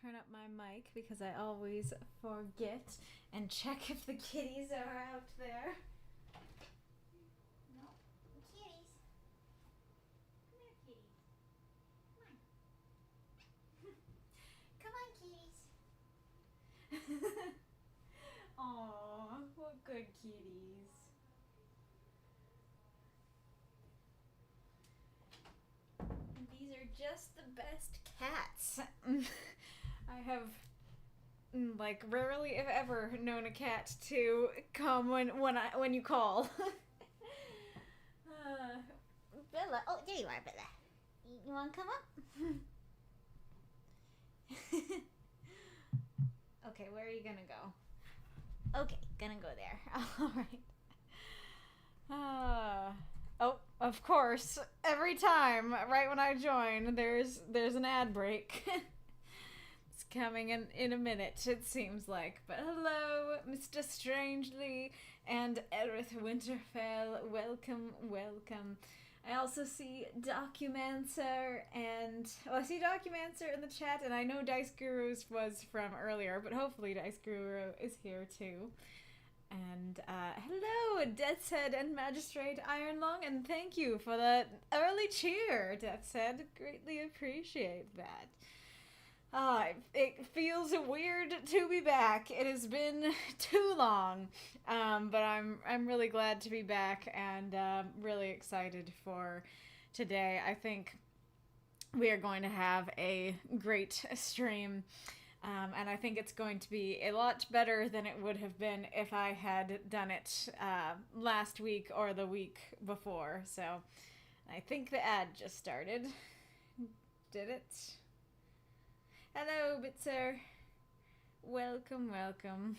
turn up my mic because I always forget and check if the kitties are out there. No, kitties. Come here, kitties. Come on. Come on, kitties. Aw, what good kitties. And these are just the best cats. I have rarely if ever known a cat to come when you call. Bella, oh, there you are, Bella. You want to come up? Okay, where are you gonna go? Okay, gonna go there. Alright. Oh, of course. Every time, right when I join, there's an ad break. It's coming in a minute, it seems like. But hello, Mr. Strangely and Arith Winterfell. Welcome, welcome. I also see Documancer I see Documancer in the chat, and I know Dice Guru's was from earlier, but hopefully Dice Guru is here too. And hello, Death's Head and Magistrate Ironlong, and thank you for the early cheer, Death's Head. Greatly appreciate that. It feels weird to be back. It has been too long, but I'm really glad to be back and really excited for today. I think we are going to have a great stream, and I think it's going to be a lot better than it would have been if I had done it last week or the week before. So I think the ad just started. Did it? Hello, Bitzer. Welcome, welcome.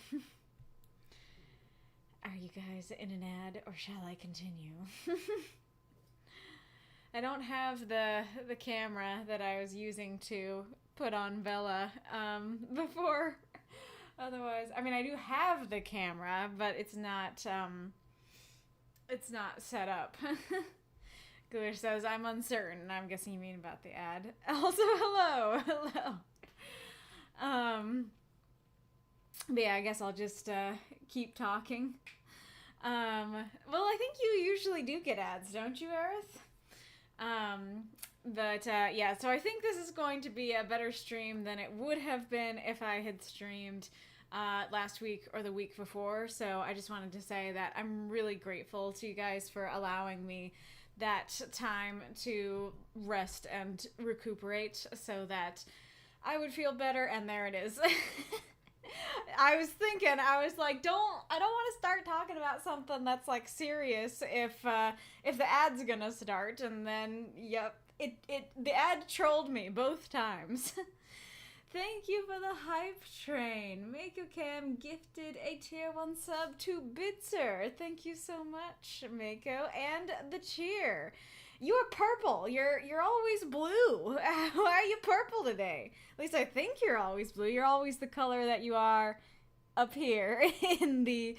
Are you guys in an ad, or shall I continue? I don't have the camera that I was using to put on Bella before. Otherwise, I mean, I do have the camera, but it's not set up. Glish says, I'm uncertain. I'm guessing you mean about the ad. Also, hello. But yeah, I guess I'll just keep talking. Well, I think you usually do get ads, don't you, Arith? Yeah, so I think this is going to be a better stream than it would have been if I had streamed last week or the week before. So I just wanted to say that I'm really grateful to you guys for allowing me that time to rest and recuperate so that I would feel better, and there it is. I was like, I don't want to start talking about something that's like serious if the ad's gonna start, and then yep, the ad trolled me both times. Thank you for the hype train. Makokam gifted a tier 1 sub to Bitzer. Thank you so much, Mako, and the cheer. You are purple. You're always blue. Why are you purple today? At least I think you're always blue. You're always the color that you are up here in the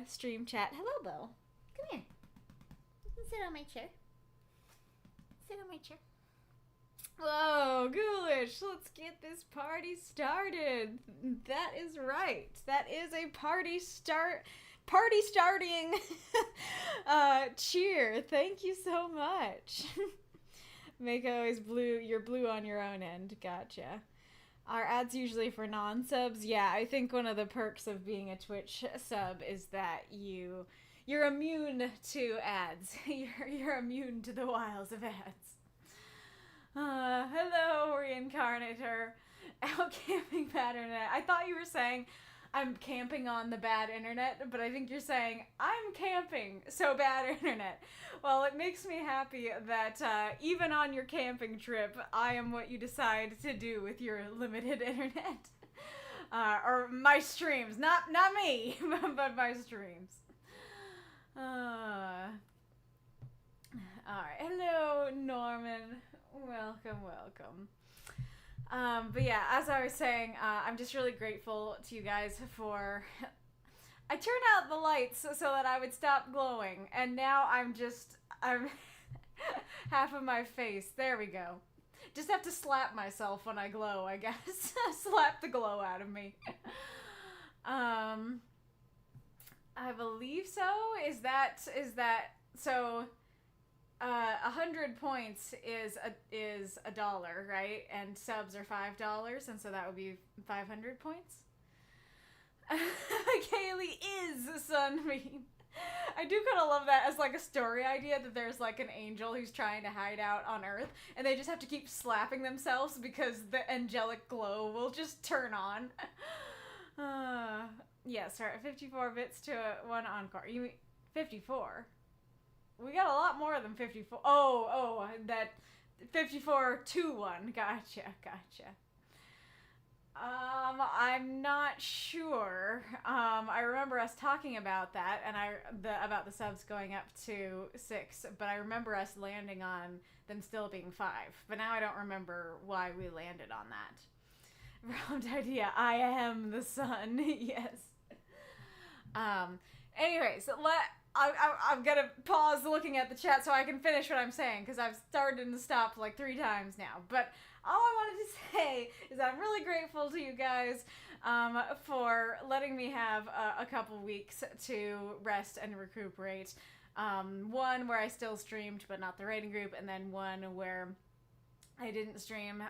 stream chat. Hello, Bill. Come here. You can sit on my chair. Sit on my chair. Whoa, Ghoulish, let's get this party started. That is right. That is a party starting cheer. Thank you so much. Mako is blue. You're blue on your own end. Gotcha. Our ads usually for non-subs. Yeah, I think one of the perks of being a Twitch sub is that you're immune to ads. You're immune to the wiles of ads. Hello, Reincarnator. Out camping bad internet. I thought you were saying I'm camping on the bad internet, but I think you're saying I'm camping, so bad internet. Well, it makes me happy that even on your camping trip, I am what you decide to do with your limited internet. Or my streams. Not me, but my streams. Alright. Hello, Norman. Welcome. But yeah, as I was saying, I'm just really grateful to you guys for... I turned out the lights so that I would stop glowing, and now I'm half of my face. There we go. Just have to slap myself when I glow, I guess. Slap the glow out of me. I believe so. Is that so? 100 points is a dollar, right? And subs are $5, and so that would be 500 points. Kaylee is Sunbeam. I do kind of love that as like a story idea, that there's like an angel who's trying to hide out on Earth, and they just have to keep slapping themselves because the angelic glow will just turn on. Yes, right. 54 bits to one encore. You mean 54? We got a lot more than 54. Oh, that 54 to 1. Gotcha. I'm not sure. I remember us talking about that, and about the subs going up to 6, but I remember us landing on them still being 5. But now I don't remember why we landed on that. Round idea. I am the sun. Yes. Anyways, I'm gonna pause looking at the chat so I can finish what I'm saying, because I've started to stop like 3 times now. But all I wanted to say is I'm really grateful to you guys for letting me have a couple weeks to rest and recuperate. One where I still streamed but not the rating group, and then one where I didn't stream.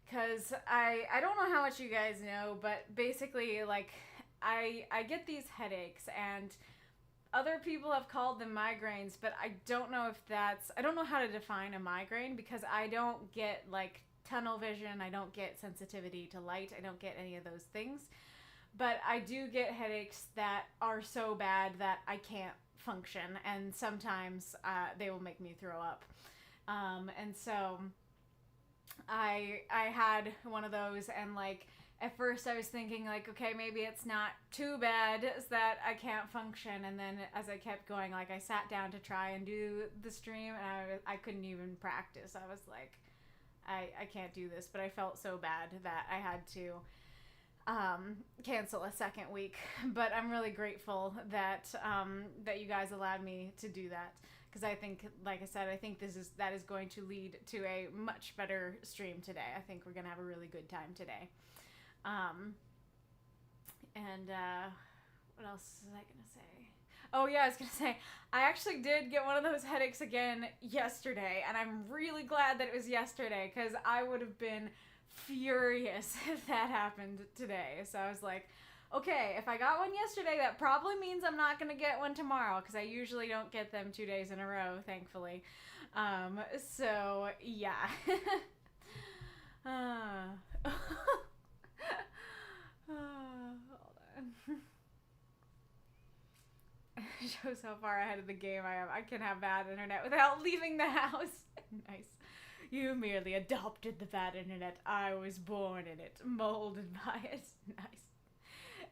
Because I don't know how much you guys know, but basically, like, I get these headaches, and other people have called them migraines, but I don't know I don't know how to define a migraine, because I don't get, like, tunnel vision, I don't get sensitivity to light, I don't get any of those things. But I do get headaches that are so bad that I can't function, and sometimes they will make me throw up. And so I had one of those, and, like, at first I was thinking, like, okay, maybe it's not too bad that I can't function, and then as I kept going, like, I sat down to try and do the stream, and I couldn't even practice. I was like, I can't do this, but I felt so bad that I had to cancel a second week. But I'm really grateful that that you guys allowed me to do that, because I think, like I said, I think that is going to lead to a much better stream today. I think we're gonna have a really good time today. What else was I gonna say? Oh yeah, I was gonna say, I actually did get one of those headaches again yesterday, and I'm really glad that it was yesterday, because I would have been furious if that happened today. So I was like, okay, if I got one yesterday, that probably means I'm not gonna get one tomorrow, because I usually don't get them 2 days in a row, thankfully. So yeah. Hold on. Shows how far ahead of the game I am. I can have bad internet without leaving the house. Nice. You merely adopted the bad internet. I was born in it, molded by it. Nice.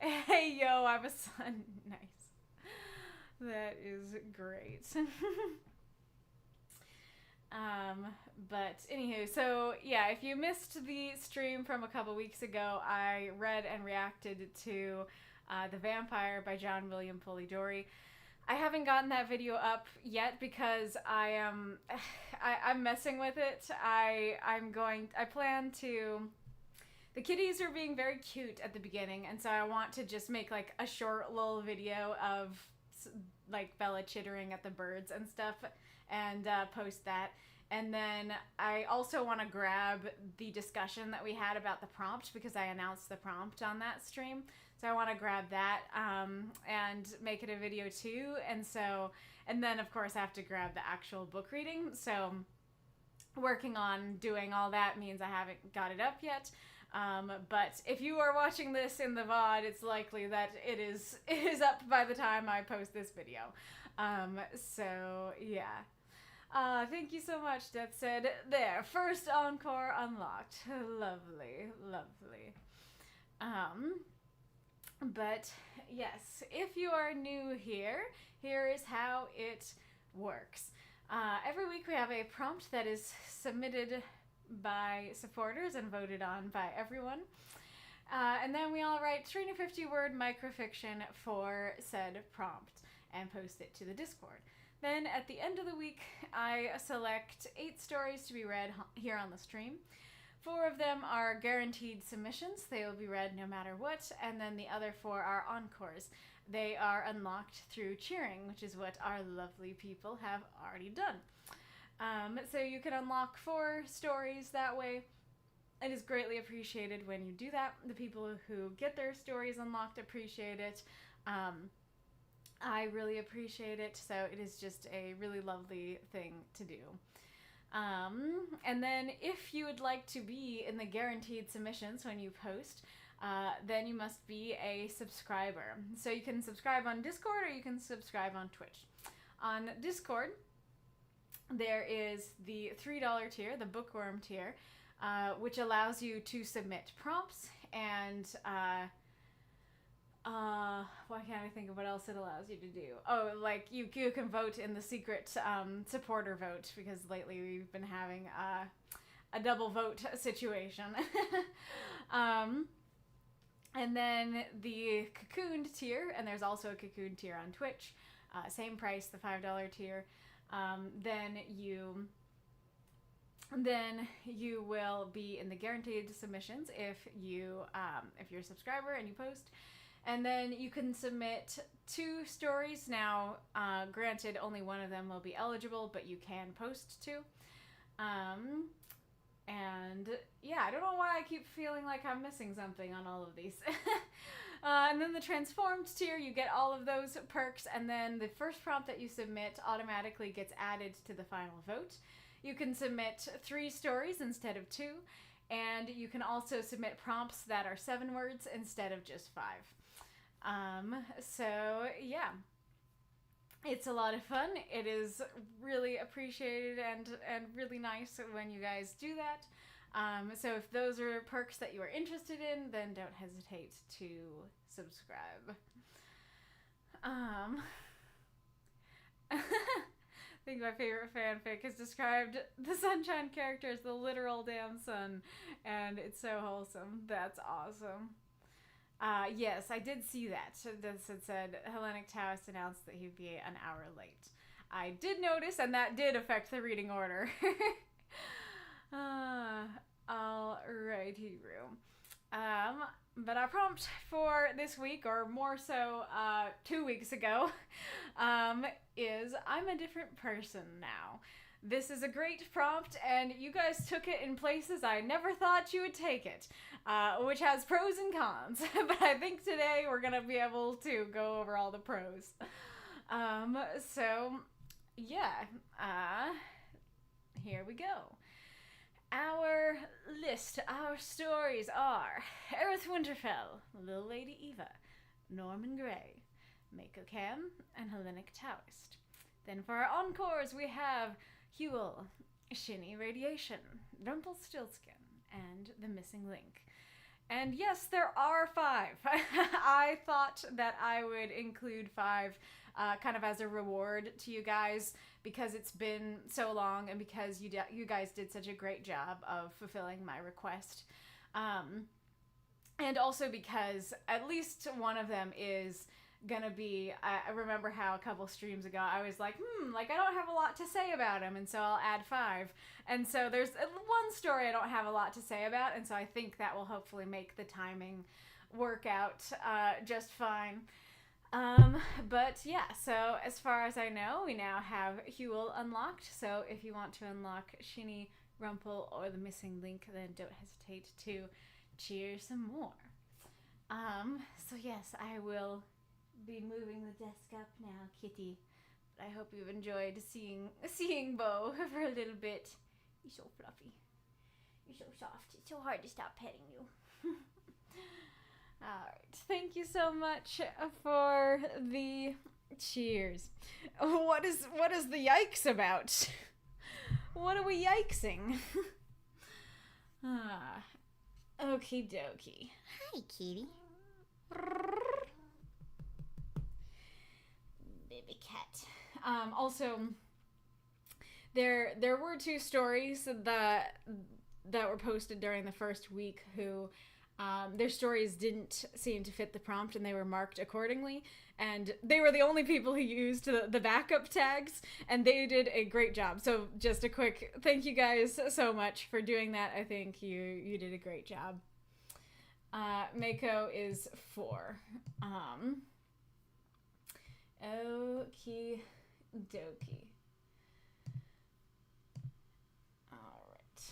Hey, yo, I'm a son. Nice. That is great. But anywho, so yeah, if you missed the stream from a couple weeks ago, I read and reacted to The Vampire by John William Polidori. I haven't gotten that video up yet because I'm messing with it. I plan to. The kitties are being very cute at the beginning, and so I want to just make like a short little video of like Bella chittering at the birds and stuff, and post that. And then I also want to grab the discussion that we had about the prompt, because I announced the prompt on that stream. So I want to grab that and make it a video too. And then of course I have to grab the actual book reading. So working on doing all that means I haven't got it up yet. But if you are watching this in the VOD, it's likely that it is up by the time I post this video. So yeah. Thank you so much, Death said. There, first encore unlocked. Lovely, lovely. But yes, if you are new here, here is how it works. Every week we have a prompt that is submitted by supporters and voted on by everyone. And then we all write 350-word microfiction for said prompt and post it to the Discord. Then at the end of the week, I select 8 stories to be read here on the stream. 4 of them are guaranteed submissions. They will be read no matter what. And then the other 4 are encores. They are unlocked through cheering, which is what our lovely people have already done. So you can unlock 4 stories that way. It is greatly appreciated when you do that. The people who get their stories unlocked appreciate it. I really appreciate it, so it is just a really lovely thing to do. And then if you would like to be in the guaranteed submissions when you post, then you must be a subscriber. So you can subscribe on Discord or you can subscribe on Twitch. On Discord, there is the $3 tier, the bookworm tier, which allows you to submit prompts and why can't I think of what else it allows you to do? Oh, like you can vote in the secret supporter vote, because lately we've been having a double vote situation. And then the cocooned tier, and there's also a cocooned tier on Twitch, same price, the $5 tier. Then you will be in the guaranteed submissions if you're a subscriber and you post. And then you can submit 2 stories. Now, granted, only one of them will be eligible, but you can post 2. And yeah, I don't know why I keep feeling like I'm missing something on all of these. And then the transformed tier, you get all of those perks, and then the first prompt that you submit automatically gets added to the final vote. You can submit 3 stories instead of 2, and you can also submit prompts that are 7 words instead of just 5. So yeah, it's a lot of fun. It is really appreciated and really nice when you guys do that. So if those are perks that you are interested in, then don't hesitate to subscribe. I think my favorite fanfic has described the Sunshine character as the literal damn sun, and it's so wholesome. That's awesome. Yes, I did see that. It said Hellenic Taoist announced that he'd be an hour late. I did notice, and that did affect the reading order. Alrighty, room. But our prompt for this week, or more so 2 weeks ago, is I'm a different person now. This is a great prompt, and you guys took it in places I never thought you would take it, which has pros and cons. But I think today we're going to be able to go over all the pros. So, yeah, here we go. Our list, our stories are Arith Winterfell, Lilladyeva, Norman Grey, Makokam, and Hellenic Taoist. Then for our encores, we have Hywel, Shinny Radiation, Rumpelstiltskin, and The Missing Link. And yes, there are 5. I thought that I would include 5 kind of as a reward to you guys, because it's been so long and because you guys did such a great job of fulfilling my request. And also because at least one of them is gonna be, I remember how a couple streams ago I was like, I don't have a lot to say about him, and so I'll add 5. And so there's one story I don't have a lot to say about, and so I think that will hopefully make the timing work out just fine. But yeah, so as far as I know, we now have Hywel unlocked, so if you want to unlock Shinny, Rumpel, or The Missing Link, then don't hesitate to cheer some more. So yes, I will be moving the desk up now, kitty. But I hope you've enjoyed seeing Bo for a little bit. You're so fluffy. You're so soft. It's so hard to stop petting you. Alright, thank you so much for the cheers. What is the yikes about? What are we yikesing? Okie dokie. Hi, kitty. Baby cat. Also, there were 2 stories that were posted during the first week who Their stories didn't seem to fit the prompt, and they were marked accordingly. And they were the only people who used the backup tags, and they did a great job. So just a quick thank you guys so much for doing that. I think you did a great job. Mako is 4. Okie dokie. Alright.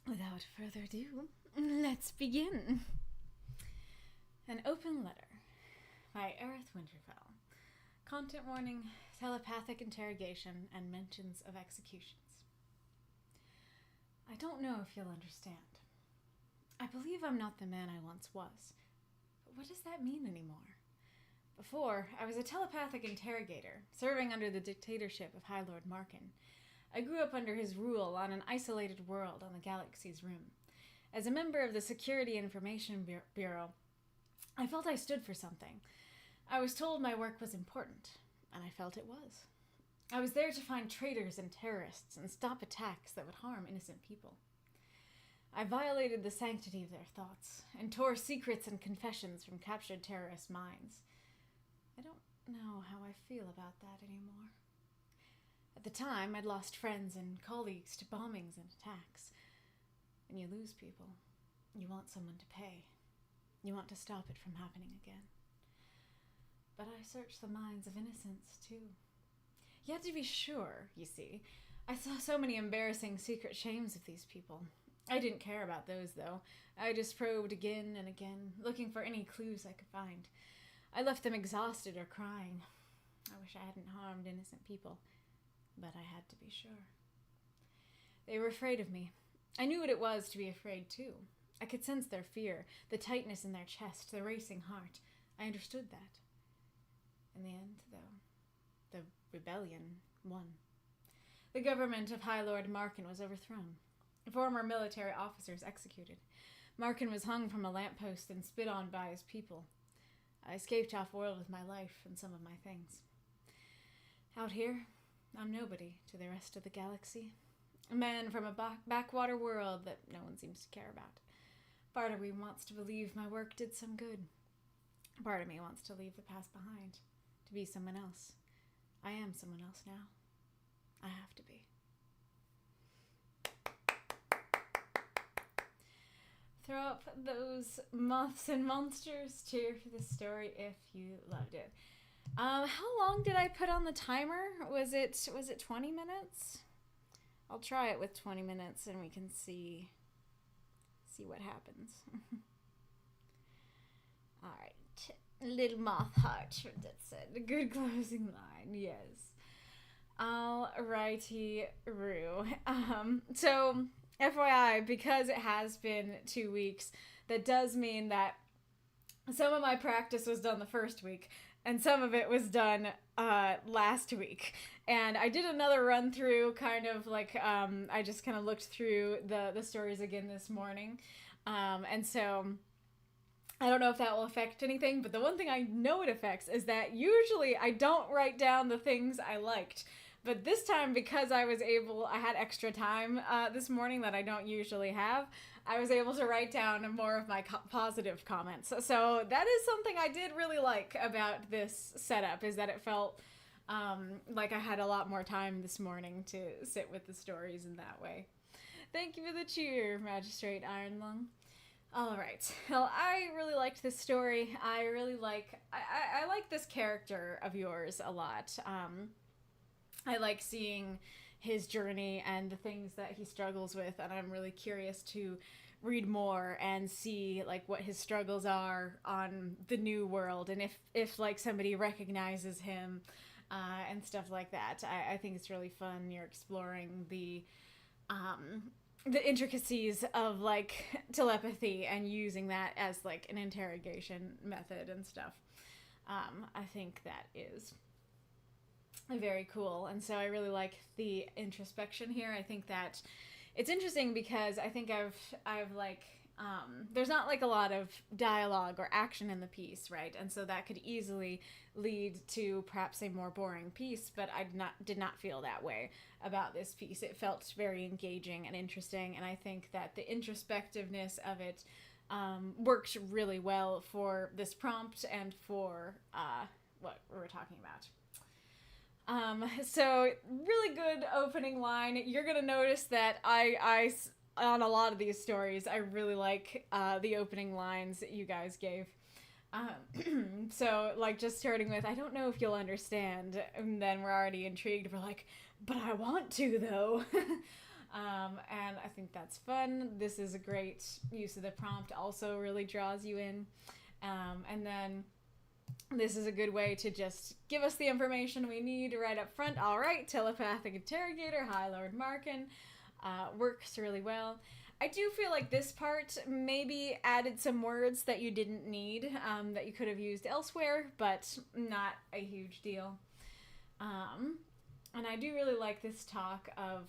Without further ado, let's begin. An Open Letter by Arith Winterfell. Content warning, telepathic interrogation, and mentions of executions. I don't know if you'll understand. I believe I'm not the man I once was. But what does that mean anymore? Before, I was a telepathic interrogator, serving under the dictatorship of High Lord Markin. I grew up under his rule on an isolated world on the galaxy's rim. As a member of the Security Information Bureau, I felt I stood for something. I was told my work was important, and I felt it was. I was there to find traitors and terrorists and stop attacks that would harm innocent people. I violated the sanctity of their thoughts and tore secrets and confessions from captured terrorist minds. I don't know how I feel about that anymore. At the time, I'd lost friends and colleagues to bombings and attacks. When you lose people, you want someone to pay. You want to stop it from happening again. But I searched the minds of innocents, too. You had to be sure, you see. I saw so many embarrassing secret shames of these people. I didn't care about those, though. I just probed again and again, looking for any clues I could find. I left them exhausted or crying. I wish I hadn't harmed innocent people, but I had to be sure. They were afraid of me. I knew what it was to be afraid, too. I could sense their fear, the tightness in their chest, the racing heart. I understood that. In the end, though, the rebellion won. The government of High Lord Markin was overthrown. Former military officers executed. Markin was hung from a lamppost and spit on by his people. I escaped off-world with my life and some of my things. Out here, I'm nobody to the rest of the galaxy. A man from a backwater world that no one seems to care about. Part of me wants to believe my work did some good. Part of me wants to leave the past behind, to be someone else. I am someone else now. I have to be. Throw up those moths and monsters. Cheer for the story if you loved it. How long did I put on the timer? Was it 20 minutes? I'll try it with 20 minutes and we can see what happens. All right. Little moth heart. That's it. A good closing line. Yes. Alrighty-roo. So, FYI, because it has been 2 weeks, that does mean that some of my practice was done the first week, and some of it was done last week. And I did another run through, kind of like, I just kind of looked through the stories again this morning. And so I don't know if that will affect anything, but the one thing I know it affects is that usually I don't write down the things I liked. But this time, because I had extra time this morning that I don't usually have, I was able to write down more of my positive comments. So that is something I did really like about this setup, is that it felt like I had a lot more time this morning to sit with the stories in that way. Thank you for the cheer, Magistrate Ironlung. All right. Well, I really liked this story. I like this character of yours a lot. I like seeing his journey and the things that he struggles with, and I'm really curious to read more and see like what his struggles are on the new world, and if like somebody recognizes him and stuff like that. I think it's really fun. You're exploring the intricacies of like telepathy and using that as like an interrogation method and stuff. I think that is very cool, and so I really like the introspection here. I think that it's interesting because I think I've like there's not like a lot of dialogue or action in the piece, right? And so that could easily lead to perhaps a more boring piece, but I did not feel that way about this piece. It felt very engaging and interesting, and I think that the introspectiveness of it worked really well for this prompt and for what we were talking about. So really good opening line. You're gonna notice that I on a lot of these stories, I really like the opening lines that you guys gave. So like just starting with, I don't know if you'll understand, and then we're already intrigued. We're like, but I want to though. And I think that's fun. This is a great use of the prompt, also really draws you in. And then this is a good way to just give us the information we need right up front. All right, telepathic interrogator, High Lord Markin, works really well. I do feel like this part maybe added some words that you didn't need, that you could have used elsewhere, but not a huge deal. And I do really like this talk of,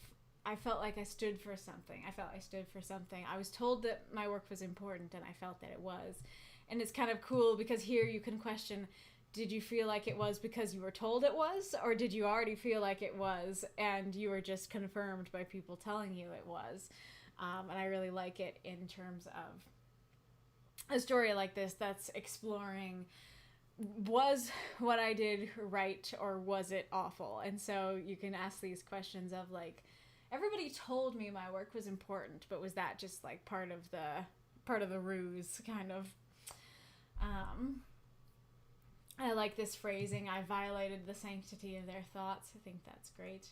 I felt like I stood for something. I was told that my work was important, and I felt that it was. And it's kind of cool because here you can question, did you feel like it was because you were told it was? Or did you already feel like it was and you were just confirmed by people telling you it was? And I really like it in terms of a story like this that's exploring, was what I did right or was it awful? And so you can ask these questions of like, everybody told me my work was important, but was that just like part of the ruse, kind of? I like this phrasing, I violated the sanctity of their thoughts. I think that's great.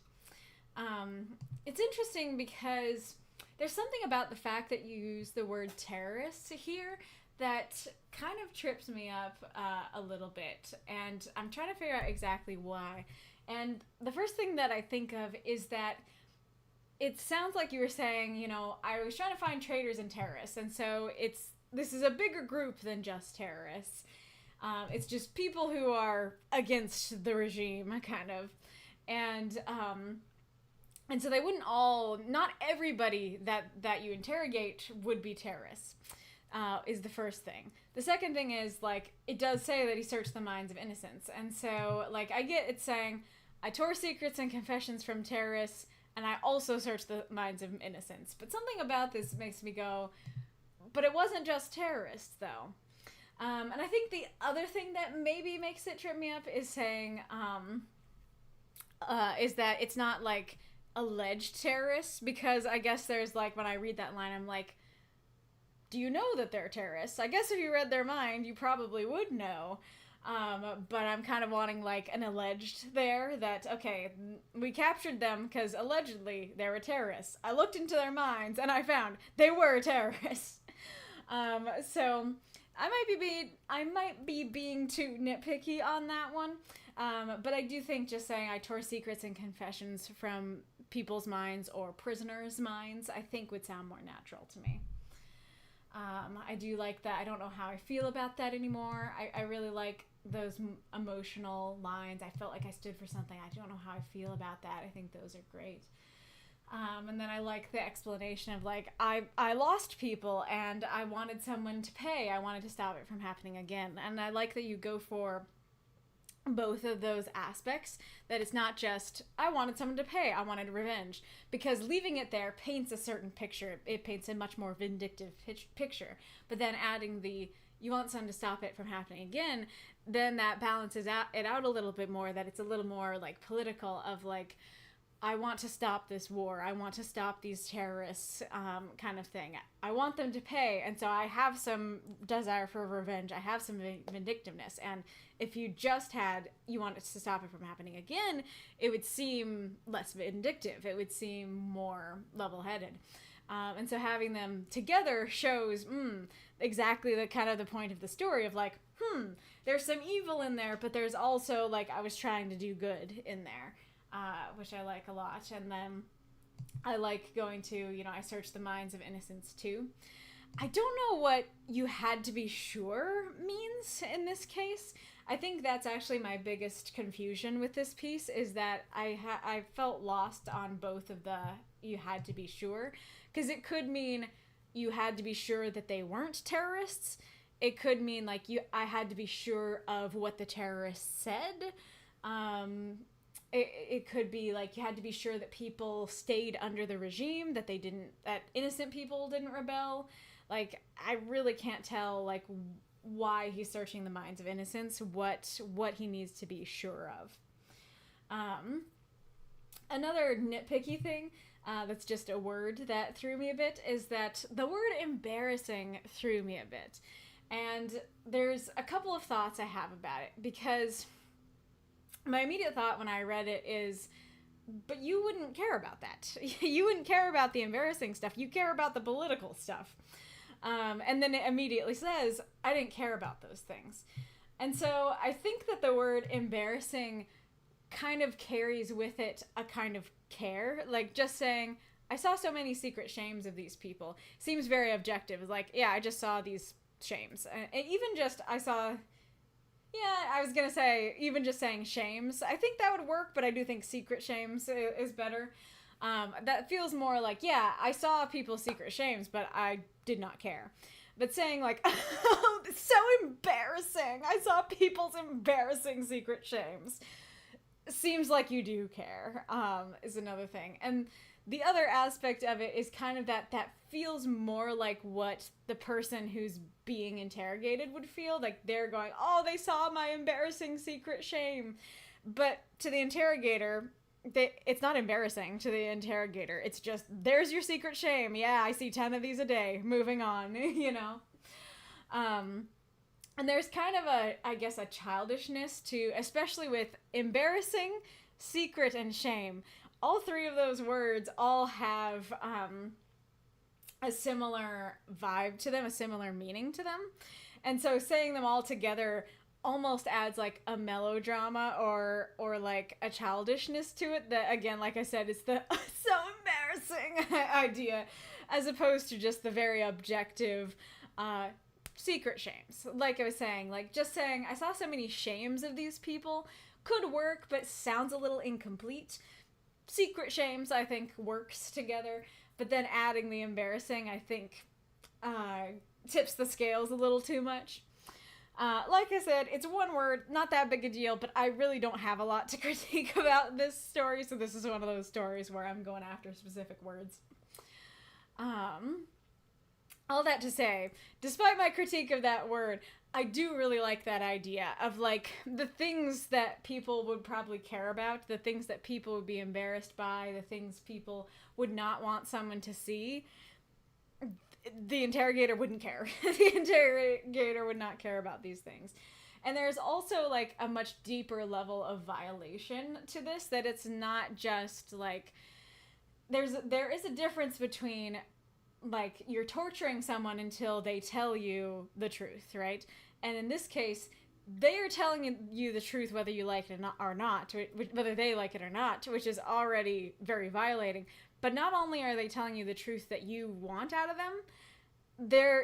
It's interesting because there's something about the fact that you use the word terrorists here that kind of trips me up a little bit, and I'm trying to figure out exactly why. And the first thing that I think of is that it sounds like you were saying, you know, I was trying to find traitors and terrorists, and so this is a bigger group than just terrorists. It's just people who are against the regime, kind of. And so they wouldn't all, not everybody that you interrogate would be terrorists, is the first thing. The second thing is, like, it does say that he searched the minds of innocents. And so, like, I get it saying, I tore secrets and confessions from terrorists, and I also searched the minds of innocents. But something about this makes me go, but it wasn't just terrorists, though. And I think the other thing that maybe makes it trip me up is saying, is that it's not, like, alleged terrorists, because I guess there's, like, when I read that line, I'm like, do you know that they're terrorists? I guess if you read their mind, you probably would know. But I'm kind of wanting, like, an alleged there, that, okay, we captured them because allegedly they were terrorists. I looked into their minds and I found they were terrorists. So I might be being too nitpicky on that one. But I do think just saying I tore secrets and confessions from people's minds or prisoners' minds, I think would sound more natural to me. I do like that. I don't know how I feel about that anymore. I really like those emotional lines. I felt like I stood for something. I don't know how I feel about that. I think those are great. And then I like the explanation of, like, I lost people and I wanted someone to pay. I wanted to stop it from happening again. And I like that you go for both of those aspects, that it's not just, I wanted someone to pay, I wanted revenge. Because leaving it there paints a certain picture. It paints a much more vindictive picture. But then adding the, you want someone to stop it from happening again, then that balances it out a little bit more, that it's a little more, like, political, of, like, I want to stop this war, I want to stop these terrorists, kind of thing. I want them to pay, and so I have some desire for revenge, I have some vindictiveness, and if you just had, you want to stop it from happening again, it would seem less vindictive, it would seem more level-headed. And so having them together shows exactly the kind of the point of the story of, like, there's some evil in there, but there's also, like, I was trying to do good in there. Which I like a lot. And then I like going to, you know, I searched the minds of innocents too. I don't know what you had to be sure means in this case. I think that's actually my biggest confusion with this piece, is that I felt lost on both of the you had to be sure, because it could mean you had to be sure that they weren't terrorists. It could mean like I had to be sure of what the terrorists said. It could be like you had to be sure that people stayed under the regime, that innocent people didn't rebel. Like, I really can't tell like why he's searching the minds of innocents, what he needs to be sure of. Another nitpicky thing that's just a word that threw me a bit is that the word embarrassing threw me a bit. And there's a couple of thoughts I have about it, because my immediate thought when I read it is, but you wouldn't care about that. You wouldn't care about the embarrassing stuff. You care about the political stuff. And then it immediately says, I didn't care about those things. And so I think that the word embarrassing kind of carries with it a kind of care. Like, just saying, I saw so many secret shames of these people seems very objective. It's like, yeah, I just saw these shames. And even just, I was gonna say, even just saying shames, I think that would work, but I do think secret shames is better. That feels more like, yeah, I saw people's secret shames, but I did not care. But saying like, oh, it's so embarrassing, I saw people's embarrassing secret shames, seems like you do care, is another thing. And the other aspect of it is kind of that feels more like what the person who's being interrogated would feel. Like, they're going, oh, they saw my embarrassing secret shame. But to the interrogator, it's not embarrassing to the interrogator. It's just, there's your secret shame. Yeah, I see 10 of these a day. Moving on, you know? And there's kind of a childishness to, especially with embarrassing, secret, and shame. All three of those words all have a similar vibe to them, a similar meaning to them. And so saying them all together almost adds like a melodrama or like a childishness to it that, again, like I said, it's the so embarrassing idea, as opposed to just the very objective secret shames. Like I was saying, like just saying I saw so many shames of these people could work, but sounds a little incomplete. Secret shames, I think, works together, but then adding the embarrassing, I think, tips the scales a little too much. Like I said, it's one word, not that big a deal, but I really don't have a lot to critique about this story, so this is one of those stories where I'm going after specific words. All that to say, despite my critique of that word, I do really like that idea of, like, the things that people would probably care about, the things that people would be embarrassed by, the things people would not want someone to see. The interrogator wouldn't care. The interrogator would not care about these things. And there's also, like, a much deeper level of violation to this, that it's not just, like, there is a difference between, like, you're torturing someone until they tell you the truth, right? And in this case, they are telling you the truth whether you like it or not, whether they like it or not, which is already very violating. But not only are they telling you the truth that you want out of them,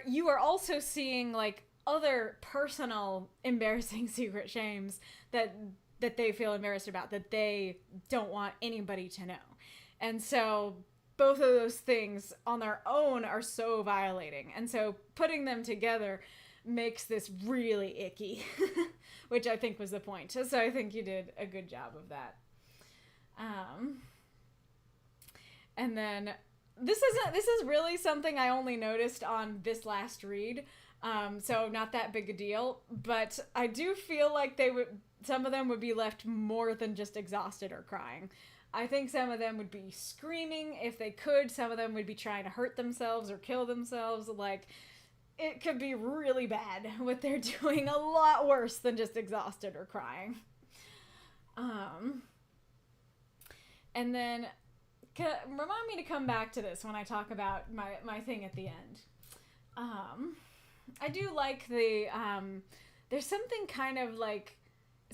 you are also seeing, like, other personal embarrassing secret shames that they feel embarrassed about, that they don't want anybody to know. And so both of those things on their own are so violating. And so putting them together makes this really icky, which I think was the point. So I think you did a good job of that. And then this is really something I only noticed on this last read. So not that big a deal, but I do feel like some of them would be left more than just exhausted or crying. I think some of them would be screaming if they could. Some of them would be trying to hurt themselves or kill themselves. Like, it could be really bad what they're doing, a lot worse than just exhausted or crying. And then remind me to come back to this when I talk about my thing at the end. I do like there's something kind of like,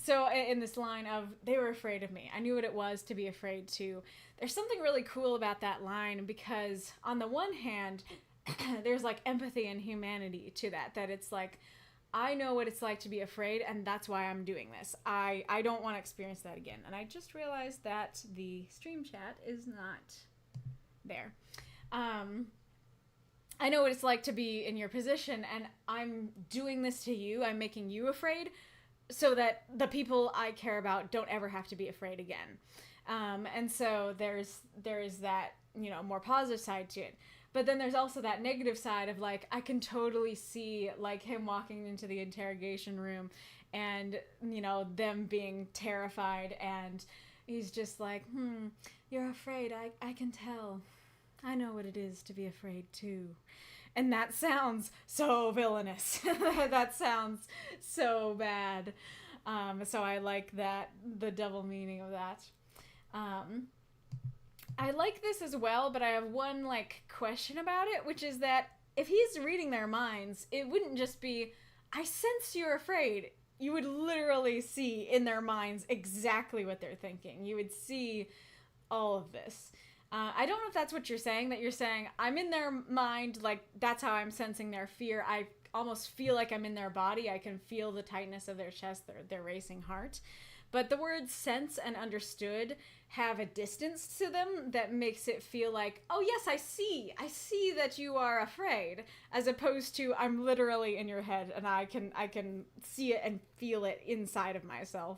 so in this line of, they were afraid of me. I knew what it was to be afraid too. There's something really cool about that line, because on the one hand, there's like empathy and humanity to that it's like, I know what it's like to be afraid, and that's why I'm doing this. I don't want to experience that again. And I just realized that the stream chat is not there. I know what it's like to be in your position, and I'm doing this to you. I'm making you afraid so that the people I care about don't ever have to be afraid again. And so there's that, you know, more positive side to it. But then there's also that negative side of, like, I can totally see, like, him walking into the interrogation room and, you know, them being terrified, and he's just like, you're afraid. I can tell. I know what it is to be afraid, too. And that sounds so villainous. That sounds so bad. So I like that, the double meaning of that. I like this as well, but I have one, like, question about it, which is that if he's reading their minds, it wouldn't just be, I sense you're afraid. You would literally see in their minds exactly what they're thinking. You would see all of this. I don't know if that's what you're saying, that you're saying, I'm in their mind, like, that's how I'm sensing their fear. I almost feel like I'm in their body. I can feel the tightness of their chest, their racing heart. But the words sense and understood have a distance to them that makes it feel like, oh yes, I see that you are afraid, as opposed to I'm literally in your head and I can see it and feel it inside of myself.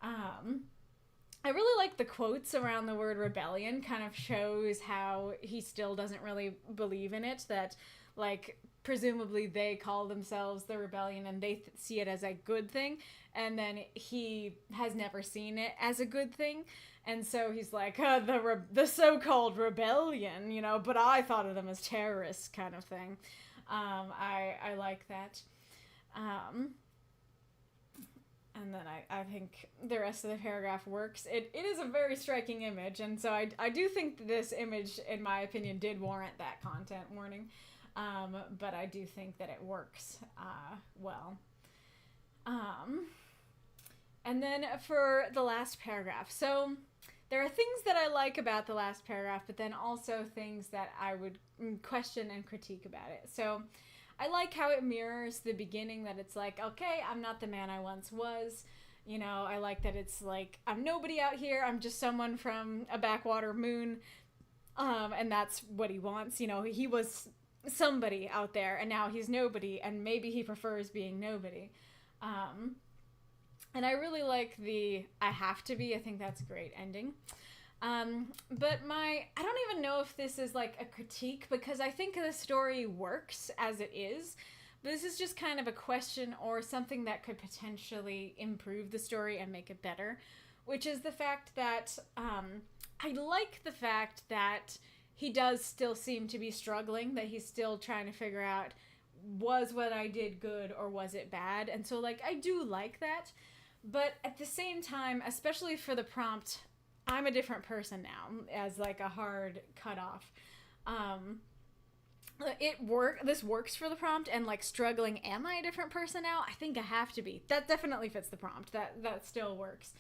I really like the quotes around the word rebellion. Kind of shows how he still doesn't really believe in it, that, like, presumably they call themselves the rebellion and they see it as a good thing, and then he has never seen it as a good thing, and so he's like, the so-called rebellion, you know, but I thought of them as terrorists, kind of thing. I like that. And then I think the rest of the paragraph works. It is a very striking image, and so I do think this image, in my opinion, did warrant that content warning. But I do think that it works well. And then for the last paragraph. So there are things that I like about the last paragraph, but then also things that I would question and critique about it. So I like how it mirrors the beginning, that it's like, okay, I'm not the man I once was. You know, I like that it's like, I'm nobody out here. I'm just someone from a backwater moon. And that's what he wants. You know, he was somebody out there and now he's nobody, and maybe he prefers being nobody. And I really like the I have to be. I think that's a great ending. But I don't even know if this is like a critique, because I think the story works as it is. But this is just kind of a question or something that could potentially improve the story and make it better, which is the fact that I like the fact that he does still seem to be struggling, that he's still trying to figure out, was what I did good or was it bad? And so, like, I do like that. But at the same time, especially for the prompt, I'm a different person now, as like a hard cutoff. This works for the prompt, and like struggling, am I a different person now? I think I have to be. That definitely fits the prompt. That still works.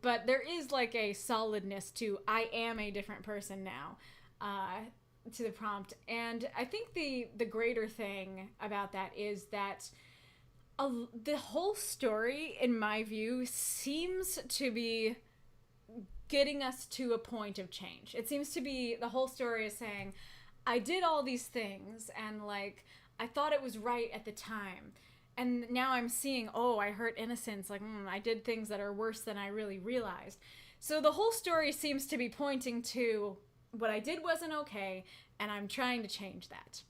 But there is like a solidness to I am a different person now, to the prompt. And I think the greater thing about that is that the whole story, in my view, seems to be getting us to a point of change. It seems to be, the whole story is saying, I did all these things, and like, I thought it was right at the time. And now I'm seeing, oh, I hurt innocents. Like, I did things that are worse than I really realized. So the whole story seems to be pointing to what I did wasn't okay, and I'm trying to change that.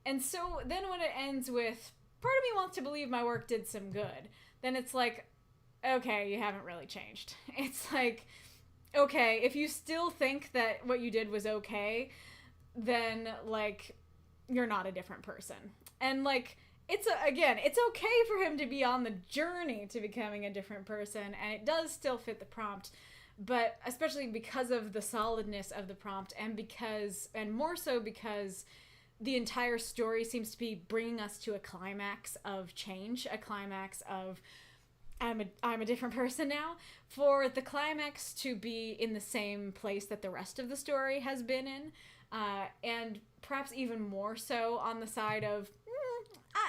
And so then when it ends with, part of me wants to believe my work did some good, then it's like, okay, you haven't really changed. It's like, okay, if you still think that what you did was okay, then like, you're not a different person. And like, it's okay for him to be on the journey to becoming a different person, and it does still fit the prompt, but especially because of the solidness of the prompt, and more so because the entire story seems to be bringing us to a climax of change, a climax of I'm a different person now. For the climax to be in the same place that the rest of the story has been in, and perhaps even more so on the side of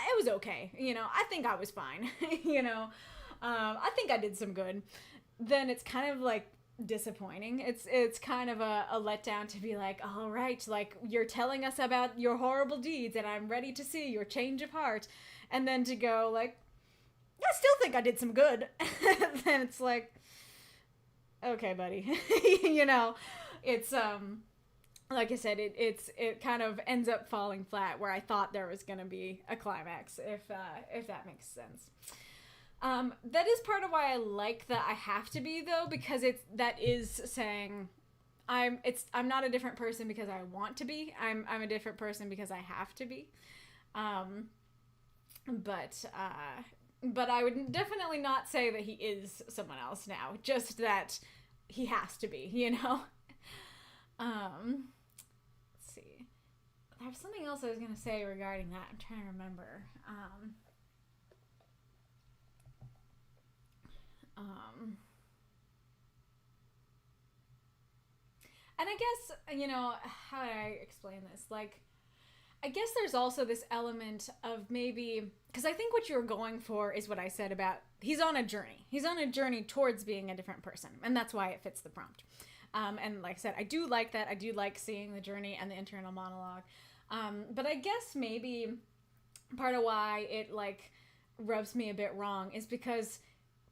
it was okay, you know, I think I was fine, you know, I think I did some good. Then it's kind of like disappointing. It's kind of a letdown to be like, all right, like you're telling us about your horrible deeds and I'm ready to see your change of heart, and then to go like, I still think I did some good. Then it's like, okay, buddy. You know, it's like I said, it kind of ends up falling flat where I thought there was gonna be a climax, if that makes sense. That is part of why I like that I have to be, though, because that is saying I'm not a different person because I want to be. I'm a different person because I have to be. But I would definitely not say that he is someone else now. Just that he has to be, you know? Let's see. There's something else I was gonna say regarding that. I'm trying to remember. And I guess, you know, how do I explain this? Like, I guess there's also this element of maybe, because I think what you're going for is what I said about he's on a journey. He's on a journey towards being a different person, and that's why it fits the prompt. And like I said, I do like that. I do like seeing the journey and the internal monologue. But I guess maybe part of why it, like, rubs me a bit wrong is because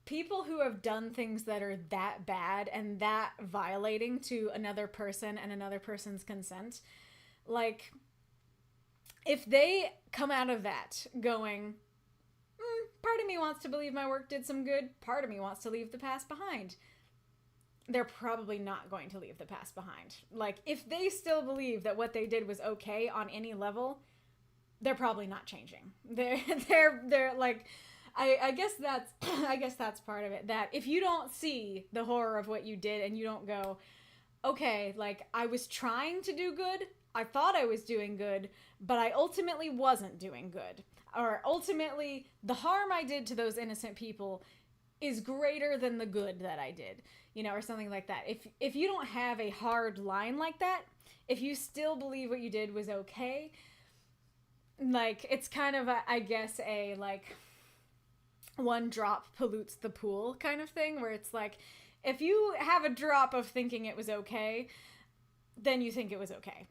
people who have done things that are that bad and that violating to another person and another person's consent, like, if they come out of that going, part of me wants to believe my work did some good, part of me wants to leave the past behind, they're probably not going to leave the past behind. Like, if they still believe that what they did was okay on any level, they're probably not changing. They're like, I guess that's part of it. That if you don't see the horror of what you did and you don't go, okay, like, I was trying to do good, I thought I was doing good, but I ultimately wasn't doing good. Or ultimately, the harm I did to those innocent people is greater than the good that I did, you know, or something like that. If you don't have a hard line like that, if you still believe what you did was okay, like, it's kind of I guess a, like, one drop pollutes the pool kind of thing, where it's like, if you have a drop of thinking it was okay, then you think it was okay.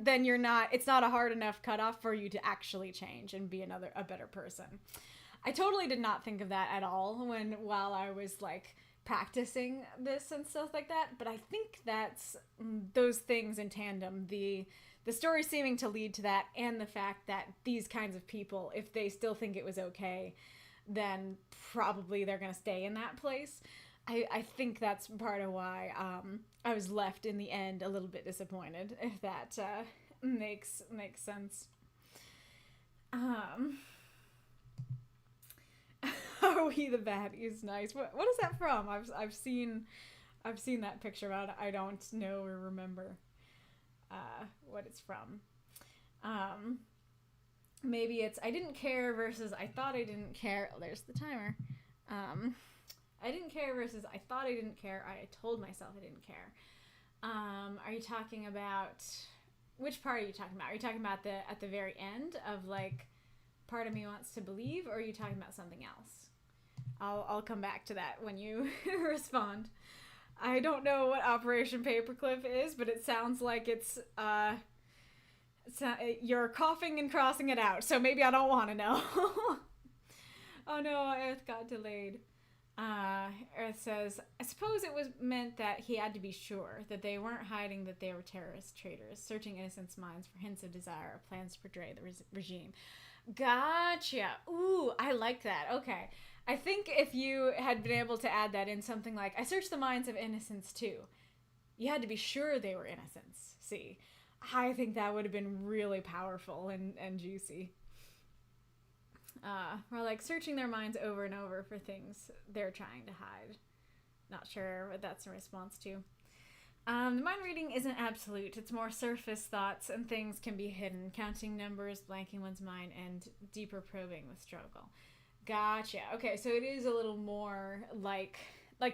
then you're not, it's not a hard enough cutoff for you to actually change and be a better person. I totally did not think of that at all while I was, like, practicing this and stuff like that, but I think that's those things in tandem, the story seeming to lead to that, and the fact that these kinds of people, if they still think it was okay, then probably they're gonna stay in that place. I think that's part of why I was left in the end a little bit disappointed, if that makes sense. Are we the baddies? Nice. What is that from? I've seen that picture, but I don't know or remember what it's from. Maybe it's I didn't care versus I thought I didn't care. Oh, there's the timer. I didn't care versus I thought I didn't care. I told myself I didn't care. Are you talking about, which part are you talking about? Are you talking about at the very end of, like, part of me wants to believe, or are you talking about something else? I'll come back to that when you respond. I don't know what Operation Paperclip is, but it sounds like it's you're coughing and crossing it out, so maybe I don't want to know. Oh no, Earth got delayed. Earth says, I suppose it was meant that he had to be sure that they weren't hiding that they were terrorist traitors, searching innocents' minds for hints of desire or plans to betray the regime. Gotcha. Ooh, I like that. Okay. I think if you had been able to add that in, something like, I searched the minds of innocents too. You had to be sure they were innocents. See, I think that would have been really powerful and juicy. Or like searching their minds over and over for things they're trying to hide. Not sure what that's in response to. The mind reading isn't absolute. It's more surface thoughts, and things can be hidden. Counting numbers, blanking one's mind, and deeper probing with struggle. Gotcha. Okay, so it is a little more like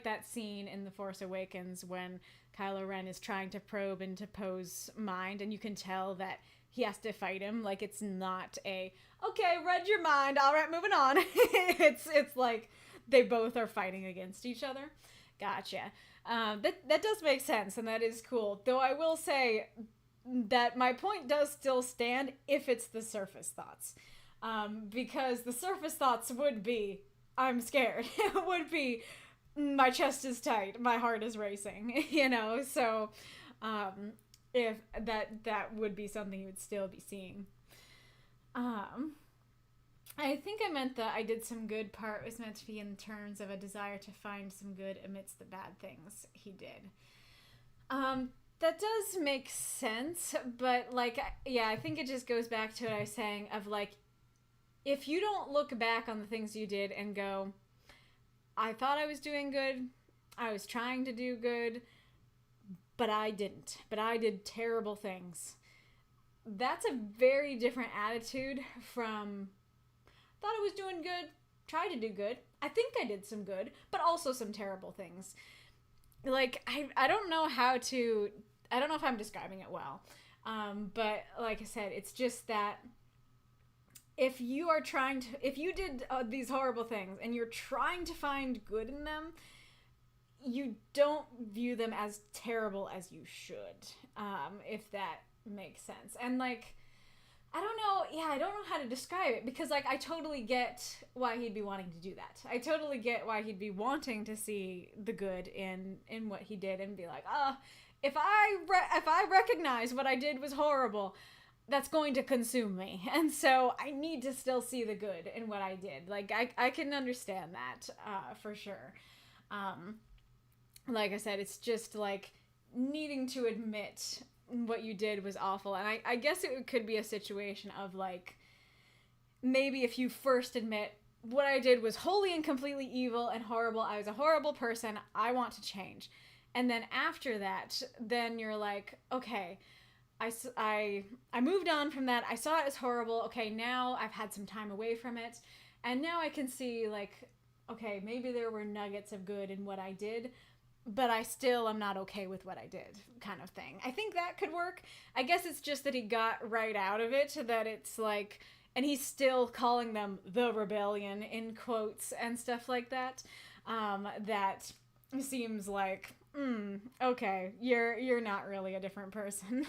that scene in The Force Awakens when Kylo Ren is trying to probe into Poe's mind, and you can tell that he has to fight him. Like, it's not a, okay, read your mind, all right, moving on. It's like they both are fighting against each other. Gotcha. That does make sense, and that is cool. Though I will say that my point does still stand if it's the surface thoughts. Because the surface thoughts would be, I'm scared. It would be, my chest is tight, my heart is racing, you know? So, if that would be something you would still be seeing. I think I meant that I did some good part was meant to be in terms of a desire to find some good amidst the bad things he did. That does make sense, but, like, yeah, I think it just goes back to what I was saying of, like, if you don't look back on the things you did and go, I thought I was doing good, I was trying to do good, but I didn't. But I did terrible things. That's a very different attitude from, thought I was doing good, tried to do good, I think I did some good, but also some terrible things. Like, I don't know how to, I don't know if I'm describing it well, but like I said, it's just that if you are trying to, if you did these horrible things and you're trying to find good in them, you don't view them as terrible as you should, if that makes sense. And, like, I don't know, yeah, I don't know how to describe it, because, like, I totally get why he'd be wanting to do that. I totally get why he'd be wanting to see the good in what he did and be like, if I recognize what I did was horrible, that's going to consume me. And so I need to still see the good in what I did. Like, I can understand that, for sure. Like I said, it's just, like, needing to admit what you did was awful. And I guess it could be a situation of, like, maybe if you first admit what I did was wholly and completely evil and horrible, I was a horrible person, I want to change. And then after that, then you're like, okay, I moved on from that, I saw it as horrible, okay, now I've had some time away from it, and now I can see, like, okay, maybe there were nuggets of good in what I did, but I still am not okay with what I did, kind of thing. I think that could work. I guess it's just that he got right out of it, that it's like, and he's still calling them the rebellion, in quotes, and stuff like that. That seems like, okay, you're not really a different person.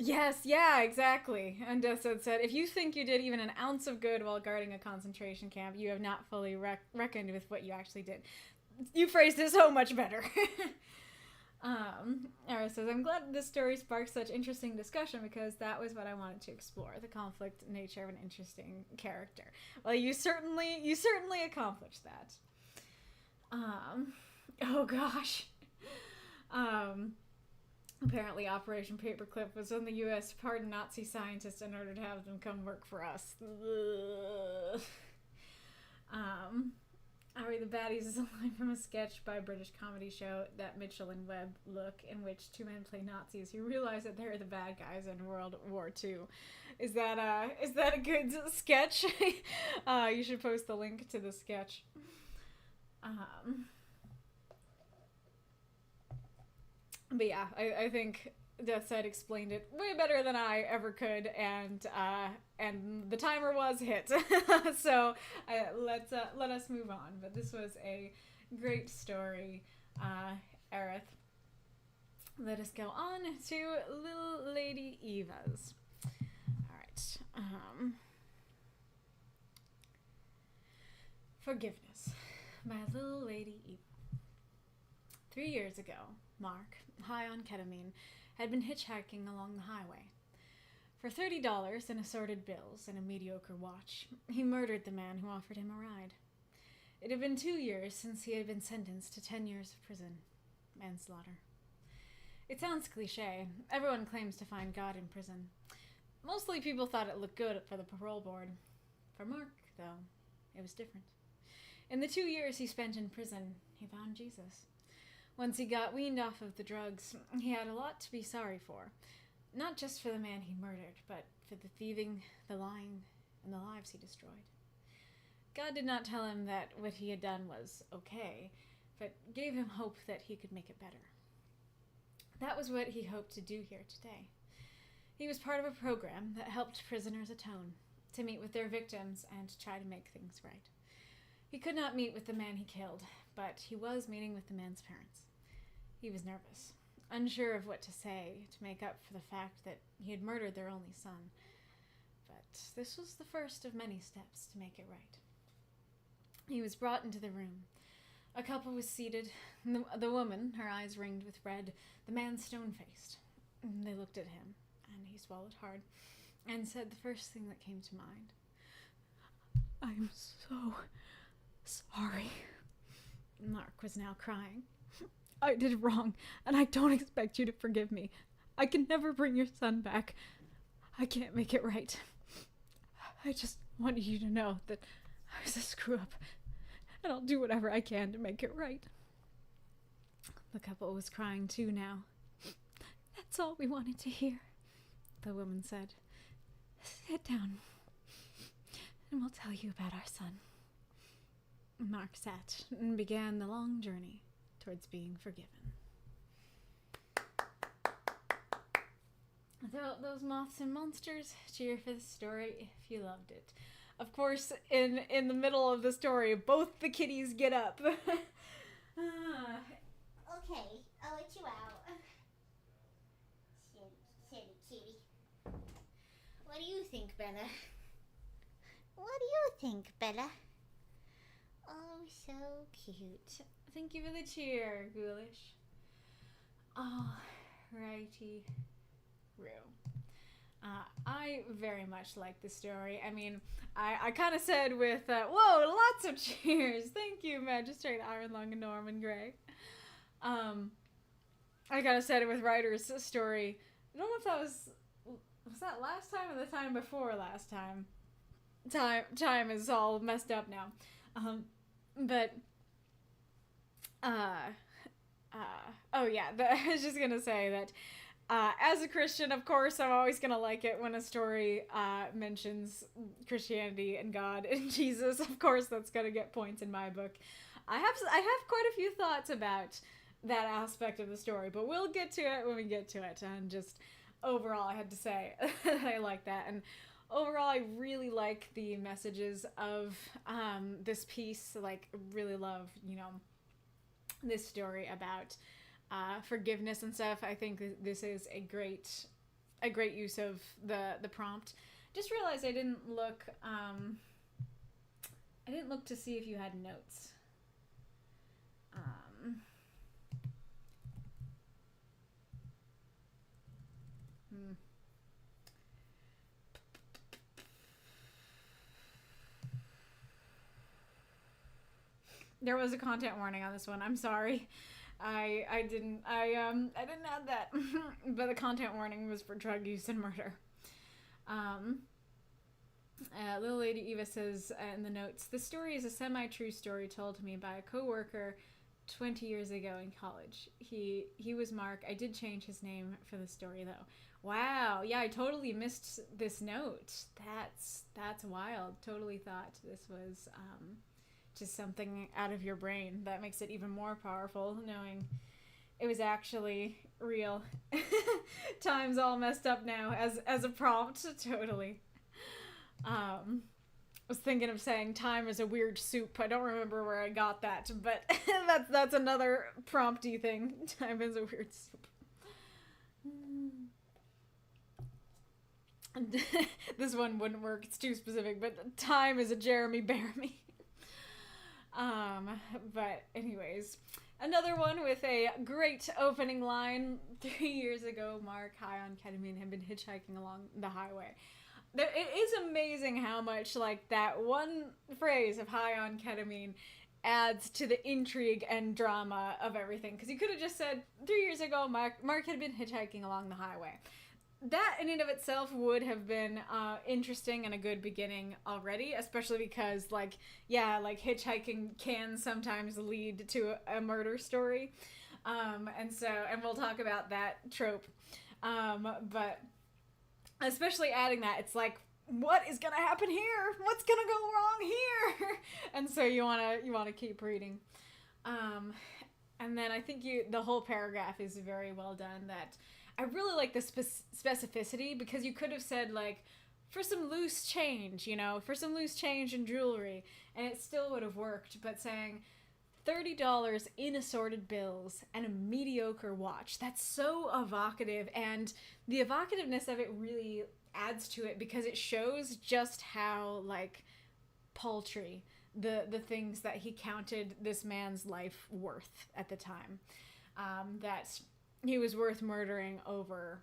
Yes, yeah, exactly. And Desod said, if you think you did even an ounce of good while guarding a concentration camp, you have not fully reckoned with what you actually did. You phrased it so much better. Arith says, I'm glad this story sparked such interesting discussion because that was what I wanted to explore, the conflict nature of an interesting character. Well, you certainly accomplished that. Oh gosh. Apparently Operation Paperclip was when the U.S. pardoned Nazi scientists in order to have them come work for us. Are We the Baddies is a line from a sketch by a British comedy show, That Mitchell and Webb Look, in which two men play Nazis who realize that they're the bad guys in World War II. Is that a good sketch? You should post the link to the sketch. But yeah, I think Deathside explained it way better than I ever could, and the timer was hit. So let us move on. But this was a great story, Arith. Let us go on to Lilladyeva's. All right. Forgiveness by Lilladyeva. 3 years ago, Mark, high on ketamine, had been hitchhiking along the highway. For $30 in assorted bills and a mediocre watch, he murdered the man who offered him a ride. It had been 2 years since he had been sentenced to 10 years of prison. Manslaughter. It sounds cliché. Everyone claims to find God in prison. Mostly people thought it looked good for the parole board. For Mark, though, it was different. In the 2 years he spent in prison, he found Jesus. Once he got weaned off of the drugs, he had a lot to be sorry for. Not just for the man he murdered, but for the thieving, the lying, and the lives he destroyed. God did not tell him that what he had done was okay, but gave him hope that he could make it better. That was what he hoped to do here today. He was part of a program that helped prisoners atone. to meet with their victims and to try to make things right. He could not meet with the man he killed, but he was meeting with the man's parents. He was nervous, unsure of what to say to make up for the fact that he had murdered their only son. But this was the first of many steps to make it right. He was brought into the room. A couple was seated. The woman, her eyes ringed with red, the man stone-faced. They looked at him, and he swallowed hard, and said the first thing that came to mind. "I'm so sorry." Mark was now crying. "I did wrong, and I don't expect you to forgive me. I can never bring your son back. I can't make it right. I just wanted you to know that I was a screw-up, and I'll do whatever I can to make it right." The couple was crying too now. "That's all we wanted to hear," the woman said. "Sit down, and we'll tell you about our son." Mark sat and began the long journey towards being forgiven. Those moths and monsters, cheer for the story if you loved it. Of course, in the middle of the story, both the kitties get up. Okay, I'll let you out. Silly kitty. What do you think, Bella? What do you think, Bella? Oh, so cute. Thank you for the cheer, Ghoulish. Oh, righty. I very much like the story. I mean, I kind of said with, whoa, lots of cheers. Thank you, Magistrate Ironlung and Norman Gray. I kind of said it with Ryder's story. I don't know if that was that last time or the time before last time? Time is all messed up now. Oh yeah, I was just gonna say that as a Christian, of course, I'm always gonna like it when a story mentions Christianity and God and Jesus. Of course, that's gonna get points in my book. I have quite a few thoughts about that aspect of the story, but we'll get to it when we get to it. And just overall, I had to say that I like that. And overall, I really like the messages of this piece. Like, really love, this story about forgiveness and stuff. I think this is a great use of the prompt. Just realized I didn't look to see if you had notes. There was a content warning on this one. I'm sorry. I didn't add that. But the content warning was for drug use and murder. Lilladyeva says in the notes, "This story is a semi-true story told to me by a co-worker 20 years ago in college. He was Mark. I did change his name for the story though." Wow. Yeah, I totally missed this note. That's wild. Totally thought this was just something out of your brain. That makes it even more powerful, knowing it was actually real. Time's all messed up now as a prompt. Totally. I was thinking of saying time is a weird soup. I don't remember where I got that, but that's another prompty thing. Time is a weird soup. This one wouldn't work. It's too specific, but time is a Jeremy Bearimy. But anyways, another one with a great opening line. 3 years ago, Mark, high on ketamine, had been hitchhiking along the highway. It is amazing how much, like, that one phrase of high on ketamine adds to the intrigue and drama of everything. Because you could have just said, 3 years ago, Mark had been hitchhiking along the highway. That in and of itself would have been interesting and a good beginning already, especially because, hitchhiking can sometimes lead to a murder story. And we'll talk about that trope. But especially adding that, it's like, what is gonna happen here? What's gonna go wrong here? And so you wanna keep reading. And then I think the whole paragraph is very well done. That I really like the specificity, because you could have said, like, for some loose change, you know, for some loose change and jewelry, and it still would have worked. But saying $30 in assorted bills and a mediocre watch, that's so evocative, and the evocativeness of it really adds to it because it shows just how, like, paltry the things that he counted this man's life worth at the time. That he was worth murdering over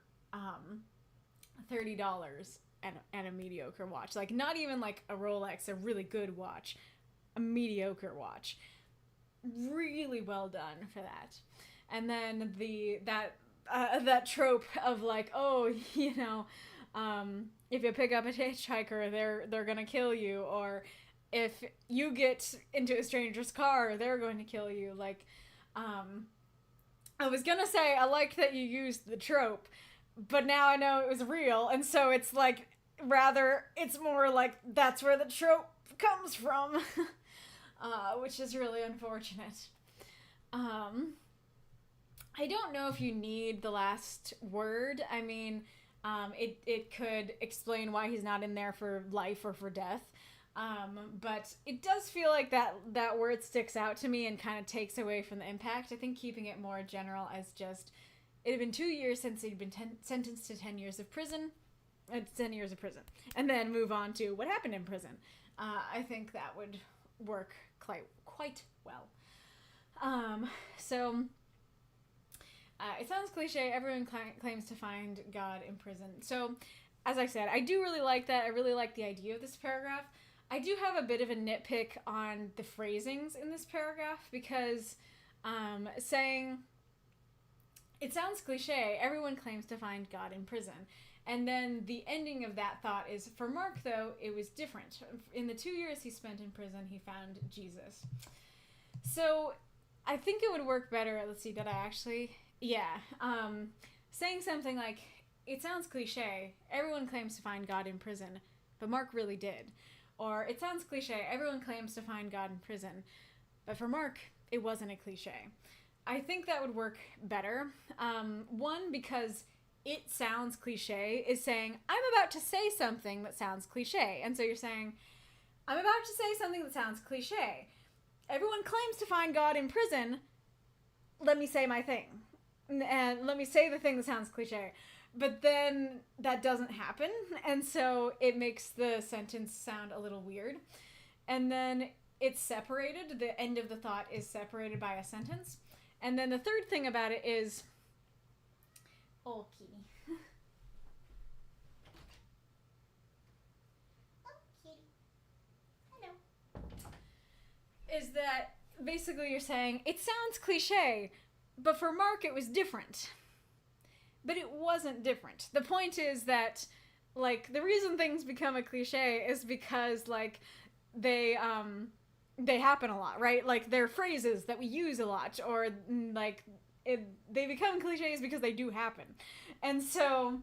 $30 and a mediocre watch. Like, not even like a Rolex, a really good watch, a mediocre watch. Really well done for that. And then that trope of like, oh, you know, if you pick up a hitchhiker, they're gonna kill you, or if you get into a stranger's car, they're going to kill you. Like, I was gonna say I like that you used the trope, but now I know it was real, and so it's like, rather, it's more like that's where the trope comes from, which is really unfortunate. I don't know if you need the last word. I mean, it could explain why he's not in there for life or for death. But it does feel like that word sticks out to me and kind of takes away from the impact. I think keeping it more general as just, it had been 2 years since he'd been sentenced to 10 years of prison. 10 years of prison. And then move on to what happened in prison. I think that would work quite well. So it sounds cliche. Everyone claims to find God in prison. So, as I said, I do really like that. I really like the idea of this paragraph. I do have a bit of a nitpick on the phrasings in this paragraph because saying, it sounds cliche, everyone claims to find God in prison. And then the ending of that thought is, for Mark, though, it was different. In the 2 years he spent in prison, he found Jesus. So I think it would work better, let's see, did I actually? Yeah. Saying something like, it sounds cliche, everyone claims to find God in prison, but Mark really did. Or, it sounds cliche, everyone claims to find God in prison, but for Mark, it wasn't a cliche. I think that would work better. One, because it sounds cliche is saying, I'm about to say something that sounds cliche. And so you're saying, I'm about to say something that sounds cliche. Everyone claims to find God in prison. Let me say my thing. And let me say the thing that sounds cliche. But then that doesn't happen, and so it makes the sentence sound a little weird. And then it's separated, the end of the thought is separated by a sentence. And then the third thing about it is... Oh, kitty. Oh, kitty. Hello. Is that basically you're saying, it sounds cliche, but for Mark it was different. But it wasn't different. The point is that, like, the reason things become a cliche is because, like, they happen a lot, right? Like, they're phrases that we use a lot, or, like, they become cliches because they do happen. And so,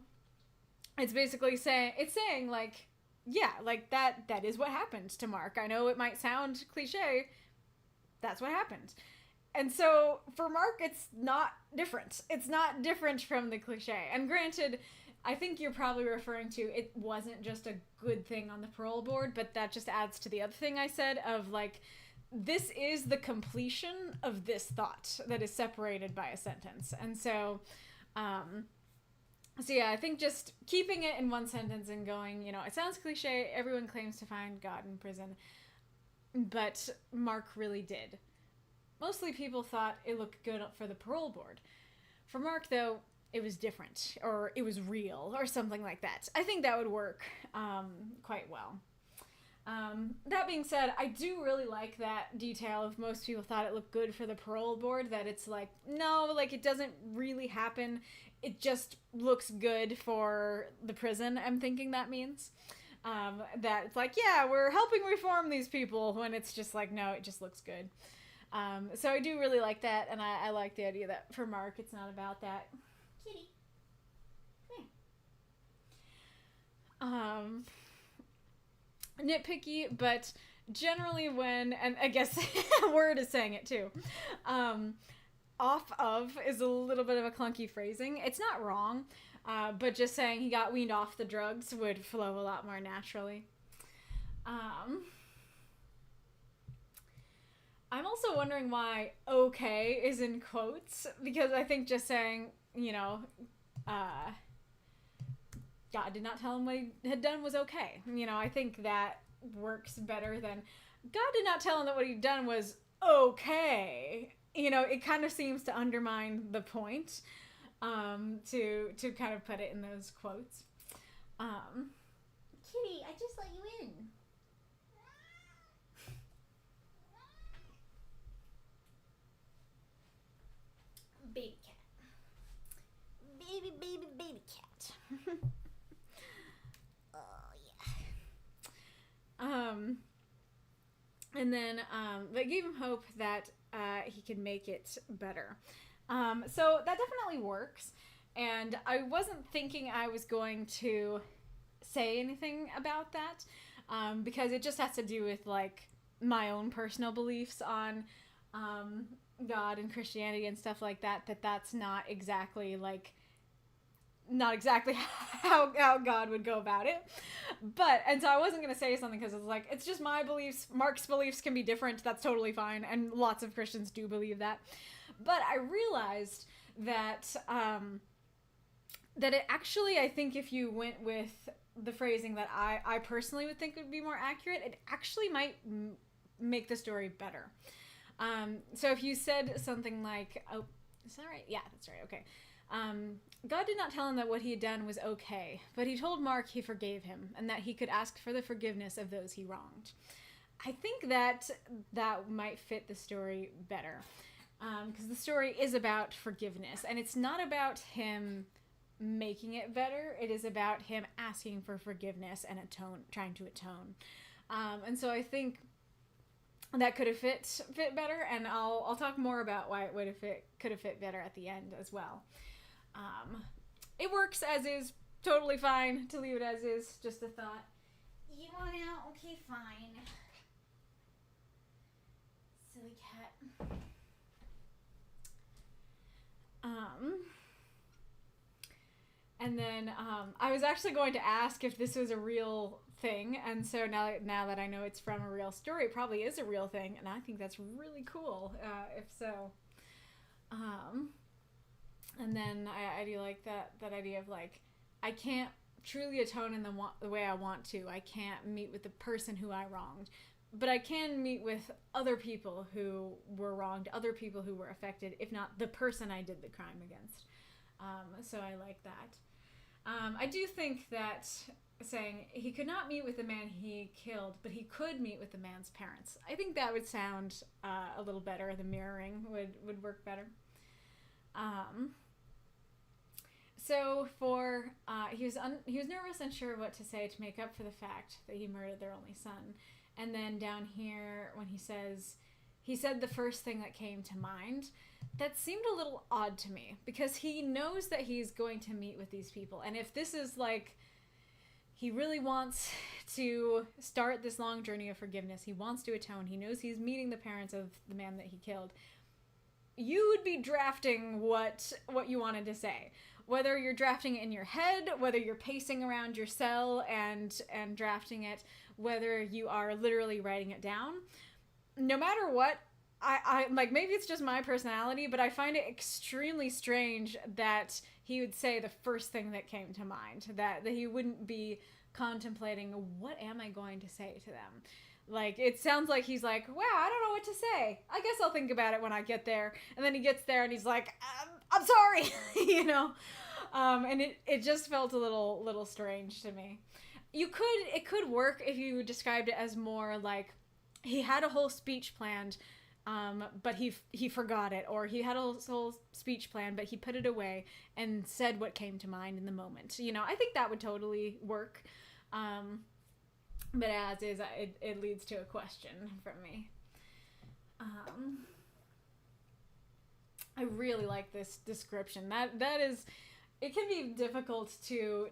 it's basically saying, like, yeah, like, that is what happened to Mark. I know it might sound cliche, that's what happened. And so, for Mark, it's not different. It's not different from the cliche. And granted, I think you're probably referring to, it wasn't just a good thing on the parole board, but that just adds to the other thing I said of, like, this is the completion of this thought that is separated by a sentence. And so, yeah, I think just keeping it in one sentence and going, you know, it sounds cliche, everyone claims to find God in prison, but Mark really did. Mostly people thought it looked good for the parole board. For Mark, though, it was different, or it was real, or something like that. I think that would work quite well. That being said, I do really like that detail of most people thought it looked good for the parole board, that it's like, no, like, it doesn't really happen. It just looks good for the prison, I'm thinking that means. That it's like, yeah, we're helping reform these people, when it's just like, no, it just looks good. So I do really like that, and I like the idea that for Mark, it's not about that. Kitty. Nitpicky, but generally when, and I guess Word is saying it too, off of is a little bit of a clunky phrasing. It's not wrong, But just saying he got weaned off the drugs would flow a lot more naturally. I'm also wondering why okay is in quotes, because I think just saying, God did not tell him what he had done was okay. I think that works better than God did not tell him that what he'd done was okay. It kind of seems to undermine the point, to kind of put it in those quotes. Kitty, I just let you in. Baby cat. Baby cat. Oh, yeah. And then, they gave him hope that, he could make it better. So that definitely works. And I wasn't thinking I was going to say anything about that, because it just has to do with, like, my own personal beliefs on, God and Christianity and stuff like that, that's not exactly how God would go about it. And so I wasn't going to say something because it's like, it's just my beliefs. Mark's beliefs can be different. That's totally fine. And lots of Christians do believe that. But I realized that, that it actually, I think if you went with the phrasing that I personally would think would be more accurate, it actually might make the story better. So if you said something like, oh, is that right? Yeah, that's right. Okay. God did not tell him that what he had done was okay, but he told Mark he forgave him and that he could ask for the forgiveness of those he wronged. I think that might fit the story better, because the story is about forgiveness, and it's not about him making it better. It is about him asking for forgiveness and trying to atone. And so I think that could have fit better, and I'll talk more about why it could have fit better at the end as well. It works as is, totally fine to leave it as is, just a thought. You want out? Okay, fine. Silly cat. And then I was actually going to ask if this was a real thing, and so now that I know it's from a real story, it probably is a real thing, and I think that's really cool, if so. And then I do like that idea of, like, I can't truly atone in the way I want to. I can't meet with the person who I wronged, but I can meet with other people who were wronged, other people who were affected, if not the person I did the crime against. So I like that. I do think that saying he could not meet with the man he killed, but he could meet with the man's parents, I think that would sound a little better. The mirroring would work better. So for he was nervous, unsure of what to say to make up for the fact that he murdered their only son. And then down here, when he said the first thing that came to mind, that seemed a little odd to me, because he knows that he's going to meet with these people, and if this is like, he really wants to start this long journey of forgiveness, he wants to atone, he knows he's meeting the parents of the man that he killed, you would be drafting what you wanted to say. Whether you're drafting it in your head, whether you're pacing around your cell and drafting it, whether you are literally writing it down, no matter what, I like, maybe it's just my personality, but I find it extremely strange that he would say the first thing that came to mind, that he wouldn't be contemplating, what am I going to say to them? Like, it sounds like he's like, wow, I don't know what to say. I guess I'll think about it when I get there. And then he gets there and he's like, I'm sorry, and it just felt a little strange to me. It could work if you described it as more like he had a whole speech planned, but he forgot it, or he had a whole speech plan, but he put it away and said what came to mind in the moment. I think that would totally work. But as is, it leads to a question from me. I really like this description. That is, it can be difficult to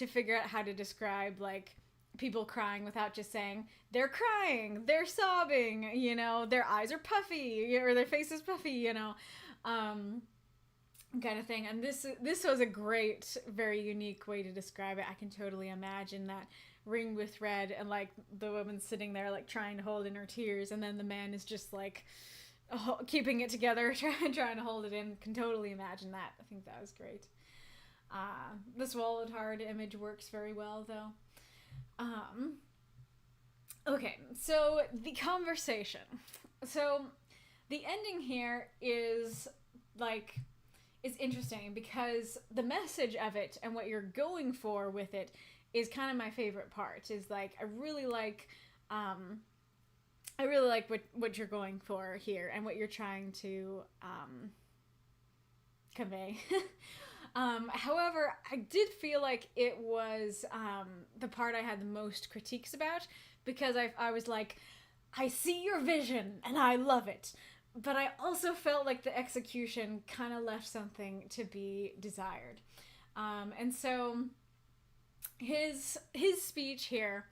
figure out how to describe, like, people crying without just saying they're crying, they're sobbing, their eyes are puffy, or their face is puffy, kind of thing. And this was a great, very unique way to describe it. I can totally imagine that ring with red and like the woman sitting there like trying to hold in her tears, and then the man is just like keeping it together, trying to hold it in. Can totally imagine that. I think that was great. The swallowed hard image works very well though. Okay, so the conversation. So the ending here is interesting because the message of it and what you're going for with it is kind of my favorite part. Is like I really like what you're going for here and what you're trying to convey. However, I did feel like it was the part I had the most critiques about, because I was like, I see your vision and I love it, but I also felt like the execution kind of left something to be desired. And so his speech here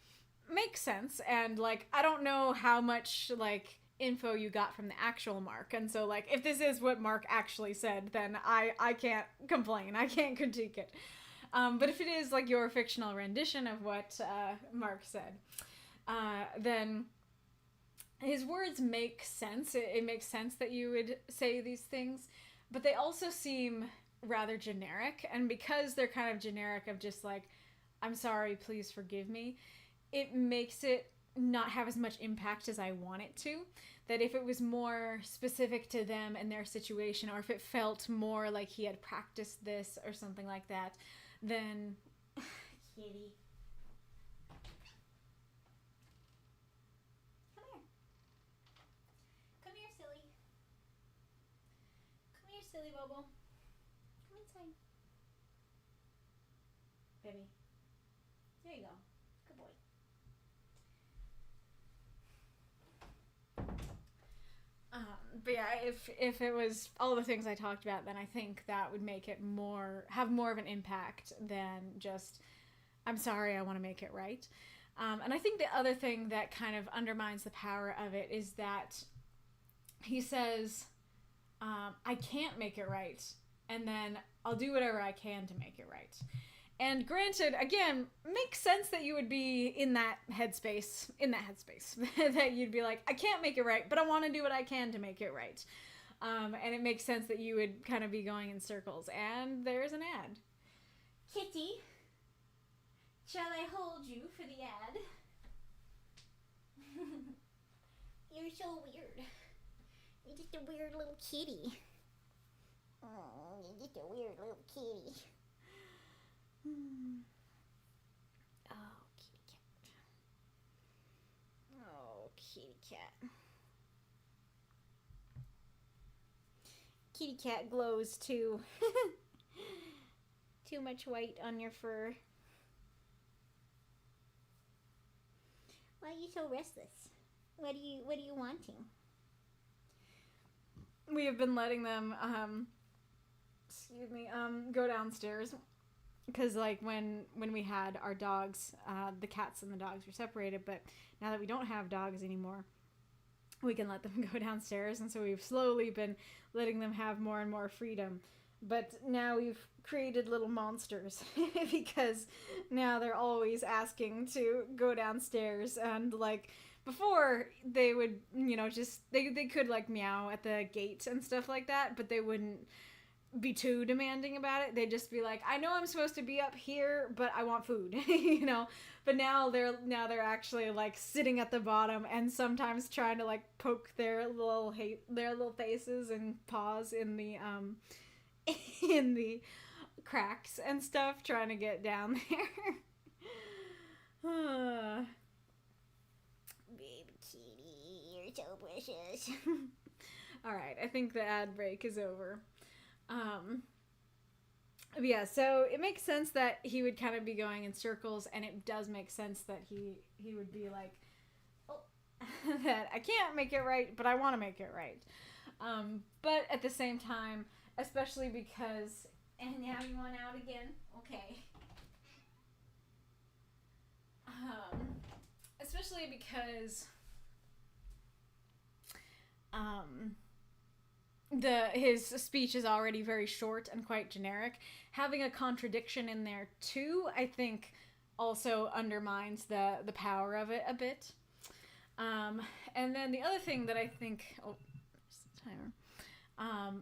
makes sense, and like I don't know how much like info you got from the actual Mark, and so like if this is what Mark actually said, then I can't complain, I can't critique it. But if it is like your fictional rendition of what Mark said, then his words make sense. It makes sense that you would say these things, but they also seem rather generic, and because they're kind of generic of just like, I'm sorry, please forgive me, it makes it not have as much impact as I want it to. That if it was more specific to them and their situation, or if it felt more like he had practiced this or something like that, then Kitty. Come here. Come here, silly. Come here, silly Bobo. Come inside. Baby. There you go. Good boy. But yeah, if it was all the things I talked about, then I think that would make it have more of an impact than just, I'm sorry, I want to make it right. And I think the other thing that kind of undermines the power of it is that he says, I can't make it right, and then I'll do whatever I can to make it right. And granted, again, makes sense that you would be in that headspace, that you'd be like, I can't make it right, but I want to do what I can to make it right. And it makes sense that you would kind of be going in circles. And there's an ad. Kitty, shall I hold you for the ad? You're so weird. You're just a weird little kitty. Oh, you're just a weird little kitty. Oh, kitty cat. Kitty cat glows too. Too much white on your fur. Why are you so restless? What are you wanting? We have been letting them, go downstairs. Because, like, when we had our dogs, the cats and the dogs were separated, but now that we don't have dogs anymore, we can let them go downstairs, and so we've slowly been letting them have more and more freedom. But now we've created little monsters, because now they're always asking to go downstairs, and, like, before, they would, they could, like, meow at the gate and stuff like that, but they wouldn't be too demanding about it. They'd just be like, I know I'm supposed to be up here, but I want food, but now they're actually like sitting at the bottom and sometimes trying to like poke their little faces and paws in the in the cracks and stuff, trying to get down there. Baby kitty, you're so precious. All right, I think the ad break is over. Yeah, so it makes sense that he would kind of be going in circles, and it does make sense that he would be like, oh, that I can't make it right, but I want to make it right. But at the same time, especially because, and now you want out again? Okay. Especially because, his speech is already very short and quite generic. Having a contradiction in there too, I think, also undermines the power of it a bit. And then the other thing that I think,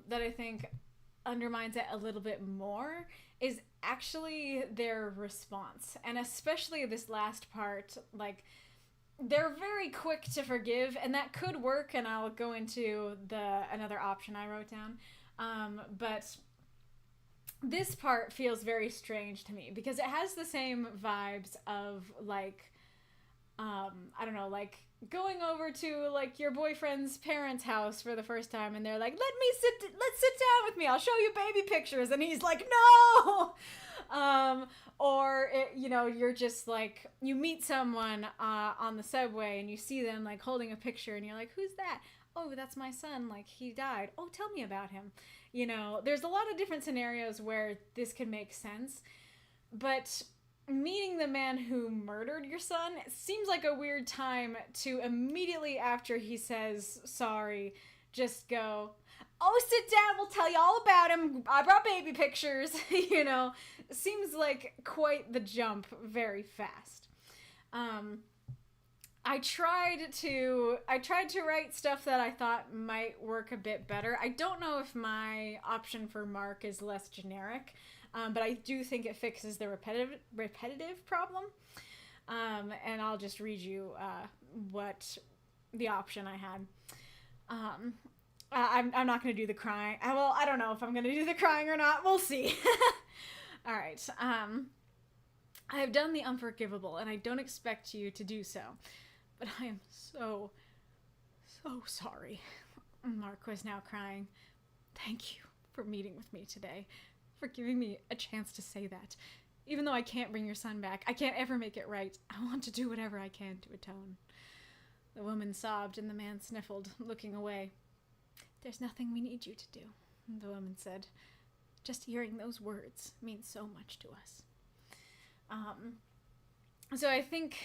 that I think undermines it a little bit more is actually their response, and especially this last part. Like, they're very quick to forgive, and that could work, and I'll go into another option I wrote down. But this part feels very strange to me because it has the same vibes of, like, I don't know, like going over to like your boyfriend's parents' house for the first time, and they're like, let's sit down with me, I'll show you baby pictures, and he's like, no. Or you're just like, you meet someone on the subway and you see them like holding a picture, and you're like, who's that? Oh, that's my son, like he died. Oh, tell me about him. There's a lot of different scenarios where this can make sense, but meeting the man who murdered your son seems like a weird time to immediately after he says sorry just go, oh, sit down, we'll tell you all about him, I brought baby pictures. Seems like quite the jump very fast. I tried to write stuff that I thought might work a bit better. I don't know if my option for Mark is less generic, but I do think it fixes the repetitive problem. And I'll just read you what the option I had. I'm not going to do the crying. Well, I don't know if I'm going to do the crying or not. We'll see. All right. I have done the unforgivable, and I don't expect you to do so. But I am so sorry. Mark was now crying. Thank you for meeting with me today, for giving me a chance to say that. Even though I can't bring your son back, I can't ever make it right, I want to do whatever I can to atone. The woman sobbed and the man sniffled, looking away. There's nothing we need you to do, the woman said. Just hearing those words means so much to us. So I think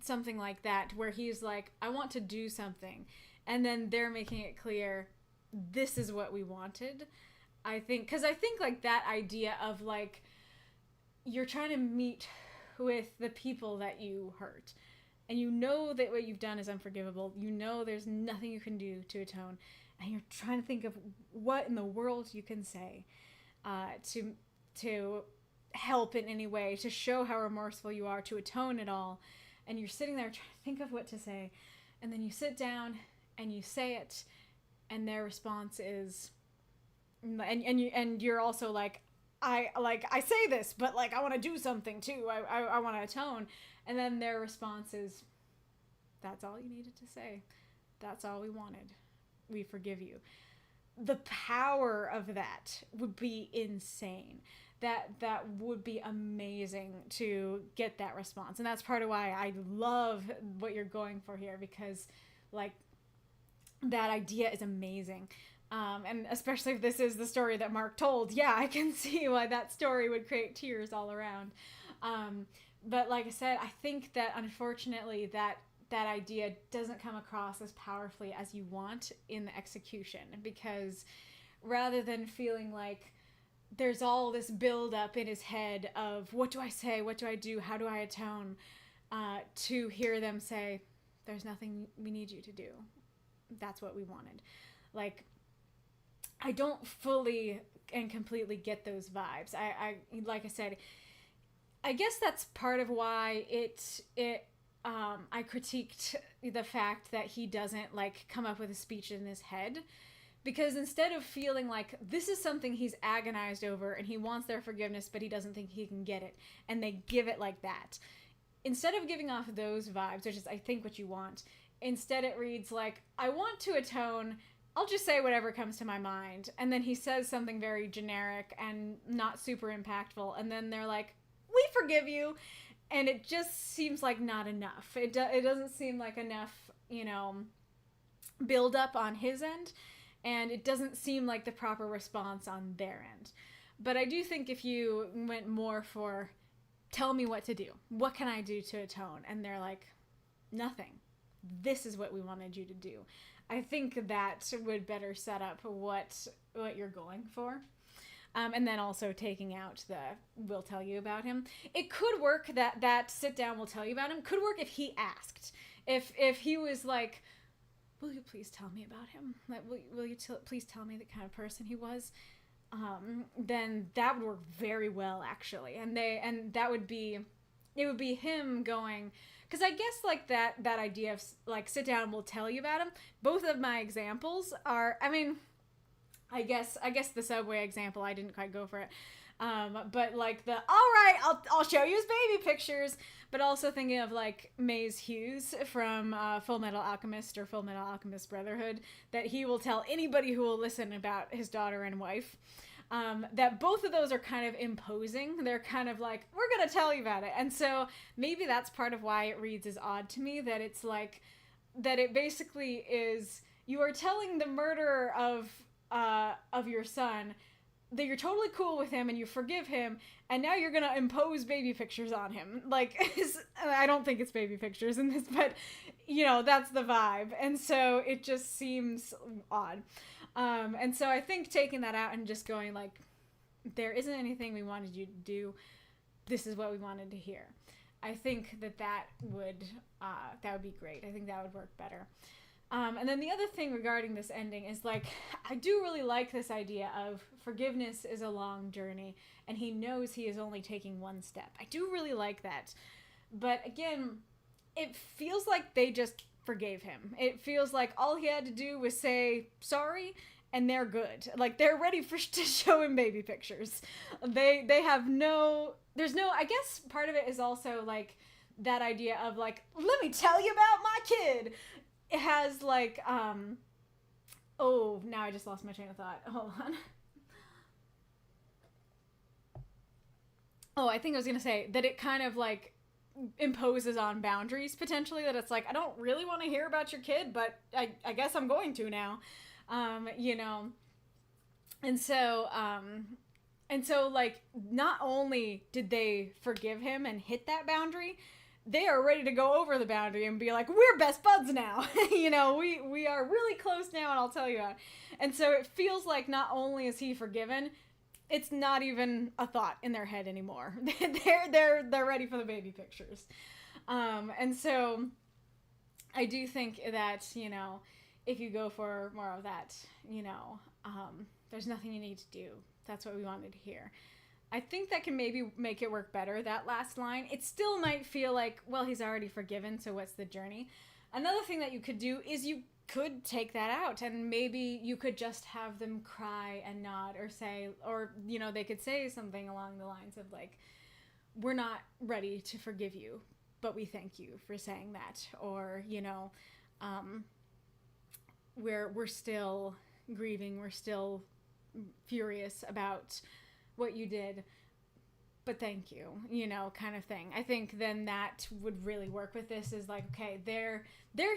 something like that, where he's like, I want to do something, and then they're making it clear, this is what we wanted. Because I think like that idea of like, you're trying to meet with the people that you hurt, and you know that what you've done is unforgivable. You know there's nothing you can do to atone, and you're trying to think of what in the world you can say to help in any way, to show how remorseful you are, to atone it all. And you're sitting there trying to think of what to say, and then you sit down and you say it, and their response is, and you're also like, I say this, but like I want to do something too. I want to atone. And then their response is, that's all you needed to say. That's all we wanted. We forgive you. The power of that would be insane. That would be amazing to get that response. And that's part of why I love what you're going for here, because like that idea is amazing. And especially if this is the story that Mark told, yeah, I can see why that story would create tears all around. But like I said, I think that unfortunately that idea doesn't come across as powerfully as you want in the execution, because rather than feeling like there's all this build up in his head of what do I say, what do I do, how do I atone, to hear them say, there's nothing we need you to do. That's what we wanted. Like, I don't fully and completely get those vibes. I like I said, I guess that's part of why I critiqued the fact that he doesn't like come up with a speech in his head, because instead of feeling like this is something he's agonized over and he wants their forgiveness but he doesn't think he can get it, and they give it like that, instead of giving off those vibes, which is I think what you want, instead it reads like, I want to atone, I'll just say whatever comes to my mind, and then he says something very generic and not super impactful, and then they're like, we forgive you. And it just seems like not enough. It doesn't seem like enough, build up on his end. And it doesn't seem like the proper response on their end. But I do think if you went more for, tell me what to do. What can I do to atone? And they're like, nothing. this is what we wanted you to do. I think that would better set up what you're going for. And then also taking out the "we'll tell you about him." It could work that sit down, we'll tell you about him. Could work if he asked. If he was like, "Will you please tell me about him? Like, will you please tell me the kind of person he was?" Then that would work very well, actually. And that would be, it would be him going, because I guess like that idea of like sit down and we'll tell you about him. Both of my examples are, I mean, I guess the subway example, I didn't quite go for it. But like all right, I'll show you his baby pictures. But also thinking of like Maze Hughes from Full Metal Alchemist or Full Metal Alchemist Brotherhood, that he will tell anybody who will listen about his daughter and wife. That both of those are kind of imposing. They're kind of like, we're going to tell you about it. And so maybe that's part of why it reads as odd to me, that it's like, that it basically is, you are telling the murderer of your son that you're totally cool with him and you forgive him, and now you're gonna impose baby pictures on him. Like, I don't think it's baby pictures in this, but you know, that's the vibe. And so it just seems odd. And so I think taking that out and just going like, there isn't anything we wanted you to do, this is what we wanted to hear. I think that would be great. I think that would work better. And then the other thing regarding this ending is like, I do really like this idea of forgiveness is a long journey and he knows he is only taking one step. I do really like that. But again, it feels like they just forgave him. It feels like all he had to do was say sorry and they're good. Like, they're ready to show him baby pictures. They have there's no, I guess part of it is also like that idea of like, let me tell you about my kid. It has like, oh, now I just lost my train of thought. Hold on. Oh, I think I was going to say that it kind of like imposes on boundaries potentially, that it's like, I don't really want to hear about your kid, but I guess I'm going to now, you know? And so like, not only did they forgive him and hit that boundary, they are ready to go over the boundary and be like, we're best buds now. You know, we are really close now, and I'll tell you about. And so it feels like not only is he forgiven, it's not even a thought in their head anymore. They're ready for the baby pictures. And so I do think that, you know, if you go for more of that, you know, there's nothing you need to do. That's what we wanted to hear. I think that can maybe make it work better, that last line. It still might feel like, well, he's already forgiven, so what's the journey? Another thing that you could do is you could take that out, and maybe you could just have them cry and nod or say, or, you know, they could say something along the lines of like, we're not ready to forgive you, but we thank you for saying that. Or, you know, we're still grieving, we're still furious about what you did, but thank you, you know, kind of thing. I think then that would really work with this, is like, okay, they're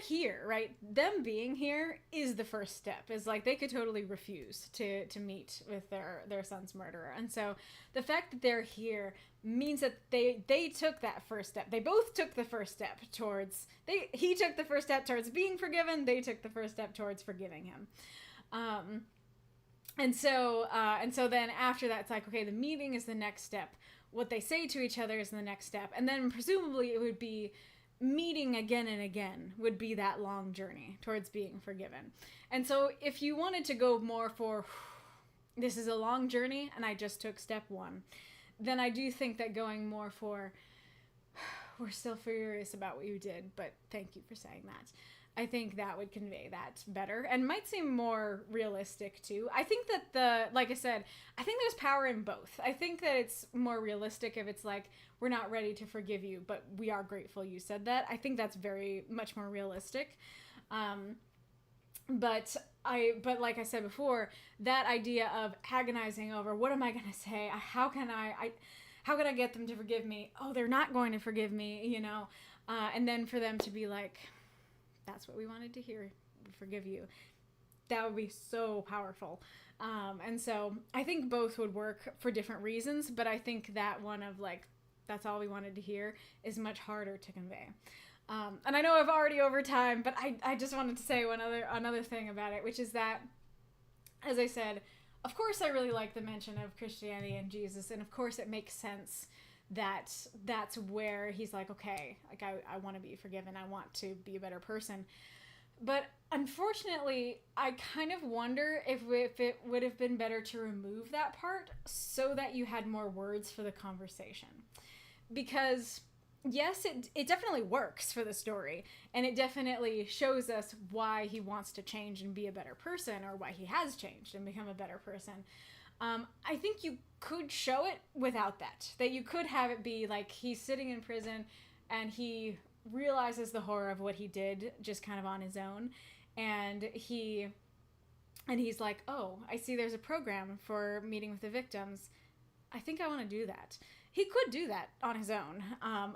here, right? Them being here is the first step. Is like, they could totally refuse to meet with their son's murderer. And so the fact that they're here means that they took that first step. They both took the first step towards, he took the first step towards being forgiven, they took the first step towards forgiving him. And so then after that, it's like, okay, the meeting is the next step. What they say to each other is the next step. And then presumably it would be meeting again and again would be that long journey towards being forgiven. And so if you wanted to go more for, this is a long journey and I just took step one, then I do think that going more for, we're still furious about what you did, but thank you for saying that, I think that would convey that better and might seem more realistic too. I think that like I said, I think there's power in both. I think that it's more realistic if it's like, we're not ready to forgive you, but we are grateful you said that. I think that's very much more realistic. But like I said before, that idea of agonizing over, what am I going to say? How can I get them to forgive me? Oh, they're not going to forgive me, you know? And then for them to be like, that's what we wanted to hear, we forgive you. That would be so powerful. And so I think both would work for different reasons, but I think that one of like, that's all we wanted to hear is much harder to convey. And I know I've already over time, but I just wanted to say another thing about it, which is that, as I said, of course I really like the mention of Christianity and Jesus, and of course it makes sense that that's where he's like, okay, like I want to be forgiven, I want to be a better person. But unfortunately, I kind of wonder if it would have been better to remove that part so that you had more words for the conversation. Because yes, it definitely works for the story, and it definitely shows us why he wants to change and be a better person, or why he has changed and become a better person. I think you could show it without that you could have it be like he's sitting in prison and he realizes the horror of what he did just kind of on his own, and he's like, oh, I see there's a program for meeting with the victims. I think I want to do that. He could do that on his own.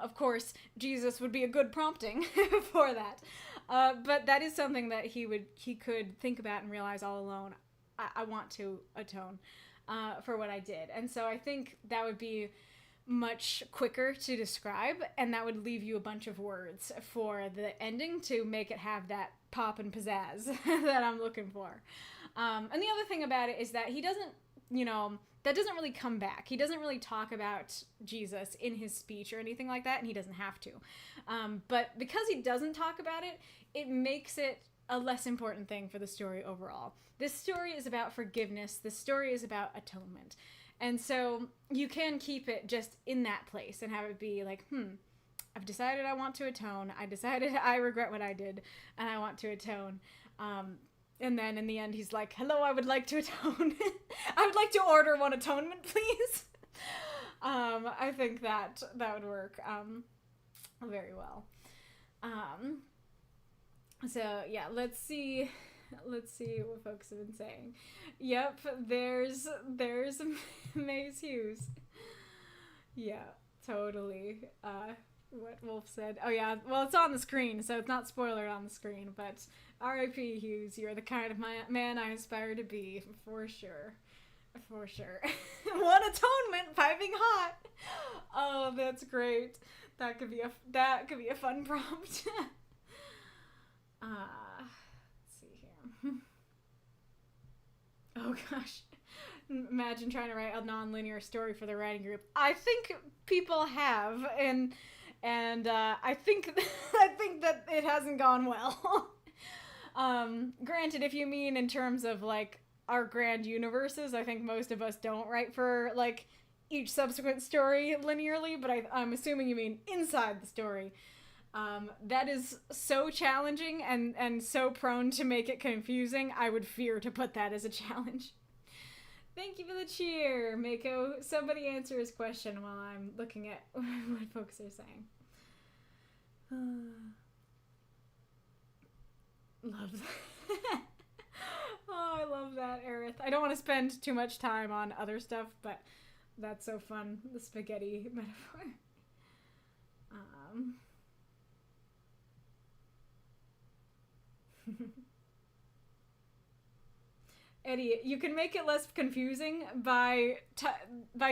Of course, Jesus would be a good prompting for that. But that is something that he could think about and realize all alone. I want to atone for what I did. And so I think that would be much quicker to describe, and that would leave you a bunch of words for the ending to make it have that pop and pizzazz that I'm looking for. And the other thing about it is that he doesn't, that doesn't really come back. He doesn't really talk about Jesus in his speech or anything like that, and he doesn't have to. But because he doesn't talk about it, it makes it a less important thing for the story overall. This story is about forgiveness. This story is about atonement. And so you can keep it just in that place and have it be like, I've decided I want to atone. I decided I regret what I did, and I want to atone. And then in the end, he's like, hello, I would like to atone. I would like to order one atonement, please. I think that would work very well. So yeah, let's see what folks have been saying. Yep, there's Maze Hughes. Yeah, totally. What Wolf said. Oh yeah, well, it's on the screen, so it's not spoiler on the screen, but R.I.P. Hughes, you're the kind of man I aspire to be, for sure. For sure. One atonement, piping hot. Oh, that's great. That could be a fun prompt. Let's see here. Oh gosh. Imagine trying to write a non-linear story for the writing group. I think people have, and I think that it hasn't gone well. Granted, if you mean in terms of like our grand universes, I think most of us don't write for like each subsequent story linearly, but I'm assuming you mean inside the story. That is so challenging and so prone to make it confusing. I would fear to put that as a challenge. Thank you for the cheer, Mako. Somebody answer his question while I'm looking at what folks are saying. Love that. Oh, I love that, Arith. I don't want to spend too much time on other stuff, but that's so fun. The spaghetti metaphor. Eddie, you can make it less confusing by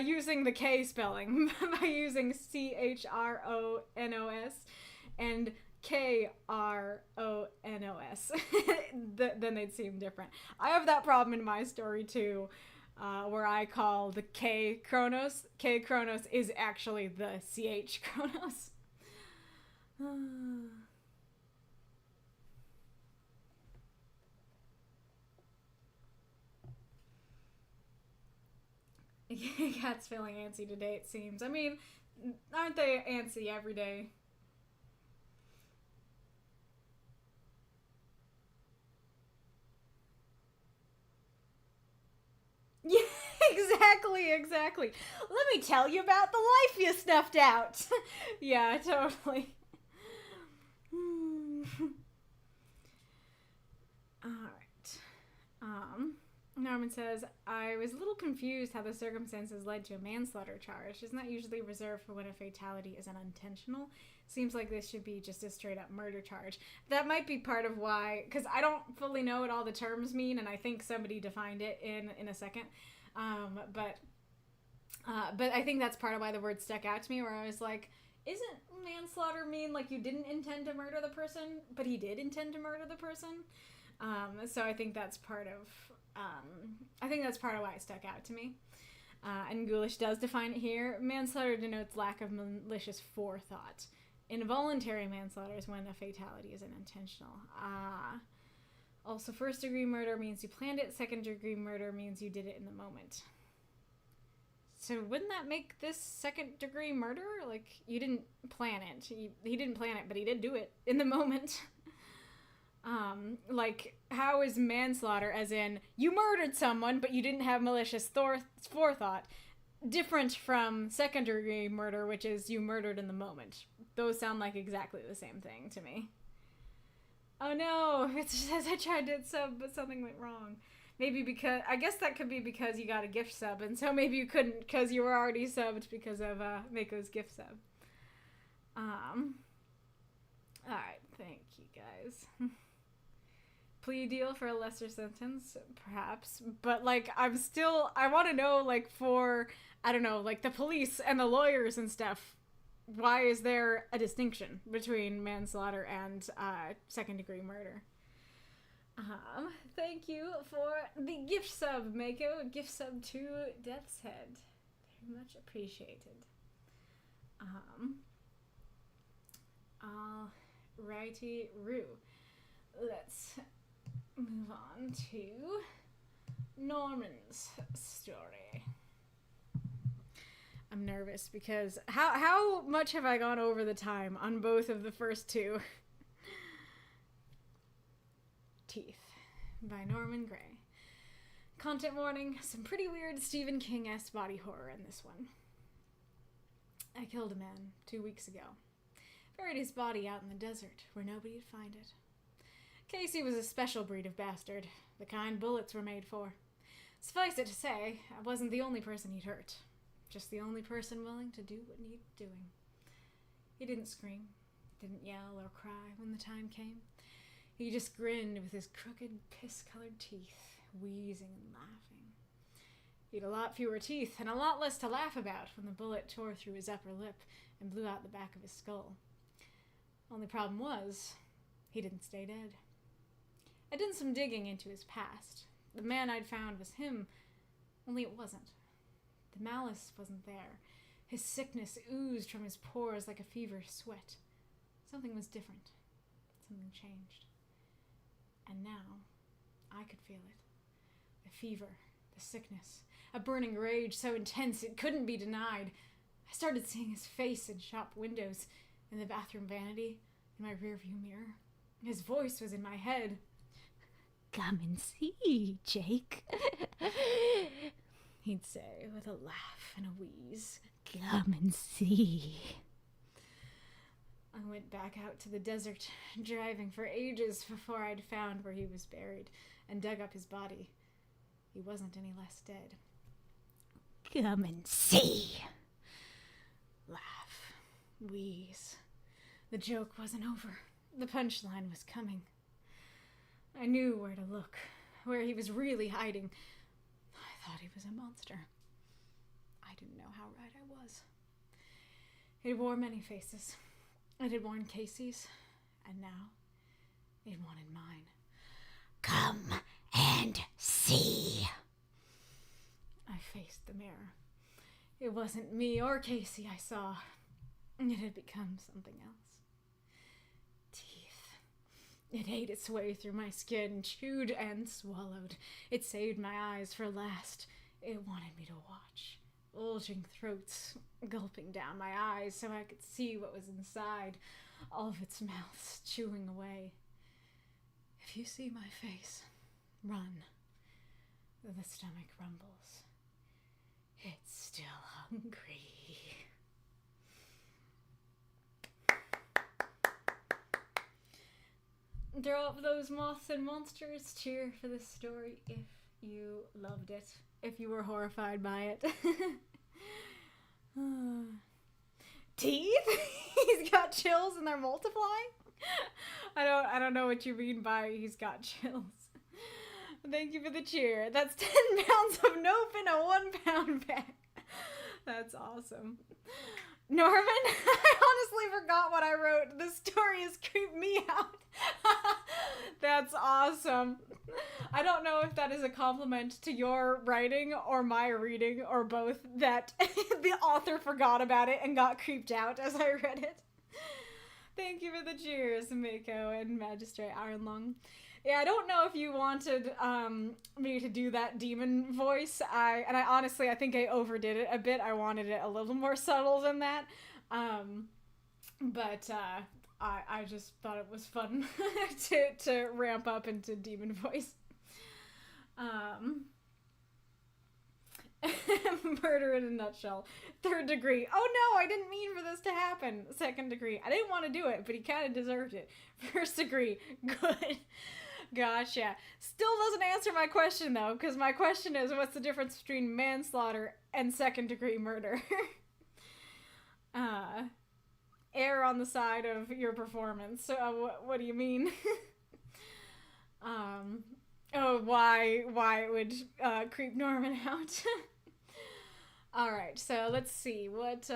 using the K spelling, by using CHRONOS and KRONOS. Then they'd seem different. I have that problem in my story too, where I call the K Chronos. K Chronos is actually the CH Chronos. Cat's feeling antsy today, it seems. I mean, aren't they antsy every day? Yeah, exactly. Let me tell you about the life you snuffed out. Yeah, totally. Alright. Norman says, I was a little confused how the circumstances led to a manslaughter charge. Isn't that usually reserved for when a fatality is unintentional? Seems like this should be just a straight up murder charge. That might be part of why, because I don't fully know what all the terms mean, and I think somebody defined it in a second. But I think that's part of why the word stuck out to me, where I was like, isn't manslaughter mean like you didn't intend to murder the person, but he did intend to murder the person? So I think that's part of why it stuck out to me. And Ghoulish does define it here. Manslaughter denotes lack of malicious forethought. Involuntary manslaughter is when a fatality is unintentional. Also, first-degree murder means you planned it. Second-degree murder means you did it in the moment. So wouldn't that make this second-degree murder? Like, you didn't plan it. He didn't plan it, but he did do it in the moment. Like, how is manslaughter, as in, you murdered someone, but you didn't have malicious forethought, different from second-degree murder, which is you murdered in the moment? Those sound like exactly the same thing to me. Oh no, it says I tried to sub, but something went wrong. Maybe because, I guess that could be because you got a gift sub, and so maybe you couldn't because you were already subbed because of Mako's gift sub. Alright, thank you guys. Plea deal for a lesser sentence, perhaps, but like, I want to know, like, for, I don't know, like the police and the lawyers and stuff, why is there a distinction between manslaughter and second-degree murder? Thank you for the gift sub, Mako. Gift sub to Death's Head. Very much appreciated. Alrighty, Roo. Let's move on to Norman's story. I'm nervous because how much have I gone over the time on both of the first two? Teeth by Norman Gray. Content warning, some pretty weird Stephen King-esque body horror in this one. I killed a man 2 weeks ago. Buried his body out in the desert where nobody'd find it. Casey was a special breed of bastard, the kind bullets were made for. Suffice it to say, I wasn't the only person he'd hurt. Just the only person willing to do what needed doing. He didn't scream, didn't yell or cry when the time came. He just grinned with his crooked, piss-colored teeth, wheezing and laughing. He had a lot fewer teeth and a lot less to laugh about when the bullet tore through his upper lip and blew out the back of his skull. Only problem was, he didn't stay dead. I'd done some digging into his past. The man I'd found was him, only it wasn't. The malice wasn't there. His sickness oozed from his pores like a feverish sweat. Something was different. Something changed. And now, I could feel it. The fever, the sickness, a burning rage so intense it couldn't be denied. I started seeing his face in shop windows, in the bathroom vanity, in my rearview mirror. His voice was in my head. "Come and see, Jake," he'd say with a laugh and a wheeze. "Come and see." I went back out to the desert, driving for ages before I'd found where he was buried, and dug up his body. He wasn't any less dead. "Come and see." Laugh. Wheeze. The joke wasn't over. The punchline was coming. I knew where to look, where he was really hiding. I thought he was a monster. I didn't know how right I was. It wore many faces. It had worn Casey's, and now it wanted mine. "Come and see." I faced the mirror. It wasn't me or Casey I saw. It had become something else. Teeth. It ate its way through my skin, chewed and swallowed. It saved my eyes for last. It wanted me to watch. Bulging throats, gulping down my eyes so I could see what was inside, all of its mouths chewing away. If you see my face, run. The stomach rumbles. It's still hungry. Throw up those moths and monsters. Cheer for this story if you loved it. If you were horrified by it. Teeth? He's got chills and they're multiplying? I don't know what you mean by he's got chills. Thank you for the cheer. That's 10 pounds of nope in a 1 pound bag. That's awesome. Norman, I honestly forgot what I wrote. This story has creeped me out. That's awesome. I don't know if that is a compliment to your writing or my reading or both, that the author forgot about it and got creeped out as I read it. Thank you for the cheers, Mako and Magistrate Ironlung. Yeah, I don't know if you wanted me to do that demon voice. I honestly, I think I overdid it a bit. I wanted it a little more subtle than that. But I just thought it was fun to ramp up into demon voice. Murder in a nutshell. 3rd degree. Oh no, I didn't mean for this to happen. 2nd degree. I didn't want to do it, but he kind of deserved it. 1st degree. Good. Gotcha. Still doesn't answer my question though, because my question is, what's the difference between manslaughter and 2nd degree murder? Err on the side of your performance. So what do you mean? Why it would creep Norman out. Alright, so let's see what,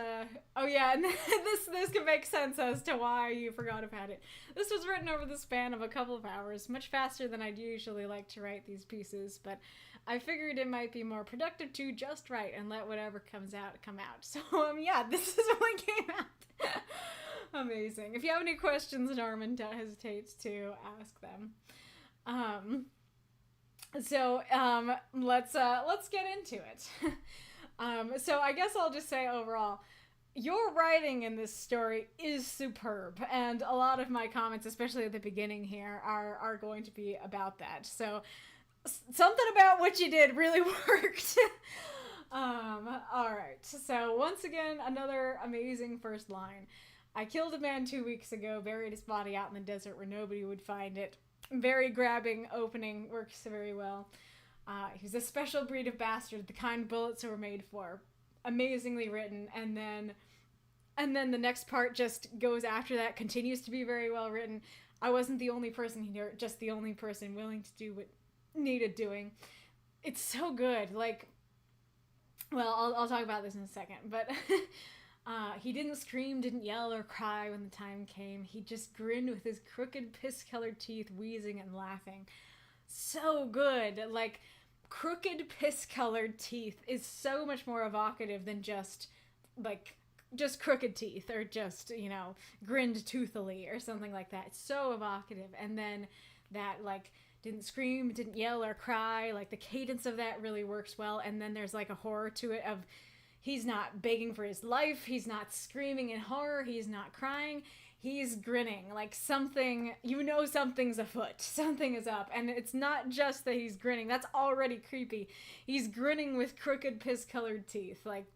oh yeah, and this can make sense as to why you forgot about it. This was written over the span of a couple of hours, much faster than I'd usually like to write these pieces, but I figured it might be more productive to just write and let whatever comes out come out. So, yeah, this is what came out. Amazing. If you have any questions, Norman, don't hesitate to ask them. Let's get into it. So I guess I'll just say overall, your writing in this story is superb, and a lot of my comments, especially at the beginning here, are going to be about that. So something about what you did really worked. Alright, so once again, another amazing first line. I killed a man 2 weeks ago, buried his body out in the desert where nobody would find it. Very grabbing opening, works very well. He was a special breed of bastard, the kind bullets were made for. Amazingly written, and then the next part just goes after that, continues to be very well written. I wasn't the only person here, just the only person willing to do what needed doing. It's so good, like, well, I'll talk about this in a second, but he didn't scream, didn't yell or cry when the time came. He just grinned with his crooked, piss-colored teeth, wheezing and laughing. So good, like, crooked, piss-colored teeth is so much more evocative than just crooked teeth, or just, grinned toothily or something like that. It's so evocative. And then that, like, didn't scream, didn't yell or cry, like, the cadence of that really works well. And then there's, like, a horror to it of he's not begging for his life, he's not screaming in horror, he's not crying, he's grinning, like something, something's afoot, something is up, and it's not just that he's grinning, that's already creepy, he's grinning with crooked piss-colored teeth, like,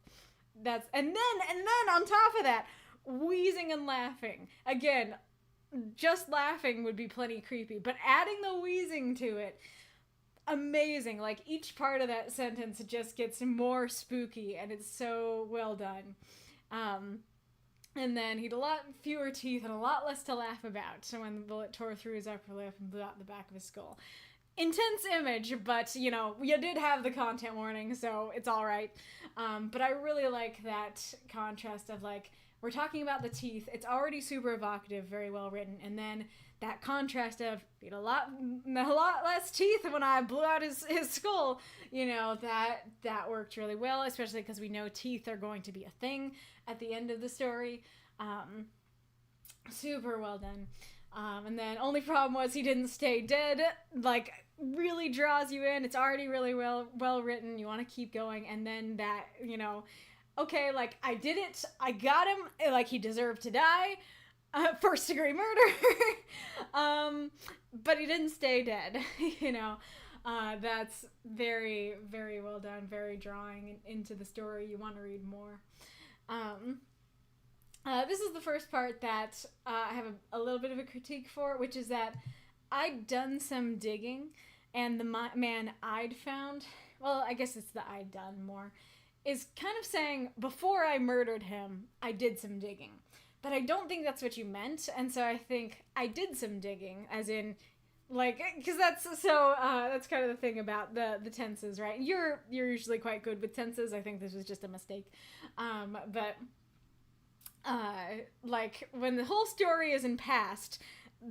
that's, and then on top of that, wheezing and laughing. Again, just laughing would be plenty creepy, but adding the wheezing to it, amazing. Like, each part of that sentence just gets more spooky, and it's so well done. And then he had a lot fewer teeth and a lot less to laugh about, so when the bullet tore through his upper lip and blew out the back of his skull. Intense image, but, you did have the content warning, so it's alright. But I really like that contrast of, like, we're talking about the teeth, it's already super evocative, very well written, and then that contrast of, he had a lot less teeth when I blew out his skull, that worked really well, especially because we know teeth are going to be a thing at the end of the story. Super well done. And then only problem was he didn't stay dead, like, really draws you in. It's already really well written. You want to keep going. And then that, okay, like, I did it. I got him. Like, he deserved to die. 1st degree murder. But he didn't stay dead. That's very, very well done. Very drawing into the story. You want to read more. This is the first part that I have a little bit of a critique for, which is that I'd done some digging, and the man I'd found, well, I guess it's the I'd done more, is kind of saying, before I murdered him, I did some digging. But I don't think that's what you meant, and so I think I did some digging, as in, like, because that's kind of the thing about the tenses, right? You're usually quite good with tenses. I think this was just a mistake. But like when the whole story is in past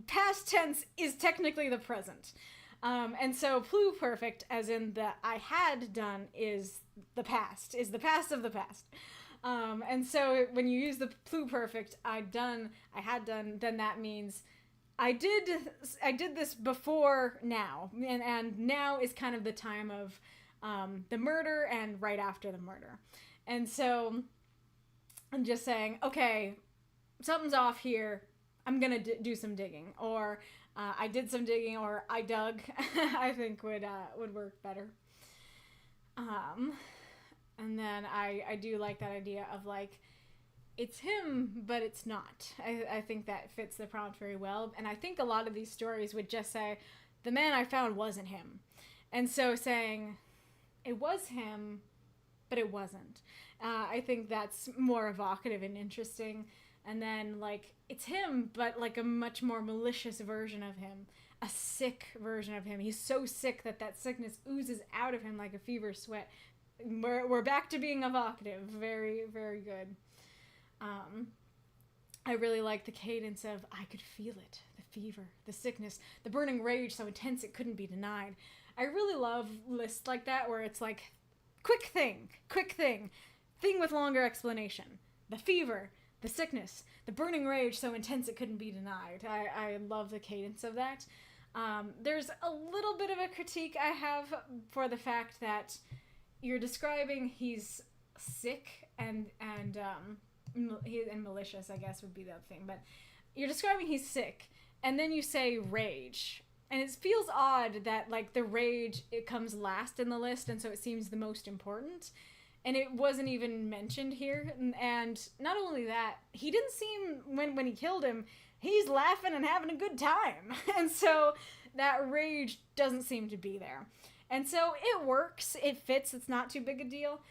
tense is technically the present. And so pluperfect, as in the I had done, is the past of the past. And so when you use the pluperfect, I had done, then that means I did this before now, and now is kind of the time of the murder and right after the murder. And so I'm just saying, okay, something's off here. I'm gonna do some digging, or I did some digging, or I dug. I think would work better. And then I do like that idea of like, it's him, but it's not. I think that fits the prompt very well. And I think a lot of these stories would just say, the man I found wasn't him. And so saying, it was him, but it wasn't. I think that's more evocative and interesting. And then, like, it's him, but like a much more malicious version of him. A sick version of him. He's so sick that sickness oozes out of him like a fever sweat. We're back to being evocative. Very, very good. I really like the cadence of, I could feel it. The fever, the sickness, the burning rage so intense it couldn't be denied. I really love lists like that where it's like, quick thing, thing with longer explanation. The fever, the sickness, the burning rage so intense it couldn't be denied. I love the cadence of that. There's a little bit of a critique I have for the fact that you're describing he's sick and malicious, I guess would be the other thing, but you're describing he's sick, and then you say rage. And it feels odd that, like, the rage, it comes last in the list, and so it seems the most important. And it wasn't even mentioned here. And not only that, he didn't seem, when he killed him, he's laughing and having a good time. And so that rage doesn't seem to be there. And so it works, it fits, it's not too big a deal.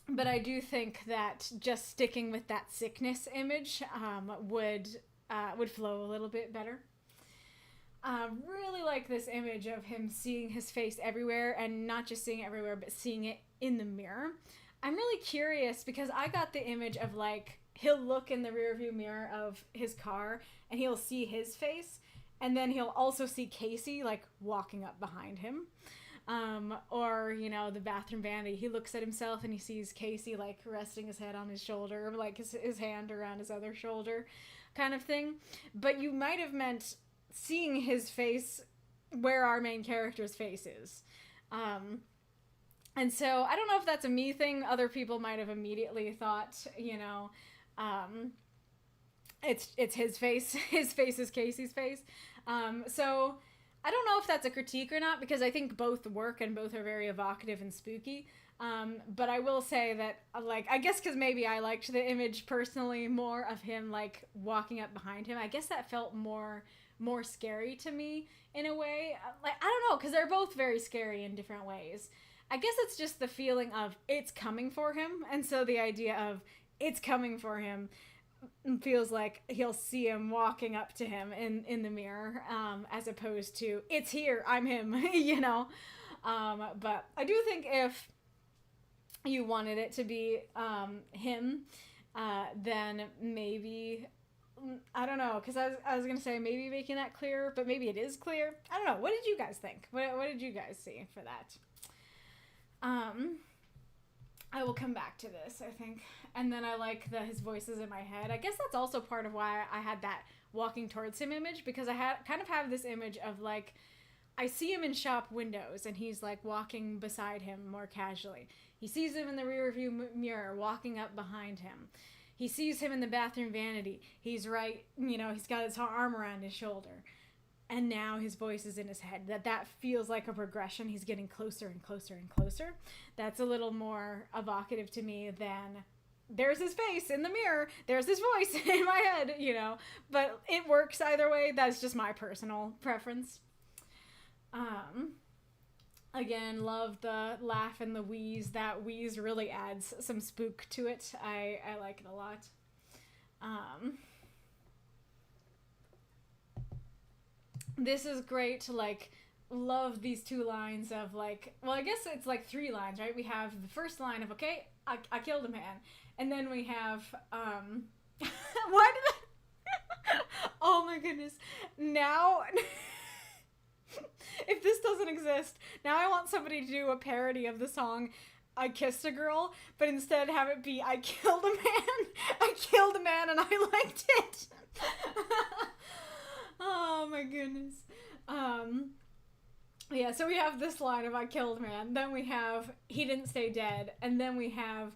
But I do think that just sticking with that sickness image would flow a little bit better. Really like this image of him seeing his face everywhere, and not just seeing it everywhere, but seeing it in the mirror. I'm really curious because I got the image of, like, he'll look in the rearview mirror of his car and he'll see his face, and then he'll also see Casey, like, walking up behind him. Or, you know, the bathroom vanity, he looks at himself and he sees Casey, like, resting his head on his shoulder, like his hand around his other shoulder kind of thing. But you might have meant seeing his face where our main character's face is. And so I don't know if that's a me thing. Other people might have immediately thought, you know, it's his face. His face is Casey's face. So I don't know if that's a critique or not, because I think both work and both are very evocative and spooky. But I will say that, like, I guess because maybe I liked the image personally more of him, like, walking up behind him. I guess that felt more scary to me in a way. Like, I don't know, because they're both very scary in different ways. I guess it's just the feeling of it's coming for him, and so the idea of it's coming for him feels like he'll see him walking up to him in the mirror, as opposed to it's here, I'm him, you know. But I do think if you wanted it to be him, then maybe, I don't know, because I was gonna say maybe making that clear, but maybe it is clear. I don't know. What did you guys think? What did you guys see for that? I will come back to this, I think. And then I like his voices in my head. I guess that's also part of why I had that walking towards him image, because I kind of have this image of, like, I see him in shop windows and he's, like, walking beside him more casually. He sees him in the rear view mirror walking up behind him. He sees him in the bathroom vanity. He's right, you know, he's got his arm around his shoulder. And now his voice is in his head. That feels like a progression. He's getting closer and closer and closer. That's a little more evocative to me than there's his face in the mirror, there's his voice in my head, you know. But it works either way. That's just my personal preference. Again, love the laugh and the wheeze. That wheeze really adds some spook to it. I like it a lot. This is great to, like, love these two lines of, like, well, I guess it's like three lines, right? We have the first line of, okay, I killed a man. And then we have, why did I, oh my goodness, now, if this doesn't exist, now I want somebody to do a parody of the song I Kissed a Girl, but instead have it be I killed a man. I killed a man and I liked it. Oh my goodness. Yeah, so we have this line of I killed a man, then we have he didn't stay dead, and then we have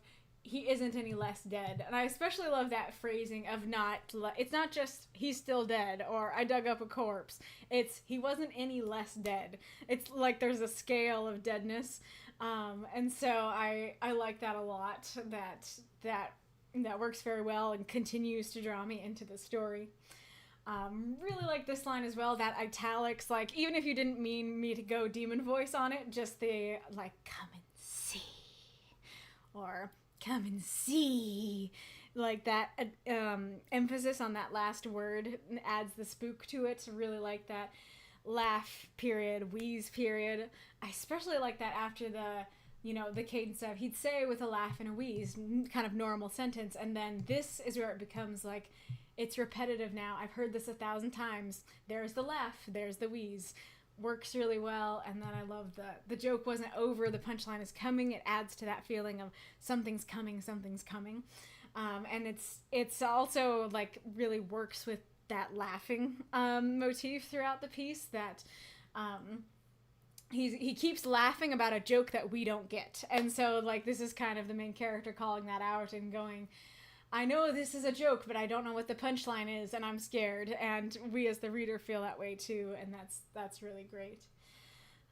he isn't any less dead. And I especially love that phrasing of it's not just he's still dead or I dug up a corpse. It's he wasn't any less dead. It's like there's a scale of deadness. And so I like that a lot. That works very well and continues to draw me into the story. Really like this line as well, that italics, like, even if you didn't mean me to go demon voice on it, just the, like, come and see, or come and see, like that emphasis on that last word adds the spook to it. Really like that laugh period, wheeze period. I especially like that after the cadence of, he'd say with a laugh and a wheeze, kind of normal sentence, and then this is where it becomes like, it's repetitive now. I've heard this 1,000 times. There's the laugh, there's the wheeze. Works really well, and then I love the joke wasn't over, the punchline is coming. It adds to that feeling of something's coming. And it's also, like, really works with that laughing motif throughout the piece, that he keeps laughing about a joke that we don't get. And so, like, this is kind of the main character calling that out and going, I know this is a joke, but I don't know what the punchline is, and I'm scared. And we as the reader feel that way too, and that's really great.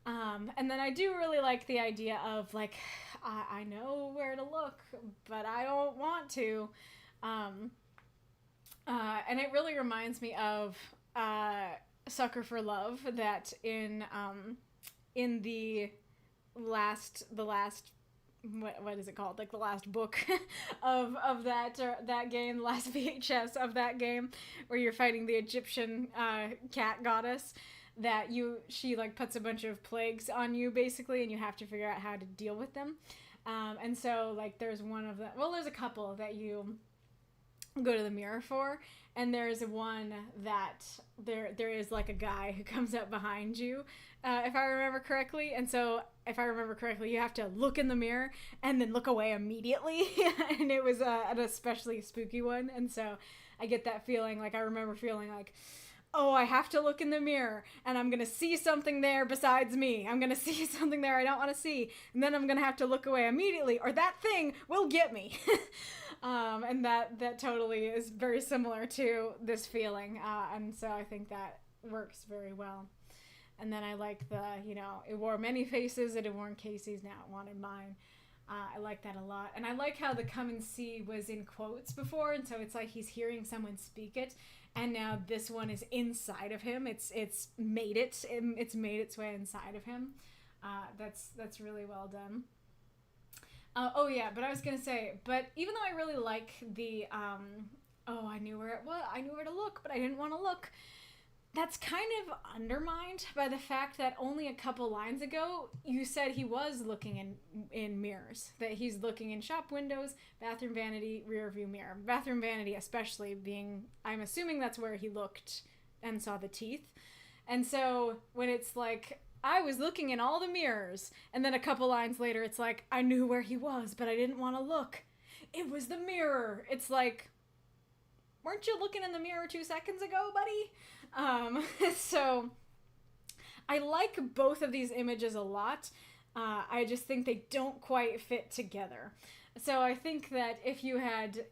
And then I do really like the idea of, like, I know where to look, but I don't want to. And it really reminds me of Sucker for Love, that in the last what is it called? Like the last book of that game, the last VHS of that game, where you're fighting the Egyptian cat goddess, that she like puts a bunch of plagues on you basically, and you have to figure out how to deal with them. And so, like, there's one of them. Well, there's a couple that you go to the mirror for, and there's one that there is like a guy who comes up behind you, if I remember correctly. And so if I remember correctly, you have to look in the mirror and then look away immediately. And it was an especially spooky one. And so I get that feeling, like, I remember feeling like, oh, I have to look in the mirror and I'm going to see something there besides me. I'm going to see something there I don't want to see. And then I'm going to have to look away immediately, or that thing will get me. And that totally is very similar to this feeling. And so I think that works very well. And then I like it wore many faces, it had worn Casey's, now it wanted mine. I like that a lot. And I like how the come and see was in quotes before, and so it's like he's hearing someone speak it, and now this one is inside of him. It's made its way inside of him. That's really well done. Oh yeah, but I was gonna say, but even though I really like the I knew where it was, I knew where to look, but I didn't want to look, that's kind of undermined by the fact that only a couple lines ago you said he was looking in mirrors, that he's looking in shop windows, bathroom vanity, rear view mirror. Bathroom vanity especially being, I'm assuming that's where he looked and saw the teeth. And so when it's like, I was looking in all the mirrors, and then a couple lines later it's like, I knew where he was, but I didn't want to look. It was the mirror. It's like, weren't you looking in the mirror 2 seconds ago, buddy? So I like both of these images a lot. I just think they don't quite fit together. So I think that if you had,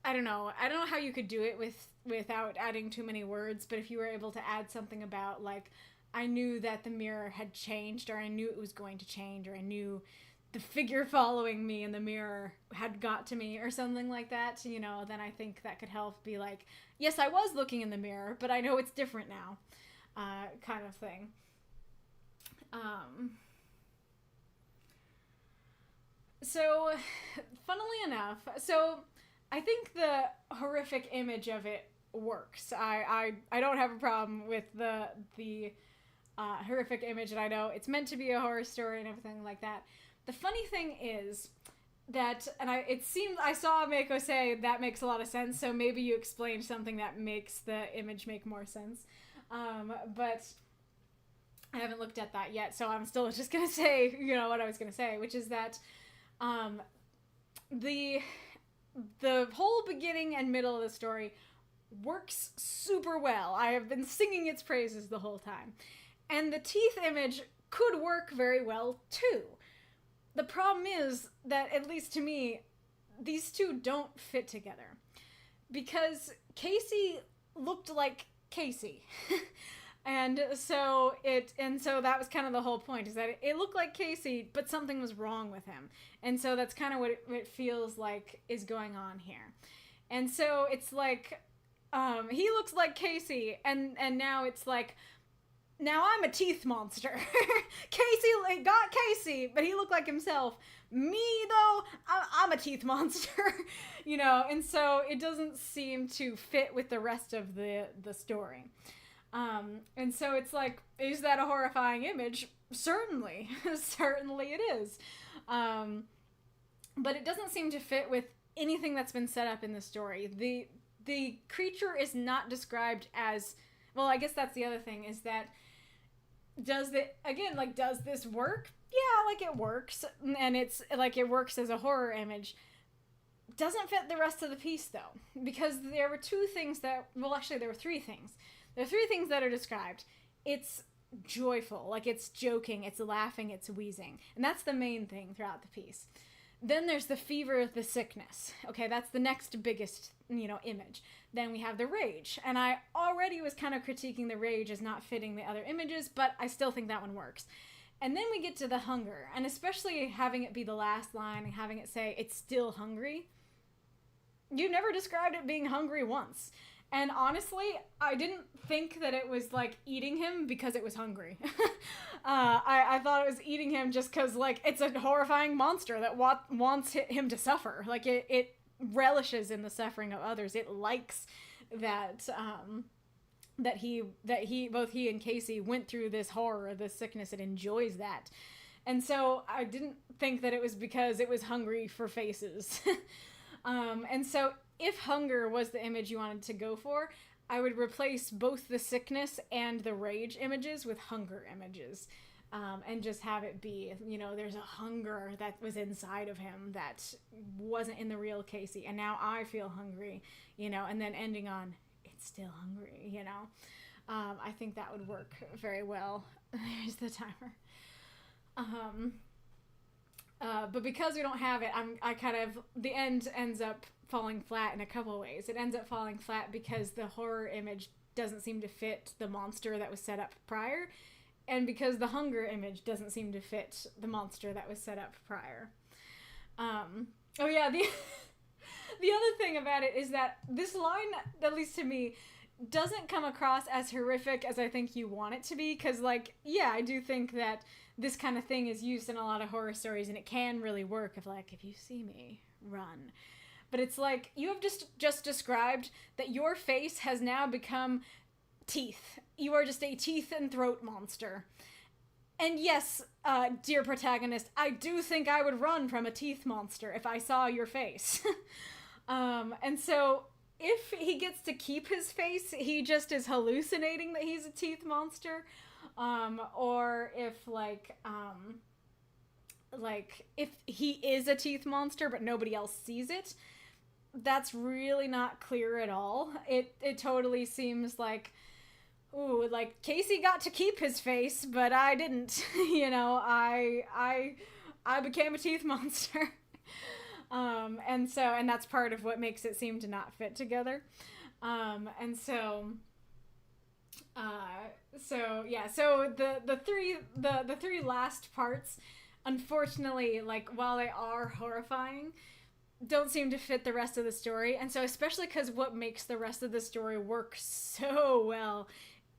I don't know how you could do it without adding too many words, but if you were able to add something about, like, I knew that the mirror had changed, or I knew it was going to change, or I knew the figure following me in the mirror had got to me, or something like that, then I think that could help be like, yes, I was looking in the mirror, but I know it's different now, kind of thing. So, funnily enough, I think the horrific image of it works. I don't have a problem with the horrific image, and I know it's meant to be a horror story and everything like that. The funny thing is it seemed, I saw Mako say that makes a lot of sense, so maybe you explained something that makes the image make more sense. But I haven't looked at that yet, so I'm still just gonna say, what I was gonna say, which is that the whole beginning and middle of the story works super well. I have been singing its praises the whole time. And the teeth image could work very well too. The problem is that, at least to me, these two don't fit together. Because Casey looked like Casey. and so that was kind of the whole point, is that it looked like Casey, but something was wrong with him. And so that's kind of what it feels like is going on here. And so it's like, he looks like Casey, and now it's like, now I'm a teeth monster. Casey got Casey, but he looked like himself. Me, though, I'm a teeth monster. And so it doesn't seem to fit with the rest of the story. And so it's like, is that a horrifying image? Certainly. Certainly it is. But it doesn't seem to fit with anything that's been set up in the story. The creature is not described as, well, I guess that's the other thing, is that does this work? Yeah, like, it works, and it's like, it works as a horror image. Doesn't fit the rest of the piece, though, because there were two things that, well, actually, there were three things. There are three things that are described. It's joyful, like, it's joking, it's laughing, it's wheezing, and that's the main thing throughout the piece. Then there's the fever, the sickness. Okay, that's the next biggest, image. Then we have the rage. And I already was kind of critiquing the rage as not fitting the other images, but I still think that one works. And then we get to the hunger, and especially having it be the last line and having it say, it's still hungry. You never described it being hungry once. And honestly, I didn't think that it was, like, eating him because it was hungry. I thought it was eating him just because, like, it's a horrifying monster that wants him to suffer. Like, it relishes in the suffering of others. It likes that both he and Casey went through this horror, this sickness. It enjoys that. And so I didn't think that it was because it was hungry for faces. And so if hunger was the image you wanted to go for, I would replace both the sickness and the rage images with hunger images. And just have it be, there's a hunger that was inside of him that wasn't in the real Casey. And now I feel hungry, and then ending on, it's still hungry, I think that would work very well. There's the timer. But because we don't have it, the end ends up falling flat in a couple of ways. It ends up falling flat because the horror image doesn't seem to fit the monster that was set up prior, and because the hunger image doesn't seem to fit the monster that was set up prior. The other thing about it is that this line, at least to me, doesn't come across as horrific as I think you want it to be, because, I do think that this kind of thing is used in a lot of horror stories, and it can really work if you see me, run. But it's like, you have just described that your face has now become teeth. You are just a teeth and throat monster. And yes, dear protagonist, I do think I would run from a teeth monster if I saw your face. And so if he gets to keep his face, he just is hallucinating that he's a teeth monster. Or if if he is a teeth monster but nobody else sees it, that's really not clear at all. It totally seems like, ooh, like Casey got to keep his face, but I didn't. I became a teeth monster. And that's part of what makes it seem to not fit together. So the three last parts, unfortunately, while they are horrifying, don't seem to fit the rest of the story. And so, especially because what makes the rest of the story work so well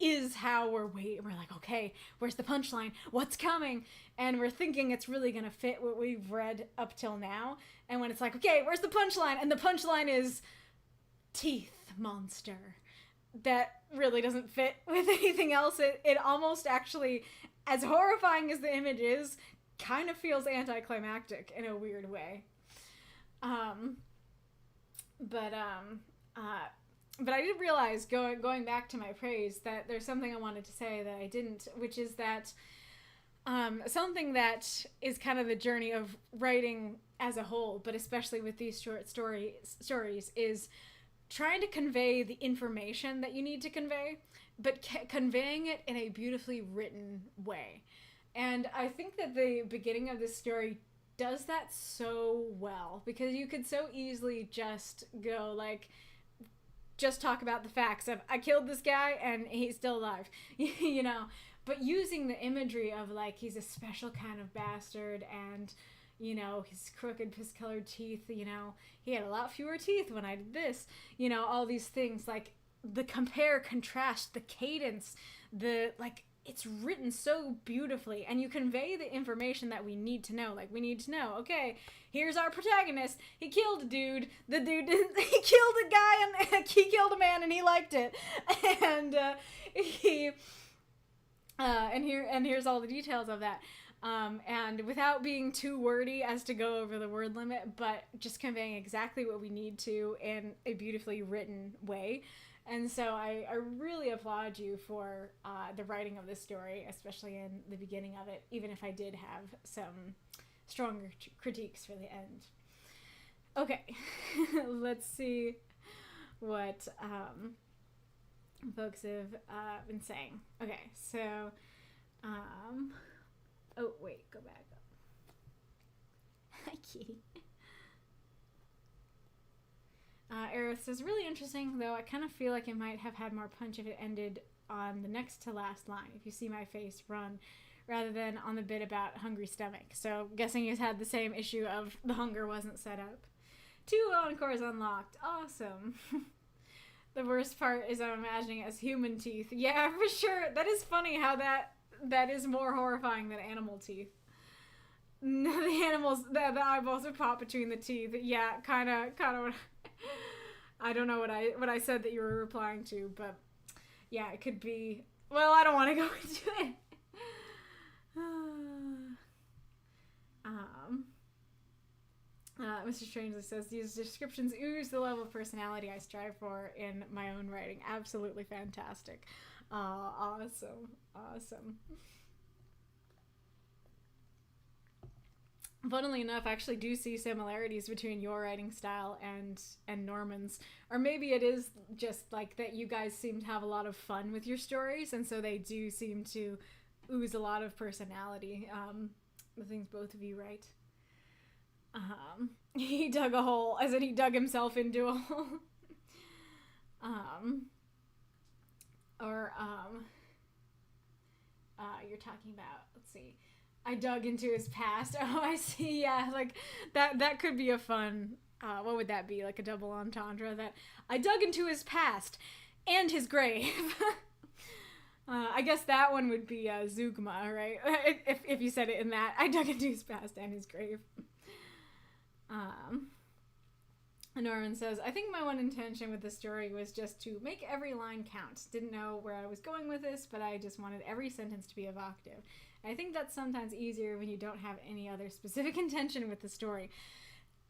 is how we're like, okay, where's the punchline? What's coming? And we're thinking it's really gonna fit what we've read up till now. And when it's like, okay, where's the punchline? And the punchline is teeth monster. That really doesn't fit with anything else. It almost actually, as horrifying as the image is, kind of feels anticlimactic in a weird way. Um, but I did realize going back to my praise that there's something I wanted to say that I didn't, which is that something that is kind of the journey of writing as a whole, but especially with these short stories, is trying to convey the information that you need to convey, but conveying it in a beautifully written way. And I think that the beginning of this story does that so well, because you could so easily just go like, just talk about the facts of I killed this guy and he's still alive, you know, but using the imagery of like he's a special kind of bastard, and you know, his crooked piss-colored teeth, you know, he had a lot fewer teeth when I did this, you know, all these things, like the compare, contrast, the cadence, the like, it's written so beautifully, and you convey the information that we need to know. Like, we need to know, okay, here's our protagonist. He killed a dude. The dude didn't, he killed a guy, and he killed a man, and he liked it. And here's all the details of that. And without being too wordy as to go over the word limit, but just conveying exactly what we need to in a beautifully written way. And so I really applaud you for the writing of this story, especially in the beginning of it, even if I did have some stronger critiques for the end. Okay, let's see what folks have been saying. Okay, so, oh, wait, go back up. Hi, kitty. Arith says, really interesting, though I kind of feel like it might have had more punch if it ended on the next to last line, if you see my face, run, rather than on the bit about hungry stomach. So, guessing he's had the same issue of the hunger wasn't set up. 2 encores unlocked. Awesome. The worst part is I'm imagining it as human teeth. Yeah, for sure. That is funny how that is more horrifying than animal teeth. The animals, the eyeballs would pop between the teeth. Yeah, kind of what... I don't know what I said that you were replying to, but yeah, it could be... Well, I don't want to go into it. Mr. Strangely says, these descriptions ooze the level of personality I strive for in my own writing. Absolutely fantastic. Awesome. Funnily enough, I actually do see similarities between your writing style and Norman's. Or maybe it is just like that you guys seem to have a lot of fun with your stories, and so they do seem to ooze a lot of personality. The things both of you write. He dug a hole, as in he dug himself into a hole. You're talking about, let's see, I dug into his past. Oh, I see. Yeah, like that could be a fun, what would that be? Like a double entendre, that I dug into his past and his grave. I guess that one would be Zugma, right? If you said it in that, I dug into his past and his grave. Norman says, I think my one intention with the story was just to make every line count. Didn't know where I was going with this, but I just wanted every sentence to be evocative. I think that's sometimes easier when you don't have any other specific intention with the story.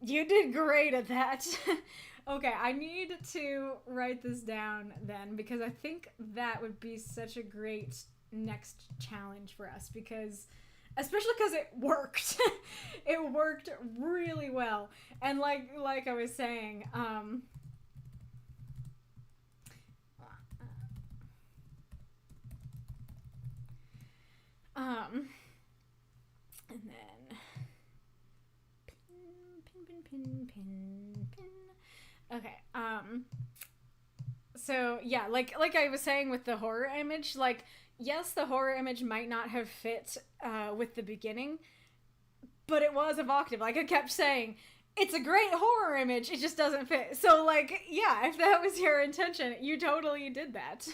You did great at that. Okay, I need to write this down then, because I think that would be such a great next challenge for us, because especially because it worked. It worked really well. And like I was saying, and then pin. Okay. So yeah, like I was saying with the horror image, like, yes, the horror image might not have fit with the beginning, but it was evocative. Like I kept saying, it's a great horror image, it just doesn't fit. So like, yeah, if that was your intention, you totally did that.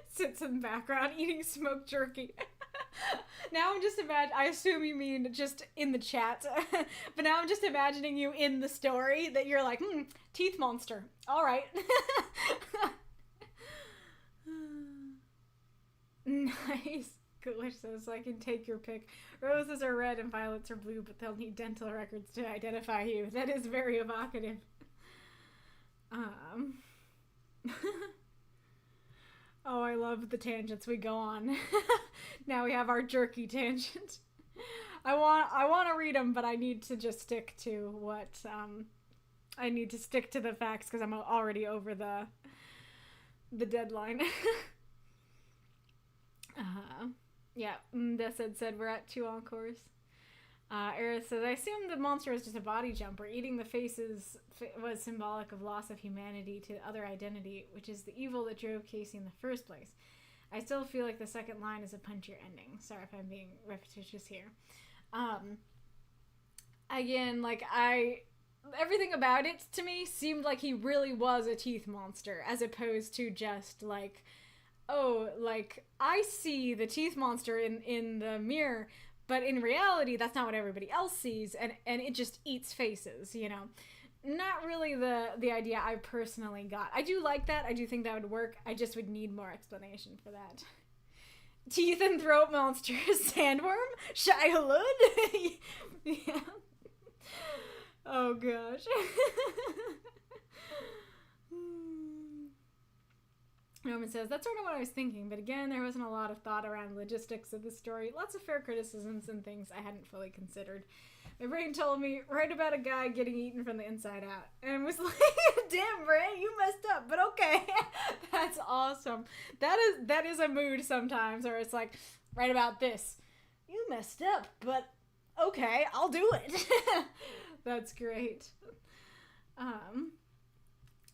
Sits in the background eating smoked jerky. Now I'm just I assume you mean just in the chat, but now I'm just imagining you in the story that you're like, teeth monster. All right. Nice. Glish says, I can take your pick. Roses are red and violets are blue, but they'll need dental records to identify you. That is very evocative. Oh, I love the tangents we go on. Now we have our jerky tangent. I want to read them, but I need to just stick to what, I need to stick to the facts because I'm already over the deadline. Yeah, Desed said we're at 2 encores. Arith says, I assume the monster was just a body jumper. Eating the faces was symbolic of loss of humanity to other identity, which is the evil that drove Casey in the first place. I still feel like the second line is a punchier ending. Sorry if I'm being repetitious here. Again, like, everything about it to me seemed like he really was a teeth monster, as opposed to just, like, oh, like, I see the teeth monster in the mirror, but in reality, that's not what everybody else sees, and it just eats faces, you know? Not really the idea I personally got. I do like that. I do think that would work. I just would need more explanation for that. Teeth and throat monster, sandworm? Shai-Hulud? Yeah. Oh, gosh. Norman says, that's sort of what I was thinking, but again, there wasn't a lot of thought around the logistics of the story. Lots of fair criticisms and things I hadn't fully considered. My brain told me, write about a guy getting eaten from the inside out. And was like, damn, brain, you messed up, but okay. That's awesome. That is a mood sometimes, where it's like, write about this. You messed up, but okay, I'll do it. That's great.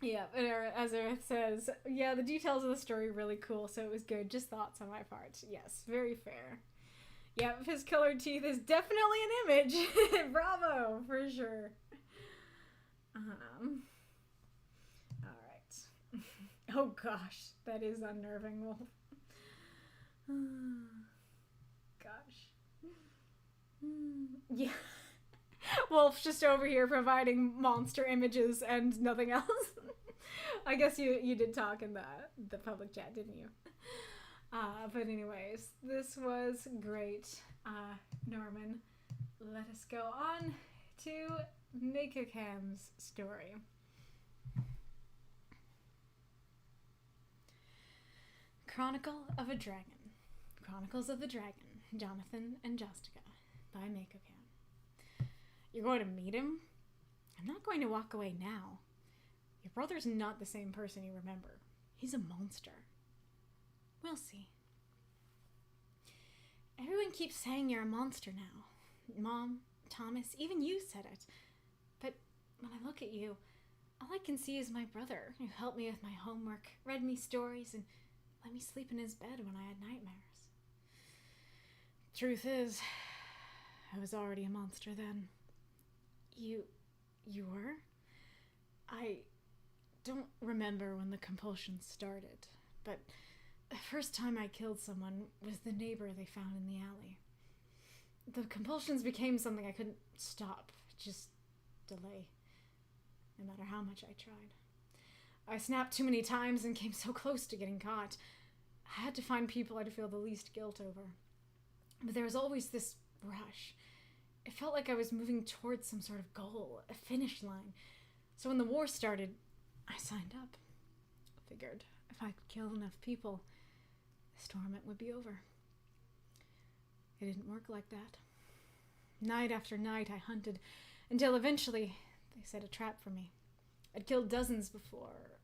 Yeah, as Arith says, yeah, the details of the story are really cool, so it was good. Just thoughts on my part. Yes, very fair. Yeah, his colored teeth is definitely an image. Bravo, for sure. Alright. Oh gosh, that is unnerving, Wolf. Gosh. Yeah. Wolf's just over here providing monster images and nothing else. I guess you did talk in the public chat, didn't you? But anyways, this was great. Norman, let us go on to Makokam's story. Chronicle of a Dragon. Chronicles of the Dragon, Jonathan and Jostica, by Makokam. You're going to meet him? I'm not going to walk away now. Your brother's not the same person you remember. He's a monster. We'll see. Everyone keeps saying you're a monster now. Mom, Thomas, even you said it. But when I look at you, all I can see is my brother, who helped me with my homework, read me stories, and let me sleep in his bed when I had nightmares. Truth is, I was already a monster then. You were? I don't remember when the compulsions started, but the first time I killed someone was the neighbor they found in the alley. The compulsions became something I couldn't stop, just delay, no matter how much I tried. I snapped too many times and came so close to getting caught. I had to find people I'd feel the least guilt over. But there was always this rush. It felt like I was moving towards some sort of goal, a finish line. So when the war started, I signed up. Figured if I could kill enough people, this torment would be over. It didn't work like that. Night after night I hunted, until eventually they set a trap for me. I'd killed dozens before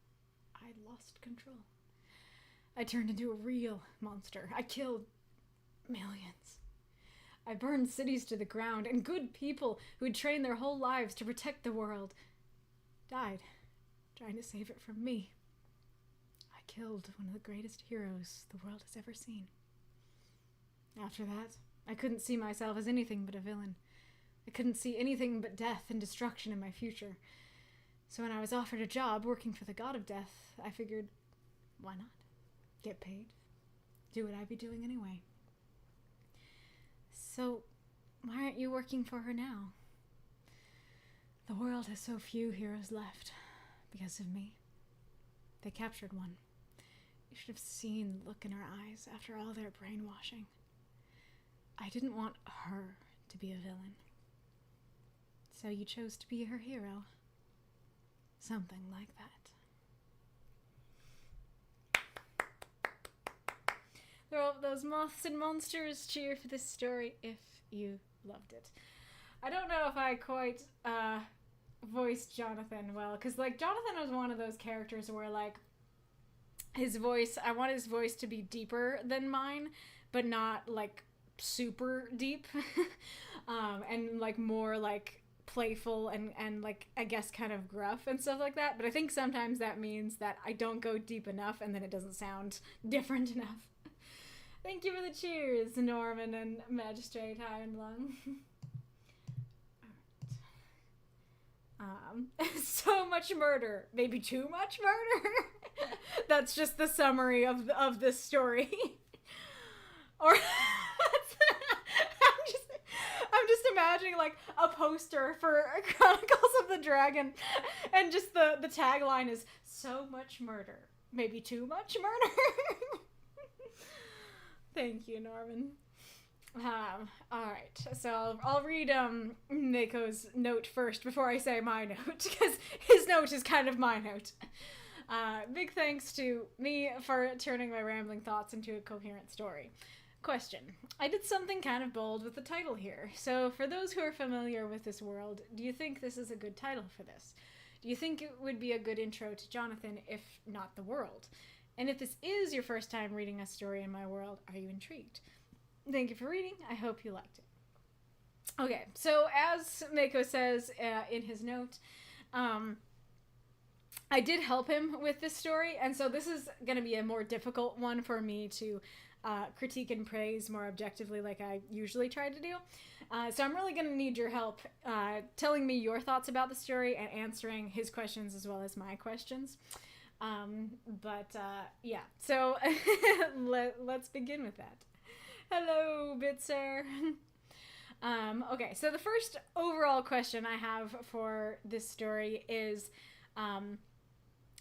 I lost control. I turned into a real monster. I killed millions. I burned cities to the ground, and good people who had trained their whole lives to protect the world died trying to save it from me. I killed one of the greatest heroes the world has ever seen. After that, I couldn't see myself as anything but a villain. I couldn't see anything but death and destruction in my future. So when I was offered a job working for the god of death, I figured, why not? Get paid. Do what I'd be doing anyway. So, why aren't you working for her now? The world has so few heroes left because of me. They captured one. should have seen the look in her eyes after all their brainwashing. I didn't want her to be a villain. So you chose to be her hero. Something like that. Those moths and monsters, cheer for this story if you loved it. I don't know if I quite voiced Jonathan well, because like Jonathan was one of those characters where like his voice, I want his voice to be deeper than mine, but not like super deep. And like more like playful and like I guess kind of gruff and stuff like that. But I think sometimes that means that I don't go deep enough and then it doesn't sound different enough. Thank you for the cheers, Norman and Magistrate High and Lung. So much murder, maybe too much murder. That's just the summary of this story. Or I'm just imagining like a poster for Chronicles of the Dragon, and just the tagline is so much murder, maybe too much murder. Thank you, Norman. All right, so I'll read Mako's note first before I say my note, because his note is kind of my note. Big thanks to me for turning my rambling thoughts into a coherent story. Question. I did something kind of bold with the title here. So for those who are familiar with this world, do you think this is a good title for this? Do you think it would be a good intro to Jonathan, if not the world? And if this is your first time reading a story in my world, are you intrigued? Thank you for reading. I hope you liked it. Okay, so as Mako says in his note, I did help him with this story, and so this is going to be a more difficult one for me to critique and praise more objectively like I usually try to do. So I'm really going to need your help telling me your thoughts about the story and answering his questions as well as my questions. Yeah, so let's begin with that. Hello, Bitzer. Okay, so the first overall question I have for this story is,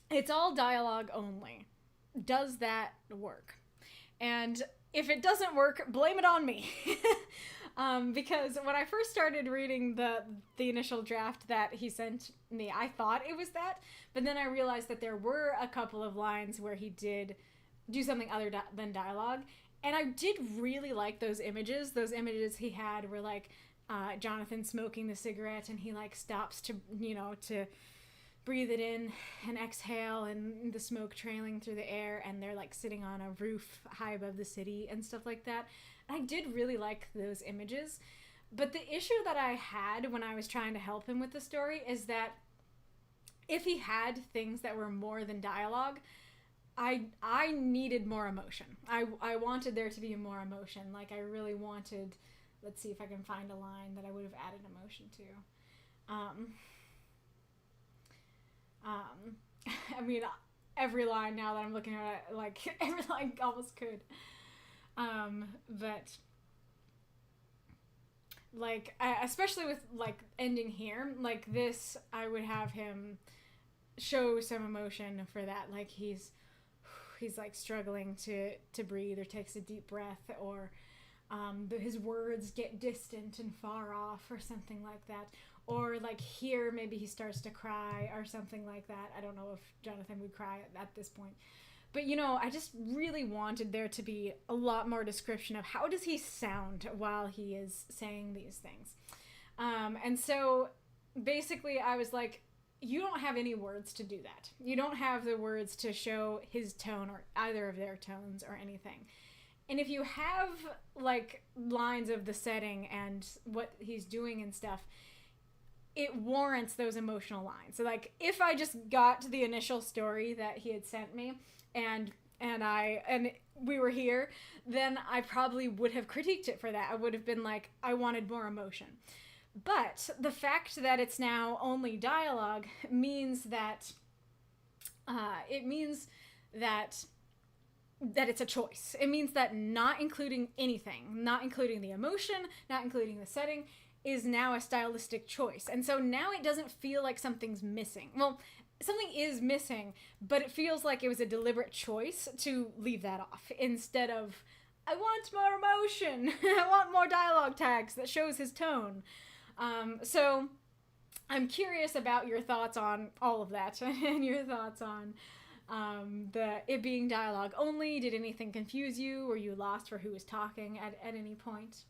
it's all dialogue only. Does that work? And if it doesn't work, blame it on me. Because when I first started reading the initial draft that he sent me, I thought it was that, but then I realized that there were a couple of lines where he did do something other than dialogue. And I did really like those images. Those images he had were like Jonathan smoking the cigarette, and he like stops to breathe it in and exhale, and the smoke trailing through the air, and they're like sitting on a roof high above the city and stuff like that. And I did really like those images. But the issue that I had when I was trying to help him with the story is that if he had things that were more than dialogue, I needed more emotion. I wanted there to be more emotion. Like, I really wanted... Let's see if I can find a line that I would have added emotion to. I mean, every line now that I'm looking at it, like, every line almost could. But... like, especially with, like, ending here, like, this, I would have him show some emotion for that. Like, he's like struggling to breathe, or takes a deep breath, or his words get distant and far off, or something like that. Or like here, maybe he starts to cry or something like that. I don't know if Jonathan would cry at this point. But, I just really wanted there to be a lot more description of how does he sound while he is saying these things. And so basically I was like, you don't have any words to do that. You don't have the words to show his tone or either of their tones or anything. And if you have like lines of the setting and what he's doing and stuff, it warrants those emotional lines. So like if I just got the initial story that he had sent me and we were here, then I probably would have critiqued it for that. I would have been like, I wanted more emotion. But the fact that it's now only dialogue means that it's a choice. It means that not including anything, not including the emotion, not including the setting, is now a stylistic choice. And so now it doesn't feel like something's missing. Well, something is missing, but it feels like it was a deliberate choice to leave that off instead of, I want more emotion. I want more dialogue tags that shows his tone. So I'm curious about your thoughts on all of that and your thoughts on it being dialogue only. Did anything confuse you? Were you lost for who was talking at any point?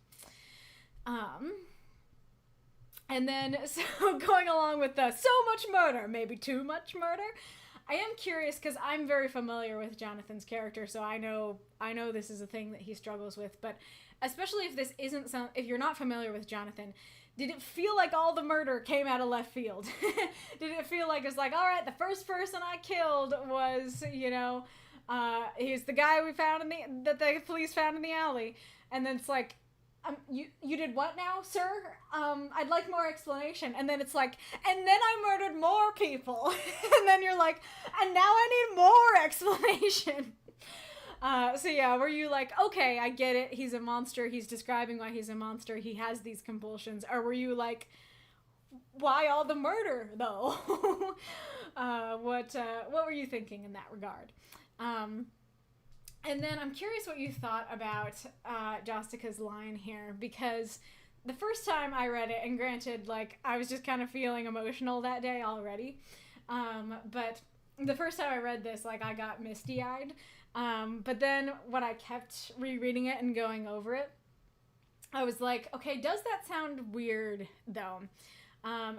And then, so going along with the so much murder, maybe too much murder, I am curious because I'm very familiar with Jonathan's character, so I know this is a thing that he struggles with, but especially if this isn't if you're not familiar with Jonathan, did it feel like all the murder came out of left field? Did it feel like it's like, all right, the first person I killed was, he's the guy we found that the police found in the alley, and then it's like, you did what now, sir? I'd like more explanation. And then it's like, and then I murdered more people. And then you're like, and now I need more explanation. So yeah, were you like, okay, I get it. He's a monster. He's describing why he's a monster. He has these compulsions. Or were you like, why all the murder though? What were you thinking in that regard? And then I'm curious what you thought about Jostika's line here, because the first time I read it, and granted, like, I was just kind of feeling emotional that day already, but the first time I read this, like, I got misty-eyed, but then when I kept rereading it and going over it, I was like, okay, does that sound weird, though?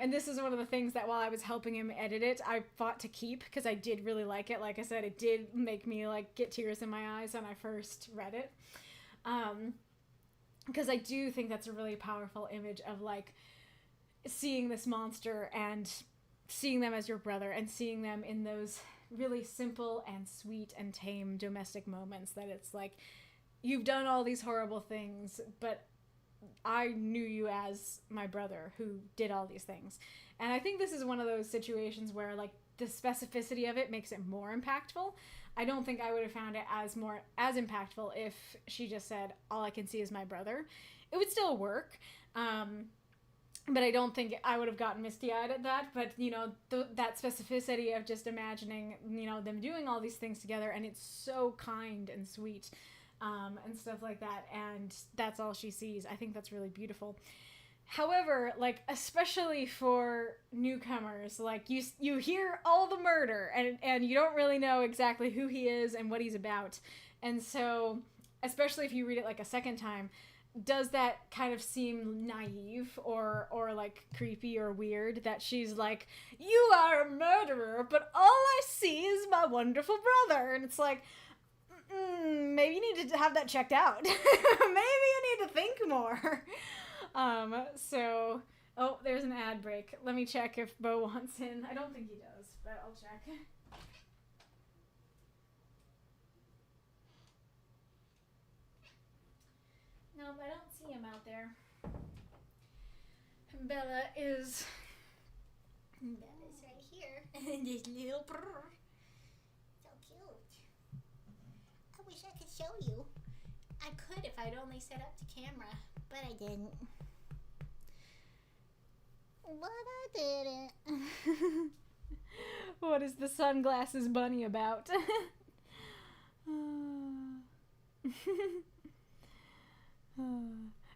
And this is one of the things that while I was helping him edit it, I fought to keep because I did really like it. Like I said, it did make me like get tears in my eyes when I first read it. Because I do think that's a really powerful image of like seeing this monster and seeing them as your brother and seeing them in those really simple and sweet and tame domestic moments that it's like, you've done all these horrible things, but I knew you as my brother who did all these things. And I think this is one of those situations where like the specificity of it makes it more impactful. I don't think I would have found it as impactful if she just said, all I can see is my brother. It would still work. But I don't think I would have gotten misty-eyed at that. But, that specificity of just imagining, them doing all these things together, and it's so kind and sweet. And stuff like that, and that's all she sees. I think that's really beautiful. However, like, especially for newcomers, like, you hear all the murder, and you don't really know exactly who he is and what he's about. And so, especially if you read it, like, a second time, does that kind of seem naive or like, creepy or weird that she's like, you are a murderer, but all I see is my wonderful brother? And it's like, maybe you need to have that checked out. Maybe you need to think more. Oh, there's an ad break. Let me check if Bo wants in. I don't think he does, but I'll check. No, I don't see him out there. Bella's right here. This little brr. So cute. I wish I could show you. I could if I'd only set up the camera, but I didn't. What is the sunglasses bunny about?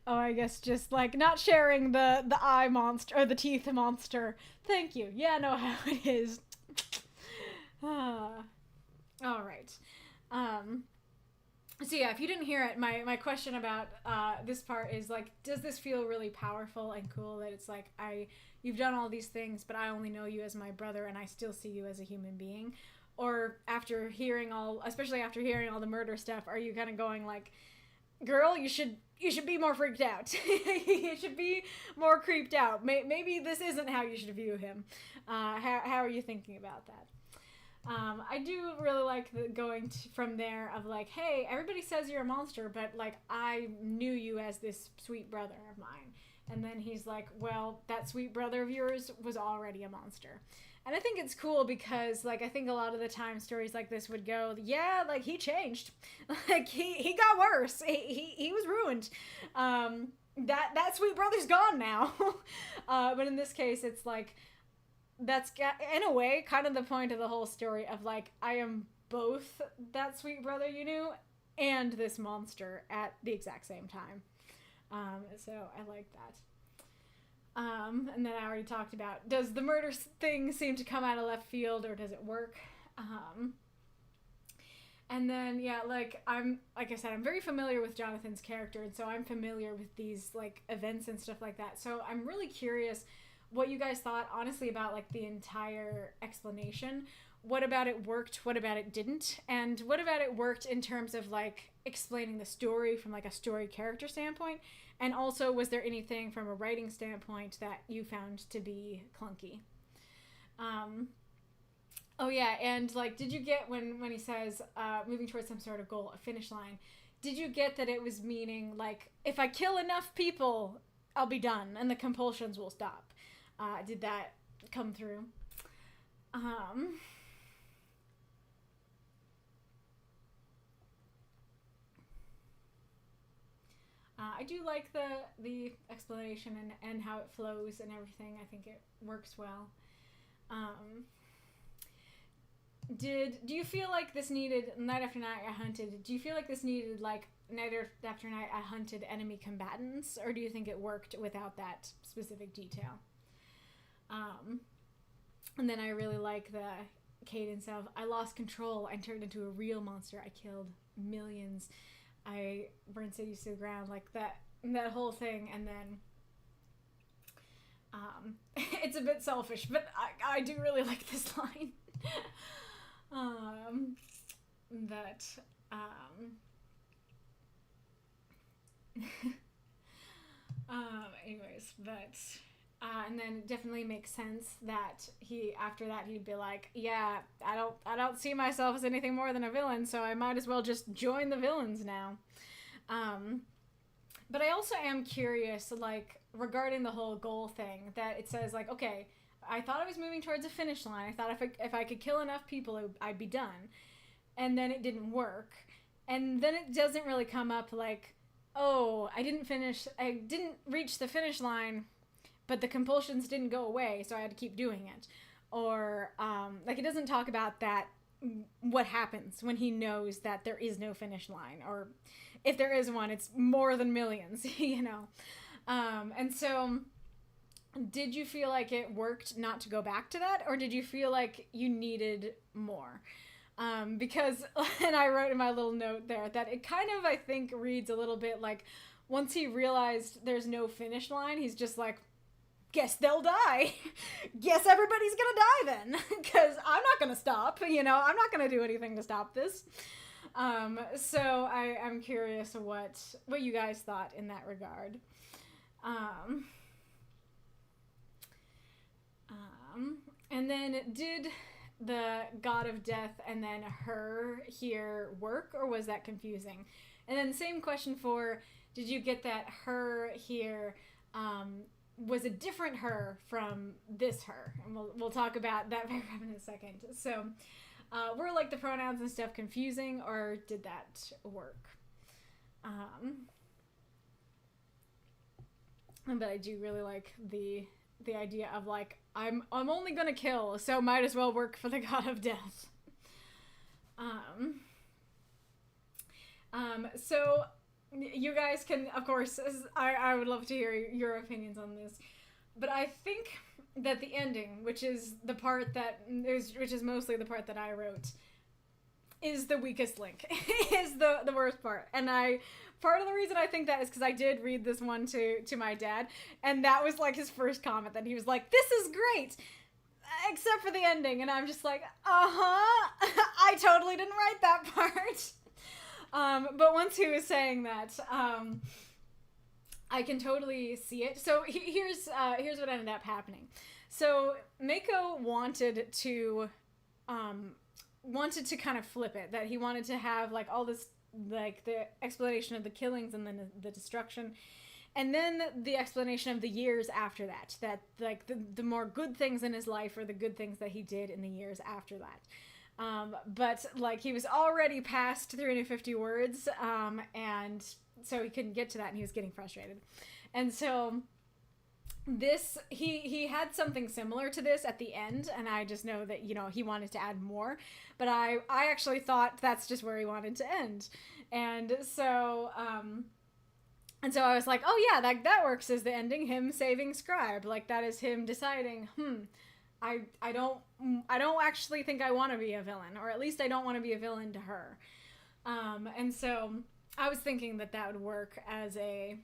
Oh, I guess just like not sharing the eye monster or the teeth monster. Thank you. Yeah, I know how it is. All right. So yeah, if you didn't hear it, my question about this part is like, does this feel really powerful and cool that it's like, you've done all these things, but I only know you as my brother and I still see you as a human being? Or after hearing especially after hearing all the murder stuff, are you kind of going like, girl, you should be more freaked out. You should be more creeped out. Maybe this isn't how you should view him. How are you thinking about that? I do really like going from there of like, hey, everybody says you're a monster, but like I knew you as this sweet brother of mine. And then he's like, well, that sweet brother of yours was already a monster. And I think it's cool because like I think a lot of the time stories like this would go, yeah, like he changed. Like he got worse. He was ruined. That sweet brother's gone now. But in this case it's like that's in a way kind of the point of the whole story of like, I am both that sweet brother you knew and this monster at the exact same time. So I like that. And then I already talked about, does the murder thing seem to come out of left field, or does it work? And then, yeah, like I said, I'm very familiar with Jonathan's character, and so I'm familiar with these, like, events and stuff like that. So I'm really curious what you guys thought, honestly, about, like, the entire explanation. What about it worked? What about it didn't? And what about it worked in terms of, like, explaining the story from, like, a story character standpoint? And also, was there anything from a writing standpoint that you found to be clunky? Oh yeah, and like, did you get when he says moving towards some sort of goal, a finish line, did you get that it was meaning like, if I kill enough people, I'll be done and the compulsions will stop? Did that come through? I do like the explanation and how it flows and everything. I think it works well. Do you feel like this needed, night after night I hunted, do you feel like this needed like night after night I hunted enemy combatants, or do you think it worked without that specific detail? And then I really like the cadence of, I lost control, I turned into a real monster, I killed millions, I burned cities to the ground, like that whole thing. And then it's a bit selfish, but I do really like this line. And then it definitely makes sense that after that he'd be like, yeah, I don't see myself as anything more than a villain, so I might as well just join the villains now. But I also am curious, like, regarding the whole goal thing, that it says, like, okay, I thought I was moving towards a finish line. I thought if I could kill enough people, I'd be done. And then it didn't work. And then it doesn't really come up like, oh, I didn't reach the finish line, but the compulsions didn't go away, so I had to keep doing it. Or, like, it doesn't talk about that, what happens when he knows that there is no finish line. Or if there is one, it's more than millions, you know? And so, did you feel like it worked not to go back to that, or did you feel like you needed more? Because, and I wrote in my little note there, that it kind of, I think, reads a little bit like, once he realized there's no finish line, he's just like, guess they'll die. Guess everybody's gonna die then, because I'm not gonna stop, you know, I'm not gonna do anything to stop this. So I'm curious what you guys thought in that regard. And then did the God of Death and then her here work, or was that confusing? And then same question for, did you get that her here was a different her from this her? And we'll talk about that paragraph in a second. So were like the pronouns and stuff confusing, or did that work? But I do really like the idea of like, I'm only gonna kill, so might as well work for the God of Death. So you guys can, of course, I would love to hear your opinions on this, but I think that the ending, which is the part which is mostly the part that I wrote, is the weakest link, is the worst part. And part of the reason I think that is because I did read this one to my dad, and that was like his first comment, that he was like, this is great, except for the ending. And I'm just like, I totally didn't write that part. But once he was saying that, I can totally see it. So here's what ended up happening. So Mako wanted to kind of flip it, that he wanted to have like all this, like the explanation of the killings and then the destruction, and then the explanation of the years after that, like the more good things in his life or the good things that he did in the years after that. But like he was already past 350 words, and so he couldn't get to that, and he was getting frustrated. And so this, he had something similar to this at the end, and I just know that, you know, he wanted to add more, but I actually thought that's just where he wanted to end. And so I was like, oh yeah, that works as the ending, him saving Scribe. Like, that is him deciding, I don't actually think I want to be a villain, or at least I don't want to be a villain to her. And so I was thinking that would work as a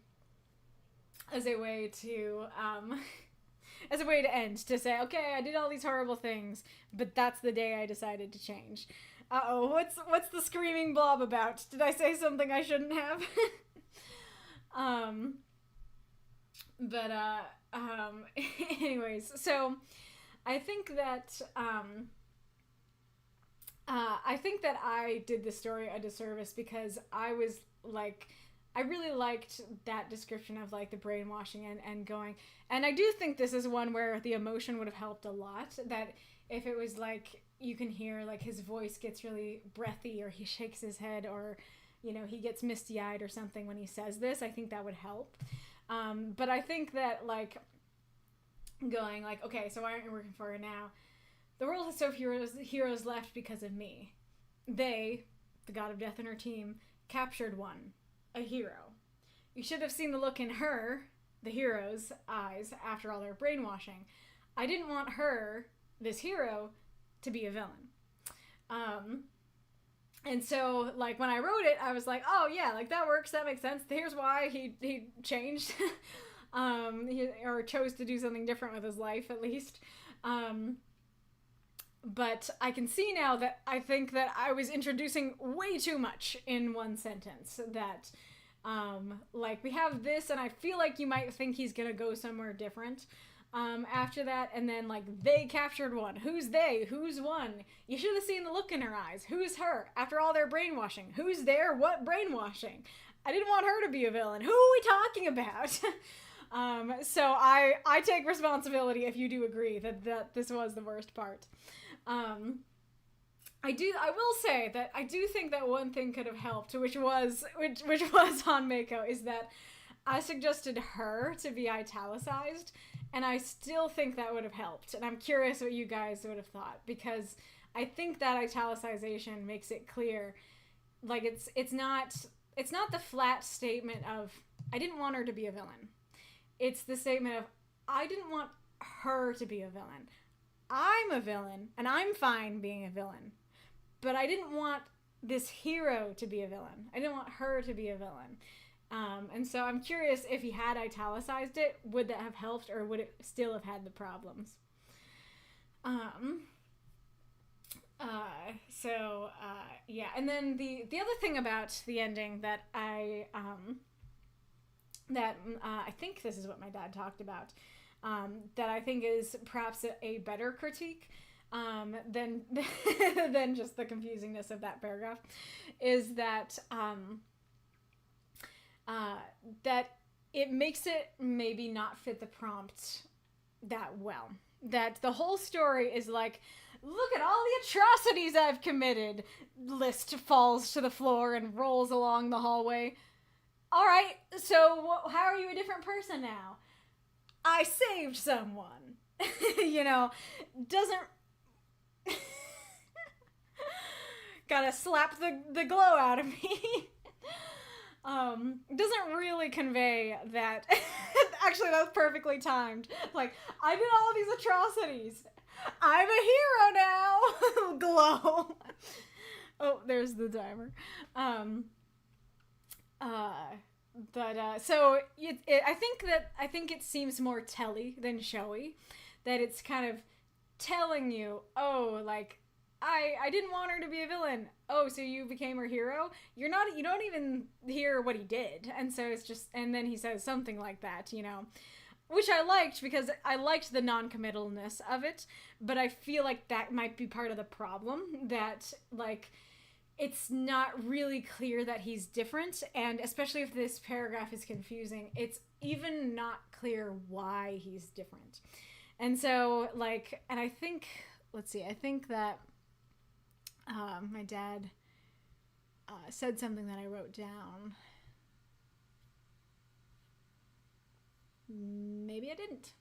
way to as a way to end, to say, okay, I did all these horrible things, but that's the day I decided to change. Uh-oh, what's the screaming blob about? Did I say something I shouldn't have? Anyways, so I think that I did the story a disservice, because I was like, I really liked that description of like the brainwashing and going, and I do think this is one where the emotion would have helped a lot, that if it was like, you can hear like his voice gets really breathy, or he shakes his head, or, you know, he gets misty-eyed or something when he says this, I think that would help. But I think that like going like, okay, so why aren't you working for her now? The world has so few heroes left because of me. They, the god of death and her team, captured one, a hero. You should have seen the look in her, the hero's, eyes after all their brainwashing. I didn't want her, this hero, to be a villain. And so, like, when I wrote it, I was like, oh yeah, like, that works, that makes sense. Here's why he changed. Or chose to do something different with his life, at least. But I can see now that I think that I was introducing way too much in one sentence. That, like, we have this, and I feel like you might think he's gonna go somewhere different after that, and then, like, they captured one. Who's they? Who's one? You should have seen the look in her eyes. Who's her? After all their brainwashing. Who's there? What brainwashing? I didn't want her to be a villain. Who are we talking about? So I take responsibility if you do agree that this was the worst part. I will say that I do think that one thing could have helped, which was on Mako, is that I suggested her to be italicized, and I still think that would have helped. And I'm curious what you guys would have thought, because I think that italicization makes it clear, like, it's not the flat statement of, I didn't want her to be a villain. It's the statement of, I didn't want her to be a villain. I'm a villain, and I'm fine being a villain. But I didn't want this hero to be a villain. I didn't want her to be a villain. And so I'm curious, if he had italicized it, would that have helped, or would it still have had the problems? Yeah. And then the other thing about the ending that I think this is what my dad talked about, that I think is perhaps a better critique than than just the confusingness of that paragraph, is that that it makes it maybe not fit the prompt that well. That the whole story is like, look at all the atrocities I've committed. List falls to the floor and rolls along the hallway. All right, so how are you a different person now? I saved someone. You know, doesn't... Gotta slap the glow out of me. Doesn't really convey that... Actually, that's perfectly timed. Like, I did all these atrocities. I'm a hero now. Glow. Oh, there's the timer. So I think it seems more telly than showy, that it's kind of telling you, oh, like, I didn't want her to be a villain. Oh, so you became her hero? You don't even hear what he did. And so it's just, and then he says something like that, you know, which I liked, because I liked the non-committalness of it, but I feel like that might be part of the problem, that, like, it's not really clear that he's different, and especially if this paragraph is confusing, it's even not clear why he's different. And so, like, and I think, let's see, I think that my dad said something that I wrote down. maybe I didn't.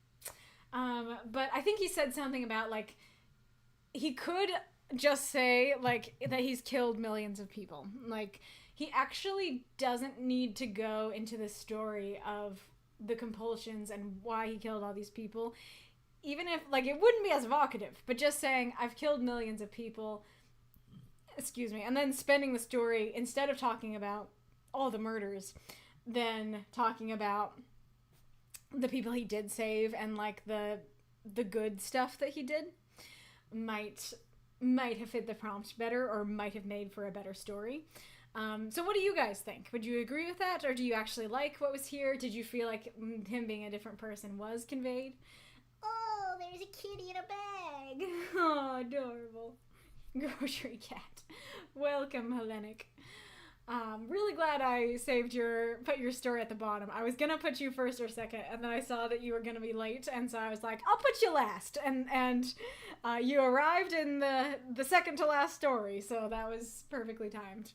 But I think he said something about, like, he could just say, like, that he's killed millions of people. Like, he actually doesn't need to go into the story of the compulsions and why he killed all these people. Even if, like, it wouldn't be as evocative, but just saying, I've killed millions of people, and then spending the story, instead of talking about all the murders, then talking about the people he did save and, like, the good stuff that he did might have fit the prompt better, or might have made for a better story. So what do you guys think? Would you agree with that, or do you actually like what was here? Did you feel like him being a different person was conveyed? Oh, there's a kitty in a bag. Oh, adorable. Grocery cat. Welcome, Hellenic. Really glad I put your story at the bottom. I was gonna put you first or second, and then I saw that you were gonna be late, and so I was like, I'll put you last. And you arrived in the second to last story, so that was perfectly timed.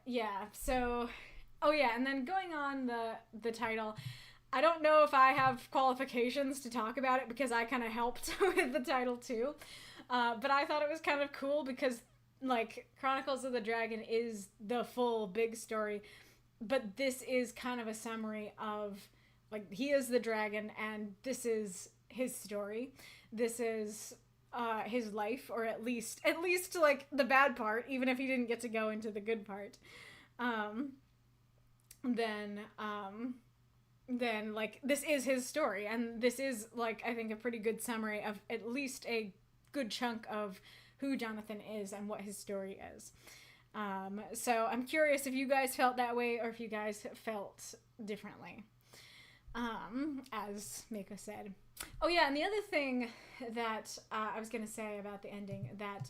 Yeah, so, oh yeah, and then going on the title, I don't know if I have qualifications to talk about it because I kind of helped with the title too, but I thought it was kind of cool because, like, Chronicles of the Dragon is the full big story, but this is kind of a summary of, like, he is the dragon and this is his story. This is his life, or at least like the bad part, even if he didn't get to go into the good part. Then like, this is his story, and this is, like, I think a pretty good summary of at least a good chunk of who Jonathan is and what his story is. So I'm curious if you guys felt that way, or if you guys felt differently. As Mako said. Oh yeah, and the other thing that I was going to say about the ending, that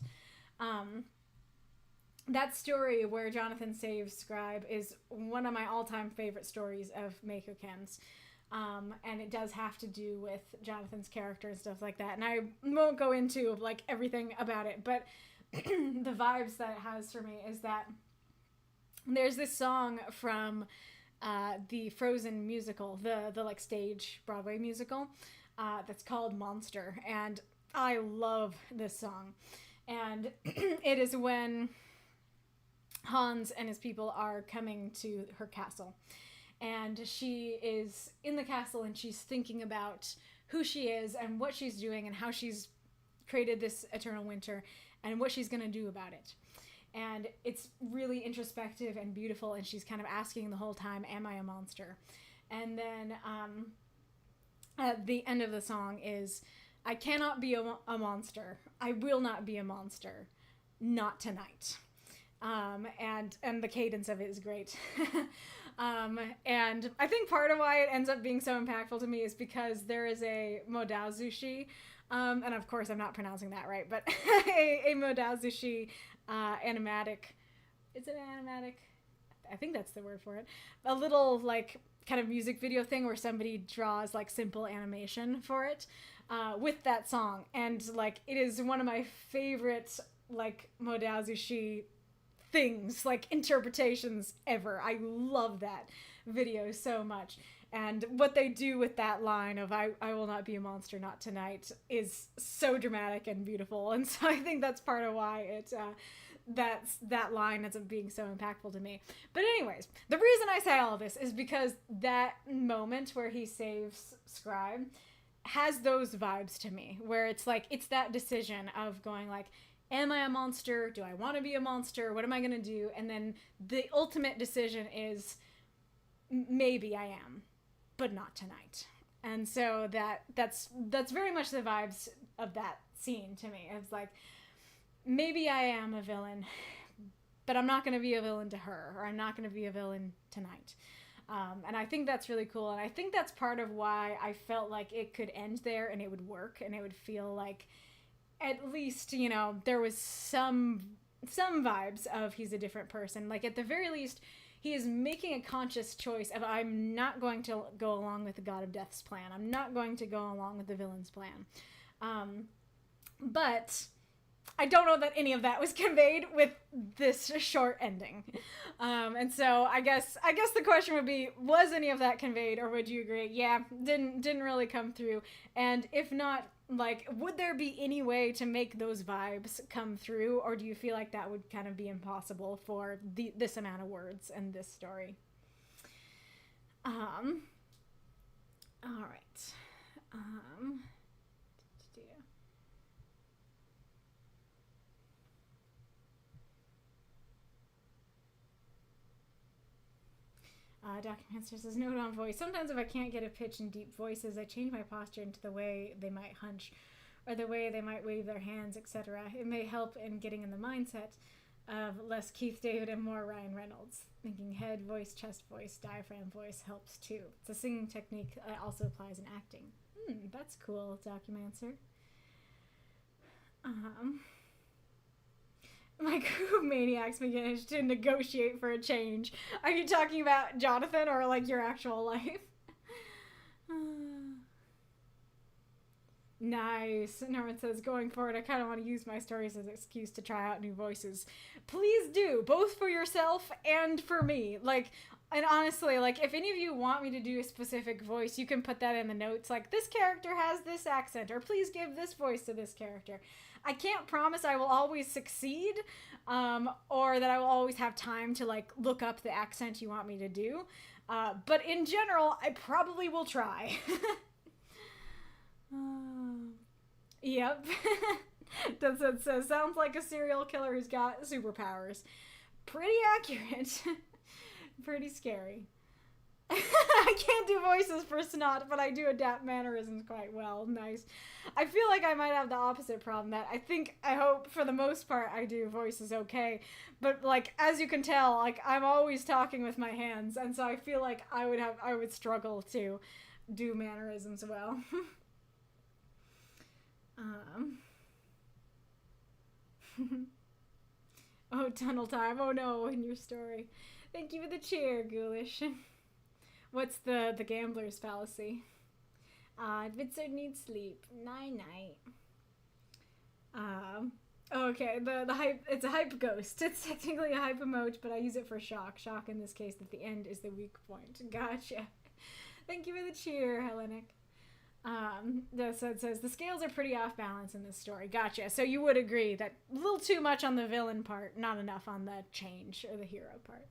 that story where Jonathan saves Scribe is one of my all-time favorite stories of Makokam's. And it does have to do with Jonathan's character and stuff like that. And I won't go into, like, everything about it, but the vibes that it has for me is that there's this song from the Frozen musical, the like stage Broadway musical, that's called Monster, and I love this song. And it is when Hans and his people are coming to her castle, and she is in the castle and she's thinking about who she is and what she's doing and how she's created this eternal winter and what she's going to do about it. And it's really introspective and beautiful, and she's kind of asking the whole time, am I a monster? And then at the end of the song is, I cannot be a monster. I will not be a monster. Not tonight. And the cadence of it is great. And I think part of why it ends up being so impactful to me is because there is a Modao-zushi, and of course I'm not pronouncing that right, but a Modao-zushi animatic. Is it animatic? I think that's the word for it. A little, like, kind of music video thing where somebody draws, like, simple animation for it with that song. And, like, it is one of my favorite, like, Modao-zushi things, like, interpretations ever. I love that video so much. And what they do with that line of I will not be a monster, not tonight, is so dramatic and beautiful. And so I think that's part of why it that line ends up being so impactful to me. But anyways, the reason I say all this is because that moment where he saves Scribe has those vibes to me, where it's like, it's that decision of going, like, am I a monster? Do I want to be a monster? What am I going to do? And then the ultimate decision is, maybe I am, but not tonight. And so that's very much the vibes of that scene to me. It's like, maybe I am a villain, but I'm not going to be a villain to her, or I'm not going to be a villain tonight. And I think that's really cool. And I think that's part of why I felt like it could end there and it would work, and it would feel like, at least, you know, there was some vibes of he's a different person. Like, at the very least, he is making a conscious choice of, I'm not going to go along with the God of Death's plan. I'm not going to go along with the villain's plan. But I don't know that any of that was conveyed with this short ending. And so I guess the question would be, was any of that conveyed, or would you agree? Yeah, didn't really come through. And if not, like, would there be any way to make those vibes come through, or do you feel like that would kind of be impossible for this amount of words and this story? All right. Documancer says, note on voice. Sometimes if I can't get a pitch in deep voices, I change my posture into the way they might hunch or the way they might wave their hands, etc. It may help in getting in the mindset of less Keith David and more Ryan Reynolds. Thinking head voice, chest voice, diaphragm voice helps too. It's a singing technique that also applies in acting. That's cool, Documancer. My group of maniacs managed to negotiate for a change. Are you talking about Jonathan or like your actual life? Nice. Norman says, going forward, I kind of want to use my stories as an excuse to try out new voices. Please do, both for yourself and for me. Like, and honestly, like, if any of you want me to do a specific voice, you can put that in the notes. Like, this character has this accent, or please give this voice to this character. I can't promise I will always succeed, or that I will always have time to, like, look up the accent you want me to do. But in general, I probably will try. Yep. That says, sounds like a serial killer who's got superpowers. Pretty accurate. Pretty scary. I can't do voices for Snot, but I do adapt mannerisms quite well. Nice. I feel like I might have the opposite problem, that I hope for the most part I do voices okay. But like, as you can tell, like, I'm always talking with my hands, and so I feel like I would struggle to do mannerisms well. Oh, tunnel time. Oh no, in your story. Thank you for the cheer, Ghoulish. What's the gambler's fallacy? Vincent needs sleep. Night-night. Okay, the hype, it's a hype ghost. It's technically a hype emoji, but I use it for shock. Shock in this case, that the end is the weak point. Gotcha. Thank you for the cheer, Hellenic. So it says, the scales are pretty off balance in this story. Gotcha. So you would agree that a little too much on the villain part, not enough on the change or the hero part.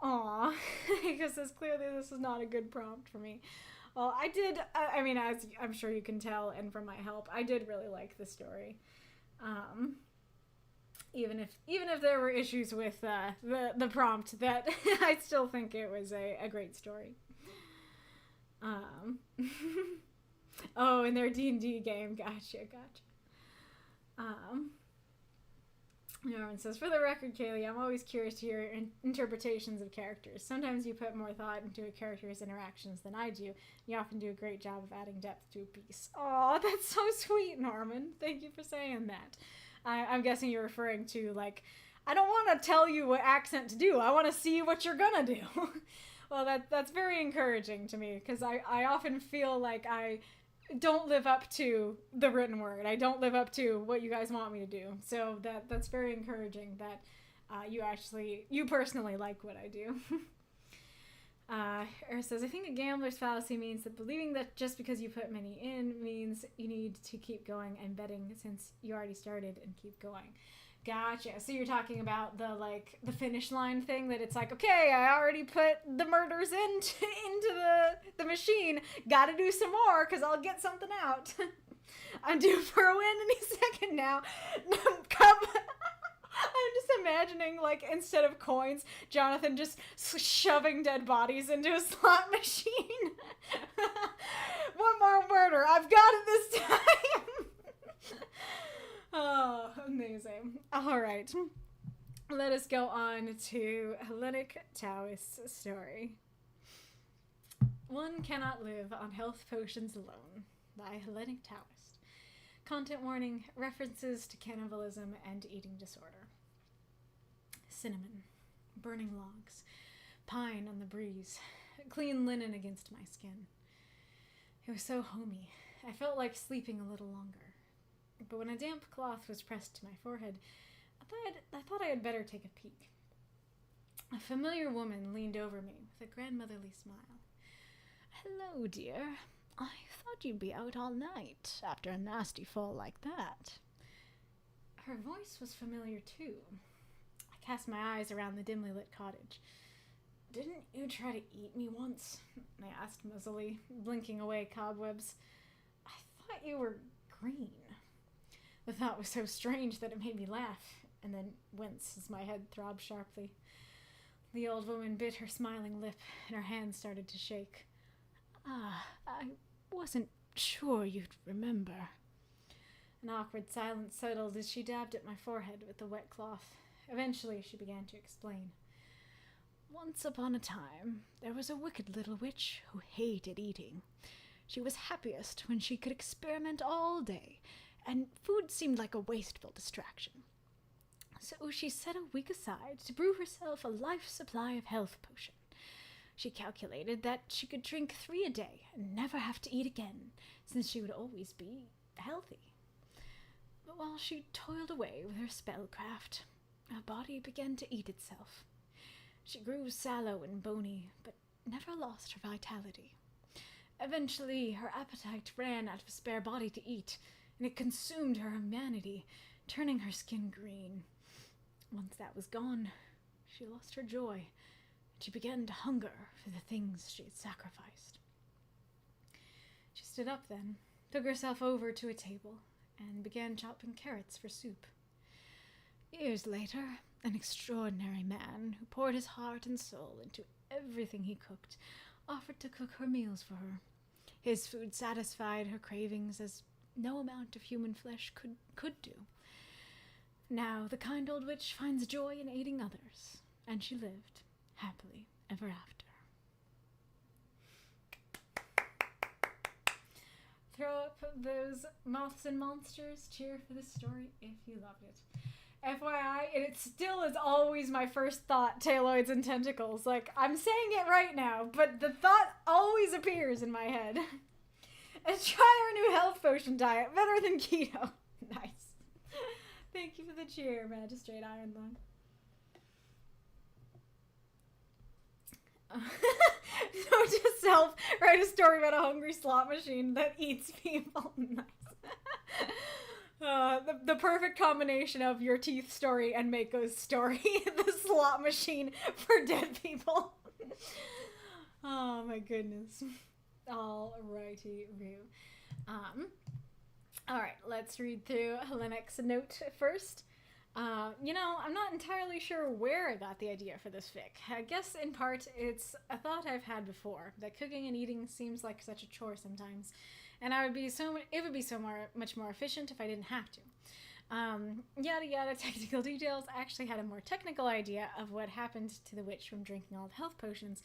Aw, because clearly this is not a good prompt for me. Well, I mean, as I'm sure you can tell, and from my help, I did really like the story. Even if there were issues with the prompt, that I still think it was a great story. Oh, in their D&D game. Gotcha. Norman says, for the record, Kaylee, I'm always curious to hear interpretations of characters. Sometimes you put more thought into a character's interactions than I do. You often do a great job of adding depth to a piece. Aw, that's so sweet, Norman. Thank you for saying that. I'm guessing you're referring to, like, I don't want to tell you what accent to do. I want to see what you're gonna do. Well, that's very encouraging to me, because I often feel like I don't live up to the written word. I don't live up to what you guys want me to do. So that's very encouraging that you personally like what I do. Earth says, I think a gambler's fallacy means that believing that just because you put many in means you need to keep going and betting since you already started and keep going. Gotcha. So you're talking about the finish line thing, that it's like, okay, I already put the murders into the machine. Gotta do some more because I'll get something out. I'm due for a win any second now. Come. I'm just imagining, like, instead of coins, Jonathan just shoving dead bodies into a slot machine. One more murder. I've got it this time. Oh, amazing. All right. Let us go on to Hellenic Taoist story. One cannot live on health potions alone, by Hellenic Taoist. Content warning, references to cannibalism and eating disorder. Cinnamon, burning logs, pine on the breeze, clean linen against my skin. It was so homey. I felt like sleeping a little longer. but when a damp cloth was pressed to my forehead, I thought I had better take a peek. A familiar woman leaned over me with a grandmotherly smile. "Hello, dear. I thought you'd be out all night after a nasty fall like that." Her voice was familiar, too. I cast my eyes around the dimly lit cottage. "Didn't you try to eat me once?" I asked muzzily, blinking away cobwebs. "I thought you were green." The thought was so strange that it made me laugh, and then wince as my head throbbed sharply. The old woman bit her smiling lip, and her hands started to shake. I wasn't sure you'd remember." An awkward silence settled as she dabbed at my forehead with the wet cloth. Eventually, she began to explain. "Once upon a time, there was a wicked little witch who hated eating. She was happiest when she could experiment all day, and food seemed like a wasteful distraction. So she set a week aside to brew herself a life supply of health potion. She calculated that she could drink 3 a day and never have to eat again, since she would always be healthy. But while she toiled away with her spellcraft, her body began to eat itself. She grew sallow and bony, but never lost her vitality. Eventually, her appetite ran out of a spare body to eat, and it consumed her humanity, turning her skin green. Once that was gone, she lost her joy, and she began to hunger for the things she had sacrificed. She stood up then, took herself over to a table, and began chopping carrots for soup. Years later, an extraordinary man who poured his heart and soul into everything he cooked offered to cook her meals for her. His food satisfied her cravings as no amount of human flesh could do. Now the kind old witch finds joy in aiding others, and she lived happily ever after. Throw up those moths and monsters. Cheer for this story if you loved it. FYI, it still is always my first thought, taloids and tentacles. Like, I'm saying it right now, but the thought always appears in my head. And try our new health potion diet. Better than keto. Nice. Thank you for the cheer, Magistrate Ironlung. Note to self, write a story about a hungry slot machine that eats people. Nice. The perfect combination of your teeth story and Mako's story. The slot machine for dead people. Oh my goodness. Alrighty, Rue. Alright, let's read through Hellenic's note first. I'm not entirely sure where I got the idea for this fic. I guess in part it's a thought I've had before, that cooking and eating seems like such a chore sometimes, and it would be much more efficient if I didn't have to. Yada yada technical details. I actually had a more technical idea of what happened to the witch from drinking all the health potions,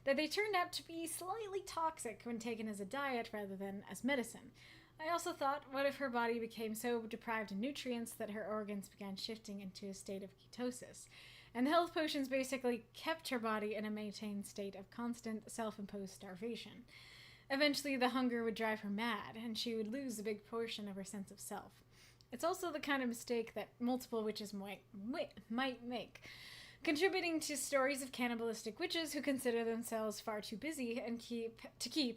that they turned out to be slightly toxic when taken as a diet rather than as medicine. I also thought, what if her body became so deprived of nutrients that her organs began shifting into a state of ketosis, and the health potions basically kept her body in a maintained state of constant self-imposed starvation. Eventually, the hunger would drive her mad, and she would lose a big portion of her sense of self. It's also the kind of mistake that multiple witches might make, contributing to stories of cannibalistic witches who consider themselves far too busy and keep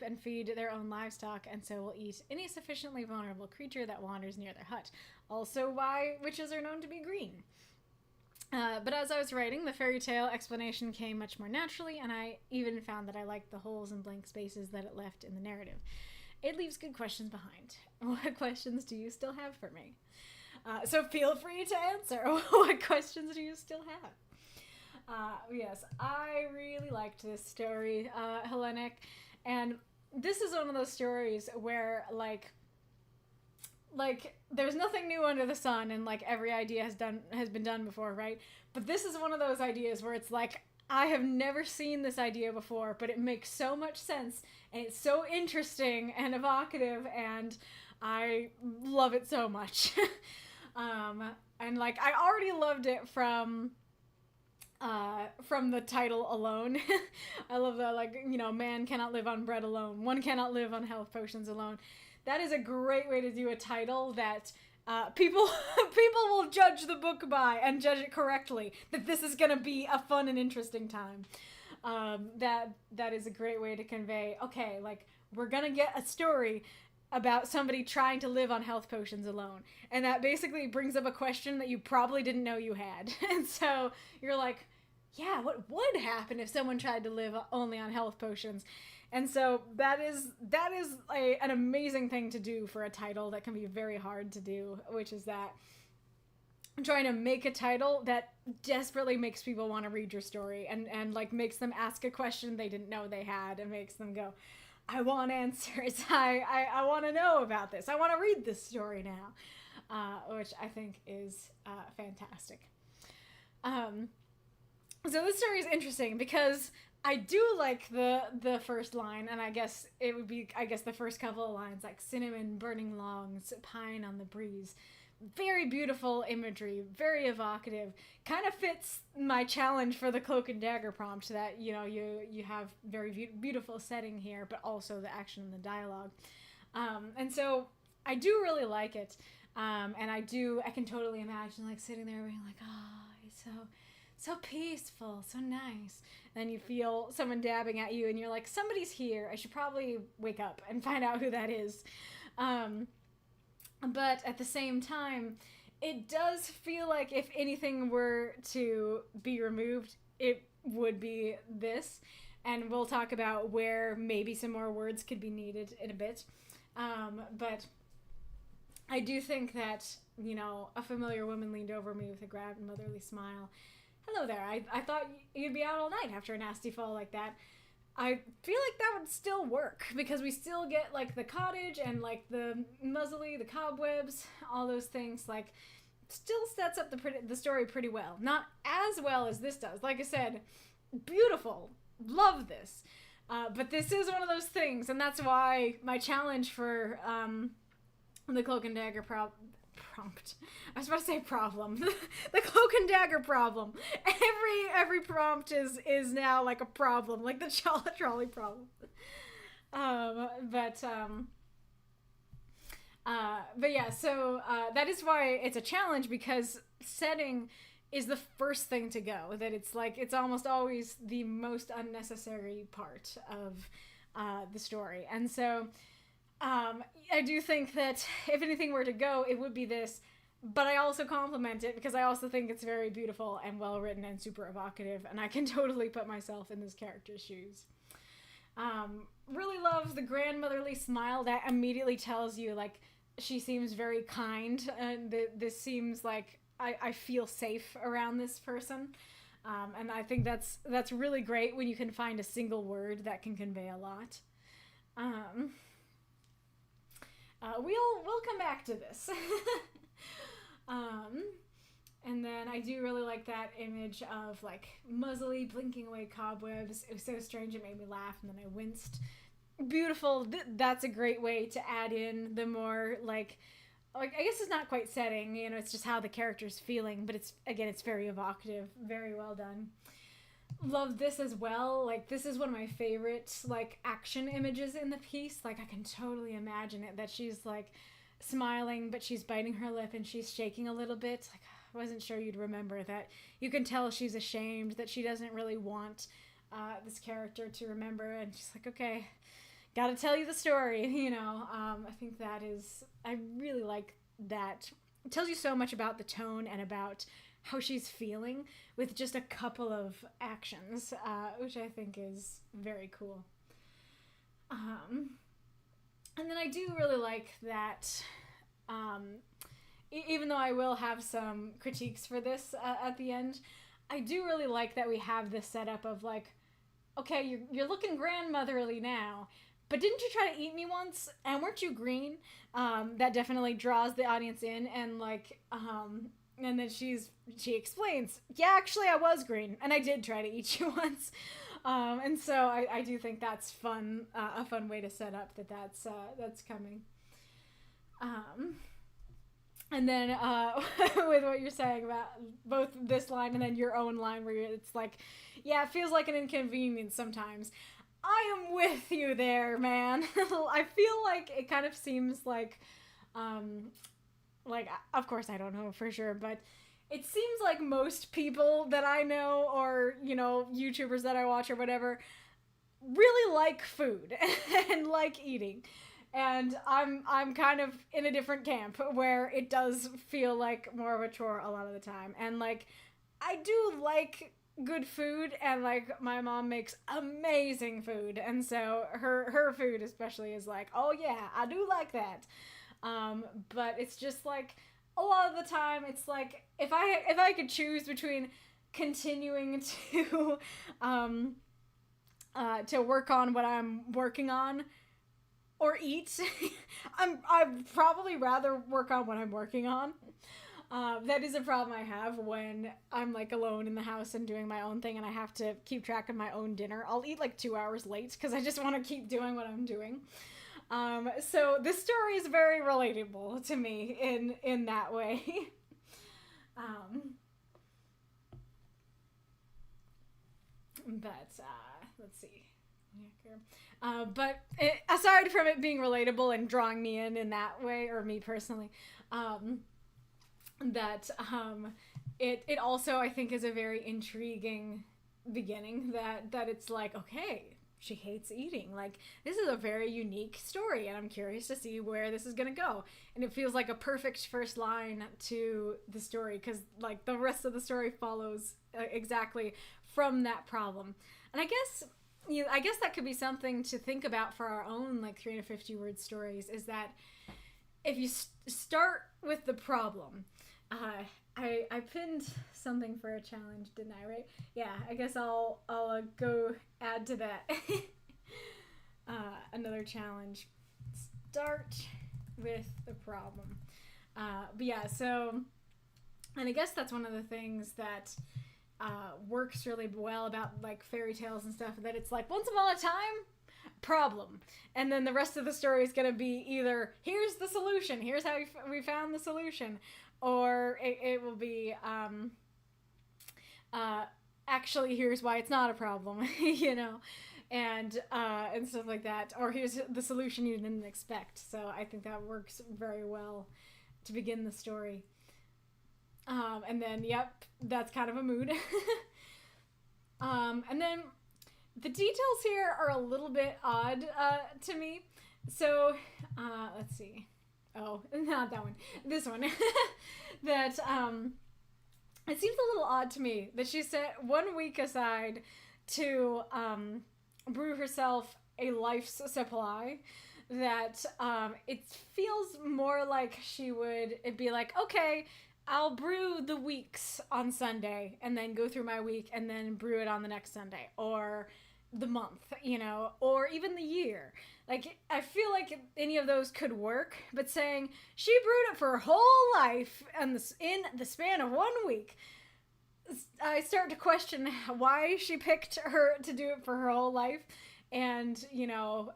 and feed their own livestock, and so will eat any sufficiently vulnerable creature that wanders near their hut. Also why witches are known to be green. But as I was writing, the fairy tale explanation came much more naturally, and I even found that I liked the holes and blank spaces that it left in the narrative. It leaves good questions behind. What questions do you still have for me? So feel free to answer. What questions do you still have? Yes, I really liked this story, Hellenic, and this is one of those stories where, like, there's nothing new under the sun, and, like, every idea has been done before, right? But this is one of those ideas where it's like, I have never seen this idea before, but it makes so much sense, and it's so interesting and evocative, and I love it so much. And, like, I already loved it from the title alone. I love that, like, man cannot live on bread alone. One cannot live on health potions alone. That is a great way to do a title that people people will judge the book by, and judge it correctly, that this is going to be a fun and interesting time. That is a great way to convey, okay, like, we're going to get a story about somebody trying to live on health potions alone. And that basically brings up a question that you probably didn't know you had. And so you're like, yeah, what would happen if someone tried to live only on health potions? And so that is an amazing thing to do for a title that can be very hard to do, which is that I'm trying to make a title that desperately makes people want to read your story, and like makes them ask a question they didn't know they had, and makes them go, I want answers. I want to know about this. I want to read this story now, which I think is fantastic. So this story is interesting because I do like the first line, and I guess it would be, the first couple of lines, like, cinnamon burning longs, pine on the breeze. Very beautiful imagery, very evocative. Kind of fits my challenge for the Cloak and Dagger prompt, that, you know, you have very beautiful setting here, but also the action and the dialogue. And so I do really like it. And I can totally imagine, like, sitting there being like, it's so peaceful, so nice. And then you feel someone dabbing at you, and you're like, somebody's here. I should probably wake up and find out who that is. But at the same time, it does feel like if anything were to be removed, it would be this. And we'll talk about where maybe some more words could be needed in a bit. But I do think that, you know, a familiar woman leaned over me with a grandmotherly smile. Hello there. I thought you'd be out all night after a nasty fall like that. I feel like that would still work, because we still get, like, the cottage and, like, the muzzly, the cobwebs, all those things, like, still sets up the story pretty well. Not as well as this does. Like I said, beautiful. Love this. But this is one of those things, and that's why my challenge for the Cloak and Dagger prompt. I was about to say problem. The Cloak and Dagger problem. Every prompt is now like a problem, like the trolley problem. But yeah, so that is why it's a challenge, because setting is the first thing to go. That it's almost always the most unnecessary part of the story. And so I do think that if anything were to go, it would be this, but I also compliment it because I also think it's very beautiful and well written and super evocative, and I can totally put myself in this character's shoes. Really love the grandmotherly smile. That immediately tells you, like, she seems very kind, and this seems like I feel safe around this person. And I think that's really great when you can find a single word that can convey a lot. We'll come back to this. And then I do really like that image of, like, muzzly blinking away cobwebs. It was so strange it made me laugh, and then I winced. Beautiful. That's a great way to add in the more, like I guess it's not quite setting, you know, it's just how the character's feeling, but it's very evocative, very well done. Love this as well. Like, this is one of my favorite, like, action images in the piece. Like, I can totally imagine it, that she's, like, smiling, but she's biting her lip and she's shaking a little bit. Like, I wasn't sure you'd remember that. You can tell she's ashamed, that she doesn't really want this character to remember, and she's like, okay, gotta tell you the story, you know. I think that is, I really like that. It tells you so much about the tone and about how she's feeling with just a couple of actions, which I think is very cool. And then I do really like that, even though I will have some critiques for this at the end, I do really like that we have this setup of, like, okay, you're looking grandmotherly now, but didn't you try to eat me once? And weren't you green? That definitely draws the audience in, and, like, and then she explains, yeah, actually I was green, and I did try to eat you once. And so I do think that's fun, a fun way to set up that's coming. And then with what you're saying about both this line and then your own line, where it's like, yeah, it feels like an inconvenience sometimes. I am with you there, man. I feel like it kind of seems like like, of course I don't know for sure, but it seems like most people that I know, or, you know, YouTubers that I watch or whatever, really like food and like eating. And I'm kind of in a different camp where it does feel like more of a chore a lot of the time. And like, I do like good food, and like my mom makes amazing food, and so her food especially is like, oh yeah, I do like that. But it's just like a lot of the time it's like if I could choose between continuing to work on what I'm working on or eat, I'd probably rather work on what I'm working on. That is a problem I have when I'm like alone in the house and doing my own thing and I have to keep track of my own dinner. I'll eat like 2 hours late because I just want to keep doing what I'm doing. So this story is very relatable to me in that way. But let's see. But aside from it being relatable and drawing me in that way, or me personally, it also, I think, is a very intriguing beginning, that it's like, okay, she hates eating. Like, this is a very unique story, and I'm curious to see where this is gonna go. And it feels like a perfect first line to the story, because like the rest of the story follows exactly from that problem. And I guess that could be something to think about for our own like 350 word stories, is that if you start with the problem, I pinned something for a challenge, didn't I, right? Yeah, I guess I'll go add to that. Another challenge. Start with the problem. But yeah, so, and I guess that's one of the things that works really well about like fairy tales and stuff, that it's like, once upon a time, problem, and then the rest of the story is going to be either, here's the solution, here's how we found the solution, or it will be actually here's why it's not a problem, you know, and stuff like that, or here's the solution you didn't expect. So I think that works very well to begin the story. And then, yep, that's kind of a mood. And then the details here are a little bit odd to me. So, let's see. Oh, not that one. This one. That, it seems a little odd to me that she set 1 week aside to brew herself a life's supply. That it feels more like it'd be like, okay, I'll brew the weeks on Sunday and then go through my week and then brew it on the next Sunday, or the month, you know, or even the year. Like, I feel like any of those could work, but saying she brewed it for her whole life and in the span of 1 week, I start to question why she picked her to do it for her whole life, and, you know,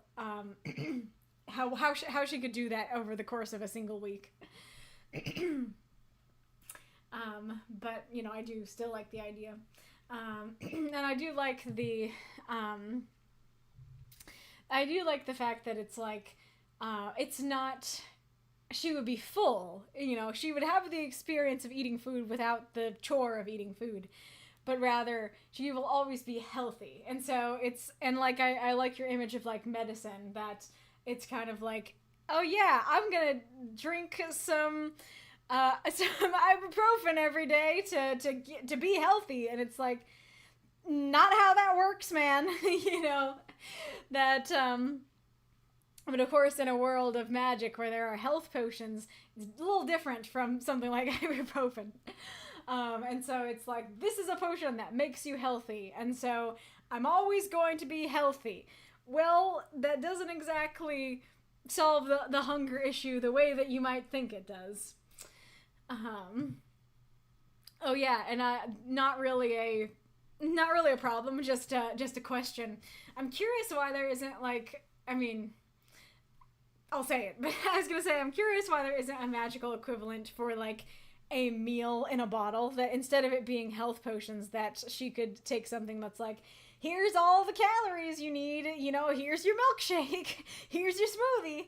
how she could do that over the course of a single week. But, you know, I do still like the idea. And I do like the fact that it's like, it's not, she would be full, you know, she would have the experience of eating food without the chore of eating food, but rather she will always be healthy. And so and like, I like your image of like medicine, that it's kind of like, oh yeah, I'm gonna drink some ibuprofen every day to be healthy, and it's like, not how that works, man. You know, that but of course, in a world of magic where there are health potions, it's a little different from something like ibuprofen. And so it's like, this is a potion that makes you healthy, and so I'm always going to be healthy. Well, that doesn't exactly solve the hunger issue the way that you might think it does. Oh yeah, and not really a problem, just a question. I'm curious why there isn't, like, I mean, I'll say it, but I was gonna say, I'm curious why there isn't a magical equivalent for like a meal in a bottle, that instead of it being health potions, that she could take something that's like, here's all the calories you need, you know, here's your milkshake, here's your smoothie,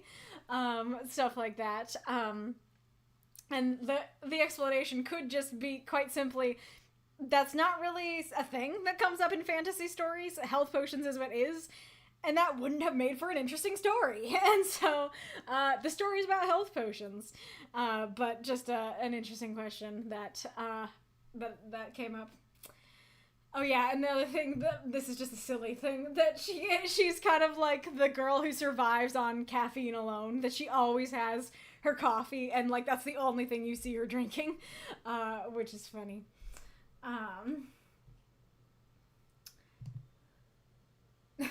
stuff like that. And the explanation could just be quite simply, that's not really a thing that comes up in fantasy stories. Health potions is what is. And that wouldn't have made for an interesting story. And so the story is about health potions. But just an interesting question that came up. Oh yeah, and the other thing, this is just a silly thing, that she's kind of like the girl who survives on caffeine alone, that she always has her coffee, and like that's the only thing you see her drinking, which is funny.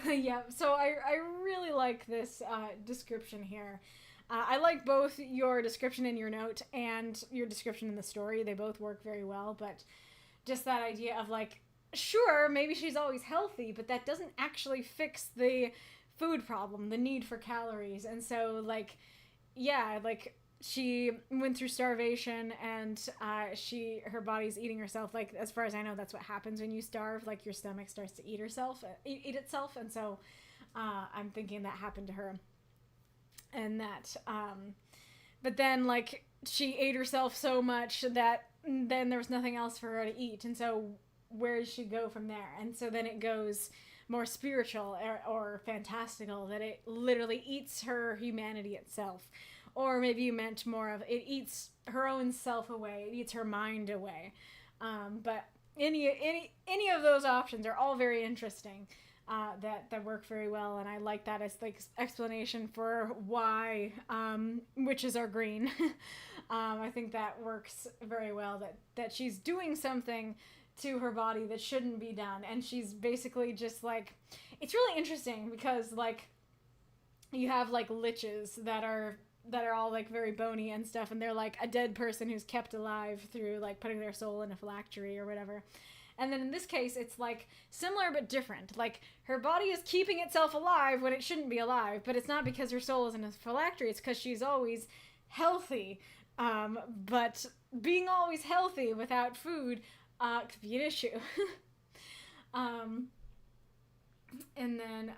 Yeah, so I really like this description here. I like both your description in your note and your description in the story. They both work very well, but just that idea of like, sure, maybe she's always healthy, but that doesn't actually fix the food problem, the need for calories. And so, like, yeah, like, she went through starvation, and her body's eating herself. Like, as far as I know, that's what happens when you starve. Like, your stomach starts to eat itself. And so, I'm thinking that happened to her. And that, but then, like, she ate herself so much that then there was nothing else for her to eat. And so, where does she go from there? And so then it goes more spiritual or fantastical, that it literally eats her humanity itself. Or maybe you meant more of it eats her own self away, it eats her mind away. But any of those options are all very interesting, that work very well, and I like that as like explanation for why witches are green. I think that works very well, that she's doing something to her body that shouldn't be done, and she's basically just like, it's really interesting because like you have like liches that are all like very bony and stuff, and they're like a dead person who's kept alive through like putting their soul in a phylactery or whatever. And then in this case it's like similar but different. Like her body is keeping itself alive when it shouldn't be alive, but it's not because her soul is in a phylactery, it's because she's always healthy. But being always healthy without food could be an issue. And then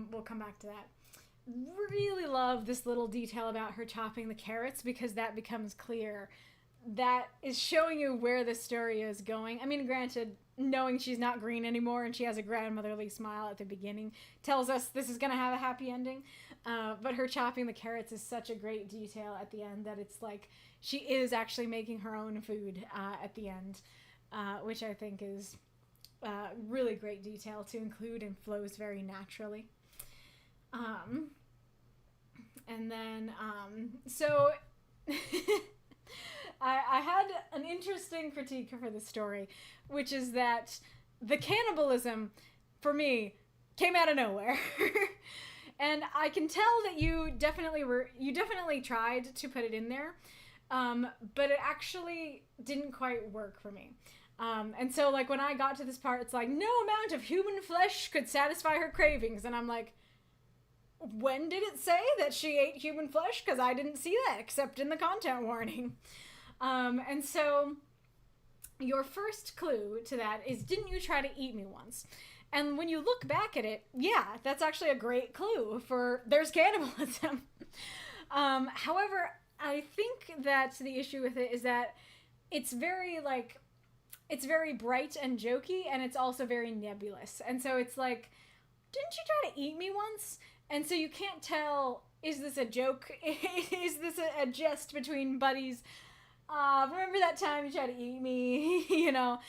we'll come back to that. Really love this little detail about her chopping the carrots, because that becomes clear. That is showing you where the story is going. I mean, granted, knowing she's not green anymore and she has a grandmotherly smile at the beginning tells us this is going to have a happy ending. But her chopping the carrots is such a great detail at the end, that it's like she is actually making her own food at the end. Which I think is really great detail to include and flows very naturally. And then, so I had an interesting critique for the story, which is that the cannibalism, for me, came out of nowhere. And I can tell that you definitely tried to put it in there, but it actually didn't quite work for me. And so, like, when I got to this part, it's like, no amount of human flesh could satisfy her cravings. And I'm like, when did it say that she ate human flesh? Because I didn't see that, except in the content warning. And so, your first clue to that is, didn't you try to eat me once? And when you look back at it, yeah, that's actually a great clue for there's cannibalism. However, I think that the issue with it is that it's very, like, it's very bright and jokey, and it's also very nebulous. And so it's like, didn't you try to eat me once? And so you can't tell, is this a joke? Is this a jest between buddies? Remember that time you tried to eat me? You know,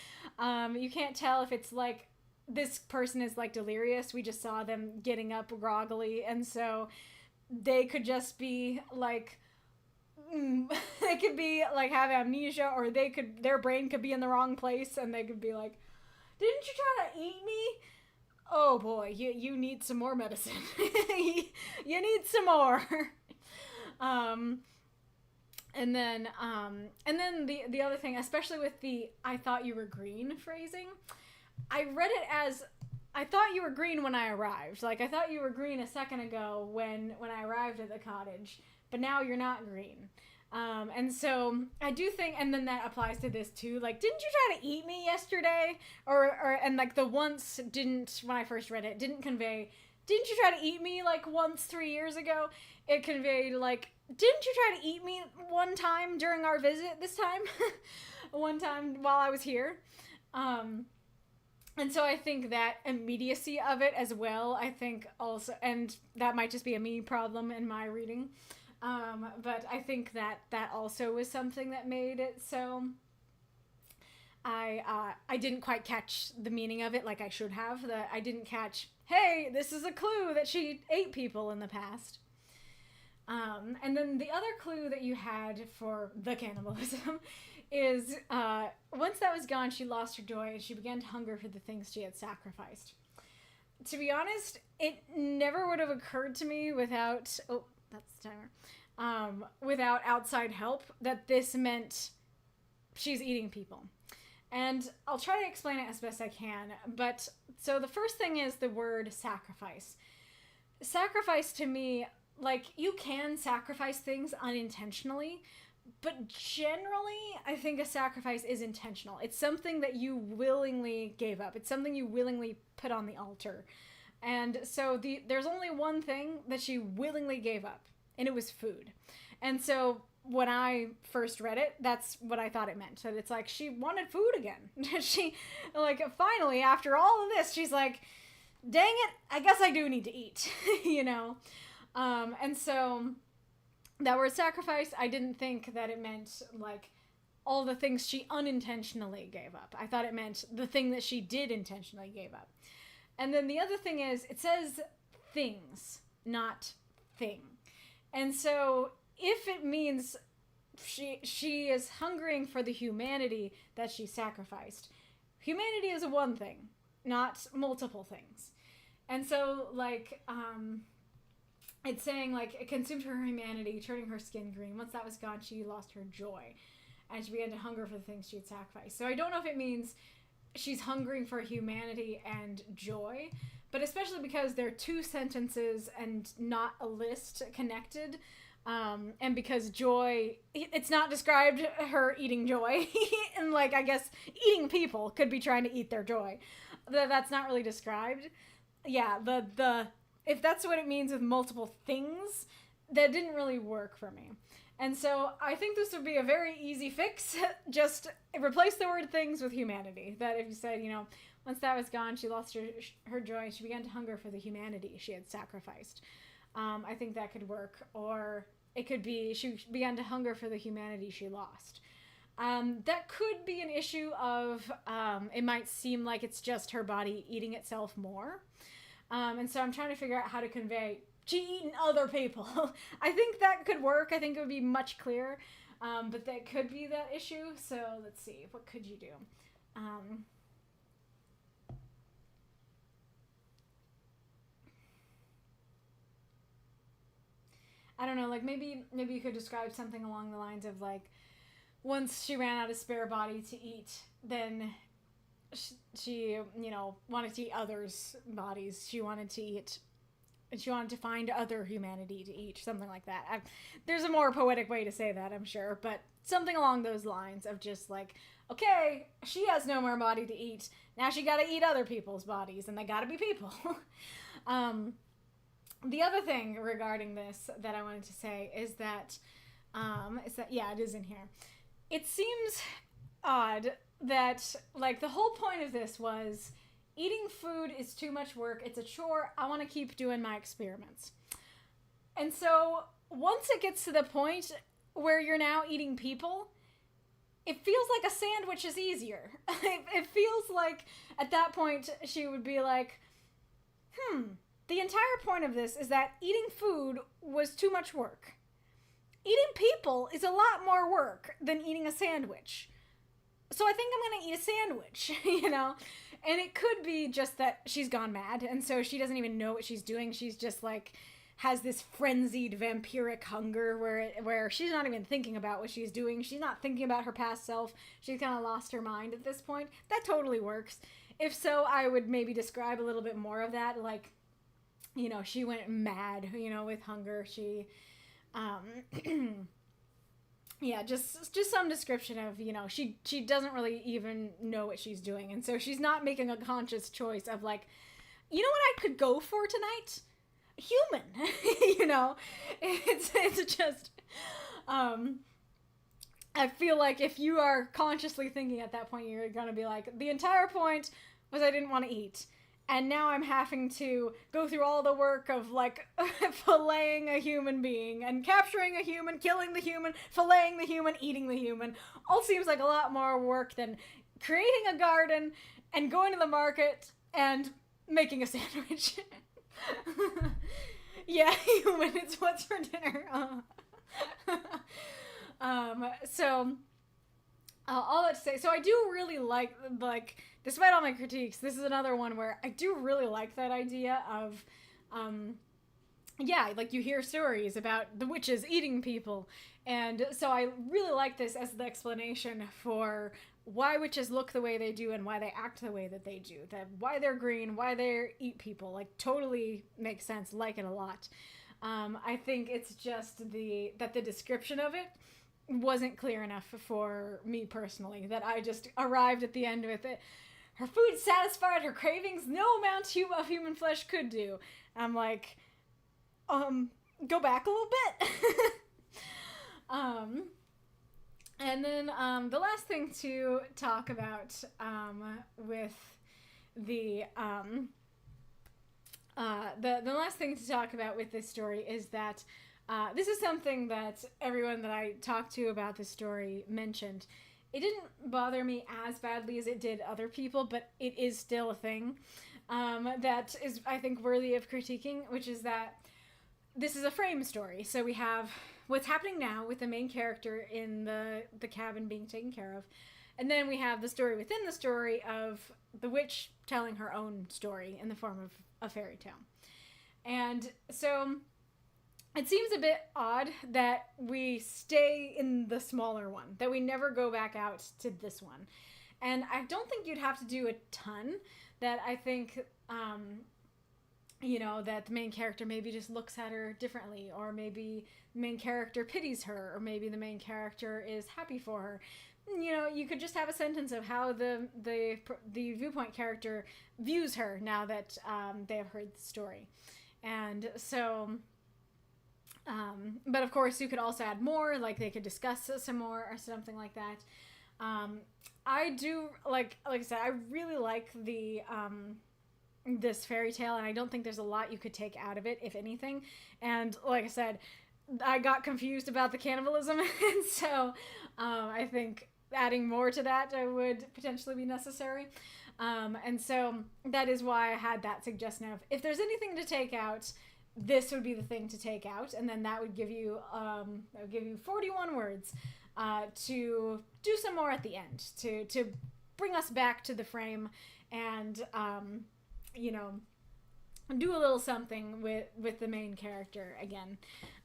you can't tell if it's like, this person is like delirious. We just saw them getting up groggily. And so they could just be like, they could be like have amnesia, or their brain could be in the wrong place, and they could be like, didn't you try to eat me? Oh boy, you need some more medicine. You need some more. And then the other thing, especially with the I thought you were green phrasing, I read it as, I thought you were green when I arrived. Like, I thought you were green a second ago when I arrived at the cottage, but now you're not green. And so I do think, and then that applies to this too, like, didn't you try to eat me yesterday? And like the once didn't, when I first read it, didn't convey, didn't didn't you try to eat me, like, once 3 years ago? It conveyed, like, didn't you try to eat me one time during our visit this time? One time while I was here. And so I think that immediacy of it as well, I think also, and that might just be a me problem in my reading, but I think that also was something that made it so I didn't quite catch the meaning of it like I should have. That I didn't catch, hey, this is a clue that she ate people in the past. And then the other clue that you had for the cannibalism is once that was gone, she lost her joy and she began to hunger for the things she had sacrificed. To be honest, it never would have occurred to me without, oh, that's the timer, without outside help that this meant she's eating people. And I'll try to explain it as best I can. But so the first thing is the word sacrifice. Sacrifice to me, like, you can sacrifice things unintentionally, but generally, I think a sacrifice is intentional. It's something that you willingly gave up. It's something you willingly put on the altar. And so there's only one thing that she willingly gave up, and it was food. And so when I first read it, that's what I thought it meant. That it's like she wanted food again. She, like, finally, after all of this, she's like, dang it, I guess I do need to eat, you know? And so that word sacrifice, I didn't think that it meant, like, all the things she unintentionally gave up. I thought it meant the thing that she did intentionally give up. And then the other thing is, it says things, not thing. And so if it means she is hungering for the humanity that she sacrificed, humanity is a one thing, not multiple things. And so, like, it's saying, like, it consumed her humanity, turning her skin green. Once that was gone, she lost her joy. And she began to hunger for the things she had sacrificed. So I don't know if it means she's hungering for humanity and joy, but especially because they're two sentences and not a list connected. And because joy, it's not described her eating joy. And, like, I guess eating people could be trying to eat their joy. That's not really described. Yeah, if that's what it means with multiple things, that didn't really work for me. And so I think this would be a very easy fix. Just replace the word things with humanity. That if you said, you know, once that was gone, she lost her joy. She began to hunger for the humanity she had sacrificed. I think that could work. Or it could be she began to hunger for the humanity she lost. That could be an issue of it might seem like it's just her body eating itself more. And so I'm trying to figure out how to convey she eating other people. I think that could work. I think it would be much clearer. But that could be that issue. So let's see. What could you do? I don't know. Like, maybe you could describe something along the lines of, like, once she ran out of spare body to eat, then she, you know, wanted to eat others' bodies. She wanted to find other humanity to eat, something like that. There's a more poetic way to say that, I'm sure, but something along those lines of just like, okay, she has no more body to eat. Now she gotta eat other people's bodies, and they gotta be people. The other thing regarding this that I wanted to say is that, yeah, it is in here. It seems odd that, like, the whole point of this was eating food is too much work. It's a chore. I want to keep doing my experiments. And so once it gets to the point where you're now eating people, it feels like a sandwich is easier. It feels like at that point she would be like, the entire point of this is that eating food was too much work. Eating people is a lot more work than eating a sandwich. So I think I'm going to eat a sandwich, you know? And it could be just that she's gone mad, and so she doesn't even know what she's doing. She's just, like, has this frenzied vampiric hunger where she's not even thinking about what she's doing. She's not thinking about her past self. She's kind of lost her mind at this point. That totally works. If so, I would maybe describe a little bit more of that, like, you know, she went mad, you know, with hunger. She, yeah, just some description of, you know, she doesn't really even know what she's doing. And so she's not making a conscious choice of, like, you know what I could go for tonight? Human. You know, it's just, I feel like if you are consciously thinking at that point, you're gonna be like, the entire point was I didn't want to eat. And now I'm having to go through all the work of, like, filleting a human being and capturing a human, killing the human, filleting the human, eating the human. All seems like a lot more work than creating a garden and going to the market and making a sandwich. Yeah, human, it's what's for dinner. So, all that to say, so I do really like, despite all my critiques, this is another one where I do really like that idea of, yeah, like, you hear stories about the witches eating people, and so I really like this as the explanation for why witches look the way they do and why they act the way that they do, that why they're green, why they eat people, like, totally makes sense, like it a lot. I think it's just that the description of it wasn't clear enough for me personally, that I just arrived at the end with it. Her food satisfied her cravings no amount of human flesh could do. I'm like, go back a little bit. And then the last thing to talk about with the last thing to talk about with this story is that this is something that everyone that I talked to about this story mentioned. It didn't bother me as badly as it did other people, but it is still a thing that is, I think, worthy of critiquing, which is that this is a frame story. So we have what's happening now with the main character in the cabin being taken care of, and then we have the story within the story of the witch telling her own story in the form of a fairy tale. And so it seems a bit odd that we stay in the smaller one, that we never go back out to this one. And I don't think you'd have to do a ton. That I think, you know, that the main character maybe just looks at her differently, or maybe the main character pities her, or maybe the main character is happy for her. You know, you could just have a sentence of how the viewpoint character views her now that they have heard the story. And so... but of course you could also add more, like they could discuss some more or something like that. I do, like I said, I really like the, this fairy tale, and I don't think there's a lot you could take out of it, if anything. And like I said, I got confused about the cannibalism, and so, I think adding more to that would potentially be necessary. And so that is why I had that suggestion of, if there's anything to take out, this would be the thing to take out, and then that would give you 41 words to do some more at the end, to bring us back to the frame, and you know, do a little something with the main character again.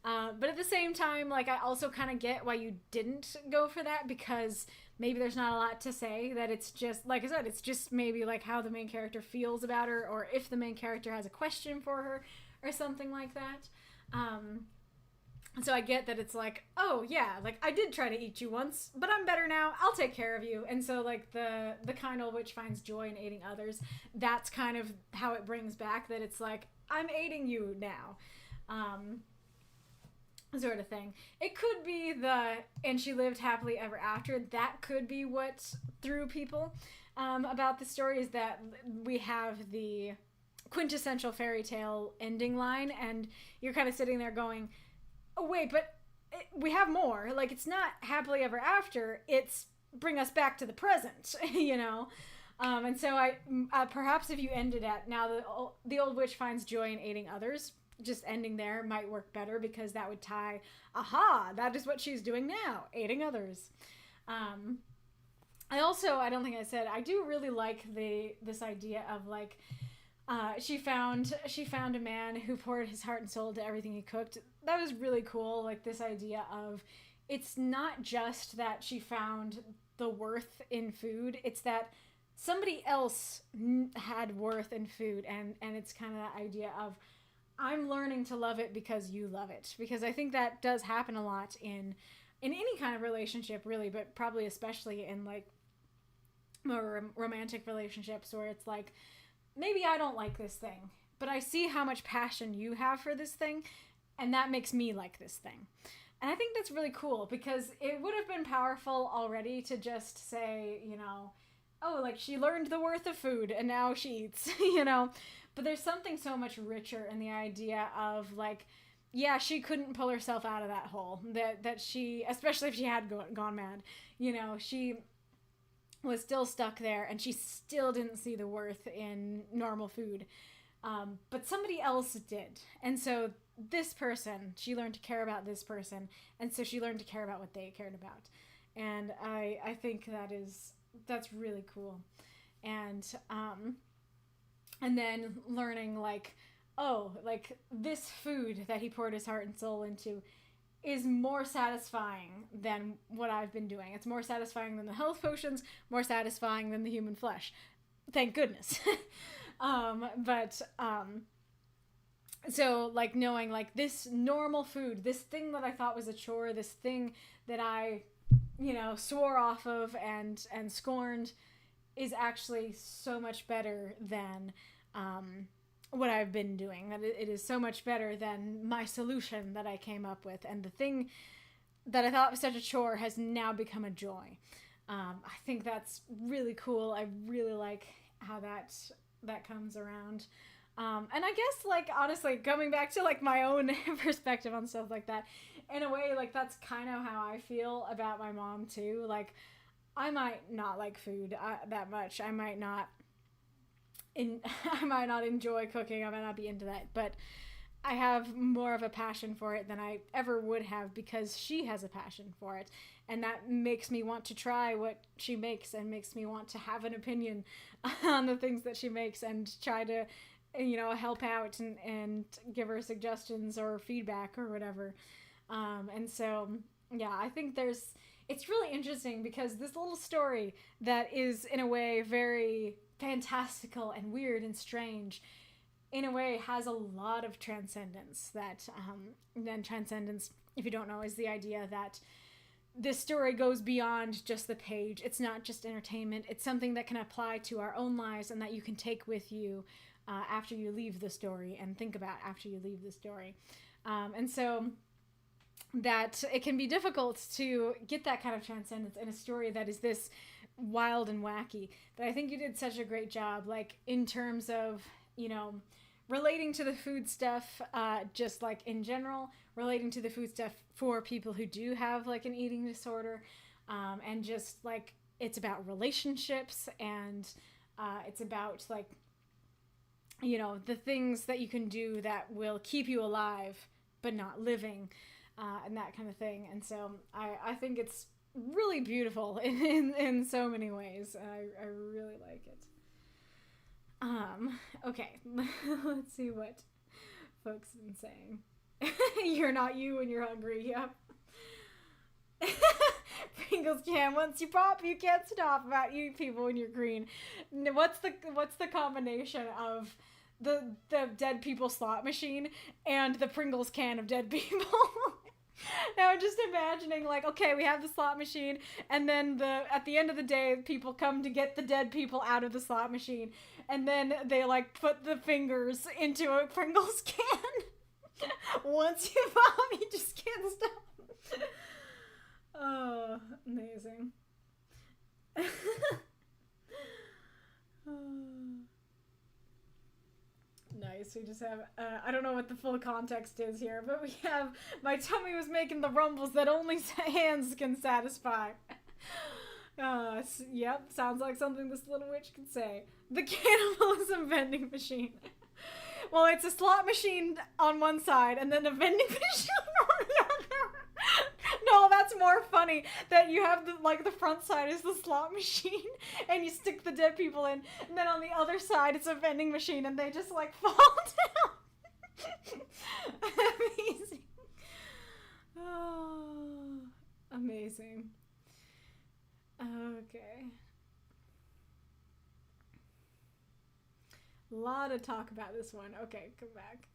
But at the same time, like, I also kind of get why you didn't go for that, because maybe there's not a lot to say, that it's just, like I said, it's just maybe like how the main character feels about her, or if the main character has a question for her, or something like that. So I get that it's like, oh yeah, like, I did try to eat you once, but I'm better now, I'll take care of you. And so, like, the kind old witch finds joy in aiding others, that's kind of how it brings back that it's like, I'm aiding you now, sort of thing. It could be and she lived happily ever after. That could be what threw people about the story, is that we have the quintessential fairy tale ending line, and you're kind of sitting there going, oh wait, but we have more. Like, it's not happily ever after, it's bring us back to the present, you know. And so I perhaps if you ended at, now the old witch finds joy in aiding others, just ending there might work better, because that would tie, aha, that is what she's doing now, aiding others. I don't think I said, I do really like this idea of, like, she found a man who poured his heart and soul to everything he cooked. That was really cool. Like, this idea of, it's not just that she found the worth in food, it's that somebody else had worth in food, and it's kind of that idea of, I'm learning to love it because you love it. Because I think that does happen a lot in any kind of relationship, really, but probably especially in, like, more romantic relationships, where it's like, maybe I don't like this thing, but I see how much passion you have for this thing, and that makes me like this thing. And I think that's really cool, because it would have been powerful already to just say, you know, oh, like, she learned the worth of food and now she eats, you know? But there's something so much richer in the idea of, like, yeah, she couldn't pull herself out of that hole. That she, especially if she had gone mad, you know, she was still stuck there, and she still didn't see the worth in normal food. But somebody else did. And so this person, she learned to care about this person, and so she learned to care about what they cared about. And I think that's really cool. And then learning, like, oh, like, this food that he poured his heart and soul into is more satisfying than what I've been doing. It's more satisfying than the health potions, more satisfying than the human flesh. Thank goodness. So, like, knowing, like, this normal food, this thing that I thought was a chore, this thing that I, you know, swore off of and scorned, is actually so much better than what I've been doing. That it is so much better than my solution that I came up with. And the thing that I thought was such a chore has now become a joy. I think that's really cool. I really like how that comes around. And I guess, like, honestly, coming back to, like, my own perspective on stuff like that, in a way, like, that's kind of how I feel about my mom, too. Like, I might not like food that much. I might not enjoy cooking. I might not be into that. But I have more of a passion for it than I ever would have, because she has a passion for it. And that makes me want to try what she makes, and makes me want to have an opinion on the things that she makes, and try to, you know, help out and give her suggestions or feedback or whatever. And so, yeah, I think it's really interesting, because this little story that is, in a way, very fantastical and weird and strange, in a way, has a lot of transcendence. Then transcendence, if you don't know, is the idea that this story goes beyond just the page. It's not just entertainment. It's something that can apply to our own lives, and that you can take with you after you leave the story, and think about after you leave the story. And so that it can be difficult to get that kind of transcendence in a story that is this wild and wacky. But I think you did such a great job, like, in terms of, you know, relating to the food stuff, just, like, in general, relating to the food stuff for people who do have, like, an eating disorder, and just, like, it's about relationships, and it's about, like, you know, the things that you can do that will keep you alive but not living, and that kind of thing. And so I think it's really beautiful in so many ways. I really like it. Okay, let's see what folks have been saying. You're not you when you're hungry. Yep. Pringles can. Once you pop, you can't stop about eating people when you're green. What's the combination of the dead people slot machine and the Pringles can of dead people? Now I'm just imagining, like, okay, we have the slot machine, and then at the end of the day, people come to get the dead people out of the slot machine, and then they, like, put the fingers into a Pringles can. Once you pop, you just can't stop. Oh, amazing. Nice. We just have, I don't know what the full context is here, but we have, my tummy was making the rumbles that only hands can satisfy. Yep, sounds like something this little witch could say. The cannibalism vending machine. Well, it's a slot machine on one side, and then a vending machine on the other. No, that's more funny, that you have the front side is the slot machine, and you stick the dead people in, and then on the other side it's a vending machine, and they just, like, fall down. Amazing. Oh, amazing. Okay. A lot of talk about this one. Okay, come back.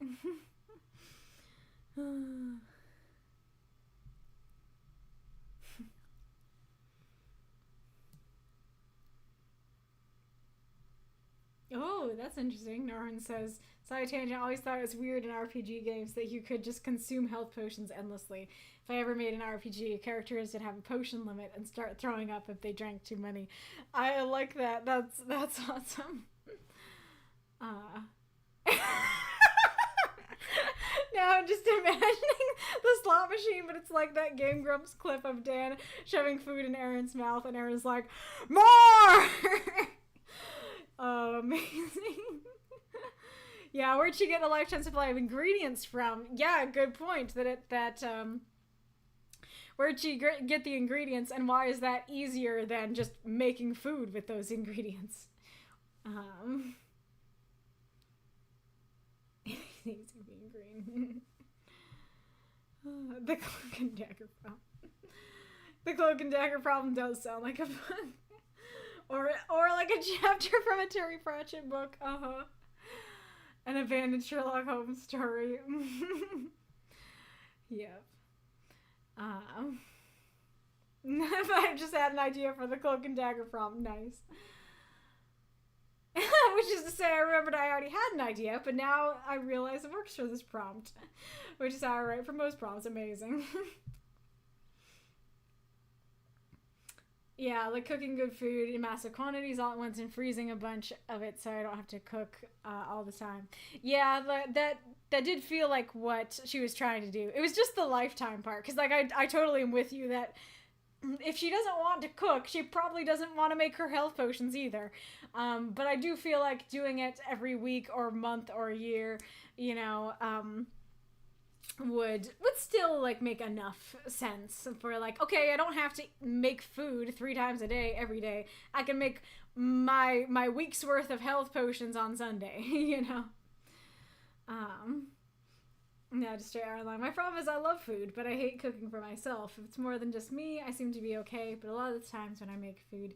Oh, that's interesting. Norman says, side tangent, I always thought it was weird in RPG games that you could just consume health potions endlessly. If I ever made an RPG, characters would have a potion limit and start throwing up if they drank too many. I like that. That's awesome. Now I'm just imagining the slot machine, but it's like that Game Grumps clip of Dan shoving food in Aaron's mouth, and Aaron's like, more! Oh, amazing. Yeah, where'd she get a lifetime supply of ingredients from? Yeah, good point. Where'd she get the ingredients, and why is that easier than just making food with those ingredients? Things are being green. The cloak and dagger problem. The cloak and dagger problem does sound like a book. or like a chapter from a Terry Pratchett book. An abandoned Sherlock Holmes story. Yep. I just had an idea for the cloak and dagger problem. Nice. Which is to say, I remembered I already had an idea, but now I realize it works for this prompt. Which is how I write for most prompts. Amazing. Yeah, like cooking good food in massive quantities all at once and freezing a bunch of it so I don't have to cook all the time. Yeah, that did feel like what she was trying to do. It was just the lifetime part, because like I totally am with you that if she doesn't want to cook, she probably doesn't want to make her health potions either. But I do feel like doing it every week or month or year, you know, would still like make enough sense for like, okay, I don't have to make food 3 times a day every day. I can make my week's worth of health potions on Sunday, you know. Yeah, just straight out of line. My problem is I love food, but I hate cooking for myself. If it's more than just me, I seem to be okay, but a lot of the times when I make food,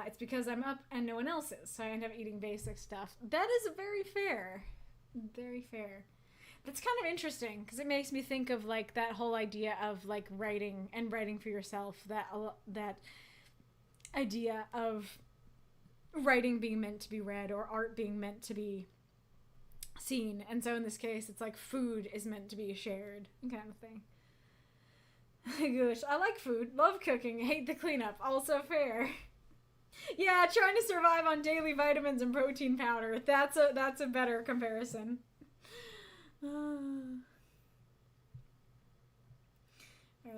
it's because I'm up and no one else is, so I end up eating basic stuff. That is very fair. Very fair. That's kind of interesting, because it makes me think of, like, that whole idea of, like, writing for yourself, that idea of writing being meant to be read, or art being meant to be seen. And so in this case, it's like food is meant to be shared, kind of thing. Gosh, I like food, love cooking, hate the cleanup, also fair. Yeah, trying to survive on daily vitamins and protein powder, that's a better comparison. I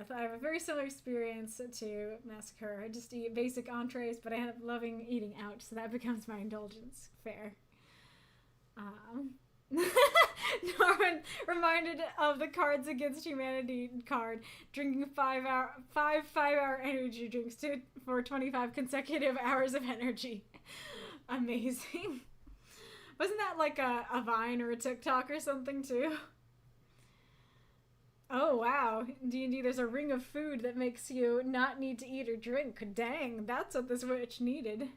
have a very similar experience to Massacre. I just eat basic entrees, but I end up loving eating out, so that becomes my indulgence. Fair. Norman reminded of the Cards Against Humanity card, drinking 5 5-hour energy drinks for 25 consecutive hours of energy. Amazing. Wasn't that like a Vine or a TikTok or something too? Oh wow, D&D, there's a ring of food that makes you not need to eat or drink. Dang, that's what this witch needed.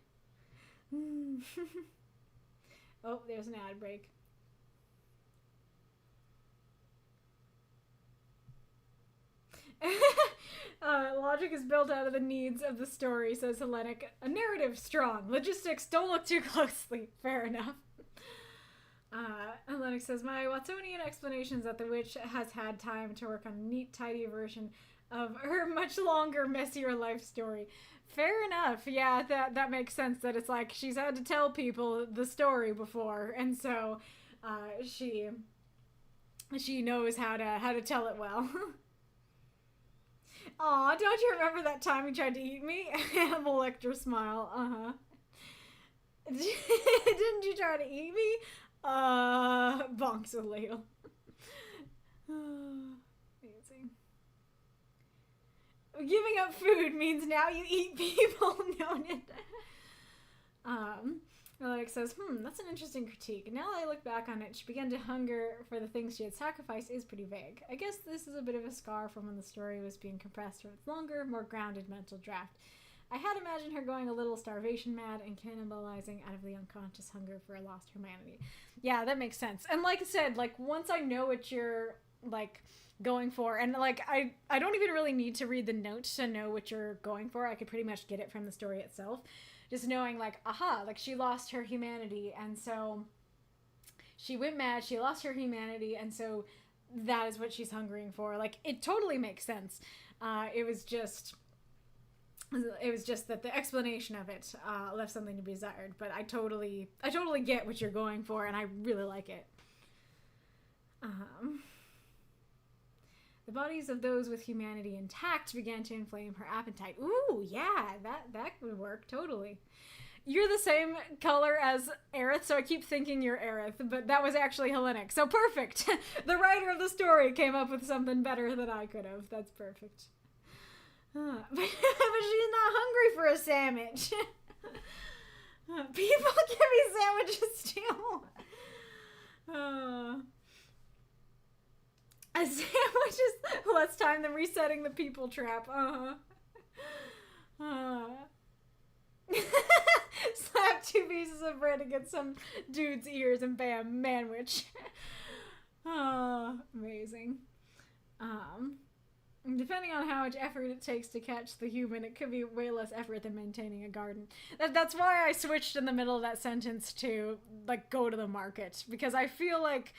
Oh, there's an ad break. Logic is built out of the needs of the story, says Hellenic. A narrative strong. Logistics, don't look too closely. Fair enough. Hellenic says, my Watsonian explanation is that the witch has had time to work on a neat, tidy version of her much longer, messier life story. Fair enough. Yeah, that makes sense, that it's like she's had to tell people the story before, and so she knows how to tell it well. Aw, don't you remember that time you tried to eat me? Hannibal Lecter smile. Didn't you try to eat me? Bonks a ladle. Amazing. Giving up food means now you eat people. Noted. Alex says, that's an interesting critique. Now that I look back on it, she began to hunger for the things she had sacrificed is pretty vague. I guess this is a bit of a scar from when the story was being compressed for its longer, more grounded mental draft. I had imagined her going a little starvation mad and cannibalizing out of the unconscious hunger for a lost humanity. Yeah, that makes sense. And like I said, like, once I know what you're, like, going for, and, like, I don't even really need to read the notes to know what you're going for. I could pretty much get it from the story itself. just knowing like, aha, like she lost her humanity, and so she went mad, she lost her humanity, and so that is what she's hungering for. Like, it totally makes sense. It was just that the explanation of it left something to be desired, but I totally get what you're going for, and I really like it. The bodies of those with humanity intact began to inflame her appetite. Ooh, yeah, that would work, totally. You're the same color as Arith, so I keep thinking you're Arith, but that was actually Hellenic, so perfect! The writer of the story came up with something better than I could have. That's perfect. But she's not hungry for a sandwich. People give me sandwiches too. A sandwich is less time than resetting the people trap. Slap 2 pieces of bread against some dude's ears and bam, manwich. Amazing. Depending on how much effort it takes to catch the human, it could be way less effort than maintaining a garden. That's why I switched in the middle of that sentence to, like, go to the market. Because I feel like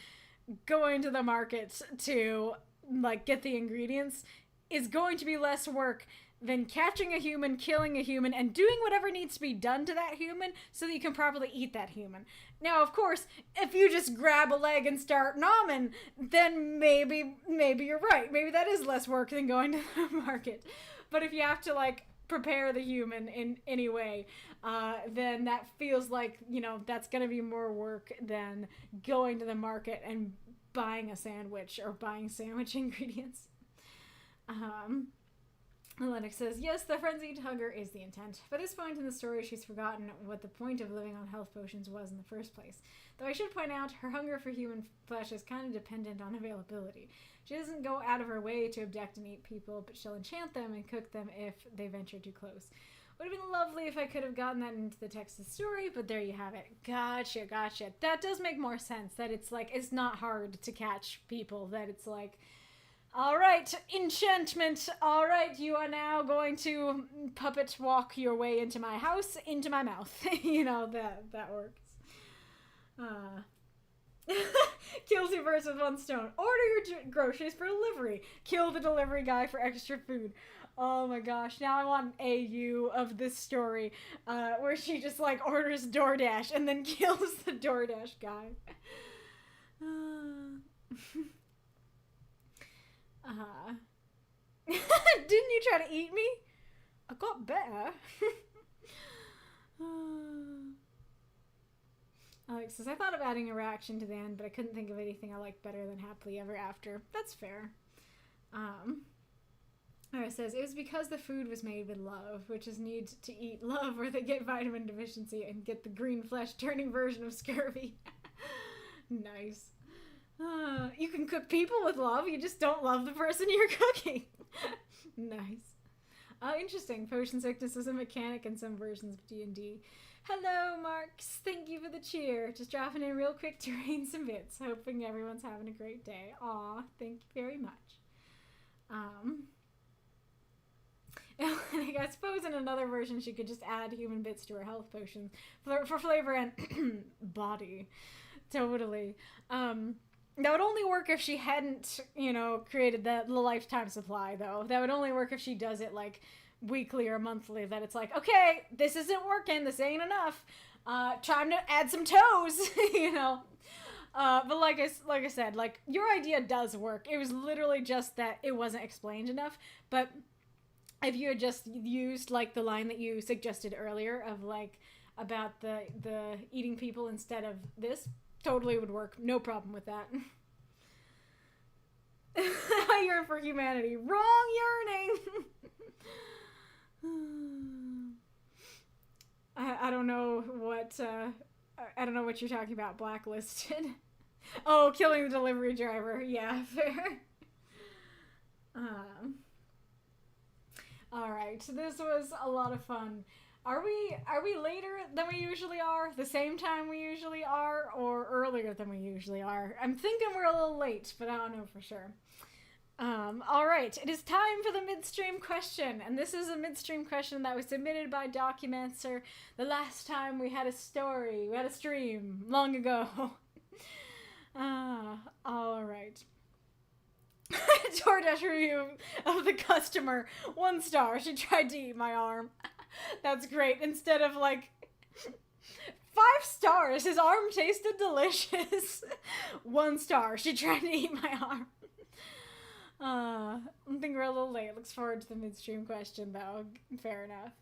going to the market to, like, get the ingredients is going to be less work than catching a human, killing a human, and doing whatever needs to be done to that human so that you can properly eat that human. Now, of course, if you just grab a leg and start nomming, then maybe you're right. Maybe that is less work than going to the market. But if you have to, like, prepare the human in any way, then that feels like, you know, that's going to be more work than going to the market and buying a sandwich or buying sandwich ingredients. Lennox says, yes, the frenzied hunger is the intent. By this point in the story, she's forgotten what the point of living on health potions was in the first place. Though I should point out, her hunger for human flesh is kind of dependent on availability. She doesn't go out of her way to abduct and eat people, but she'll enchant them and cook them if they venture too close. Would have been lovely if I could have gotten that into the text of the story, but there you have it. Gotcha. That does make more sense, that it's like, it's not hard to catch people, that it's like, all right, enchantment. All right, you are now going to puppet walk your way into my house, into my mouth. You know, that works. Kill 2 birds with 1 stone. Order your groceries for delivery. Kill the delivery guy for extra food. Oh my gosh, now I want an AU of this story, where she just, like, orders DoorDash and then kills the DoorDash guy. Didn't you try to eat me? I got better. Alex says, I thought of adding a reaction to the end, but I couldn't think of anything I like better than happily ever after. That's fair. It says, it was because the food was made with love, which is need to eat love or they get vitamin deficiency and get the green flesh turning version of scurvy. Nice. You can cook people with love, you just don't love the person you're cooking. Nice. Interesting. Potion sickness is a mechanic in some versions of D&D. Hello, Marks. Thank you for the cheer. Just dropping in real quick to rain some bits. Hoping everyone's having a great day. Aw, thank you very much. I suppose in another version she could just add human bits to her health potions for flavor and body. Totally. That would only work if she hadn't, you know, created the lifetime supply, though. That would only work if she does it, like, weekly or monthly. That it's like, okay, this isn't working. This ain't enough. Time to add some toes, you know. But like I said, like, your idea does work. It was literally just that it wasn't explained enough. But if you had just used, like, the line that you suggested earlier of, like, about the eating people instead of this, totally would work. No problem with that. I yearn for humanity. Wrong yearning! I don't know what, I don't know what you're talking about. Blacklisted. Oh, killing the delivery driver. Yeah, fair. Alright, so this was a lot of fun. Are we later than we usually are? The same time we usually are? Or earlier than we usually are? I'm thinking we're a little late, but I don't know for sure. All right, it is time for the midstream question, and this is a midstream question that was submitted by Documancer the last time we had a stream long ago. All right. DoorDash review of the customer, 1 star. She tried to eat my arm. That's great. Instead of like 5 stars, his arm tasted delicious. 1 star. She tried to eat my arm. I think we're a little late. Looks forward to the midstream question, though. Fair enough.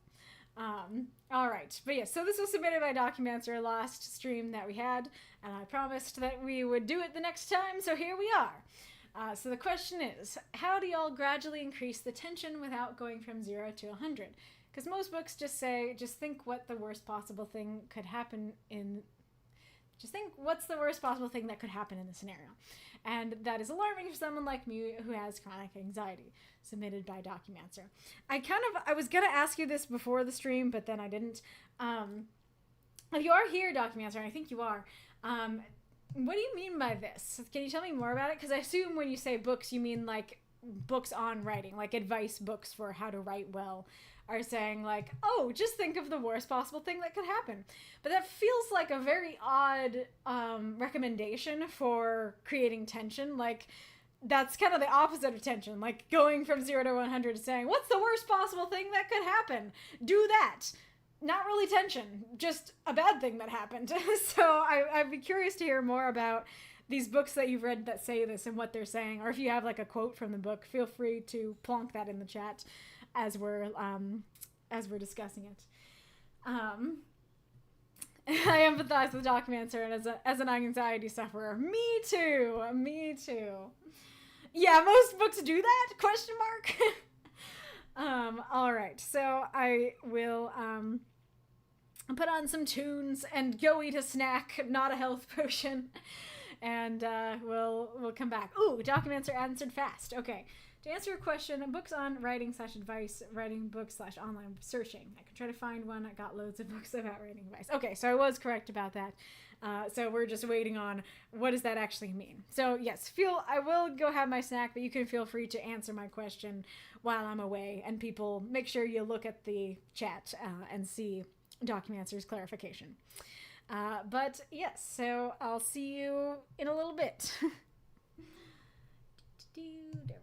All right. But yeah, so this was submitted by Documancer last stream that we had, and I promised that we would do it the next time, so here we are. So the question is, how do y'all gradually increase the tension without going from 0 to 100? Because most books just say, just think what the worst possible thing could happen in... Just think what's the worst possible thing that could happen in the scenario. And that is alarming for someone like me who has chronic anxiety, submitted by Documancer. I was going to ask you this before the stream, but then I didn't. If you are here, Documancer, and I think you are, what do you mean by this? Can you tell me more about it? Because I assume when you say books, you mean like books on writing, like advice books for how to write well, are saying like, oh, just think of the worst possible thing that could happen. But that feels like a very odd recommendation for creating tension. Like, that's kind of the opposite of tension. Like, going from 0 to 100 is saying, what's the worst possible thing that could happen? Do that. Not really tension, just a bad thing that happened. So I'd be curious to hear more about these books that you've read that say this and what they're saying. Or if you have like a quote from the book, feel free to plonk that in the chat as we're discussing it. I empathize with Documancer, and as an anxiety sufferer, me too. Yeah, most books do that? Question mark. All right, so I will put on some tunes and go eat a snack, not a health potion, and we'll come back. Ooh, Documancer answered fast. Okay. To answer your question, books on writing/advice, writing books/online searching. I can try to find one. I got loads of books about writing advice. Okay, so I was correct about that. So we're just waiting on what does that actually mean. So yes, I will go have my snack, but you can feel free to answer my question while I'm away. And people, make sure you look at the chat and see Documancer's clarification. But yes, so I'll see you in a little bit. There we go.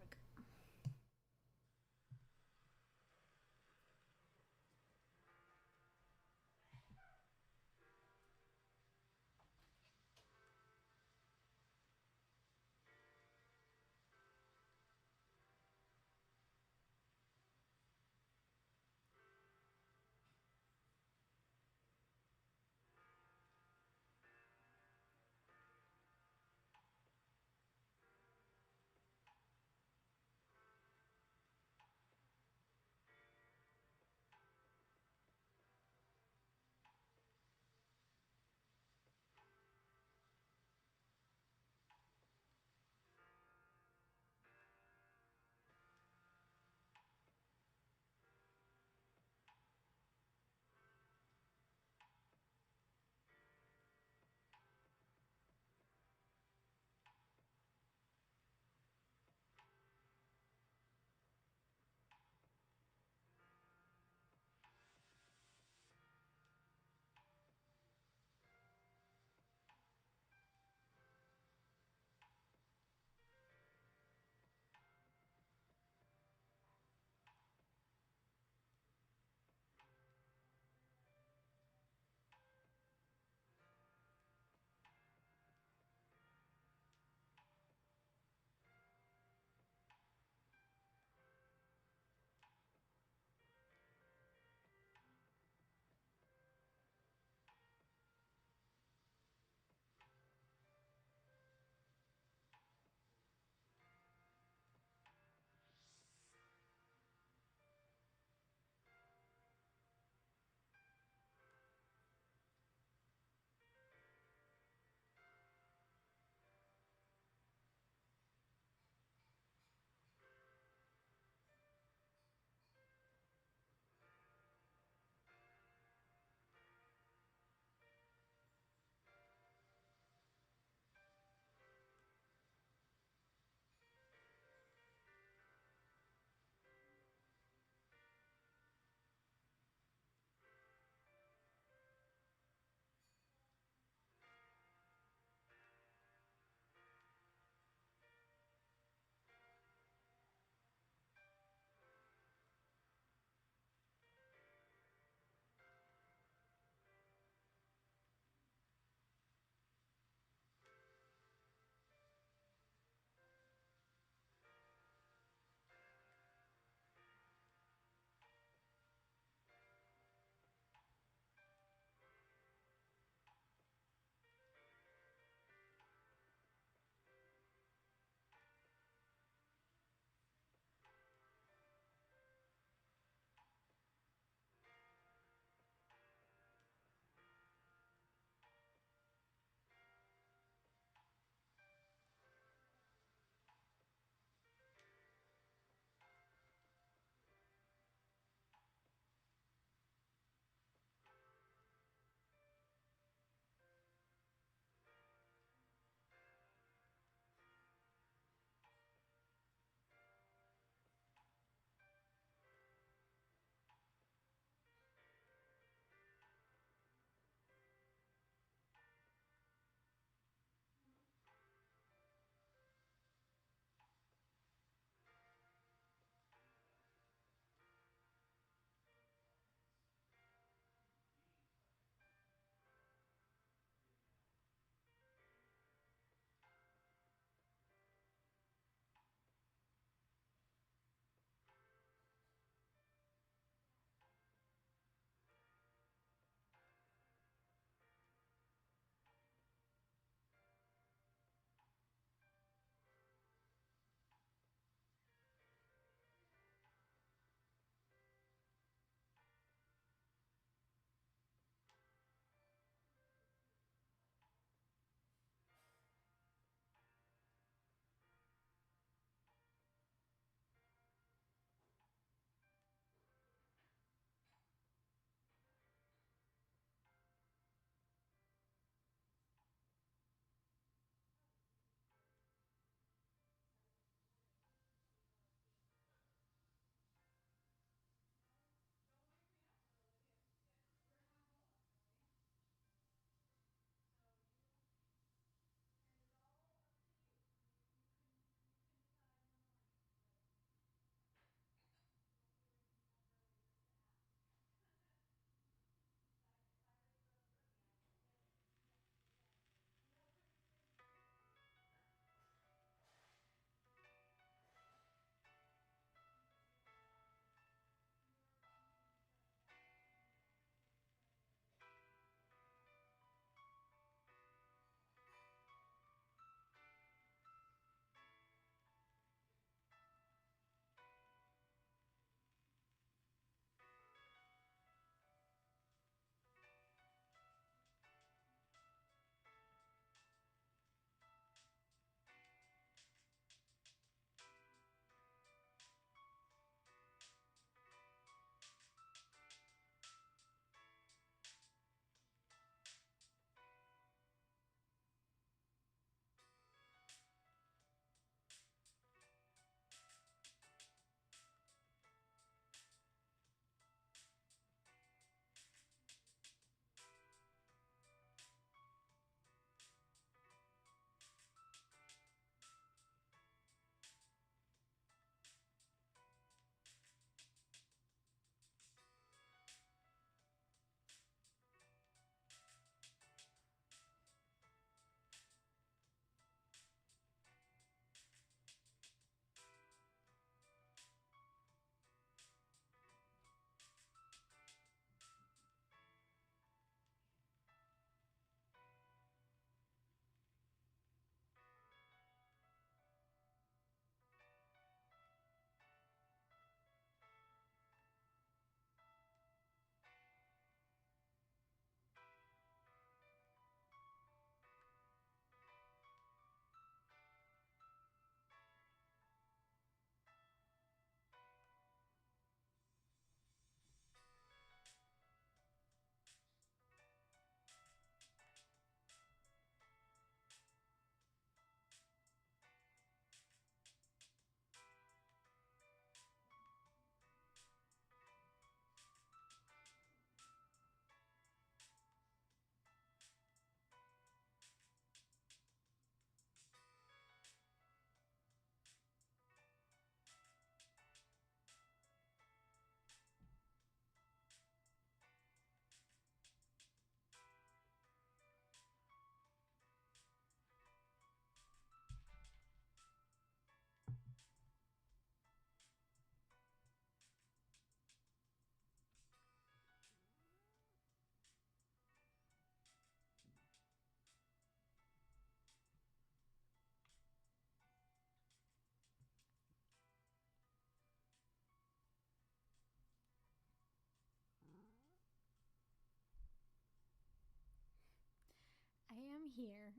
here.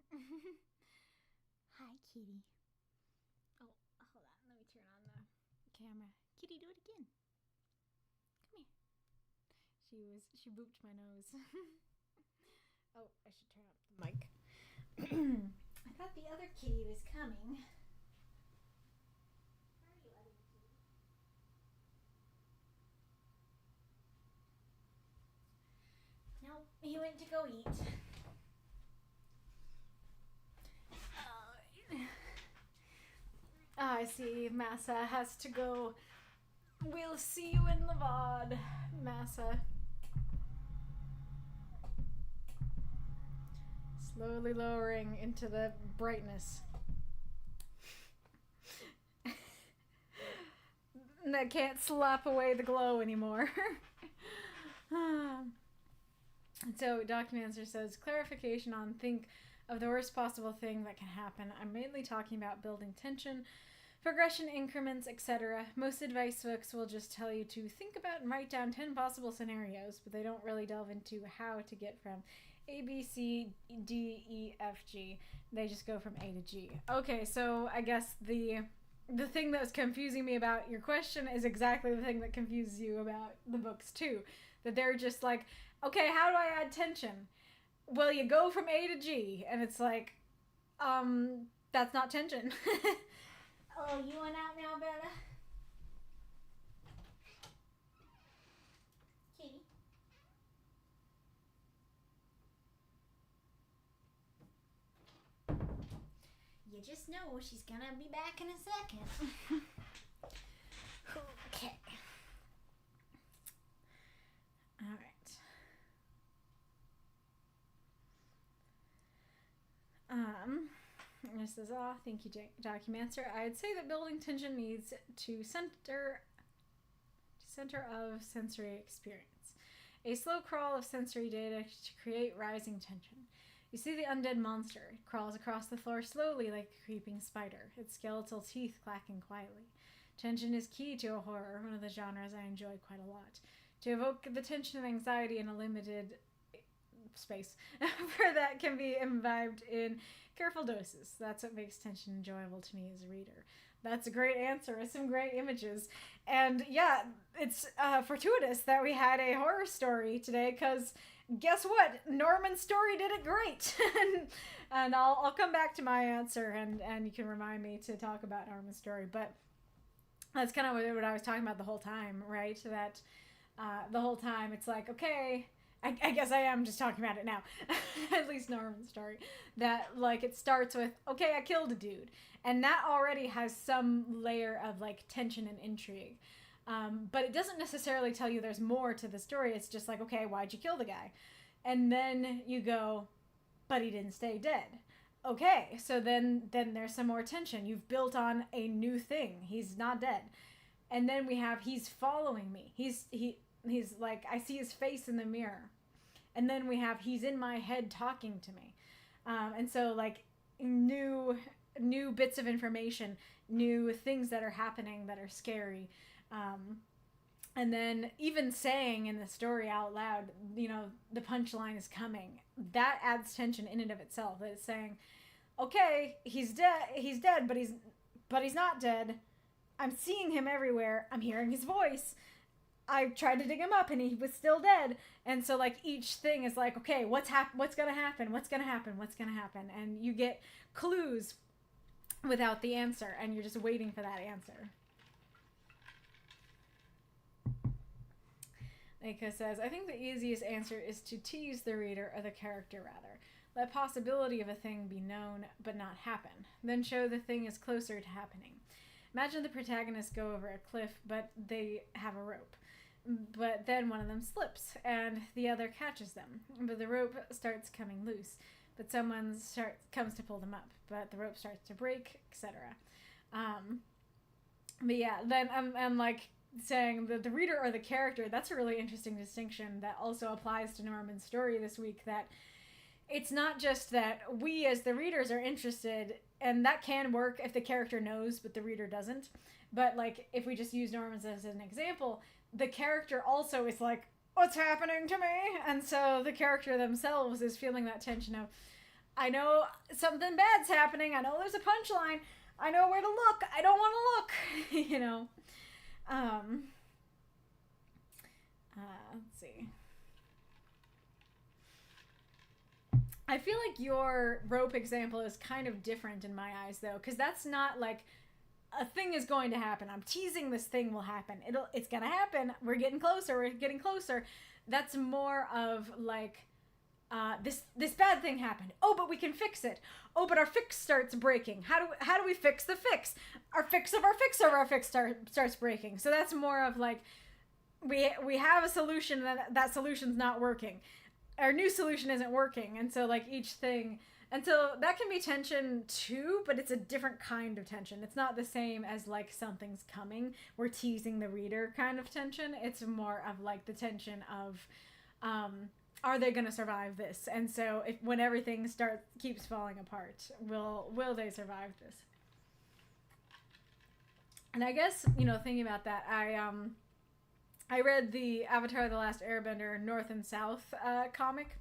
Hi, kitty. Oh, hold on. Let me turn on the camera. Kitty, do it again. Come here. She booped my nose. Oh, I should turn up the mic. I thought the other kitty was coming. Where are you, other kitty? Nope, he went to go eat. I see Massa has to go. We'll see you in the VOD, Massa. Slowly lowering into the brightness. That can't slap away the glow anymore. So, Documancer says, clarification on think of the worst possible thing that can happen. I'm mainly talking about building tension, progression increments, etc. Most advice books will just tell you to think about and write down 10 possible scenarios, but they don't really delve into how to get from A, B, C, D, E, F, G. They just go from A to G. Okay, so I guess the thing that was confusing me about your question is exactly the thing that confuses you about the books too. That they're just like, okay, how do I add tension? Well, you go from A to G, and it's like, that's not tension. Oh, you went out now, Bella? Kitty? You just know she's gonna be back in a second. Okay. All right. This is all. Thank you, Documancer. I'd say that building tension needs to center of sensory experience. A slow crawl of sensory data to create rising tension. You see the undead monster. It crawls across the floor slowly like a creeping spider, its skeletal teeth clacking quietly. Tension is key to a horror, one of the genres I enjoy quite a lot. To evoke the tension and anxiety in a limited space for that can be imbibed in careful doses. That's what makes tension enjoyable to me as a reader. That's a great answer with some great images. And yeah, it's fortuitous that we had a horror story today, because guess what? Norman's story did it great. And I'll come back to my answer, and you can remind me to talk about Norman's story. But that's kind of what I was talking about the whole time, right? That the whole time it's like, okay, I guess I am just talking about it now. At least Norman's story. That, like, it starts with, okay, I killed a dude. And that already has some layer of, like, tension and intrigue. But it doesn't necessarily tell you there's more to the story. It's just like, okay, why'd you kill the guy? And then you go, but he didn't stay dead. Okay, so then there's some more tension. You've built on a new thing. He's not dead. And then we have, he's following me. He's like, I see his face in the mirror. And then we have, he's in my head talking to me. And so, like, new bits of information, new things that are happening that are scary. And then even saying in the story out loud, you know, the punchline is coming. That adds tension in and of itself. It's saying, okay, he's dead, but he's not dead. I'm seeing him everywhere. I'm hearing his voice. I tried to dig him up and he was still dead. And so, like, each thing is like, okay, what's gonna happen? What's gonna happen? And you get clues without the answer, and you're just waiting for that answer. Nika says, I think the easiest answer is to tease the reader, or the character rather. Let possibility of a thing be known, but not happen. Then show the thing is closer to happening. Imagine the protagonists go over a cliff, but they have a rope. But then one of them slips, and the other catches them. But the rope starts coming loose. But someone comes to pull them up, but the rope starts to break, etc. But yeah, then I'm like saying that the reader or the character, that's a really interesting distinction that also applies to Norman's story this week, that it's not just that we as the readers are interested, and that can work if the character knows but the reader doesn't. But, like, if we just use Norman's as an example, the character also is like, what's happening to me? And so the character themselves is feeling that tension of, I know something bad's happening. I know there's a punchline. I know where to look. I don't want to look. You know. Let's see. I feel like your rope example is kind of different in my eyes, though, because that's not like a thing is going to happen. I'm teasing this thing will happen. It's gonna happen. We're getting closer. We're getting closer. That's more of like, this bad thing happened. Oh, but we can fix it. Oh, but our fix starts breaking. How do we fix the fix? Our fix of our fix of our fix starts breaking. So that's more of like, we have a solution, that solution's not working. Our new solution isn't working, and so like each thing, and so that can be tension too, but it's a different kind of tension. It's not the same as like something's coming, we're teasing the reader kind of tension. It's more of like the tension of are they going to survive this? And so when everything keeps falling apart, will they survive this? And I guess, you know, thinking about that, I read the Avatar: The Last Airbender North and South comic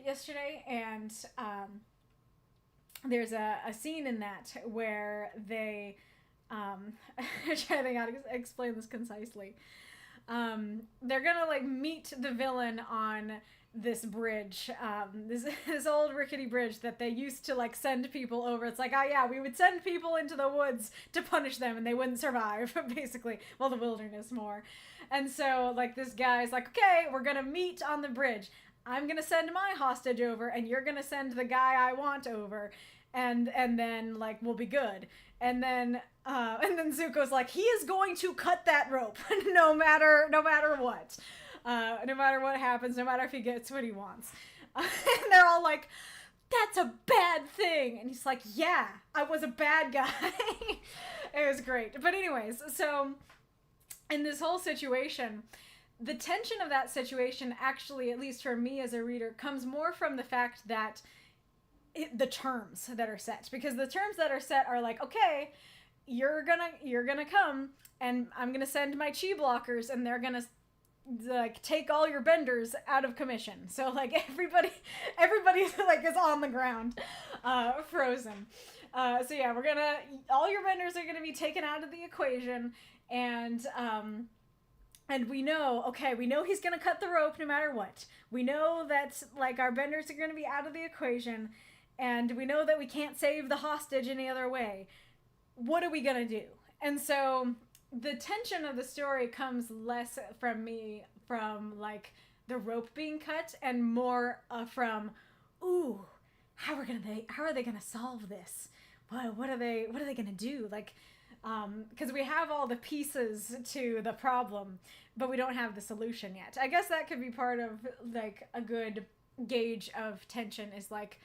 yesterday, and there's a scene in that where they I'm trying to think how to explain this concisely. They're gonna like meet the villain on this bridge, this old rickety bridge that they used to like send people over. It's like, oh yeah, we would send people into the woods to punish them and they wouldn't survive, basically. Well, the wilderness more. And so like this guy's like, okay, we're gonna meet on the bridge. I'm gonna send my hostage over and you're gonna send the guy I want over, and then like we'll be good. And then Zuko's like, he is going to cut that rope no matter what. No matter what happens, no matter if he gets what he wants. And they're all like, that's a bad thing. And he's like, yeah, I was a bad guy. It was great. But anyways, so in this whole situation, the tension of that situation actually, at least for me as a reader, comes more from the fact that the terms that are set. Because the terms that are set are like, okay, you're gonna come and I'm gonna send my chi blockers and they're gonna like take all your benders out of commission. So like everybody like is on the ground, frozen. So yeah, all your benders are gonna be taken out of the equation, and we know he's gonna cut the rope no matter what. We know that like our benders are gonna be out of the equation, and we know that we can't save the hostage any other way. What are we gonna do? And so the tension of the story comes less from me from like the rope being cut and more from, ooh, how are they gonna solve this? What are they gonna do? Like, because we have all the pieces to the problem, but we don't have the solution yet. I guess that could be part of like a good gauge of tension is like,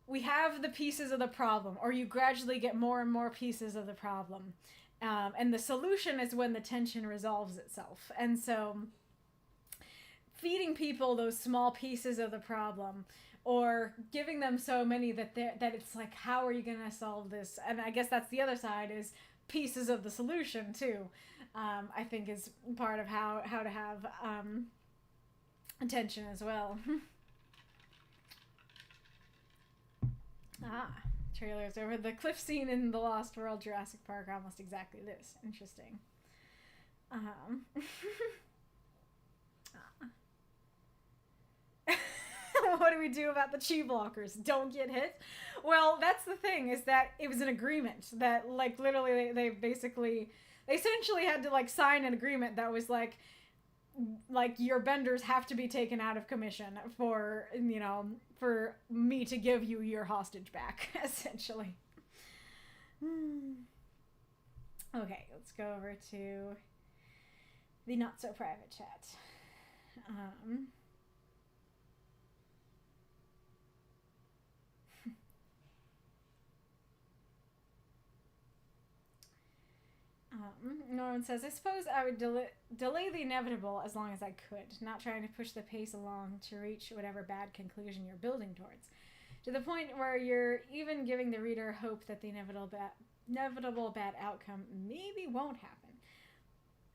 we have the pieces of the problem, or you gradually get more and more pieces of the problem. And the solution is when the tension resolves itself. And so feeding people those small pieces of the problem, or giving them so many that it's like, how are you going to solve this? And I guess that's the other side, is pieces of the solution too. I think is part of how to have tension as well. Trailers over the cliff scene in The Lost World Jurassic Park, almost exactly this. Interesting. What do we do about the chi blockers? Don't get hit? Well, that's the thing, is that it was an agreement that like literally they essentially had to like sign an agreement that was like your benders have to be taken out of commission for, you know, for me to give you your hostage back, essentially. Okay, let's go over to the not so private chat. Norman says, I suppose I would delay the inevitable as long as I could, not trying to push the pace along to reach whatever bad conclusion you're building towards, to the point where you're even giving the reader hope that the inevitable bad outcome maybe won't happen.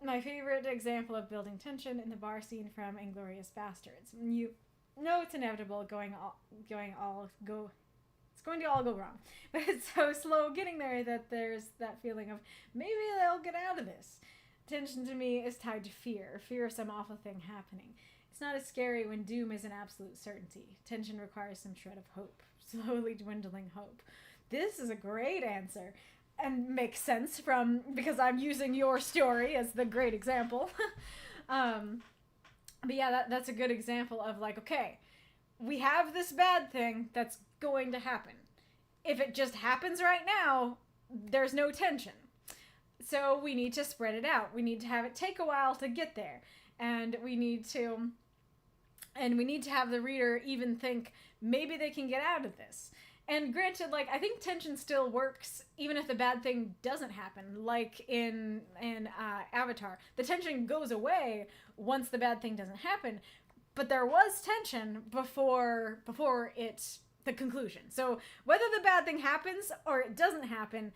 My favorite example of building tension in the bar scene from Inglourious Basterds. know it's inevitable, it's going to all go wrong. But it's so slow getting there that there's that feeling of maybe they'll get out of this. Tension to me is tied to fear of some awful thing happening. It's not as scary when doom is an absolute certainty. Tension requires some shred of hope, slowly dwindling hope. This is a great answer, and makes sense because I'm using your story as the great example. But yeah, that's a good example of like, okay, we have this bad thing that's going to happen. If it just happens right now, there's no tension. So we need to spread it out. We need to have it take a while to get there. And we need to have the reader even think maybe they can get out of this. And granted, like, I think tension still works even if the bad thing doesn't happen. Like in Avatar, the tension goes away once the bad thing doesn't happen. But there was tension before it's the conclusion. So whether the bad thing happens or it doesn't happen,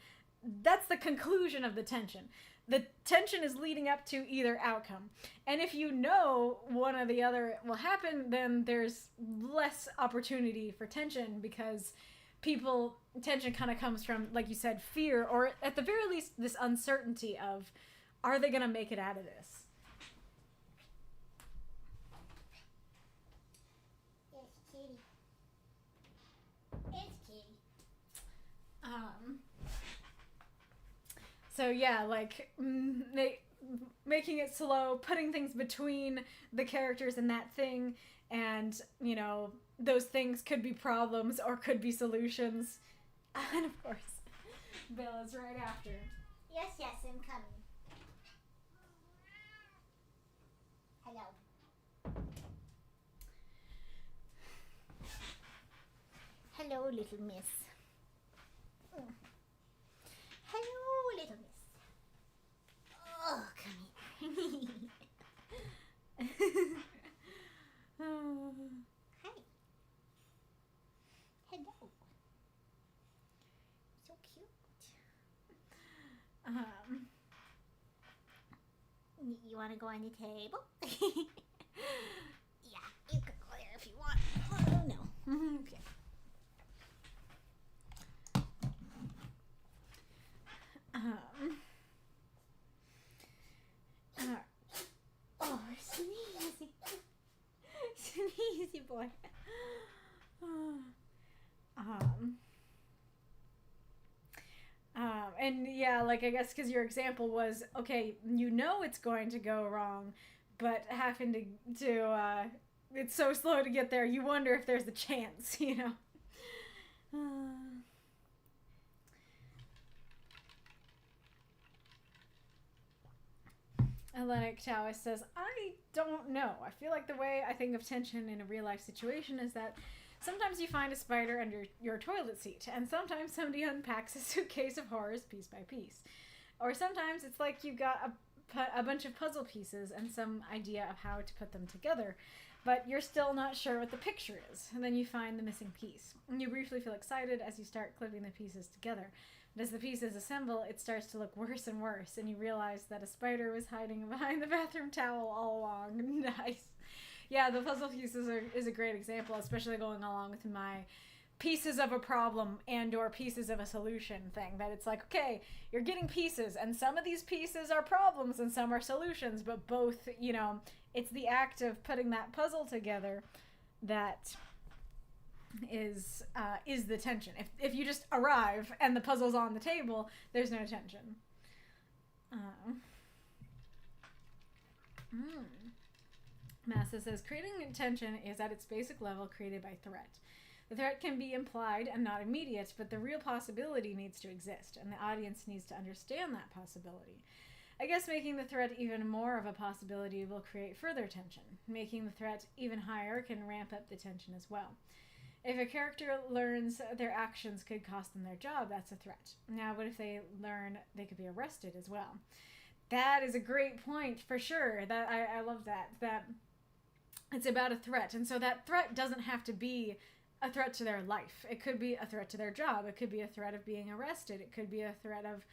that's the conclusion of the tension. The tension is leading up to either outcome. And if you know one or the other will happen, then there's less opportunity for tension because tension kind of comes from, like you said, fear, or at the very least, this uncertainty of, are they going to make it out of this? Yes, kitty. It's kitty. So yeah, like, making it slow, putting things between the characters and that thing, and, you know, those things could be problems or could be solutions. And of course, Bella's right after. Yes, I'm coming. Hello. Hello, little miss. Hello, little miss. Oh, come here. Hi. Hello. So cute. You want to go on the table? Yeah, you can go there if you want. Oh, no. Okay. Oh, sneezy. Sneezy boy. And yeah, like, I guess because your example was, okay, you know it's going to go wrong, but having to it's so slow to get there, you wonder if there's a chance, you know? Hellenic Taoist says, I don't know. I feel like the way I think of tension in a real-life situation is that sometimes you find a spider under your toilet seat, and sometimes somebody unpacks a suitcase of horrors piece by piece. Or sometimes it's like you've got a bunch of puzzle pieces and some idea of how to put them together, but you're still not sure what the picture is, and then you find the missing piece. And you briefly feel excited as you start clipping the pieces together. But as the pieces assemble, it starts to look worse and worse, and you realize that a spider was hiding behind the bathroom towel all along. Nice. Yeah, the puzzle pieces is a great example, especially going along with my pieces of a problem and or pieces of a solution thing. That it's like, okay, you're getting pieces, and some of these pieces are problems and some are solutions, but both, you know, it's the act of putting that puzzle together that is the tension. If you just arrive and the puzzle's on the table, there's no tension. Massa says, creating tension is at its basic level created by threat. The threat can be implied and not immediate, but the real possibility needs to exist, and the audience needs to understand that possibility. I guess making the threat even more of a possibility will create further tension. Making the threat even higher can ramp up the tension as well. If a character learns their actions could cost them their job, that's a threat. Now, what if they learn they could be arrested as well? That is a great point, for sure. That I love that. That it's about a threat. And so that threat doesn't have to be a threat to their life. It could be a threat to their job. It could be a threat of being arrested. It could be a threat of,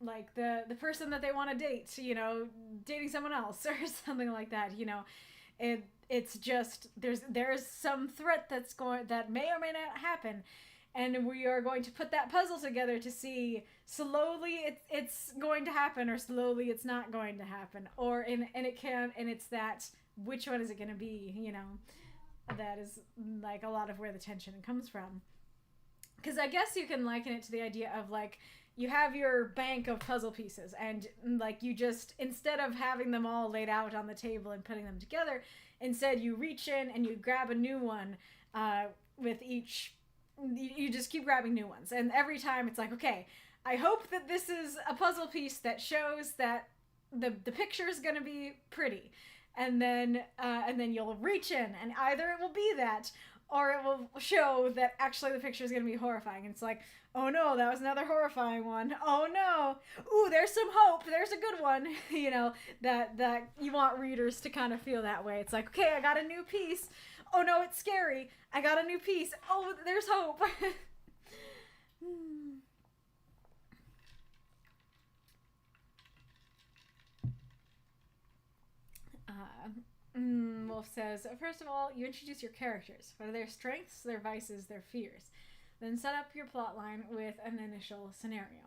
like, the person that they want to date, you know, dating someone else or something like that, you know. It's just there's some threat that may or may not happen, and we are going to put that puzzle together to see slowly it's going to happen, or slowly it's not going to happen, and it's that, which one is it going to be, you know? That is like a lot of where the tension comes from. Because I guess you can liken it to the idea of like, you have your bank of puzzle pieces, and like you just, instead of having them all laid out on the table and putting them together, instead you reach in and you grab a new one with each, you just keep grabbing new ones. And every time it's like, okay, I hope that this is a puzzle piece that shows that the picture is going to be pretty. And then you'll reach in, and either it will be that, or it will show that actually the picture is going to be horrifying. And it's like, oh no, that was another horrifying one. Oh no. Ooh, there's some hope. There's a good one. You know, that you want readers to kind of feel that way. It's like, okay, I got a new piece. Oh no, it's scary. I got a new piece. Oh, there's hope. Wolf says, first of all, you introduce your characters. What are their strengths, their vices, their fears? Then set up your plotline with an initial scenario.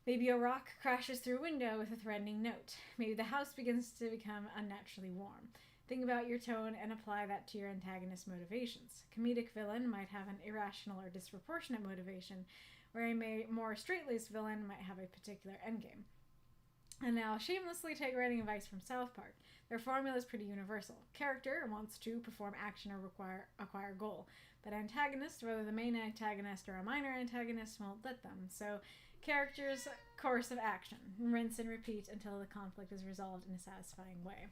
Maybe a rock crashes through a window with a threatening note. Maybe the house begins to become unnaturally warm. Think about your tone and apply that to your antagonist's motivations. A comedic villain might have an irrational or disproportionate motivation, where a more straight-laced villain might have a particular endgame. And now, shamelessly take writing advice from South Park. Their formula is pretty universal. Character wants to perform action or acquire goal, but antagonists, whether the main antagonist or a minor antagonist, won't let them. So, character's course of action. Rinse and repeat until the conflict is resolved in a satisfying way.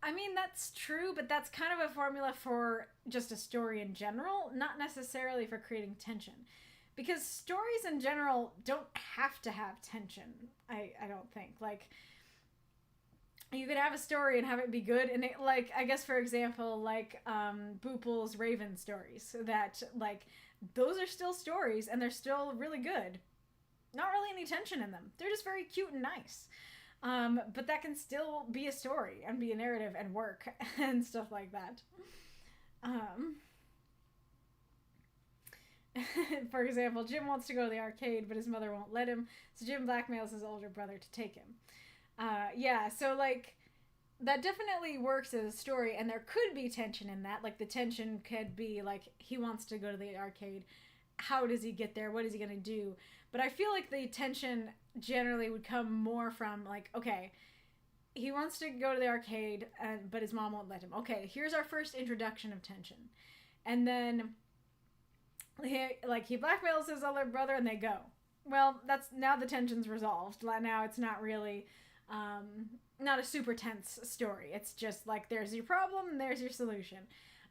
I mean, that's true, but that's kind of a formula for just a story in general, not necessarily for creating tension. Because stories in general don't have to have tension, I don't think. Like, you could have a story and have it be good, and it, like, I guess, for example, like, Boople's Raven stories, that, like, those are still stories, and they're still really good. Not really any tension in them. They're just very cute and nice. But that can still be a story, and be a narrative, and work, and stuff like that. For example, Jim wants to go to the arcade, but his mother won't let him, so Jim blackmails his older brother to take him. Yeah, so, like, that definitely works as a story, and there could be tension in that. Like, the tension could be, like, he wants to go to the arcade. How does he get there? What is he going to do? But I feel like the tension generally would come more from, like, okay, he wants to go to the arcade, but his mom won't let him. Okay, here's our first introduction of tension. And then he blackmails his older brother and they go. Well, that's, now the tension's resolved. Now it's not really, not a super tense story. It's just like, there's your problem and there's your solution.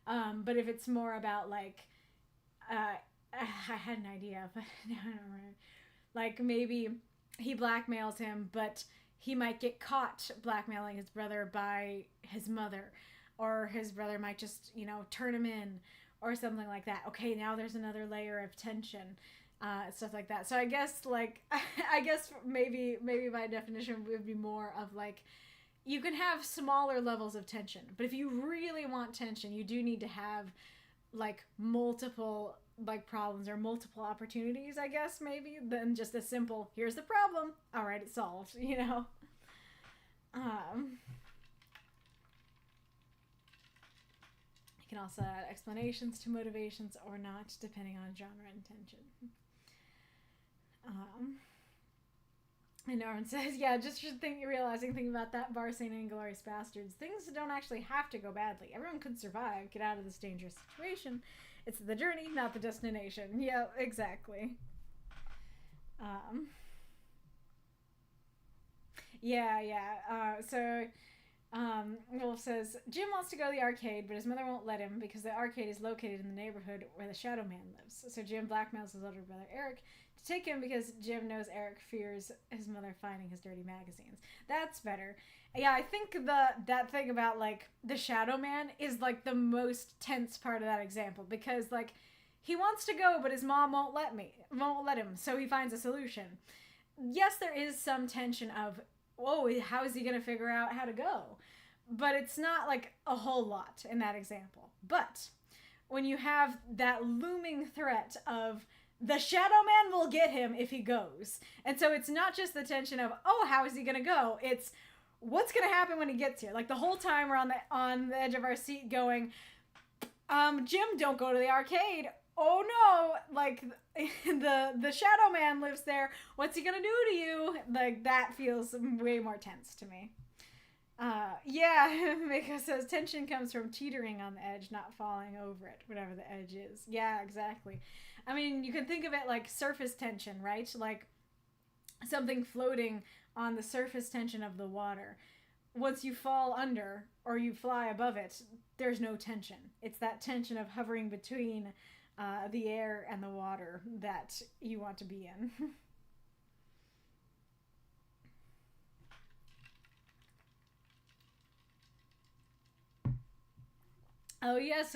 But if it's more about, like, I had an idea, but now I don't remember. Like, maybe he blackmails him, but he might get caught blackmailing his brother by his mother, or his brother might just, you know, turn him in, or something like that. Okay, now there's another layer of tension, stuff like that. So I guess, like, I guess maybe my definition would be more of, like, you can have smaller levels of tension, but if you really want tension, you do need to have, like, multiple, like, problems or multiple opportunities, I guess, maybe, than just a simple, here's the problem, all right, it's solved, you know? You can also add explanations to motivations or not, depending on genre and tension. And Norman says, yeah, just thinking about that bar saying Inglorious Bastards. Things don't actually have to go badly. Everyone could survive, get out of this dangerous situation. It's the journey, not the destination. Yeah, exactly. Wolf says, Jim wants to go to the arcade, but his mother won't let him because the arcade is located in the neighborhood where the Shadow Man lives. So Jim blackmails his older brother Eric to take him because Jim knows Eric fears his mother finding his dirty magazines. That's better. Yeah, I think that thing about, like, the Shadow Man is, like, the most tense part of that example, because, like, he wants to go, but his mom won't let him, so he finds a solution. Yes, there is some tension of, whoa, how is he going to figure out how to go? but it's not like a whole lot in that example. But when you have that looming threat of the Shadow Man will get him if he goes, and so it's not just the tension of, oh, how is he gonna go? It's what's gonna happen when he gets here. Like the whole time we're on the edge of our seat going, Jim, don't go to the arcade. Oh no, like the Shadow Man lives there. What's he gonna do to you? Like that feels way more tense to me. Yeah, Mako says tension comes from teetering on the edge, not falling over it, whatever the edge is. Yeah, exactly. I mean, you can think of it like surface tension, right? Like something floating on the surface tension of the water. Once you fall under or you fly above it, there's no tension. It's that tension of hovering between the air and the water that you want to be in. Oh yes,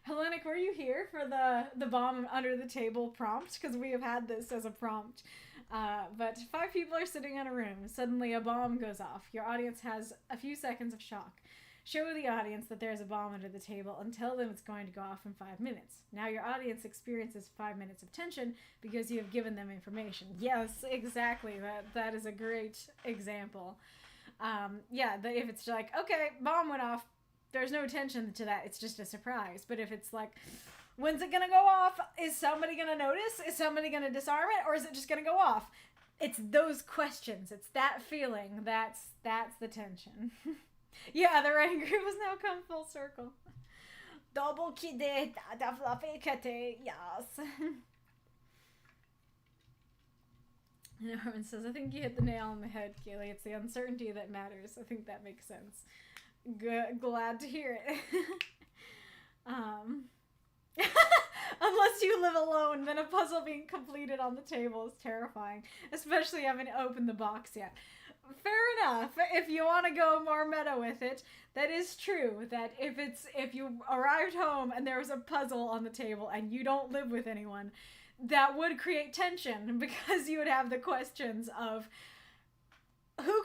Hellenic, were you here for the bomb under the table prompt? Because we have had this as a prompt. But 5 people are sitting in a room. Suddenly a bomb goes off. Your audience has a few seconds of shock. Show the audience that there's a bomb under the table and tell them it's going to go off in 5 minutes. Now your audience experiences 5 minutes of tension because you have given them information. Yes, exactly. That is a great example. Yeah, if it's like, okay, bomb went off, there's no tension to that. It's just a surprise. But if it's like, when's it going to go off? Is somebody going to notice? Is somebody going to disarm it? Or is it just going to go off? It's those questions. It's that feeling. That's the tension. Yeah, the writing group has now come full circle. Double kid, yes. Norman says, I think you hit the nail on the head, Kaylee. It's the uncertainty that matters. I think that makes sense. Glad to hear it. Unless you live alone, then a puzzle being completed on the table is terrifying, especially having opened the box yet. Fair enough. If you want to go more meta with it, that is true. That if you arrived home and there was a puzzle on the table and you don't live with anyone, that would create tension because you would have the questions of who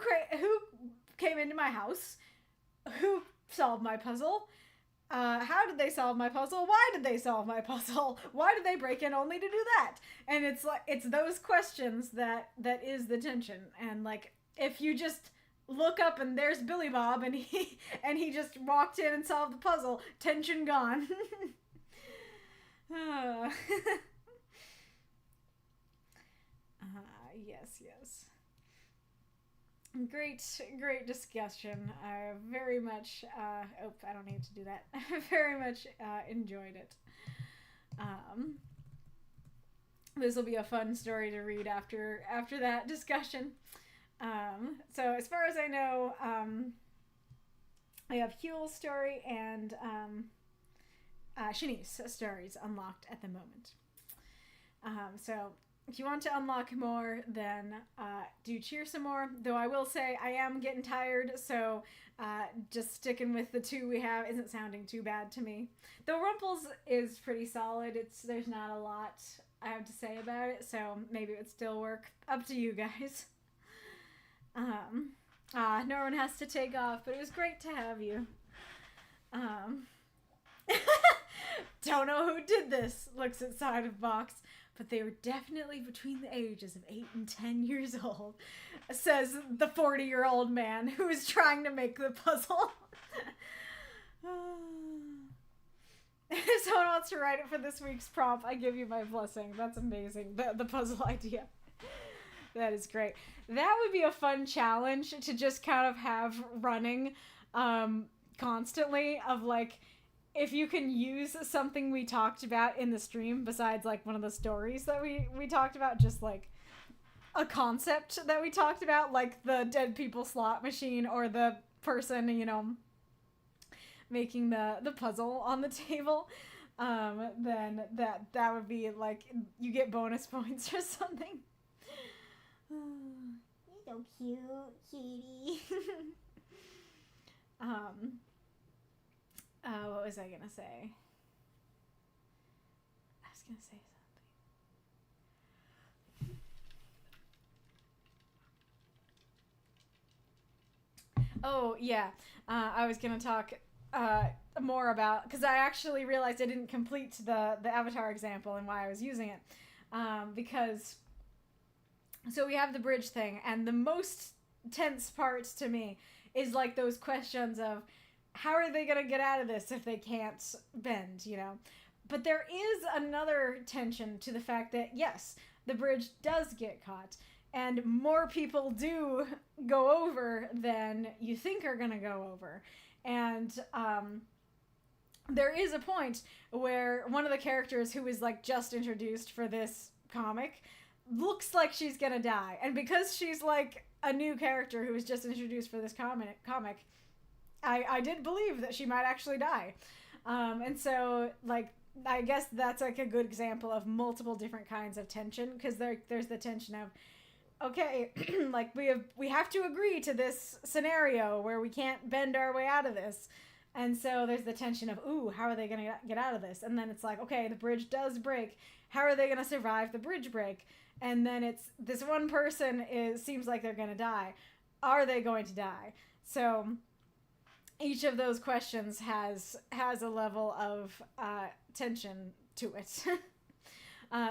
came into my house. Who solved my puzzle? How did they solve my puzzle? Why did they solve my puzzle? Why did they break in only to do that? And it's like, it's those questions that is the tension. And like, if you just look up and there's Billy Bob and he just walked in and solved the puzzle, tension gone. Yes. Great discussion. I very much, I don't need to do that. I very much enjoyed it. This will be a fun story to read after that discussion. So as far as I know, I have Hywel's story and Shanice's stories unlocked at the moment. So if you want to unlock more, then do cheer some more. Though I will say I am getting tired, so just sticking with the 2 we have isn't sounding too bad to me. Though Rumple's is pretty solid. There's not a lot I have to say about it, so maybe it would still work. Up to you guys. No one has to take off, but it was great to have you. Don't know who did this. Looks inside of box. But they were definitely between the ages of 8 and 10 years old, says the 40-year-old man who is trying to make the puzzle. If someone wants to write it for this week's prompt, I give you my blessing. That's amazing. The puzzle idea. That is great. That would be a fun challenge to just kind of have running constantly of like, if you can use something we talked about in the stream besides like one of the stories that we talked about, just like a concept that we talked about, like the dead people slot machine or the person, making the puzzle on the table, then that would be like, you get bonus points or something. You're so cute, cutie. What was I gonna say? I was gonna say something. Oh, yeah. I was going to talk more about, because I actually realized I didn't complete the avatar example and why I was using it. Because, so we have the bridge thing, and the most tense parts to me is like those questions of how are they going to get out of this if they can't bend, you know? But there is another tension to the fact that, yes, the bridge does get caught, and more people do go over than you think are going to go over. And there is a point where one of the characters who is like just introduced for this comic looks like she's going to die. And because she's like a new character who was just introduced for this comic, I did believe that she might actually die. And so, like, I guess that's like a good example of multiple different kinds of tension, because there's the tension of, okay, like we have to agree to this scenario where we can't bend our way out of this. And so there's the tension of, ooh, how are they going to get out of this? And then it's like, okay, the bridge does break. How are they going to survive the bridge break? And then it's this one person seems like they're going to die. Are they going to die? So each of those questions has a level of tension to it.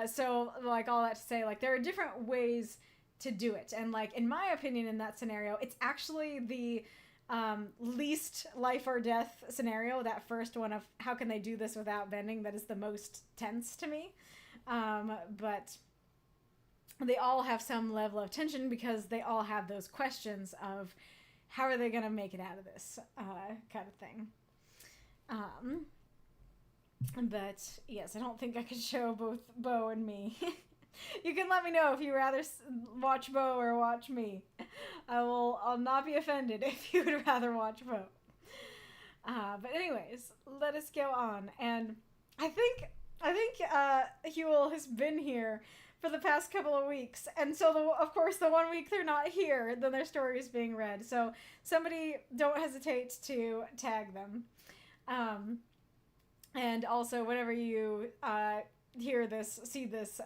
So like all that to say, like there are different ways to do it. And like in my opinion in that scenario, it's actually the least life or death scenario, that first one of how can they do this without bending, that is the most tense to me. But they all have some level of tension because they all have those questions of how are they going to make it out of this kind of thing. But yes, I don't think I could show both Bo and me. You can let me know if you rather watch Bo or watch me. I'll not be offended if you would rather watch Bo. But anyways, let us go on. And I think Hywel has been here for the past couple of weeks. And so, of course, the 1 week they're not here, then their story is being read. So somebody don't hesitate to tag them. And also, whenever you hear this, see this,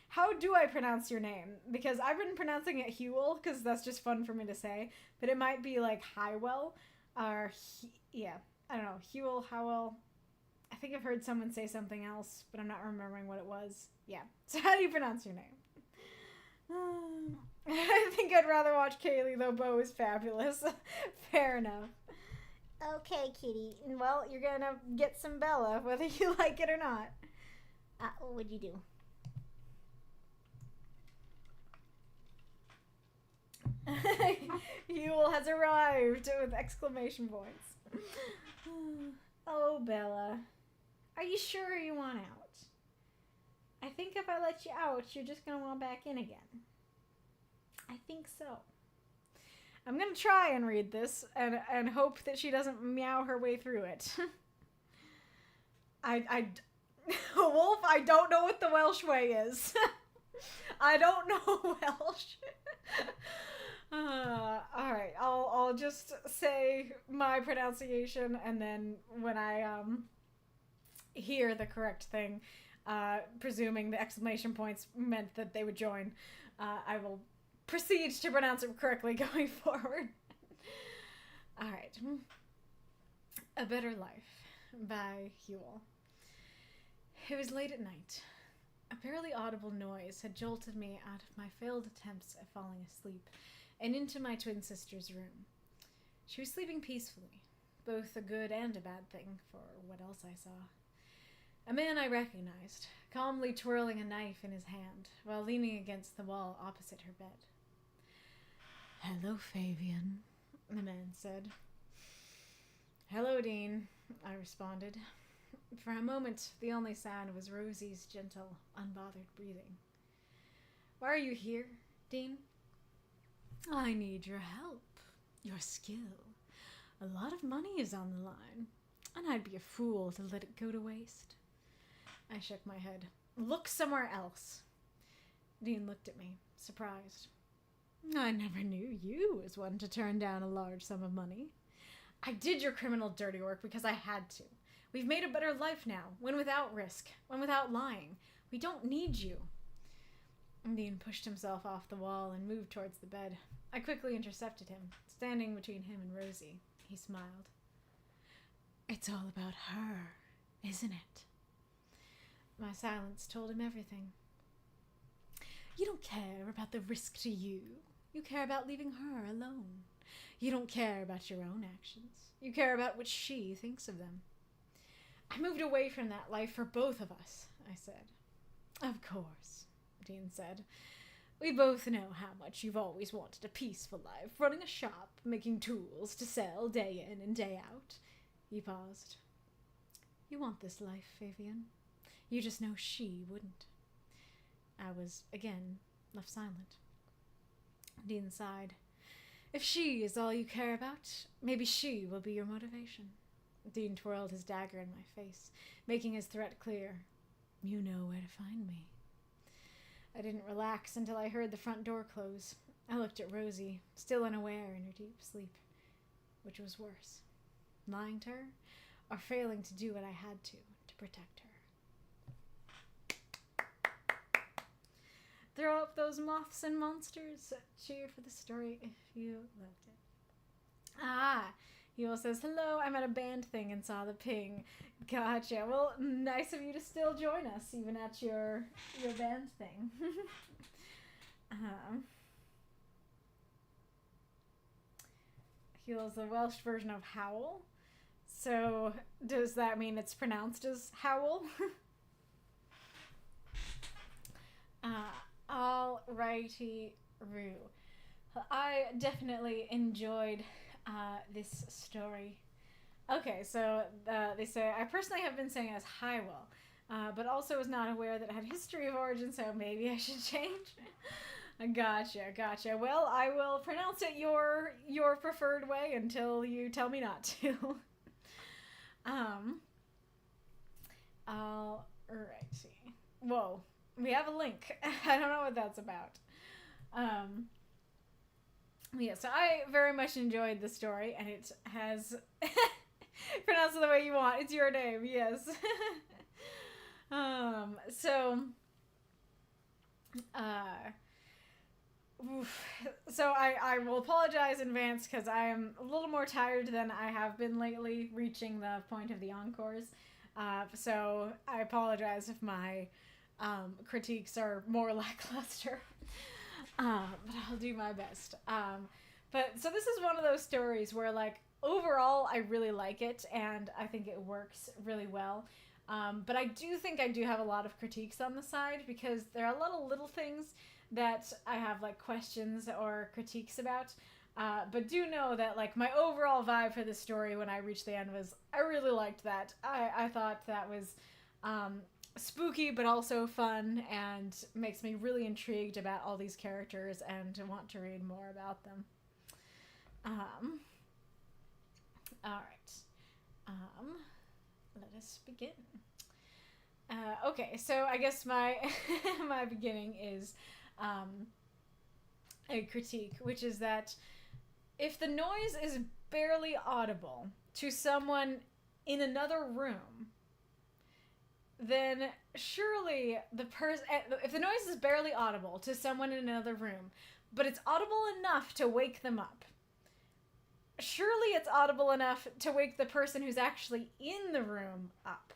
how do I pronounce your name? Because I've been pronouncing it Hywel, because that's just fun for me to say. But it might be like Hywel, or yeah, I don't know, Hywel. I think I've heard someone say something else, but I'm not remembering what it was. Yeah. So how do you pronounce your name? I think I'd rather watch Kaylee, though Bo is fabulous. Fair enough. Okay, kitty. Well, you're gonna get some Bella, whether you like it or not. What'd you do? Hywel has arrived with exclamation points. Oh, Bella. Are you sure you want out? I think if I let you out, you're just going to want back in again. I think so. I'm going to try and read this and hope that she doesn't meow her way through it. Wolf, I don't know what the Welsh way is. I don't know Welsh. Alright, I'll just say my pronunciation, and then when I hear the correct thing, presuming the exclamation points meant that they would join, I will proceed to pronounce it correctly going forward. Alright. A Better Life by Hywel. It was late at night. A barely audible noise had jolted me out of my failed attempts at falling asleep and into my twin sister's room. She was sleeping peacefully, both a good and a bad thing for what else I saw. A man I recognized, calmly twirling a knife in his hand while leaning against the wall opposite her bed. "Hello, Fabian," the man said. "Hello, Dean," I responded. For a moment, the only sound was Rosie's gentle, unbothered breathing. "Why are you here, Dean?" "I need your help, your skill. A lot of money is on the line, and I'd be a fool to let it go to waste." I shook my head. "Look somewhere else." Dean looked at me, surprised. "I never knew you as one to turn down a large sum of money." "I did your criminal dirty work because I had to. We've made a better life now, one without risk, one without lying. We don't need you." Dean pushed himself off the wall and moved towards the bed. I quickly intercepted him, standing between him and Rosie. He smiled. It's all about her, isn't it? My silence told him everything. You don't care about the risk to you. You care about leaving her alone. You don't care about your own actions. You care about what she thinks of them. I moved away from that life for both of us, I said. Of course, Dean said. We both know how much you've always wanted a peaceful life, running a shop, making tools to sell day in and day out. He paused. You want this life, Fabian. You just know she wouldn't. I was, again, left silent. Dean sighed. If she is all you care about, maybe she will be your motivation. Dean twirled his dagger in my face, making his threat clear. You know where to find me. I didn't relax until I heard the front door close. I looked at Rosie, still unaware in her deep sleep. Which was worse, lying to her, or failing to do what I had to protect her? Throw up those moths and monsters. Cheer for the story if you loved it. Hywel says, hello, I'm at a band thing and saw the ping. Gotcha. Well, nice of you to still join us, even at your band thing. Hywel's the Welsh version of Howl. So, does that mean it's pronounced as Howl? Alrighty, Roo. I definitely enjoyed this story. Okay, so they say, I personally have been saying it as Hywel, but also was not aware that it had history of origin, so maybe I should change. Gotcha. Well, I will pronounce it your preferred way until you tell me not to. Alrighty. Whoa, we have a link. I don't know what that's about. Yeah, so I very much enjoyed the story, and it has pronounced it the way you want. It's your name, yes. So I will apologize in advance because I am a little more tired than I have been lately, reaching the point of the encores. So I apologize if my critiques are more lackluster. But I'll do my best. But so this is one of those stories where, like, overall I really like it and I think it works really well. But I do think I do have a lot of critiques on the side because there are a lot of little things that I have, like, questions or critiques about. But do know that, like, my overall vibe for this story when I reached the end was I really liked that. I thought that was spooky but also fun and makes me really intrigued about all these characters and to want to read more about them. Alright. Let us begin. Okay, so I guess my my beginning is a critique, which is that if the noise is barely audible to someone in another room, then surely if the noise is barely audible to someone in another room, but it's audible enough to wake them up, surely it's audible enough to wake the person who's actually in the room up.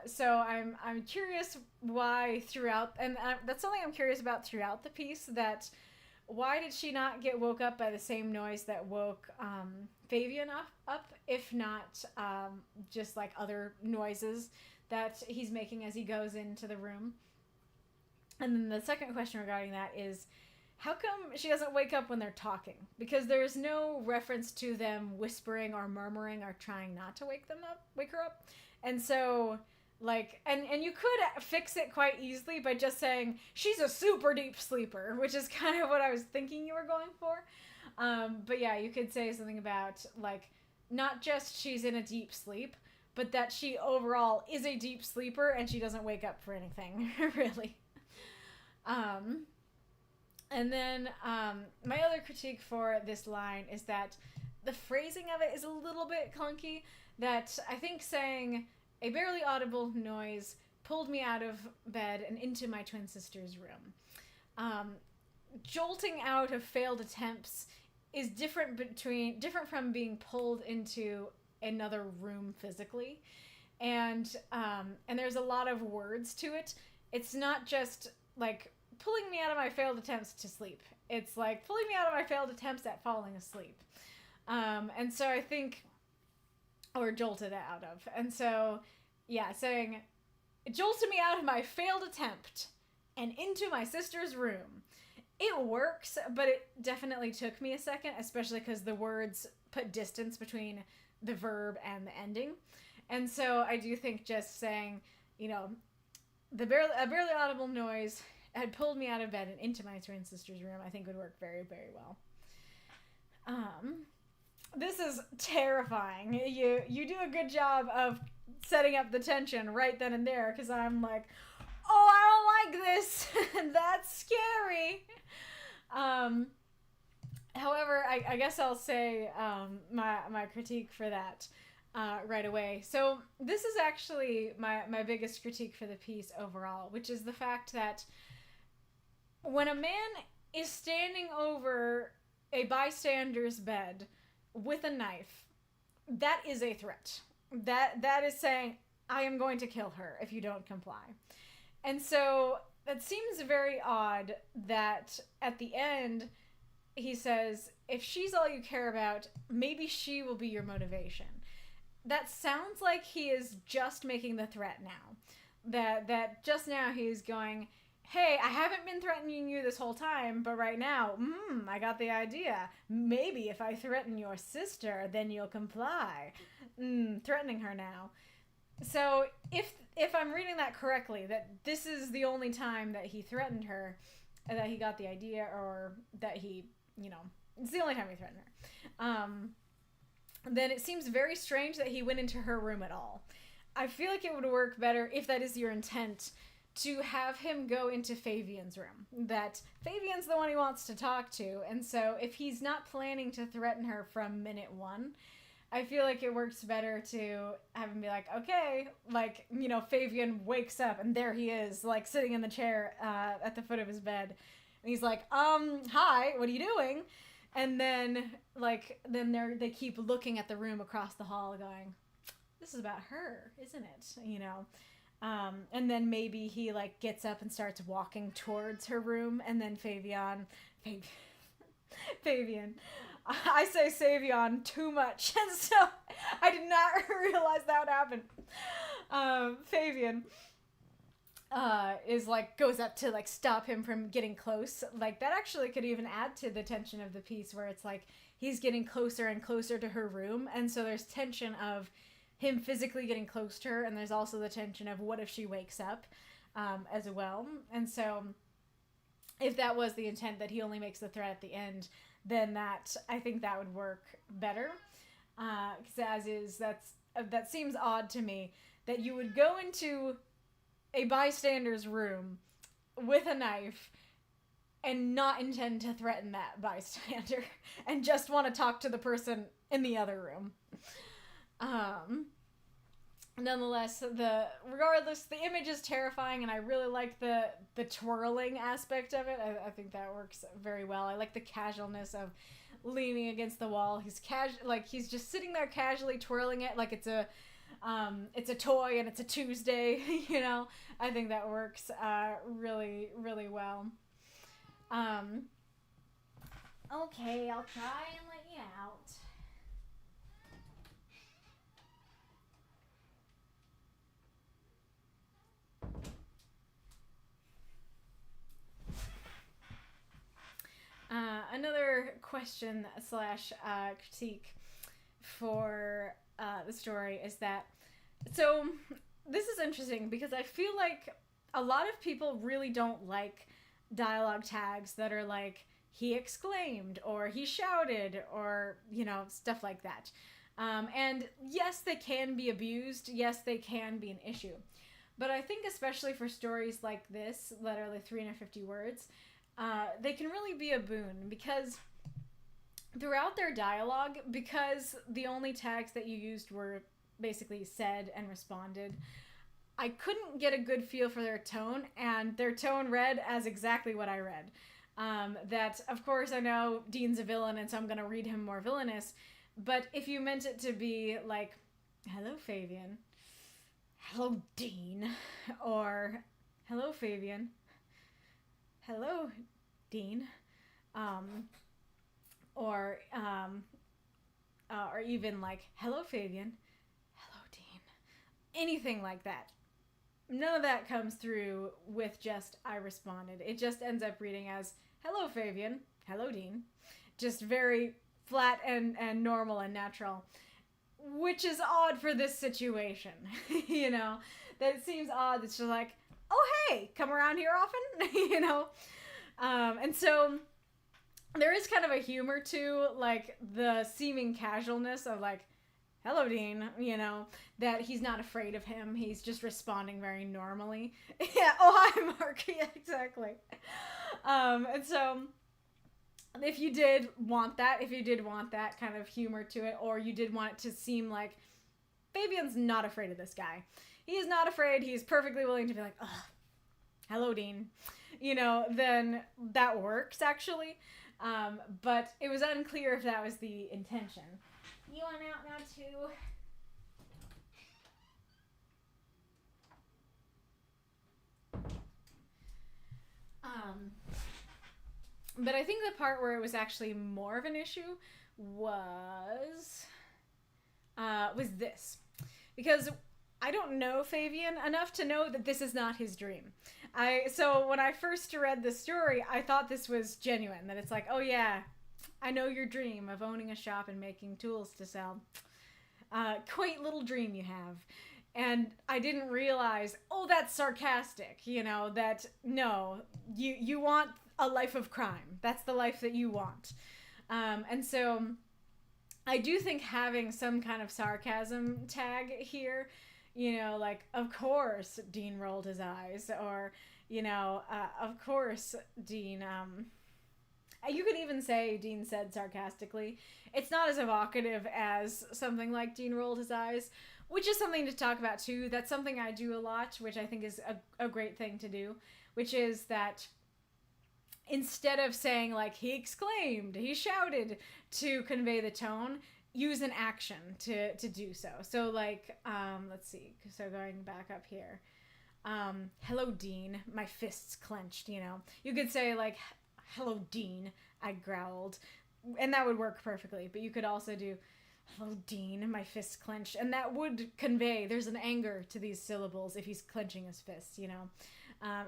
So I'm curious why throughout, and that's something I'm curious about throughout the piece, that why did she not get woke up by the same noise that woke Fabian up, if not just like other noises that he's making as he goes into the room? And then the second question regarding that is, how come she doesn't wake up when they're talking? Because there's no reference to them whispering or murmuring or trying not to wake her up. And so, like, and you could fix it quite easily by just saying, she's a super deep sleeper, which is kind of what I was thinking you were going for. But yeah, you could say something about, like, not just she's in a deep sleep, but that she overall is a deep sleeper and she doesn't wake up for anything, really. And then my other critique for this line is that the phrasing of it is a little bit clunky, that I think saying a barely audible noise pulled me out of bed and into my twin sister's room. Jolting out of failed attempts is different from being pulled into another room physically. And there's a lot of words to it. It's not just like pulling me out of my failed attempts to sleep. It's like pulling me out of my failed attempts at falling asleep. And so I think, or jolted out of. And so, yeah, saying, it jolted me out of my failed attempt and into my sister's room. It works, but it definitely took me a second, especially because the words put distance between the verb and the ending. And so I do think just saying, you know, a barely audible noise had pulled me out of bed and into my twin sister's room, I think would work very, very well. This is terrifying. You do a good job of setting up the tension right then and there, because I'm like, oh, I don't like this. That's scary. However, I guess I'll say my critique for that right away. So this is actually my biggest critique for the piece overall, which is the fact that when a man is standing over a bystander's bed with a knife, that is a threat. That is saying, I am going to kill her if you don't comply. And so it seems very odd that at the end he says, if she's all you care about, maybe she will be your motivation. That sounds like he is just making the threat now. That just now he's going, hey, I haven't been threatening you this whole time, but right now, I got the idea. Maybe if I threaten your sister, then you'll comply. Threatening her now. So if I'm reading that correctly, that this is the only time that he threatened her, that he got the idea, or that he, it's the only time he threatened her, then it seems very strange that he went into her room at all. I feel like it would work better, if that is your intent, to have him go into Fabian's room. That Fabian's the one he wants to talk to, and so if he's not planning to threaten her from minute one, I feel like it works better to have him be like, okay, like, Fabian wakes up and there he is, like, sitting in the chair at the foot of his bed. And he's like, hi, what are you doing? And then, they keep looking at the room across the hall going, this is about her, isn't it? And then maybe he, gets up and starts walking towards her room, and then Fabian, I say Savion too much, and so I did not realize that would happen. Fabian goes up to stop him from getting close. That actually could even add to the tension of the piece, where it's he's getting closer and closer to her room, and so there's tension of him physically getting close to her, and there's also the tension of what if she wakes up as well. And so if that was the intent, that he only makes the threat at the end, then I think that would work better. Because that seems odd to me, that you would go into a bystander's room with a knife and not intend to threaten that bystander and just want to talk to the person in the other room. Nonetheless, the image is terrifying, and I really like the twirling aspect of it. I think that works very well. I like the casualness of leaning against the wall. He's just sitting there casually twirling it like it's a toy and it's a Tuesday. I think that works really, really well. Okay, I'll try and let you out. Another question / critique for the story is that, so this is interesting because I feel like a lot of people really don't like dialogue tags that are like, he exclaimed, or he shouted, or, stuff like that. And yes, they can be abused. Yes, they can be an issue. But I think especially for stories like this, that are 350 words, they can really be a boon, because throughout their dialogue, because the only tags that you used were basically said and responded, I couldn't get a good feel for their tone, and their tone read as exactly what I read. That, of course, I know Dean's a villain, and so I'm going to read him more villainous, but if you meant it to be like, hello, Fabian. Hello, Dean. Or, hello, Fabian. Hello, Dean. Or even like, hello, Fabian. Hello, Dean. Anything like that. None of that comes through with just, I responded. It just ends up reading as, hello, Fabian. Hello, Dean. Just very flat and normal and natural. Which is odd for this situation. You know? That it seems odd. It's just like, oh, hey, come around here often? You know? And so there is kind of a humor to, like, the seeming casualness of, like, hello, Dean, you know, that he's not afraid of him. He's just responding very normally. Yeah, oh, hi, Mark. Yeah, exactly. And so if you did want that kind of humor to it, or you did want it to seem like Fabian's not afraid of this guy. He's not afraid. He's perfectly willing to be like, oh, hello, Dean. You know, then that works, actually. But it was unclear if that was the intention. You want out now, too? But I think the part where it was actually more of an issue was this. Because I don't know Fabian enough to know that this is not his dream. So when I first read the story, I thought this was genuine. That it's like, oh yeah, I know your dream of owning a shop and making tools to sell. Quaint little dream you have. And I didn't realize, oh, that's sarcastic. You know, that, no, you want a life of crime. That's the life that you want. And so I do think having some kind of sarcasm tag here, you know, like, of course Dean rolled his eyes, or, you know, of course Dean, you could even say Dean said sarcastically. It's not as evocative as something like Dean rolled his eyes, which is something to talk about too. That's something I do a lot, which I think is a great thing to do, which is that instead of saying like he exclaimed, he shouted to convey the tone, use an action to do so. So like, let's see. So going back up here, hello, Dean, my fists clenched, you know, you could say like, hello, Dean, I growled, and that would work perfectly. But you could also do, hello, Dean, my fists clenched, and that would convey there's an anger to these syllables if he's clenching his fists, you know.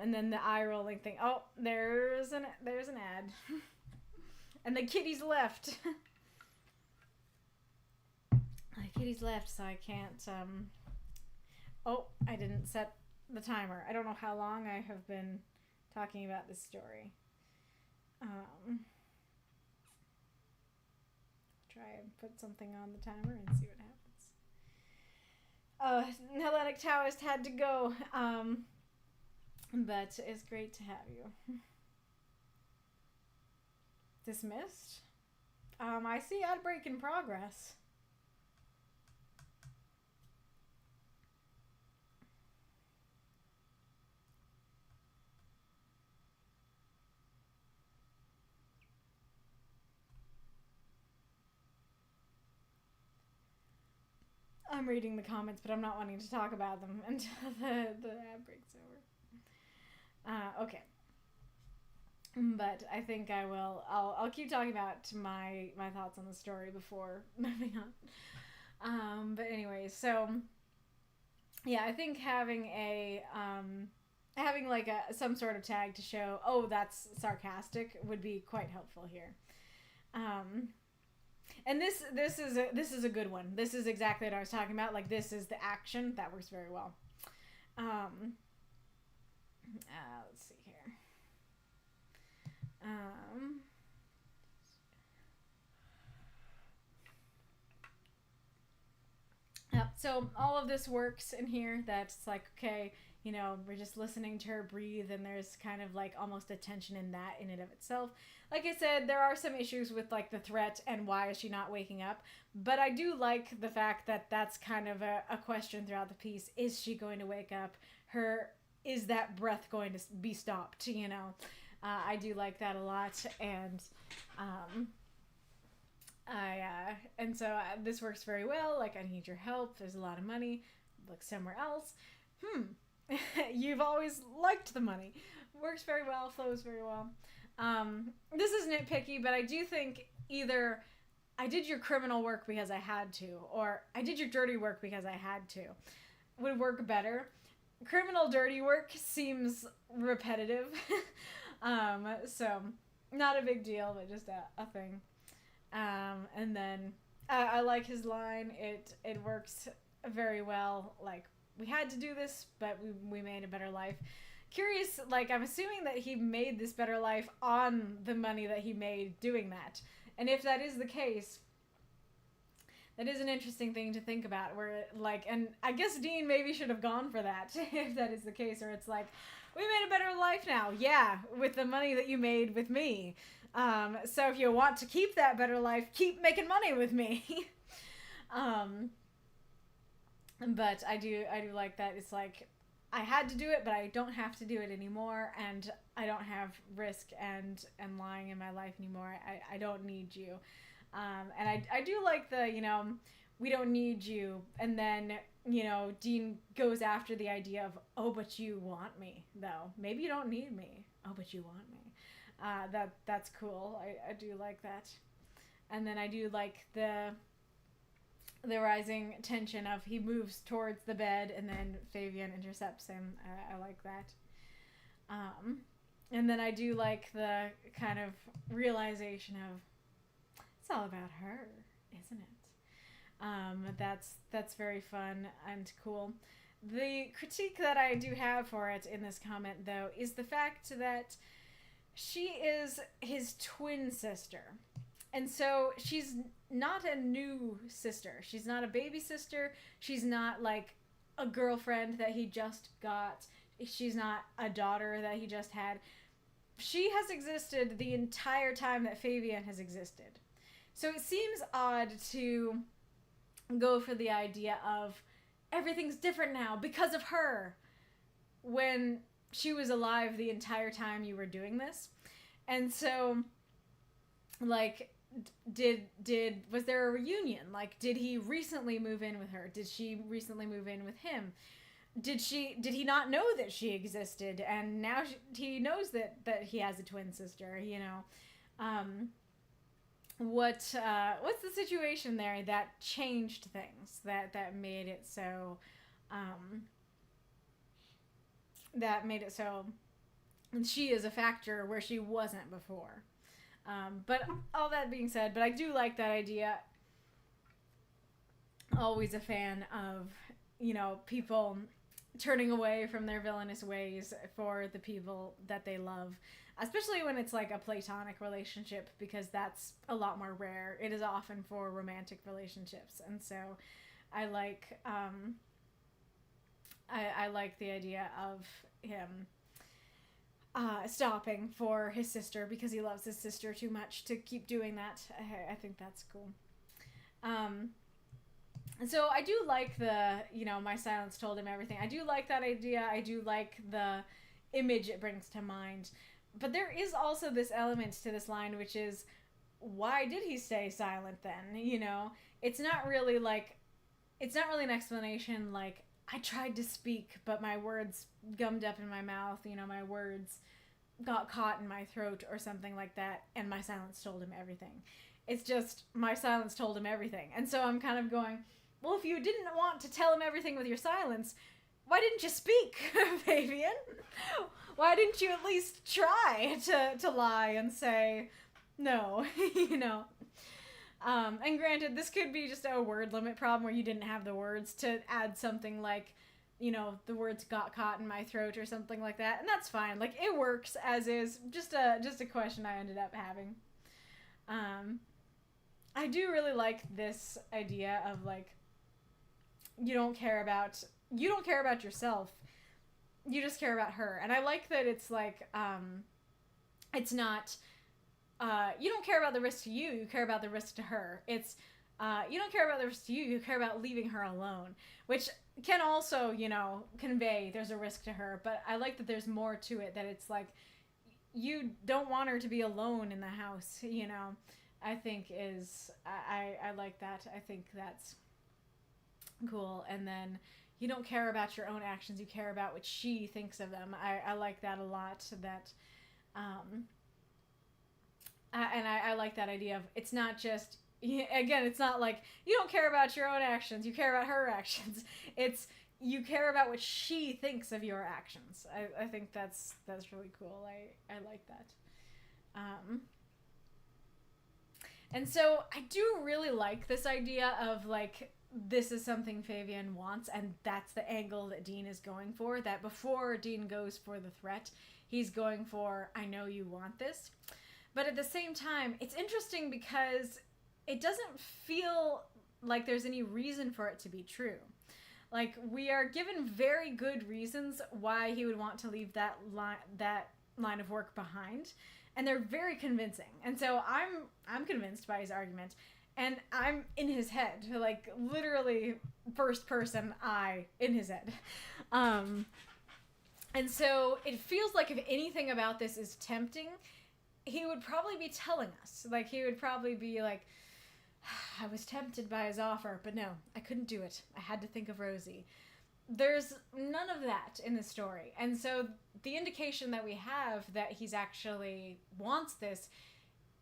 And then the eye rolling thing. Oh, there's an ad, and the kitty's left. My kitty's left, so I can't. Oh, I didn't set the timer. I don't know how long I have been talking about this story. Try and put something on the timer and see what happens. Hellenic Taoist had to go, but it's great to have you. Dismissed? I see outbreak in progress. I'm reading the comments, but I'm not wanting to talk about them until the ad break's over. Okay. But I think I will. I'll keep talking about my thoughts on the story before moving on. But anyway, so yeah, I think having like some sort of tag to show, oh, that's sarcastic would be quite helpful here. And this is a good one. This is exactly what I was talking about. Like, this is the action that works very well. Let's see here. So all of this works in here. That's like, okay, you know, we're just listening to her breathe, and there's kind of like almost a tension in that in and of itself. Like I said, there are some issues with like the threat and why is she not waking up, but I do like the fact that that's kind of a question throughout the piece. Is she going to wake up? Is that breath going to be stopped, you know? I do like that a lot, and this works very well. Like, I need your help. There's a lot of money. Look somewhere else. You've always liked the money. Works very well, flows very well. This is nitpicky, but I do think either I did your criminal work because I had to, or I did your dirty work because I had to, would work better. Criminal dirty work seems repetitive. So not a big deal, but just a thing. And then I like his line. It works very well. Like, we had to do this, but we made a better life. Curious, like, I'm assuming that he made this better life on the money that he made doing that. And if that is the case, that is an interesting thing to think about, where, like, and I guess Dean maybe should have gone for that, if that is the case, or it's like, we made a better life now. Yeah, with the money that you made with me. So if you want to keep that better life, keep making money with me. But I do like that. It's like, I had to do it, but I don't have to do it anymore, and I don't have risk and lying in my life anymore. I don't need you. And I do like the, you know, we don't need you, and then, you know, Dean goes after the idea of, oh, but you want me, though. Maybe you don't need me. Oh, but you want me. That's cool. I do like that. And then I do like the rising tension of he moves towards the bed and then Fabian intercepts him. I like that. And then I do like the kind of realization of, it's all about her, isn't it? That's very fun and cool. The critique that I do have for it in this comment, though, is the fact that she is his twin sister. And so she's not a new sister. She's not a baby sister. She's not like a girlfriend that he just got. She's not a daughter that he just had. She has existed the entire time that Fabian has existed. So it seems odd to go for the idea of everything's different now because of her, when she was alive the entire time you were doing this. And so, like, was there a reunion? Like, did he recently move in with her? Did she recently move in with him? Did he not know that she existed, and now he knows that he has a twin sister, you know? What's the situation there that changed things, that made it so she is a factor where she wasn't before? But all that being said, but I do like that idea. Always a fan of, you know, people turning away from their villainous ways for the people that they love, especially when it's like a platonic relationship, because that's a lot more rare. It is often for romantic relationships. And so I like I like the idea of him stopping for his sister because he loves his sister too much to keep doing that. I think that's cool. And so I do like the, you know, my silence told him everything. I do like that idea. I do like the image it brings to mind. But there is also this element to this line, which is, why did he stay silent then? You know, it's not really an explanation like, I tried to speak, but my words gummed up in my mouth, you know, my words got caught in my throat or something like that, and my silence told him everything. It's just, my silence told him everything. And so I'm kind of going, well, if you didn't want to tell him everything with your silence, why didn't you speak, Fabian? Why didn't you at least try to lie and say no, you know? And granted, this could be just a word limit problem where you didn't have the words to add something like, you know, the words got caught in my throat or something like that, and that's fine. Like, it works as is. Just a question I ended up having. I do really like this idea of, like, you don't care about yourself. you just care about her. And I like that it's like, it's not, you don't care about the risk to you, you care about the risk to her. It's, you don't care about the risk to you, you care about leaving her alone, which can also, you know, convey there's a risk to her. But I like that there's more to it, that it's like, you don't want her to be alone in the house, you know. I think I like that. I think that's cool. And then you don't care about your own actions, you care about what she thinks of them. I like that a lot. That and I like that idea of, it's not just, again, it's not like you don't care about your own actions, you care about her actions. It's, you care about what she thinks of your actions. I think that's really cool. I like that. And so I do really like this idea of like, this is something Fabian wants, and that's the angle that Dean is going for. That before Dean goes for the threat, he's going for, I know you want this. But at the same time, it's interesting because it doesn't feel like there's any reason for it to be true. Like, we are given very good reasons why he would want to leave that line of work behind, and they're very convincing. And so I'm convinced by his argument, and I'm in his head, like literally first person I in his head. And so it feels like if anything about this is tempting, he would probably be telling us. Like, he would probably be like, I was tempted by his offer, but no, I couldn't do it. I had to think of Rosie. There's none of that in the story. And so the indication that we have that he's actually wants this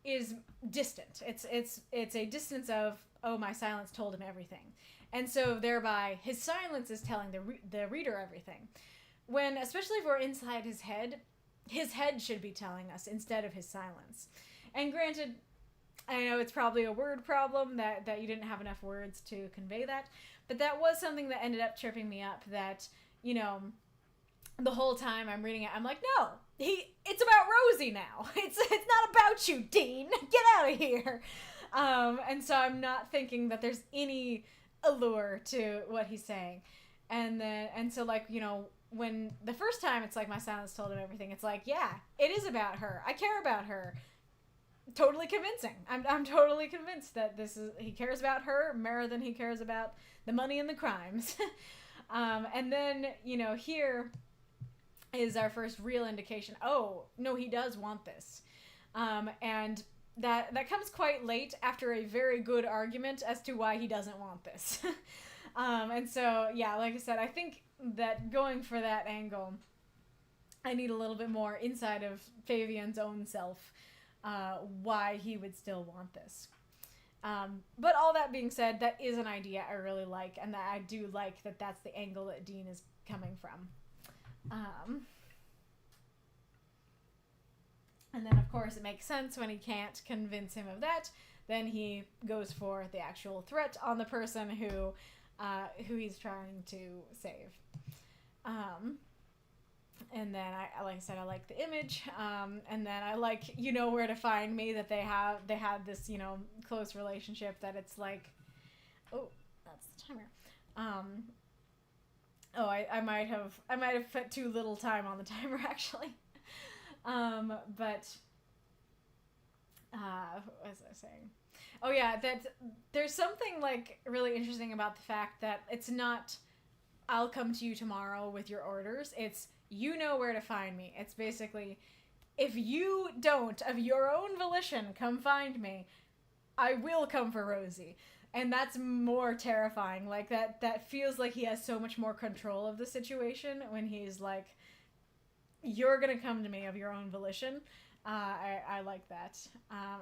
is distant. It's a distance of, oh, my silence told him everything. And so thereby his silence is telling the reader everything. When, especially if we're inside his head should be telling us instead of his silence. And granted, I know it's probably a word problem that you didn't have enough words to convey that, but that was something that ended up tripping me up, that, you know, the whole time I'm reading it, I'm like, no, it's about Rosie now. It's not about you, Dean. Get out of here. And so I'm not thinking that there's any allure to what he's saying. And so, like, you know, when the first time it's like my silence told him everything, it's like, yeah, it is about her. I care about her. Totally convincing. I'm totally convinced that he cares about her more than he cares about the money and the crimes. And then, you know, here is our first real indication. Oh, no, he does want this. And that comes quite late after a very good argument as to why he doesn't want this. And so, yeah, like I said, I think that going for that angle, I need a little bit more inside of Fabian's own self, why he would still want this. But all that being said, that is an idea I really like, and that I do like that that's the angle that Dean is coming from. And then, of course, it makes sense when he can't convince him of that, then he goes for the actual threat on the person who he's trying to save. And then like I said, I like the image. And then I like, you know where to find me, that they had this, you know, close relationship, that it's like, oh, that's the timer. Oh, I might have put too little time on the timer, actually. But what was I saying? Oh yeah, that there's something like really interesting about the fact that it's not, I'll come to you tomorrow with your orders. It's, you know where to find me. It's basically, if you don't, of your own volition, come find me, I will come for Rosie. And that's more terrifying. Like, that feels like he has so much more control of the situation when he's like, you're gonna come to me of your own volition. I like that.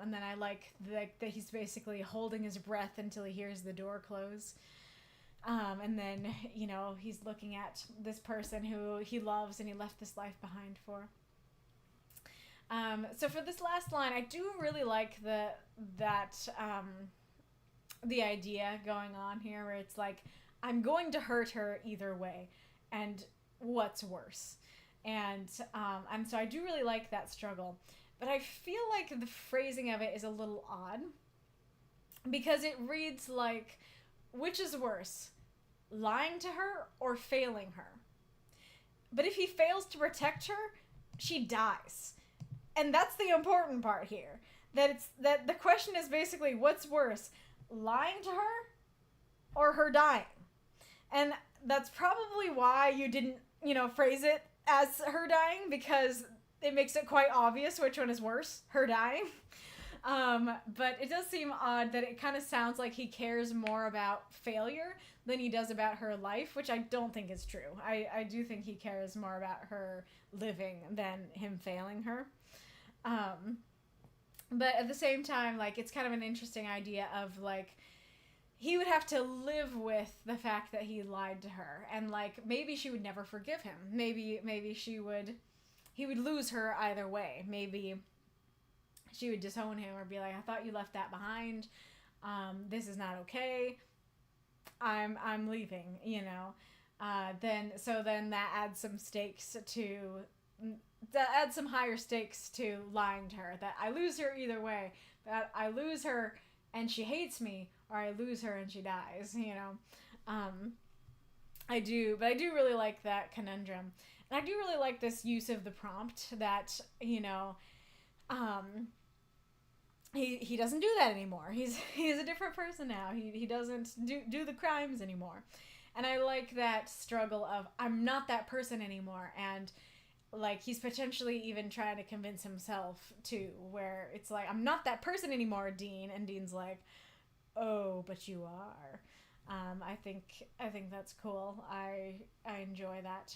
And then I like that he's basically holding his breath until he hears the door close. And then, you know, he's looking at this person who he loves and he left this life behind for. So for this last line, I do really like the idea going on here, where it's like, I'm going to hurt her either way, and what's worse? And so I do really like that struggle, but I feel like the phrasing of it is a little odd, because it reads like, which is worse, lying to her or failing her? But if he fails to protect her, she dies. And that's the important part here. That the question is basically, what's worse, lying to her or her dying? And that's probably why you didn't, phrase it as her dying, because it makes it quite obvious which one is worse, her dying. But it does seem odd that it kind of sounds like he cares more about failure than he does about her life, which I don't think is true. I do think he cares more about her living than him failing her. But at the same time, like, it's kind of an interesting idea of, like, he would have to live with the fact that he lied to her, and, like, maybe she would never forgive him. Maybe he would lose her either way. Maybe she would disown him or be like, I thought you left that behind. This is not okay. I'm leaving, Then that adds some stakes that adds some higher stakes to lying to her. That I lose her either way. That I lose her and she hates me, or I lose her and she dies, I do really like that conundrum. And I do really like this use of the prompt that, he doesn't do that anymore. He's a different person now. He doesn't do the crimes anymore. And I like that struggle of, I'm not that person anymore, and, like, he's potentially even trying to convince himself too, where it's like, I'm not that person anymore, Dean, and Dean's like, oh, but you are. I think that's cool. I enjoy that.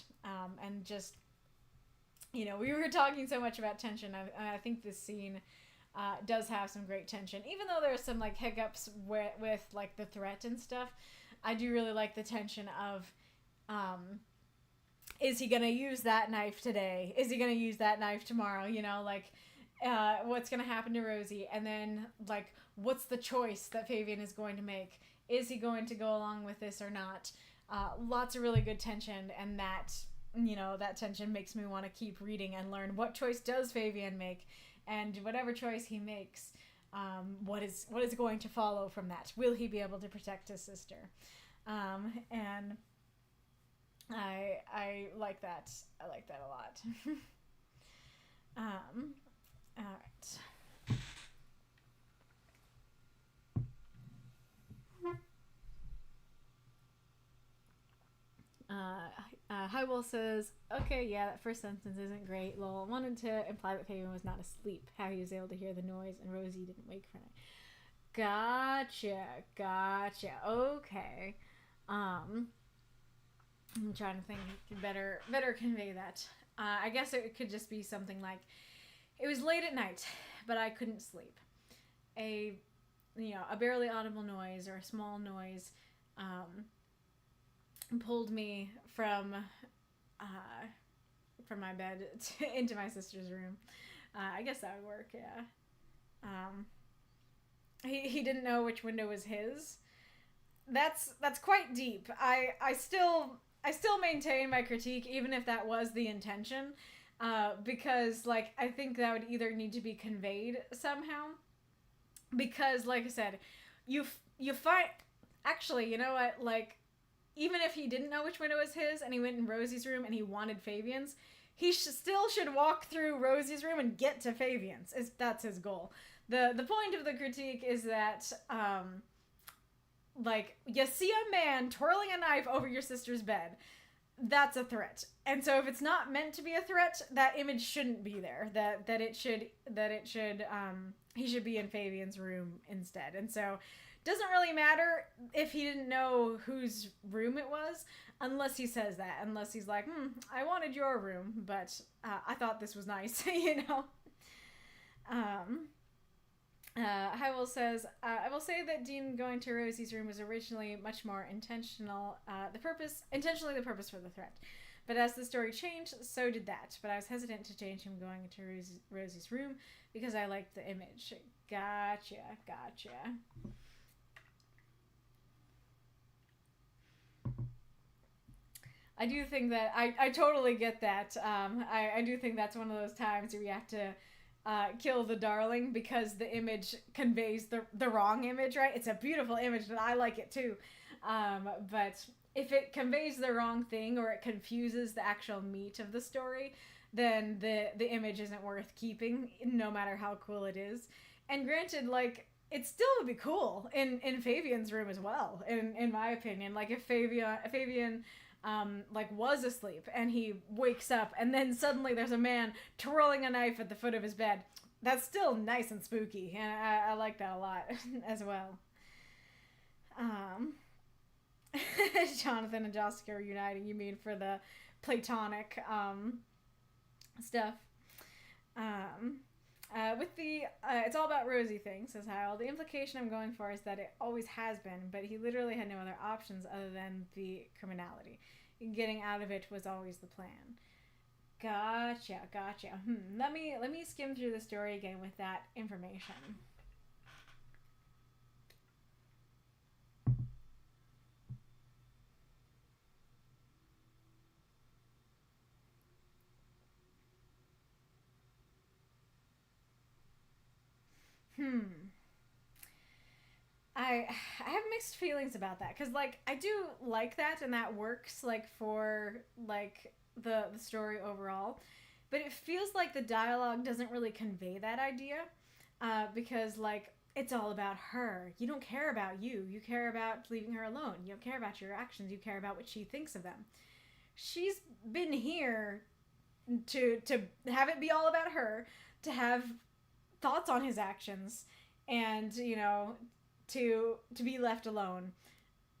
And just, we were talking so much about tension, and I think this scene does have some great tension, even though there's some, like, hiccups with like the threat and stuff. I do really like the tension of, is he gonna use that knife today? Is he gonna use that knife tomorrow? What's gonna happen to Rosie? And then, like, what's the choice that Fabian is going to make? Is he going to go along with this or not? Lots of really good tension, and that tension makes me want to keep reading and learn, what choice does Fabian make? And whatever choice he makes, what is going to follow from that? Will he be able to protect his sister? And I like that. I like that a lot. All right. Hywel says, okay, yeah, that first sentence isn't great. Lol, wanted to imply that Fabian was not asleep, how he was able to hear the noise and Rosie didn't wake from it. Gotcha. Okay. I'm trying to think better convey that. I guess it could just be something like, it was late at night, but I couldn't sleep. A barely audible noise or a small noise pulled me from my bed into my sister's room. I guess that would work, yeah. He didn't know which window was his. That's quite deep. I still maintain my critique, even if that was the intention, because, like, I think that would either need to be conveyed somehow, because, like I said, you find, actually, you know what, like, even if he didn't know which window was his and he went in Rosie's room and he wanted Fabian's, he still should walk through Rosie's room and get to Fabian's. That's his goal. The point of the critique is that, like, you see a man twirling a knife over your sister's bed. That's a threat. And so if it's not meant to be a threat, that image shouldn't be there. He should be in Fabian's room instead. And so doesn't really matter if he didn't know whose room it was, unless he says that. Unless he's like, I wanted your room, but I thought this was nice, Hywel says, I will say that Dean going to Rosie's room was originally much more intentionally the purpose for the threat. But as the story changed, so did that. But I was hesitant to change him going into Rosie's room because I liked the image. Gotcha. I do think that I totally get that. I do think that's one of those times where you have to kill the darling because the image conveys the wrong image, right? It's a beautiful image, and I like it too. But if it conveys the wrong thing or it confuses the actual meat of the story, then the image isn't worth keeping, no matter how cool it is. And granted, like, it still would be cool in Fabian's room as well, in my opinion. Like, if Fabian like, was asleep and he wakes up and then suddenly there's a man twirling a knife at the foot of his bed, that's still nice and spooky, and I like that a lot as well. Jonathan and Jessica are uniting, you mean for the platonic stuff. With the it's all about rosy things, says Hywel. The implication I'm going for is that it always has been, but he literally had no other options other than the criminality. Getting out of it was always the plan. Gotcha. Let me skim through the story again with that information. I have mixed feelings about that, because, like, I do like that, and that works, like, for, like, the story overall, but it feels like the dialogue doesn't really convey that idea, because, like, it's all about her. You don't care about you. You care about leaving her alone. You don't care about your actions. You care about what she thinks of them. She's been here to have it be all about her, to have thoughts on his actions, and, you know, to be left alone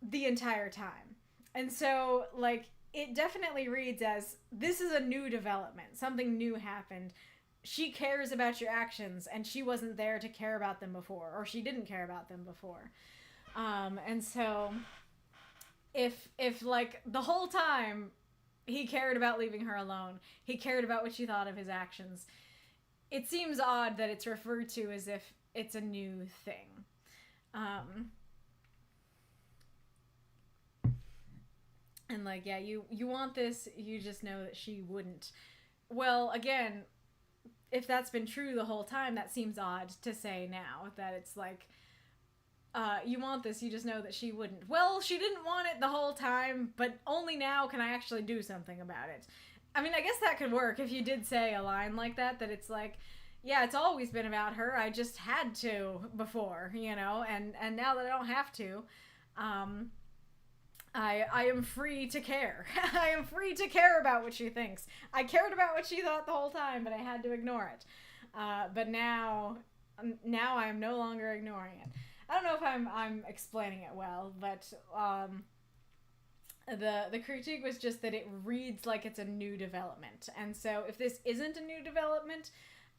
the entire time. And so, like, it definitely reads as, this is a new development. Something new happened. She cares about your actions, and she wasn't there to care about them before, or she didn't care about them before. And so, if like, the whole time he cared about leaving her alone, he cared about what she thought of his actions, it seems odd that it's referred to as if it's a new thing. And, like, yeah, you want this, you just know that she wouldn't. Well, again, if that's been true the whole time, that seems odd to say now, that it's like, you want this, you just know that she wouldn't. Well, she didn't want it the whole time, but only now can I actually do something about it. I mean, I guess that could work if you did say a line like that it's like, yeah, it's always been about her, I just had to before, you know, and now that I don't have to, I am free to care. I am free to care about what she thinks. I cared about what she thought the whole time, but I had to ignore it. But now I am no longer ignoring it. I don't know if I'm explaining it well, but the critique was just that it reads like it's a new development. And so if this isn't a new development,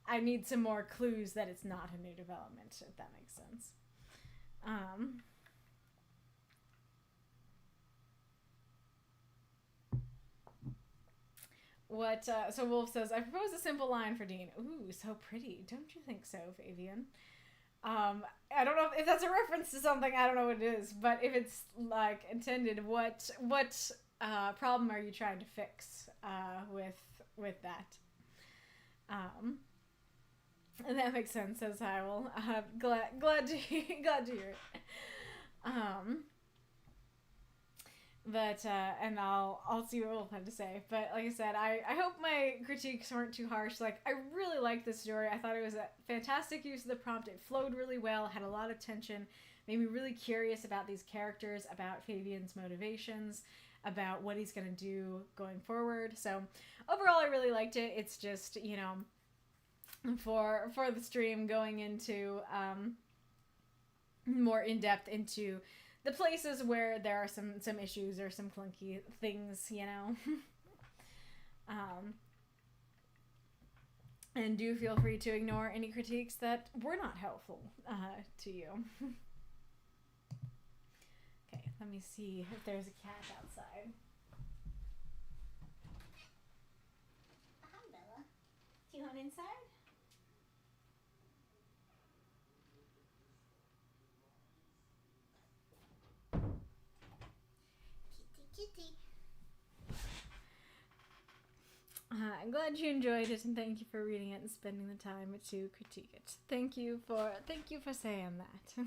I need some more clues that it's not a new development, if that makes sense. So Wolf says, I propose a simple line for Dean. Ooh, so pretty. Don't you think so, Fabian? I don't know if that's a reference to something. I don't know what it is, but if it's, like, intended, what problem are you trying to fix with that? And that makes sense, says Hywel. Glad to hear it. But and I'll see what Wolf had to say. But like I said, I hope my critiques weren't too harsh. Like, I really liked this story. I thought it was a fantastic use of the prompt. It flowed really well, had a lot of tension, made me really curious about these characters, about Fabian's motivations, about what he's gonna do going forward. So overall, I really liked it. It's just, you know, for the stream, going into more in depth into the places where there are some issues or some clunky things, you know. And do feel free to ignore any critiques that were not helpful to you. Okay, let me see if there's a cat outside. Hi, Bella. Do you want inside? Kitty. I'm glad you enjoyed it, and thank you for reading it and spending the time to critique it. Thank you for saying that.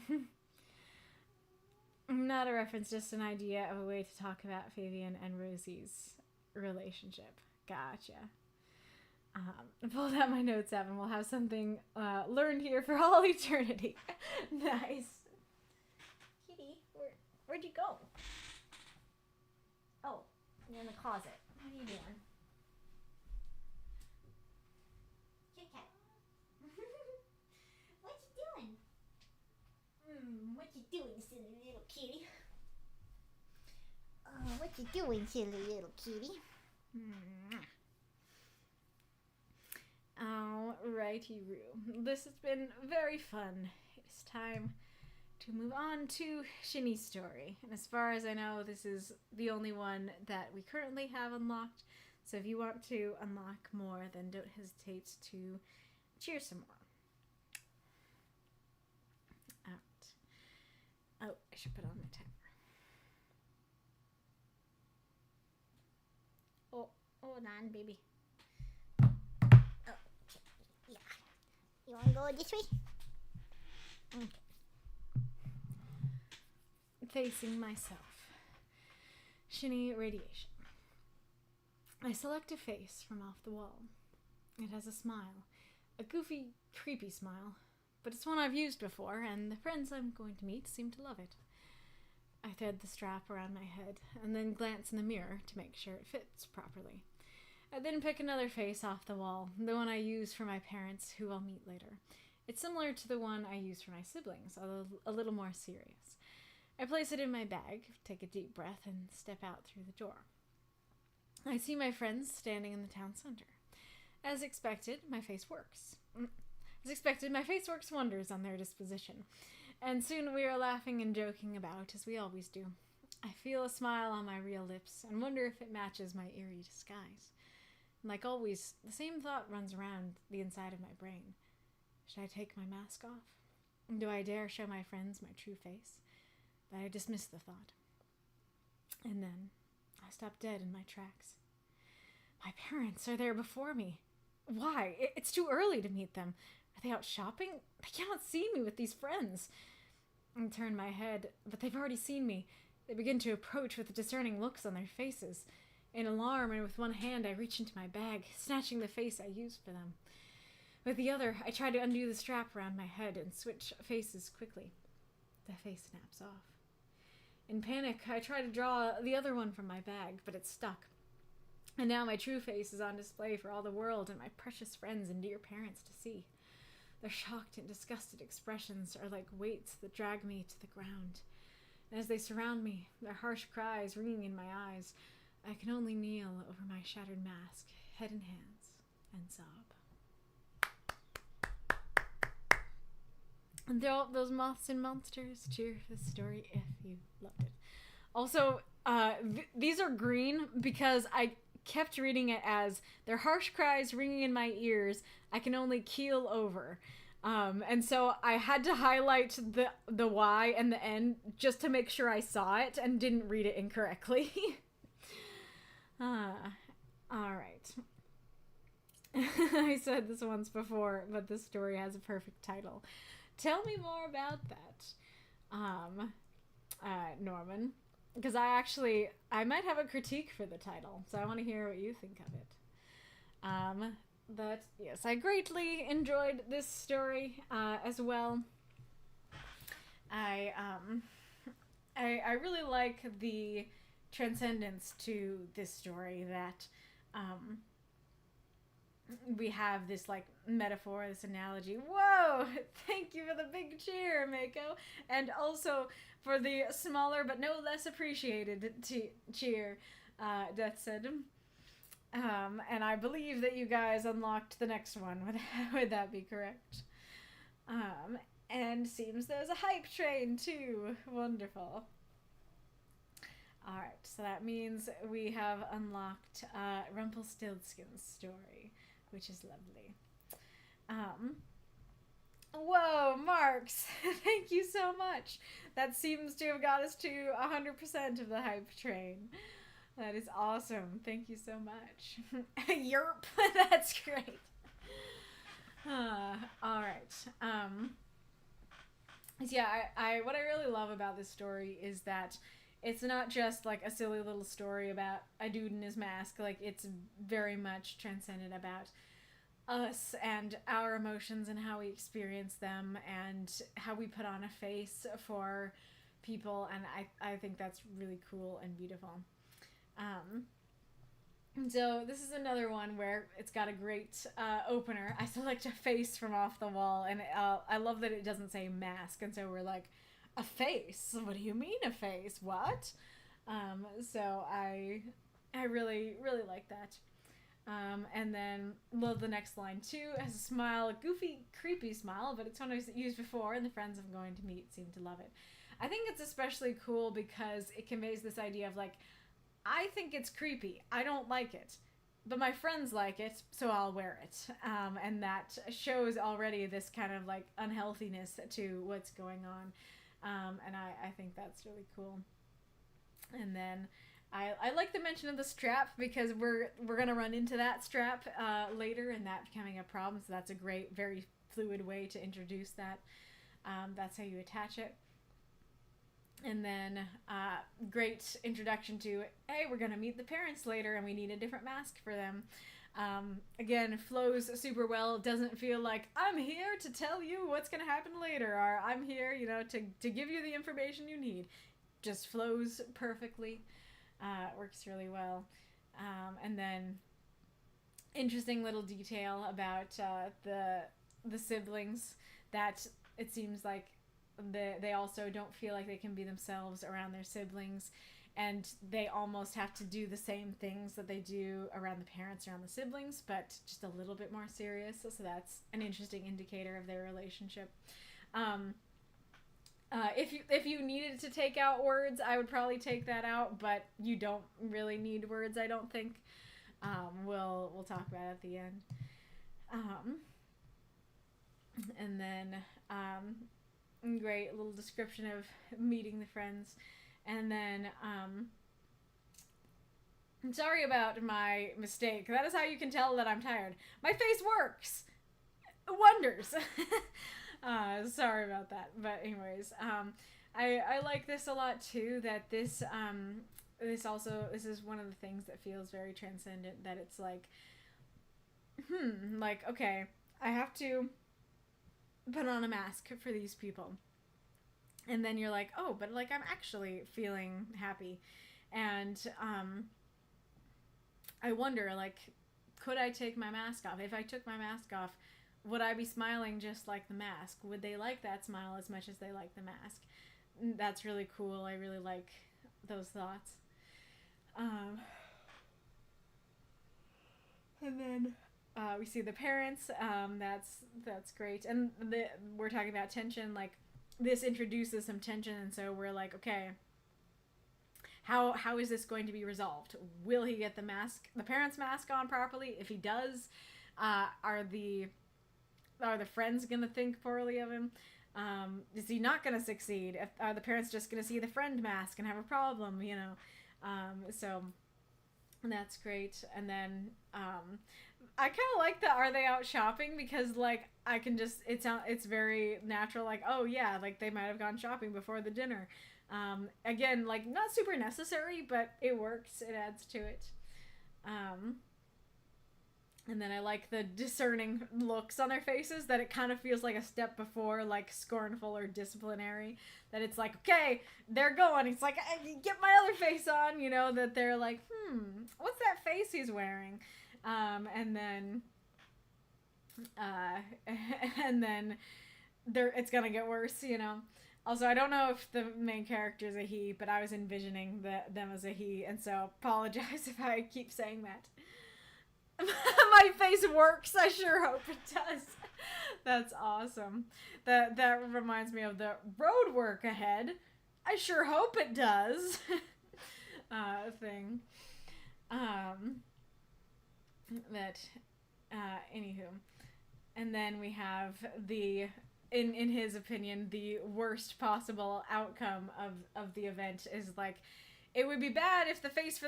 not a reference, just an idea of a way to talk about Fabian and Rosie's relationship. Gotcha. Pulled out my notes app and we'll have something learned here for all eternity. Nice. Kitty, where'd you go? Oh, you're in the closet. What are you doing? Kit Kat. What you doing? What you doing, silly little kitty? Oh, what you doing, silly little kitty? Alrighty-roo. This has been very fun. It's time to move on to Shinny's story. And as far as I know, this is the only one that we currently have unlocked. So if you want to unlock more, then don't hesitate to cheer some more. Out. Oh, I should put on my timer. Oh, hold on, baby. Oh, yeah. You want to go this way? Okay. Facing myself. Shinny radiation. I select a face from off the wall. It has a smile. A goofy, creepy smile. But it's one I've used before, and the friends I'm going to meet seem to love it. I thread the strap around my head, and then glance in the mirror to make sure it fits properly. I then pick another face off the wall, the one I use for my parents, who I'll meet later. It's similar to the one I use for my siblings, although a little more serious. I place it in my bag, take a deep breath, and step out through the door. I see my friends standing in the town center. As expected, my face works. Wonders on their disposition. And soon we are laughing and joking about, as we always do. I feel a smile on my real lips, and wonder if it matches my eerie disguise. And like always, the same thought runs around the inside of my brain. Should I take my mask off? Do I dare show my friends my true face? But I dismiss the thought. And then I stop dead in my tracks. My parents are there before me. Why? It's too early to meet them. Are they out shopping? They cannot see me with these friends. I turn my head, but they've already seen me. They begin to approach with discerning looks on their faces. In alarm, and with one hand, I reach into my bag, snatching the face I used for them. With the other, I try to undo the strap around my head and switch faces quickly. The face snaps off. In panic, I try to draw the other one from my bag, but it's stuck. And now my true face is on display for all the world and my precious friends and dear parents to see. Their shocked and disgusted expressions are like weights that drag me to the ground. And as they surround me, their harsh cries ringing in my eyes, I can only kneel over my shattered mask, head in hands, and sob. And those moths and monsters, cheer for the story if you loved it. Also, these are green because I kept reading it as their harsh cries ringing in my ears, I can only keel over. And so I had to highlight the Y and the N just to make sure I saw it and didn't read it incorrectly. Alright. I said this once before, but this story has a perfect title. Tell me more about that, Norman. Because I might have a critique for the title, so I want to hear what you think of it. But yes, I greatly enjoyed this story as well. I really like the transcendence to this story that we have this like metaphor, this analogy. Whoa! Thank you for the big cheer, Mako, and also for the smaller but no less appreciated cheer, Death said. And I believe that you guys unlocked the next one. Would that be correct? And seems there's a hype train too. Wonderful. Alright, so that means we have unlocked Rumpelstiltskin's story, which is lovely. Whoa, Marks! Thank you so much. That seems to have got us to 100% of the hype train. That is awesome. Thank you so much. Yerp! That's great. Alright. Yeah, I what I really love about this story is that it's not just like a silly little story about a dude in his mask. Like, it's very much transcendent about us and our emotions and how we experience them and how we put on a face for people, and I think that's really cool and beautiful. So this is another one where it's got a great opener. I select a face from off the wall, and I love that it doesn't say mask, and so we're like, a face? What do you mean a face? What? So I really like that. And then love the next line too. It has a smile, a goofy, creepy smile, but it's one I've used before, and the friends I'm going to meet seem to love it. I think it's especially cool because it conveys this idea of like, I think it's creepy. I don't like it. But my friends like it, so I'll wear it. And that shows already this kind of like unhealthiness to what's going on. And I think that's really cool. And then I like the mention of the strap because we're going to run into that strap later and that becoming a problem. So that's a great, very fluid way to introduce that. That's how you attach it. And then great introduction to, hey, we're going to meet the parents later and we need a different mask for them. Again, flows super well. Doesn't feel like, I'm here to tell you what's going to happen later, or I'm here, to give you the information you need. Just flows perfectly. Works really well. And then interesting little detail about the siblings that it seems like they also don't feel like they can be themselves around their siblings, and they almost have to do the same things that they do around the parents, around the siblings, but just a little bit more serious. So that's an interesting indicator of their relationship. If you needed to take out words, I would probably take that out, but you don't really need words, I don't think. We'll talk about it at the end. And then great little description of meeting the friends. And then sorry about my mistake. That is how you can tell that I'm tired. My face works wonders. Sorry about that, but anyways, I like this a lot too, that this is one of the things that feels very transcendent, that it's like, like, okay, I have to put on a mask for these people, and then you're like, oh, but like, I'm actually feeling happy, and I wonder, like, could I take my mask off? If I took my mask off, would I be smiling just like the mask? Would they like that smile as much as they like the mask? That's really cool. I really like those thoughts. And then we see the parents. That's great. And we're talking about tension. Like, this introduces some tension, and so we're like, okay, how is this going to be resolved? Will he get the parents' mask on properly? If he does, are the friends gonna think poorly of him? Is he not gonna succeed? Are the parents just gonna see the friend mask and have a problem? So that's great. And then I kind of like the "are they out shopping?" because like I can just it's very natural. Like, oh yeah, like they might have gone shopping before the dinner. Again, like not super necessary, but it works. It adds to it. And then I like the discerning looks on their faces, that it kind of feels like a step before, like, scornful or disciplinary. That it's like, okay, they're going. It's like, get my other face on, that they're like, what's that face he's wearing? And then it's gonna get worse, Also, I don't know if the main character is a he, but I was envisioning them as a he, and so apologize if I keep saying that. My face works. I sure hope it does. That's awesome. That reminds me of the road work ahead. I sure hope it does. Thing. Anywho, and then we have in his opinion, the worst possible outcome of the event is like, it would be bad if the friends see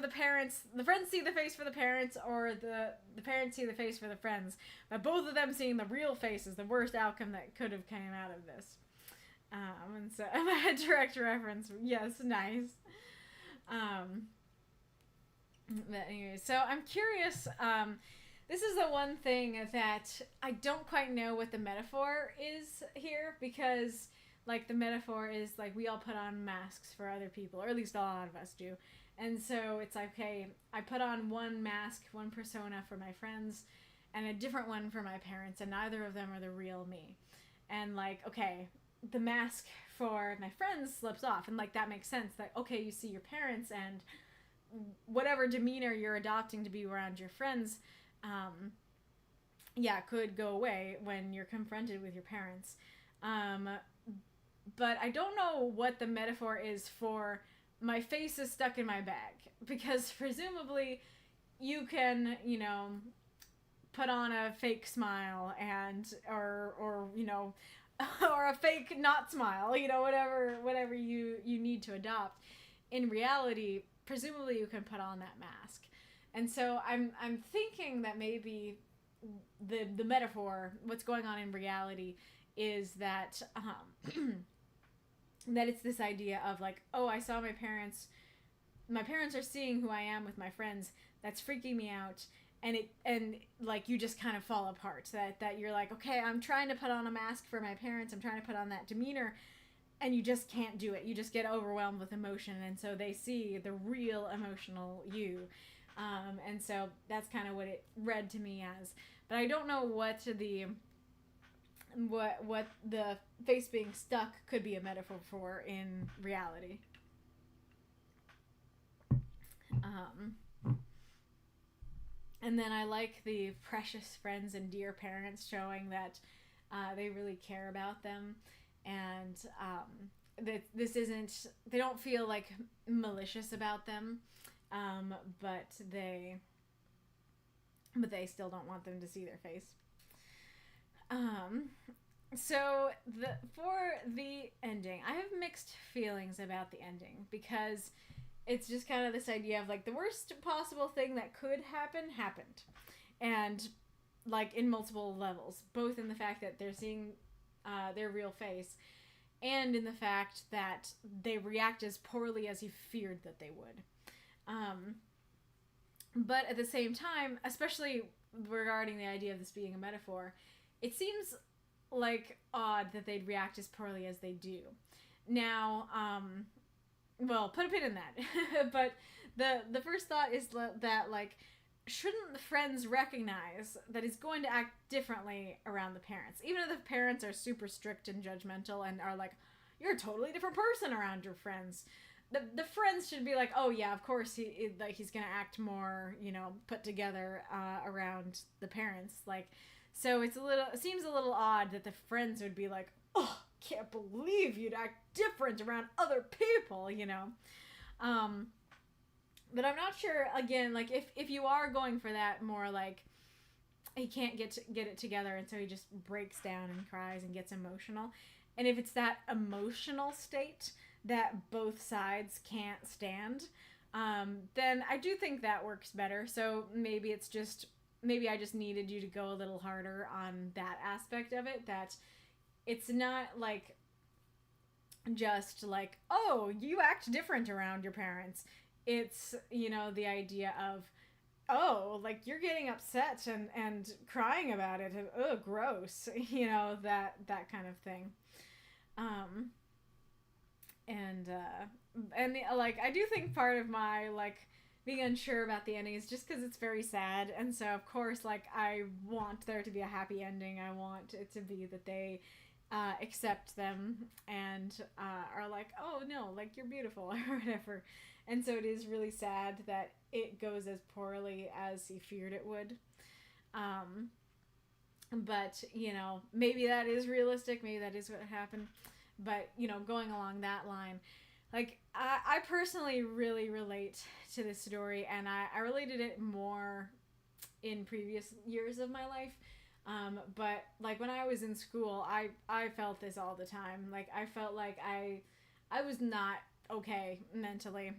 the face for the parents, or the parents see the face for the friends. But both of them seeing the real face is the worst outcome that could have came out of this. And so a direct reference. Yes, nice. But anyway, so I'm curious. This is the one thing that I don't quite know what the metaphor is here, because like the metaphor is like we all put on masks for other people, or at least a lot of us do. And so it's like, okay, I put on one mask, one persona for my friends, and a different one for my parents, and neither of them are the real me. And like, okay, the mask for my friends slips off, and like that makes sense. That okay, you see your parents, and whatever demeanor you're adopting to be around your friends, could go away when you're confronted with your parents. But I don't know what the metaphor is for my face is stuck in my bag, because presumably you can, put on a fake smile or or a fake not smile, whatever you need to adopt. In reality, presumably you can put on that mask. And so I'm thinking that maybe the metaphor, what's going on in reality, is that that it's this idea of like, oh, I saw my parents are seeing who I am with my friends, that's freaking me out, and like you just kind of fall apart, that you're like, okay, I'm trying to put on a mask for my parents, I'm trying to put on that demeanor, and you just can't do it. You just get overwhelmed with emotion, and so they see the real emotional you. And so that's kind of what it read to me as. But I don't know what the face being stuck could be a metaphor for in reality. And then I like the precious friends and dear parents, showing that they really care about them, and that this isn't, they don't feel like malicious about them, but they still don't want them to see their face. So for the ending, I have mixed feelings about the ending, because it's just kind of this idea of like the worst possible thing that could happen happened, and like in multiple levels, both in the fact that they're seeing their real face, and in the fact that they react as poorly as you feared that they would. But at the same time, especially regarding the idea of this being a metaphor, it seems like odd that they'd react as poorly as they do. Now, well, put a pin in that. But the first thought is that, like, shouldn't the friends recognize that he's going to act differently around the parents? Even if the parents are super strict and judgmental and are like, you're a totally different person around your friends. The friends should be like, oh yeah, of course he's gonna act more, put together around the parents. Like, so it seems a little odd that the friends would be like, oh, can't believe you'd act different around other people, But I'm not sure, again, like if you are going for that more like he can't get it together, and so he just breaks down and cries and gets emotional. And if it's that emotional state that both sides can't stand, then I do think that works better. So maybe I just needed you to go a little harder on that aspect of it, that it's not like just like, oh, you act different around your parents. It's, the idea of, oh, like you're getting upset and crying about it, and oh, gross, that kind of thing. And like, I do think part of my, like, being unsure about the ending is just because it's very sad, and so, of course, like, I want there to be a happy ending. I want it to be that they accept them and are like, oh, no, like, you're beautiful, or whatever. And so it is really sad that it goes as poorly as he feared it would. But, maybe that is realistic. Maybe that is what happened. But, going along that line, like, I personally really relate to this story, and I related it more in previous years of my life. But, like, when I was in school, I felt this all the time. Like, I felt like I was not okay mentally,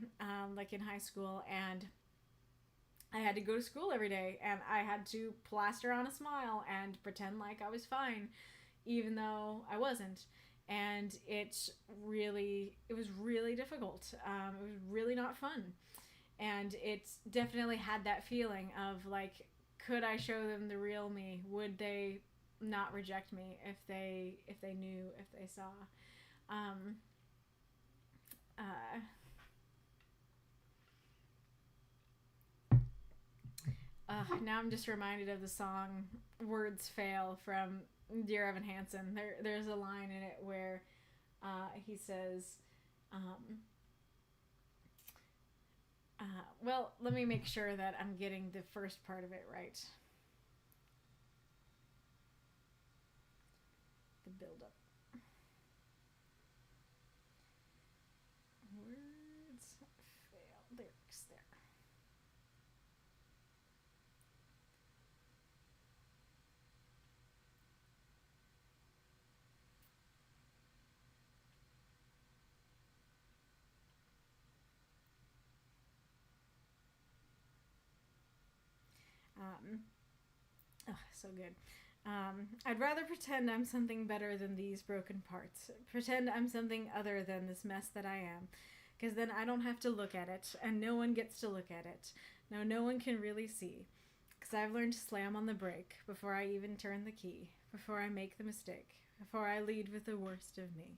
like, in high school, and I had to go to school every day, and I had to plaster on a smile and pretend like I was fine, even though I wasn't. and it was really difficult. It was really not fun, and it definitely had that feeling of like, could I show them the real me? Would they not reject me if they knew, if they saw? Now I'm just reminded of the song "Words Fail" from Dear Evan Hansen. There's a line in it where he says, well, let me make sure that I'm getting the first part of it right. The build-up. Words fail. Lyrics there. So good. I'd rather pretend I'm something better than these broken parts. Pretend I'm something other than this mess that I am. Because then I don't have to look at it, and no one gets to look at it. No one can really see. Because I've learned to slam on the brake before I even turn the key, before I make the mistake, before I lead with the worst of me.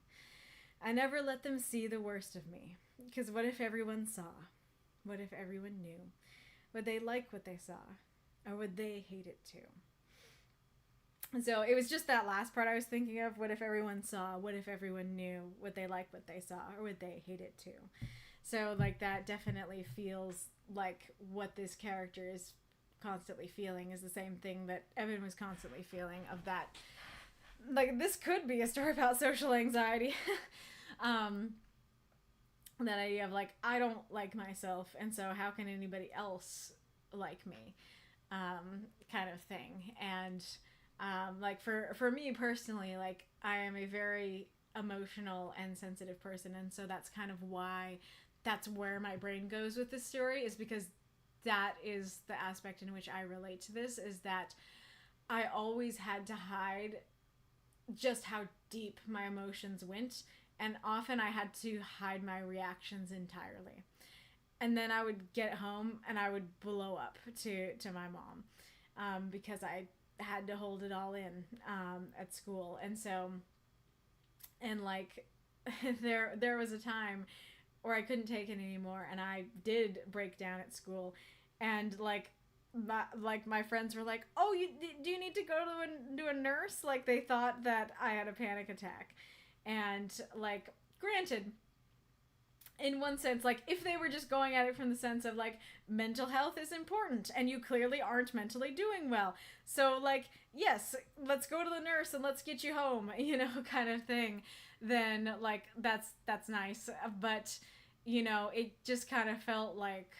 I never let them see the worst of me. Because what if everyone saw? What if everyone knew? Would they like what they saw? Or would they hate it too? So it was just that last part I was thinking of. What if everyone saw? What if everyone knew? Would they like what they saw? Or would they hate it too? So like that definitely feels like what this character is constantly feeling is the same thing that Evan was constantly feeling, of that, like, this could be a story about social anxiety. That idea of like, I don't like myself, and so how can anybody else like me? Kind of thing. And like for me personally, like, I am a very emotional and sensitive person, and so that's kind of why that's where my brain goes with this story, is because that is the aspect in which I relate to this, is that I always had to hide just how deep my emotions went, and often I had to hide my reactions entirely. And then I would get home and I would blow up to my mom, because I had to hold it all in at school. And so, and like, there was a time where I couldn't take it anymore, and I did break down at school, and like my friends were like, "Oh, do you need to go to a nurse?" Like, they thought that I had a panic attack. And like, granted, in one sense, like, if they were just going at it from the sense of like, mental health is important and you clearly aren't mentally doing well, so like, yes, let's go to the nurse and let's get you home, you know, kind of thing, then like, that's nice. But you know, it just kind of felt like,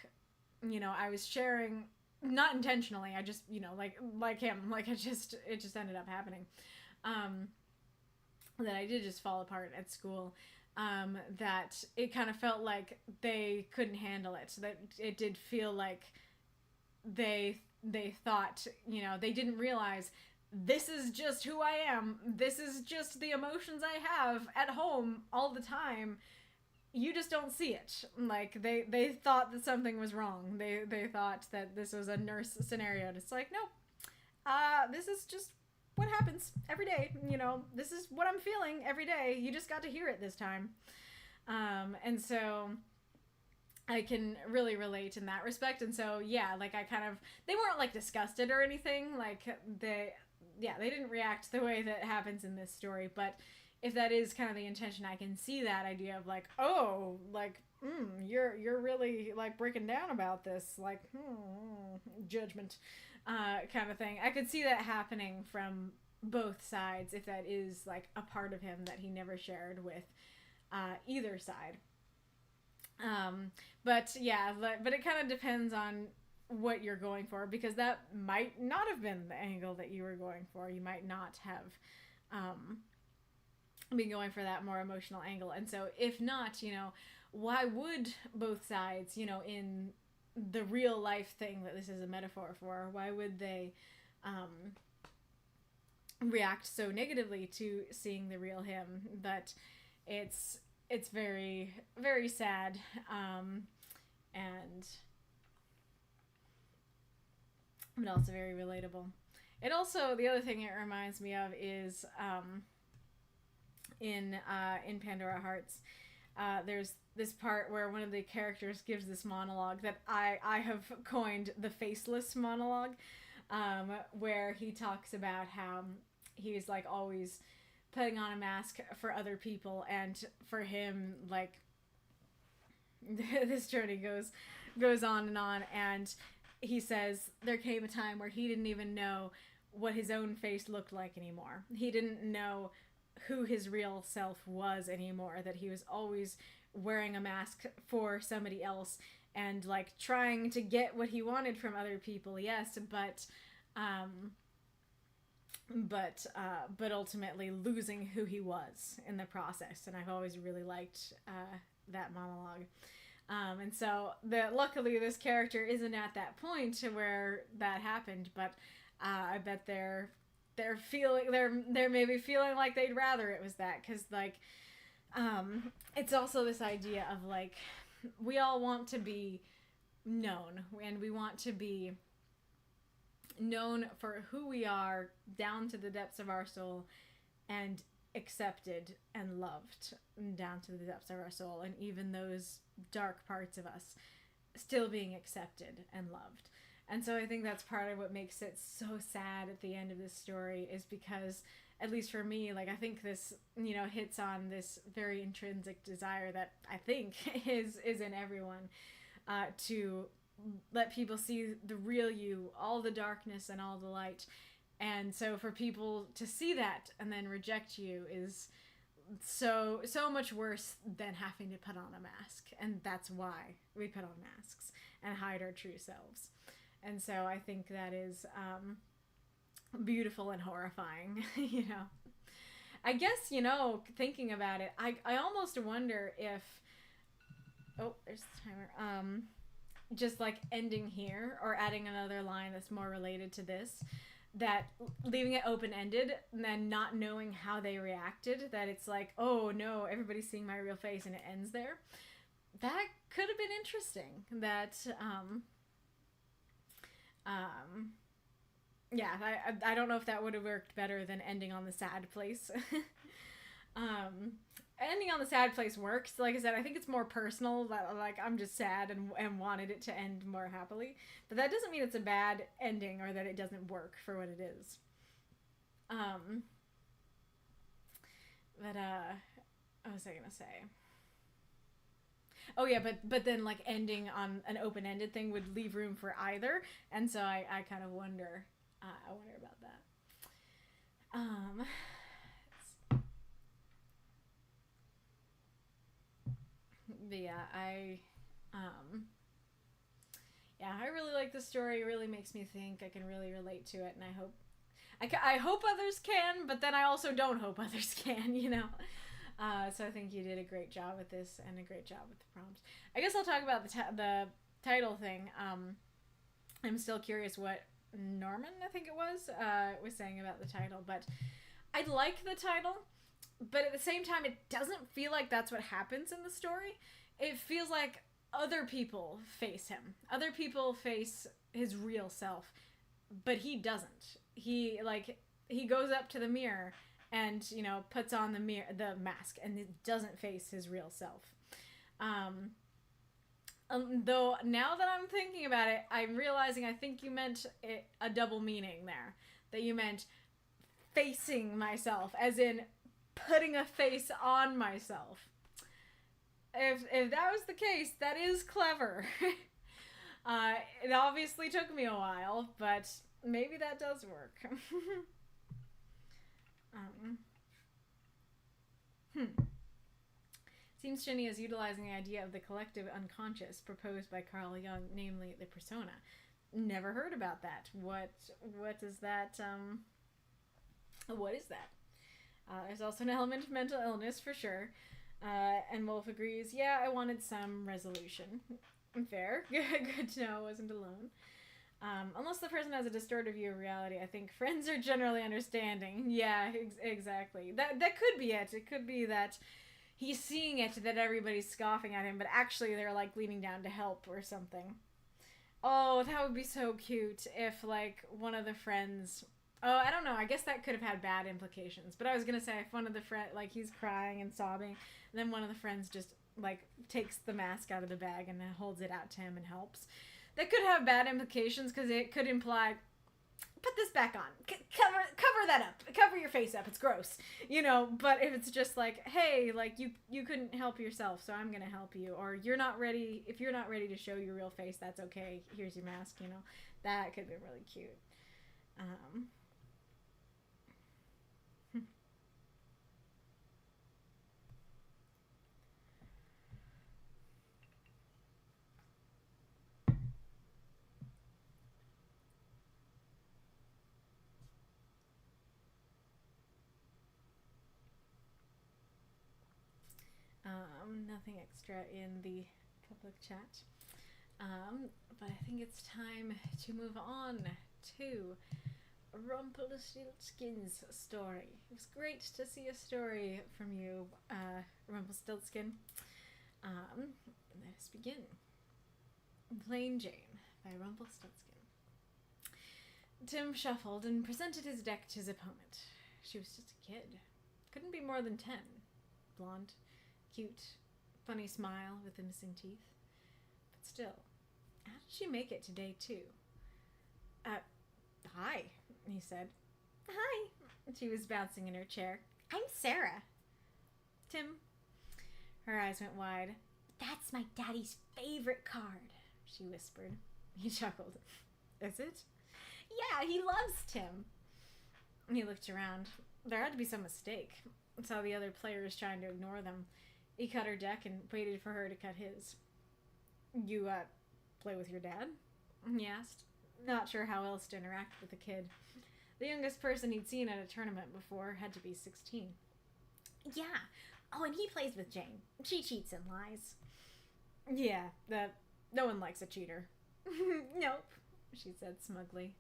you know, I was sharing, not intentionally, I just, you know, like him, like, it just ended up happening, that I did just fall apart at school. That it kind of felt like they couldn't handle it. That it did feel like they thought, you know, they didn't realize, this is just who I am. This is just the emotions I have at home all the time. You just don't see it. Like, they thought that something was wrong. They thought that this was a nurse scenario. And it's like, nope. This is just what happens every day. You know, this is what I'm feeling every day. You just got to hear it this time. And so I can really relate in that respect. And so, yeah, like, I kind of, they weren't like disgusted or anything. Like, they didn't react the way that happens in this story. But if that is kind of the intention, I can see that idea of like, oh, like, you're really like breaking down about this, like, judgment, kind of thing. I could see that happening from both sides, if that is like a part of him that he never shared with either side. But yeah, but it kind of depends on what you're going for, because that might not have been the angle that you were going for. You might not have been going for that more emotional angle. And so if not, you know, why would both sides, you know, in the real life thing that this is a metaphor for, why would they react so negatively to seeing the real him, but it's very, very sad, and but also very relatable. It also, the other thing it reminds me of is in Pandora Hearts, there's this part where one of the characters gives this monologue that I have coined the faceless monologue, where he talks about how he's like always putting on a mask for other people, and for him, like, this journey goes on, and he says there came a time where he didn't even know what his own face looked like anymore. He didn't know who his real self was anymore, that he was always wearing a mask for somebody else and like trying to get what he wanted from other people, yes, but ultimately losing who he was in the process. And I've always really liked that monologue. And so luckily this character isn't at that point where that happened, but I bet they're maybe feeling like they'd rather it was that, because like it's also this idea of like, we all want to be known, and we want to be known for who we are down to the depths of our soul, and accepted and loved down to the depths of our soul, and even those dark parts of us still being accepted and loved. And so I think that's part of what makes it so sad at the end of this story, is because, at least for me, like, I think this, you know, hits on this very intrinsic desire that I think is in everyone, to let people see the real you, all the darkness and all the light. And so for people to see that and then reject you is so much worse than having to put on a mask. And that's why we put on masks and hide our true selves. And so I think that is beautiful and horrifying, you know. I guess, you know, thinking about it, I almost wonder if, oh, there's the timer, just like ending here or adding another line that's more related to this, that leaving it open-ended and then not knowing how they reacted, that it's like, oh no, everybody's seeing my real face, and it ends there. That could have been interesting. That yeah, I don't know if that would have worked better than ending on the sad place. Ending on the sad place works. Like I said, I think it's more personal, that like I'm just sad and wanted it to end more happily. But that doesn't mean it's a bad ending or that it doesn't work for what it is. What was I gonna say? Oh yeah, but then like ending on an open-ended thing would leave room for either, and so I kind of wonder. I wonder about that. But yeah, I really like this story. It really makes me think. I can really relate to it, and I hope others can, but then I also don't hope others can, you know. So I think you did a great job with this, and a great job with the prompts. I guess I'll talk about the title thing. I'm still curious what Norman, I think it was saying about the title, but I like the title, but at the same time, it doesn't feel like that's what happens in the story. It feels like other people face him. Other people face his real self, but he doesn't. He goes up to the mirror and, you know, puts on the mask, and it doesn't face his real self. Though now that I'm thinking about it, I'm realizing I think you meant a double meaning there. That you meant facing myself, as in putting a face on myself. If that was the case, that is clever. It obviously took me a while, but maybe that does work. Seems Shinny is utilizing the idea of the collective unconscious proposed by Carl Jung, namely the persona. Never heard about that. What is that? What is that? There's also an element of mental illness for sure. And Wolf agrees, yeah, I wanted some resolution. Fair. Good to know I wasn't alone. Unless the person has a distorted view of reality, I think friends are generally understanding. Yeah, exactly. That could be it. It could be that he's seeing it, that everybody's scoffing at him, but actually they're, like, leaning down to help or something. Oh, that would be so cute if, like, one of the friends... Oh, I don't know. I guess that could have had bad implications. But I was going to say, if one of the friends, like, he's crying and sobbing, and then one of the friends just, like, takes the mask out of the bag and then holds it out to him and helps. That could have bad implications because it could imply, put this back on. Cover that up. Cover your face up. It's gross. You know, but if it's just like, hey, like, you couldn't help yourself, so I'm going to help you. Or you're not ready. If you're not ready to show your real face, that's okay. Here's your mask, you know. That could be really cute. Nothing extra in the public chat. But I think it's time to move on to Rumpelstiltskin's story. It was great to see a story from you, Rumpelstiltskin. Let us begin. Plain Jane by Rumpelstiltskin. Tim shuffled and presented his deck to his opponent. She was just a kid. Couldn't be more than 10. Blonde, cute, funny smile with the missing teeth. But still, how did she make it to day 2? Hi, he said. Hi. She was bouncing in her chair. I'm Sarah. Tim. Her eyes went wide. That's my daddy's favorite card, she whispered. He chuckled. Is it? Yeah, he loves Tim. He looked around. There had to be some mistake. Saw the other players trying to ignore them. He cut her deck and waited for her to cut his. You, play with your dad? He asked. Not sure how else to interact with the kid. The youngest person he'd seen at a tournament before had to be 16. Yeah. Oh, and he plays with Jane. She cheats and lies. Yeah, no one likes a cheater. Nope, she said smugly.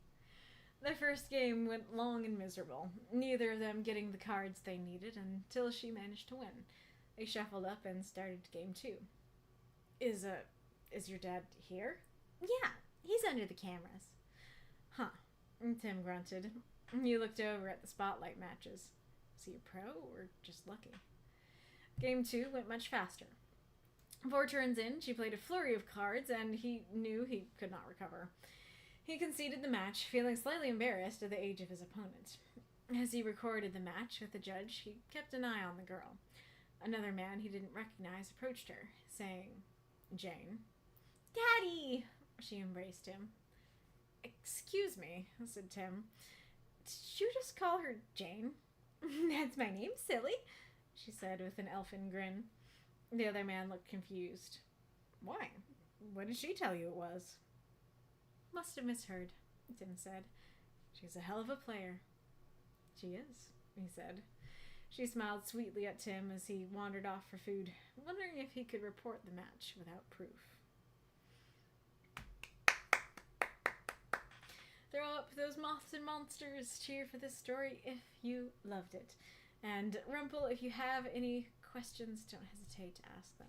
The first game went long and miserable, neither of them getting the cards they needed until she managed to win. They shuffled up and started game 2. Is your dad here? Yeah, he's under the cameras. Huh, Tim grunted. He looked over at the spotlight matches. Is he a pro or just lucky? Game 2 went much faster. 4 turns in, she played a flurry of cards, and he knew he could not recover. He conceded the match, feeling slightly embarrassed at the age of his opponent. As he recorded the match with the judge, he kept an eye on the girl. Another man he didn't recognize approached her, saying, Jane. Daddy! She embraced him. Excuse me, said Tim. Did you just call her Jane? That's my name, silly, she said with an elfin grin. The other man looked confused. Why? What did she tell you it was? Must have misheard, Tim said. She's a hell of a player. She is, he said. She smiled sweetly at Tim as he wandered off for food, wondering if he could report the match without proof. Throw up those moths and monsters. Cheer for this story if you loved it. And Rumple, if you have any questions, don't hesitate to ask them.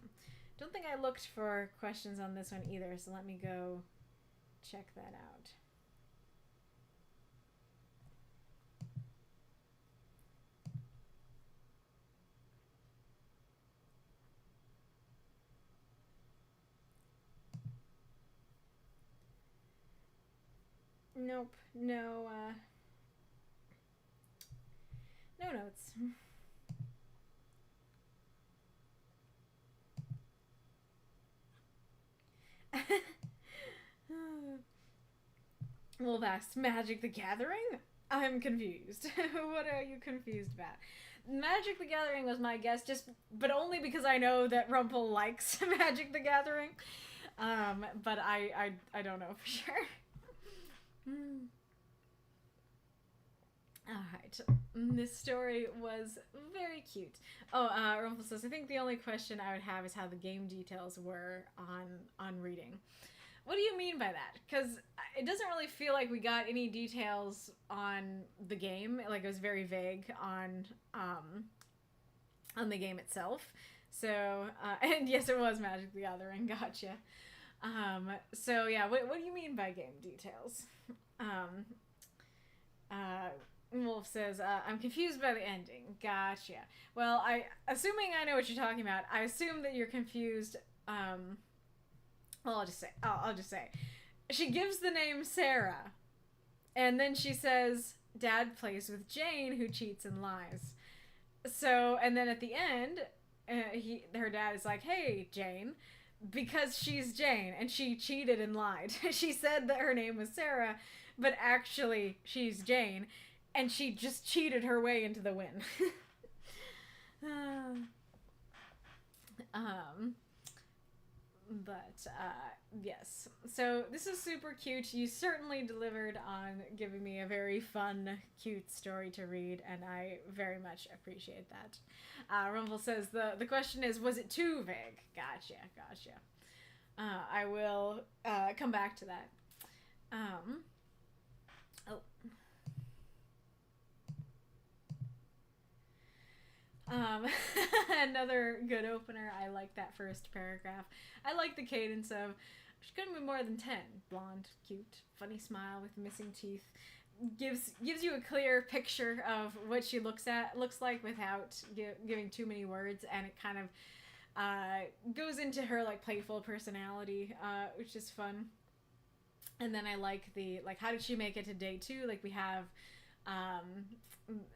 Don't think I looked for questions on this one either, so let me go check that out. Nope, no notes. Wolf asks, Magic the Gathering? I'm confused. What are you confused about? Magic the Gathering was my guess, but only because I know that Rumple likes Magic the Gathering. But I don't know for sure. Alright. This story was very cute. Oh, Rumple says, I think the only question I would have is how the game details were on reading. What do you mean by that? Because it doesn't really feel like we got any details on the game. Like, it was very vague on the game itself. So, and yes, it was Magic the Gathering. Gotcha. So yeah, what do you mean by game details? Wolf says, I'm confused by the ending. Gotcha. Well, assuming I know what you're talking about, I assume that you're confused. Well, I'll just say, she gives the name Sarah, and then she says, Dad plays with Jane, who cheats and lies. So, and then at the end, her dad is like, hey, Jane, because she's Jane, and she cheated and lied. She said that her name was Sarah, but actually she's Jane, and she just cheated her way into the win. Yes. So this is super cute. You certainly delivered on giving me a very fun, cute story to read, and I very much appreciate that. Rumble says, the question is, was it too vague? Gotcha. I will come back to that. Another good opener. I like that first paragraph. I like the cadence of, she couldn't be more than 10. Blonde, cute, funny smile with missing teeth. Gives you a clear picture of what she looks like without giving too many words, and it kind of goes into her like playful personality, which is fun. And then I like how did she make it to day 2? Like, we have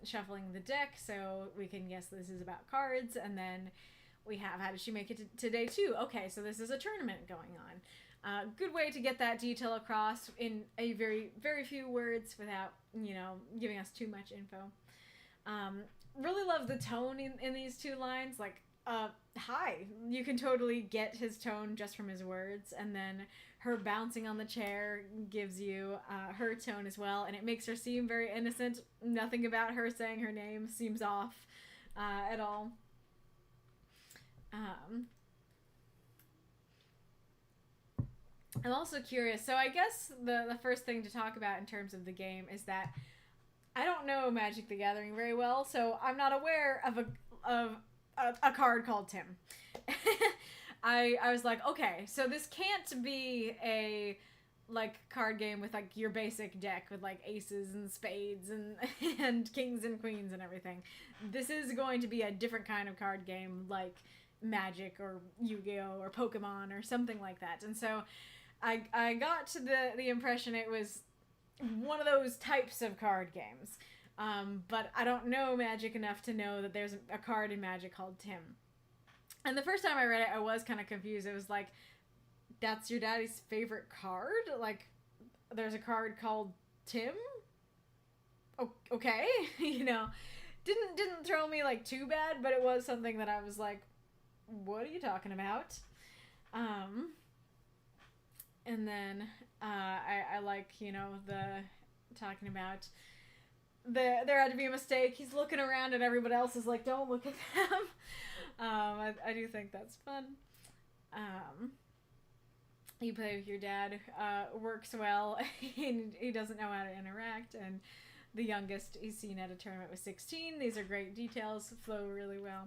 shuffling the deck, so we can guess this is about cards, and then we have how did she make it to day 2? Okay, so this is a tournament going on. Good way to get that detail across in a very, very few words without, giving us too much info. Really love the tone in these 2 lines. Like, hi. You can totally get his tone just from his words, and then her bouncing on the chair gives you her tone as well, and it makes her seem very innocent. Nothing about her saying her name seems off at all. I'm also curious. So I guess the first thing to talk about in terms of the game is that I don't know Magic the Gathering very well, so I'm not aware of a card called Tim. I was like, okay, so this can't be a card game with your basic deck with aces and spades and kings and queens and everything. This is going to be a different kind of card game, like Magic or Yu-Gi-Oh or Pokemon or something like that. And so I got to the impression it was one of those types of card games. But I don't know Magic enough to know that there's a card in Magic called Tim. And the first time I read it, I was kind of confused. It was like, that's your daddy's favorite card? Like, there's a card called Tim? Okay. Didn't throw me too bad, but it was something that I was like, what are you talking about? And then I like, the talking about there had to be a mistake. He's looking around and everybody else is like, don't look at them. I do think that's fun. You play with your dad, works well, and he doesn't know how to interact, and the youngest he's seen at a tournament was 16. These are great details, flow really well.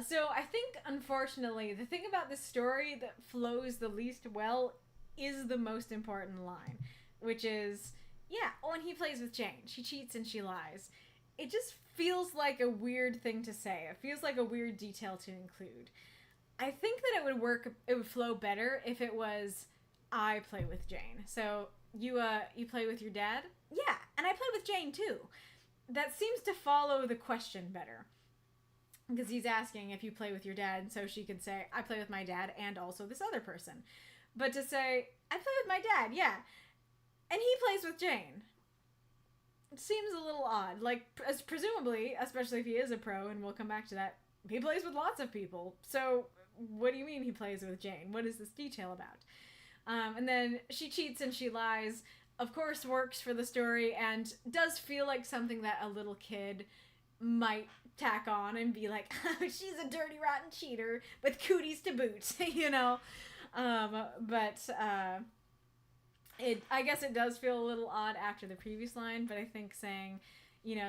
So I think, unfortunately, the thing about this story that flows the least well is the most important line, which is, when he plays with Jane, she cheats and she lies. It just feels like a weird thing to say. It feels like a weird detail to include. I think that it would flow better if it was, I play with Jane. So, you play with your dad? Yeah, and I play with Jane too. That seems to follow the question better. Because he's asking if you play with your dad, and so she could say, I play with my dad and also this other person. But to say, I play with my dad, yeah, and he plays with Jane, it seems a little odd. As presumably, especially if he is a pro, and we'll come back to that, he plays with lots of people. So, what do you mean he plays with Jane? What is this detail about? And then she cheats and she lies, of course works for the story, and does feel like something that a little kid might tack on and be like, she's a dirty, rotten cheater with cooties to boot, But I guess it does feel a little odd after the previous line, but I think saying,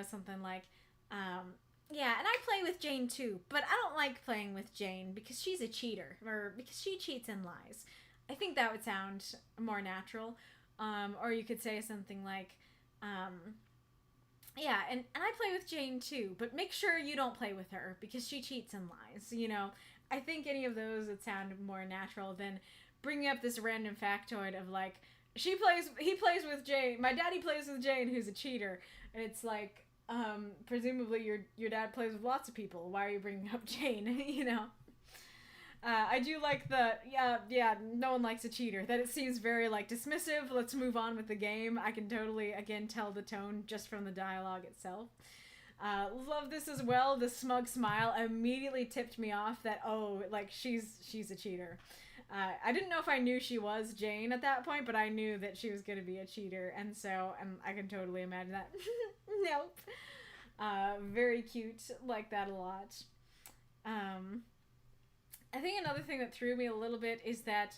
something like, yeah, and I play with Jane too, but I don't like playing with Jane because she's a cheater, or because she cheats and lies. I think that would sound more natural. Or you could say something like, yeah, and I play with Jane too, but make sure you don't play with her because she cheats and lies. I think any of those would sound more natural than bringing up this random factoid of like, he plays with Jane. My daddy plays with Jane, who's a cheater, and it's like, presumably your dad plays with lots of people. Why are you bringing up Jane? I do like the no one likes a cheater. That it seems very like dismissive. Let's move on with the game. I can totally again tell the tone just from the dialogue itself. Love this as well. The smug smile immediately tipped me off that she's a cheater. I didn't know if I knew she was Jane at that point, but I knew that she was going to be a cheater, and so I can totally imagine that. Nope. Very cute. Like that a lot. I think another thing that threw me a little bit is that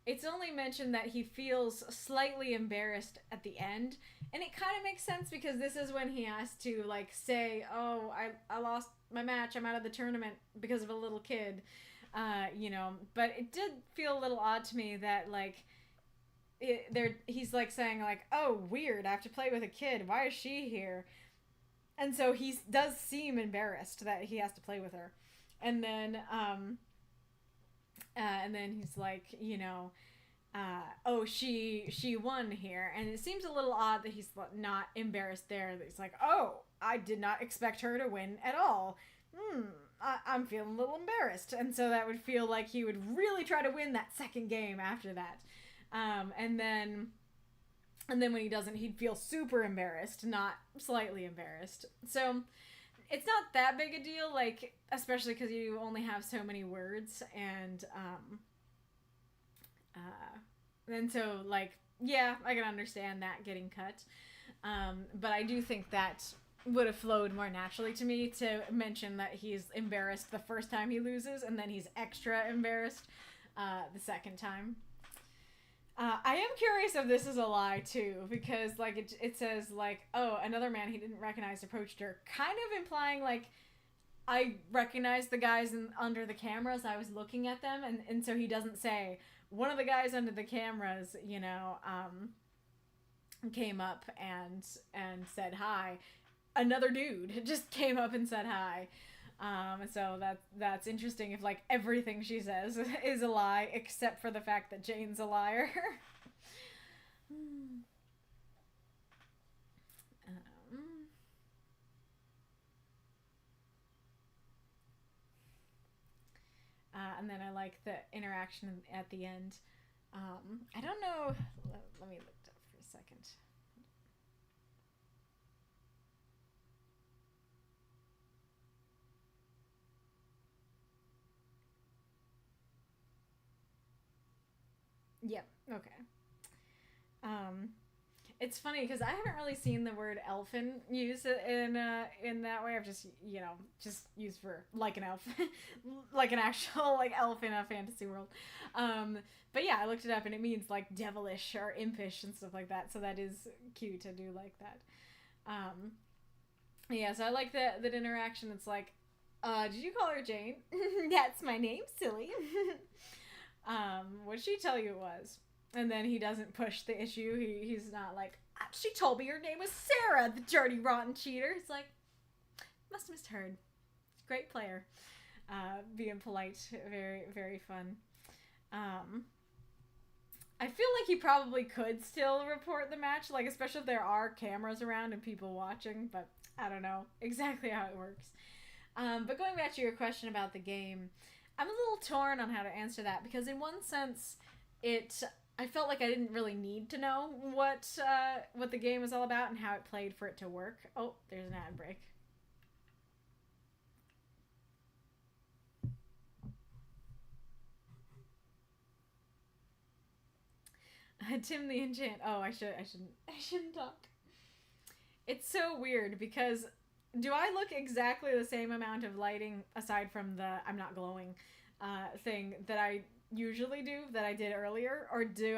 it's only mentioned that he feels slightly embarrassed at the end, and it kind of makes sense because this is when he has to like say, oh, I lost my match, I'm out of the tournament because of a little kid. But it did feel a little odd to me that like he's like saying like, oh, weird, I have to play with a kid, why is she here? And so he does seem embarrassed that he has to play with her, and then he's like, oh, she won here, and it seems a little odd that he's not embarrassed there, that he's like, oh, I did not expect her to win at all. I'm feeling a little embarrassed. And so that would feel like he would really try to win that second game after that. And then when he doesn't, he'd feel super embarrassed, not slightly embarrassed. So it's not that big a deal, like, especially because you only have so many words. And so, like, yeah, I can understand that getting cut. But I do think that would have flowed more naturally to me to mention that he's embarrassed the first time he loses, and then he's extra embarrassed the second time. I am curious if this is a lie too, because like it says like, oh, another man he didn't recognize approached her, kind of implying like I recognized the guys under the cameras, I was looking at them, and so he doesn't say one of the guys under the cameras, came up and said hi. Another dude just came up and said hi. So that's interesting if like everything she says is a lie except for the fact that Jane's a liar. And then I like the interaction at the end. I don't know. Let me look it up for a second. Yep. Okay. It's funny because I haven't really seen the word elfin used in that way. I've just used for like an elf, like an actual like elf in a fantasy world. But yeah, I looked it up and it means like devilish or impish and stuff like that. So that is cute. I do like that. Yeah. So I like that interaction. It's like, did you call her Jane? That's my name, silly. What did she tell you it was? And then he doesn't push the issue. He's not like, she told me your name was Sarah, the dirty, rotten cheater. It's like, must have misheard. Great player. Being polite. Very, very fun. I feel like he probably could still report the match, like, especially if there are cameras around and people watching, but I don't know exactly how it works. But going back to your question about the game, I'm a little torn on how to answer that, because in one sense, I felt like I didn't really need to know what the game was all about and how it played for it to work. Oh, there's an ad break. Tim the Enchant. Oh, I shouldn't talk. It's so weird because do I look exactly the same amount of lighting aside from the I'm not glowing thing that I usually do that I did earlier, or do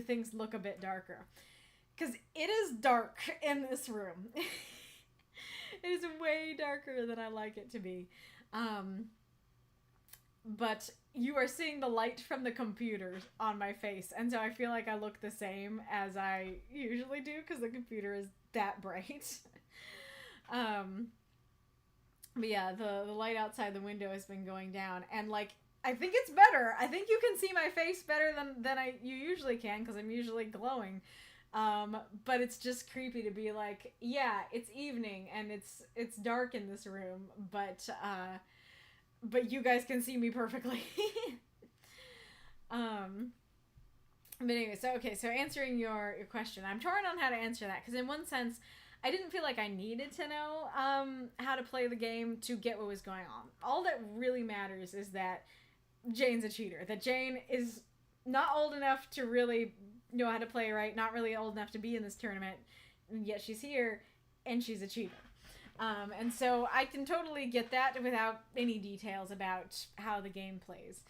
things look a bit darker? Because it is dark in this room. It is way darker than I like it to be. But you are seeing the light from the computer on my face, and so I feel like I look the same as I usually do because the computer is that bright. But yeah, the light outside the window has been going down, and like, I think it's better. I think you can see my face better than you usually can, because I'm usually glowing. But it's just creepy to be like, yeah, it's evening and it's dark in this room, but you guys can see me perfectly. But anyway, so answering your question, I'm torn on how to answer that, because in one sense, I didn't feel like I needed to know how to play the game to get what was going on. All that really matters is that Jane's a cheater. That Jane is not old enough to really know how to play right, not really old enough to be in this tournament, yet she's here, and she's a cheater. And so I can totally get that without any details about how the game plays.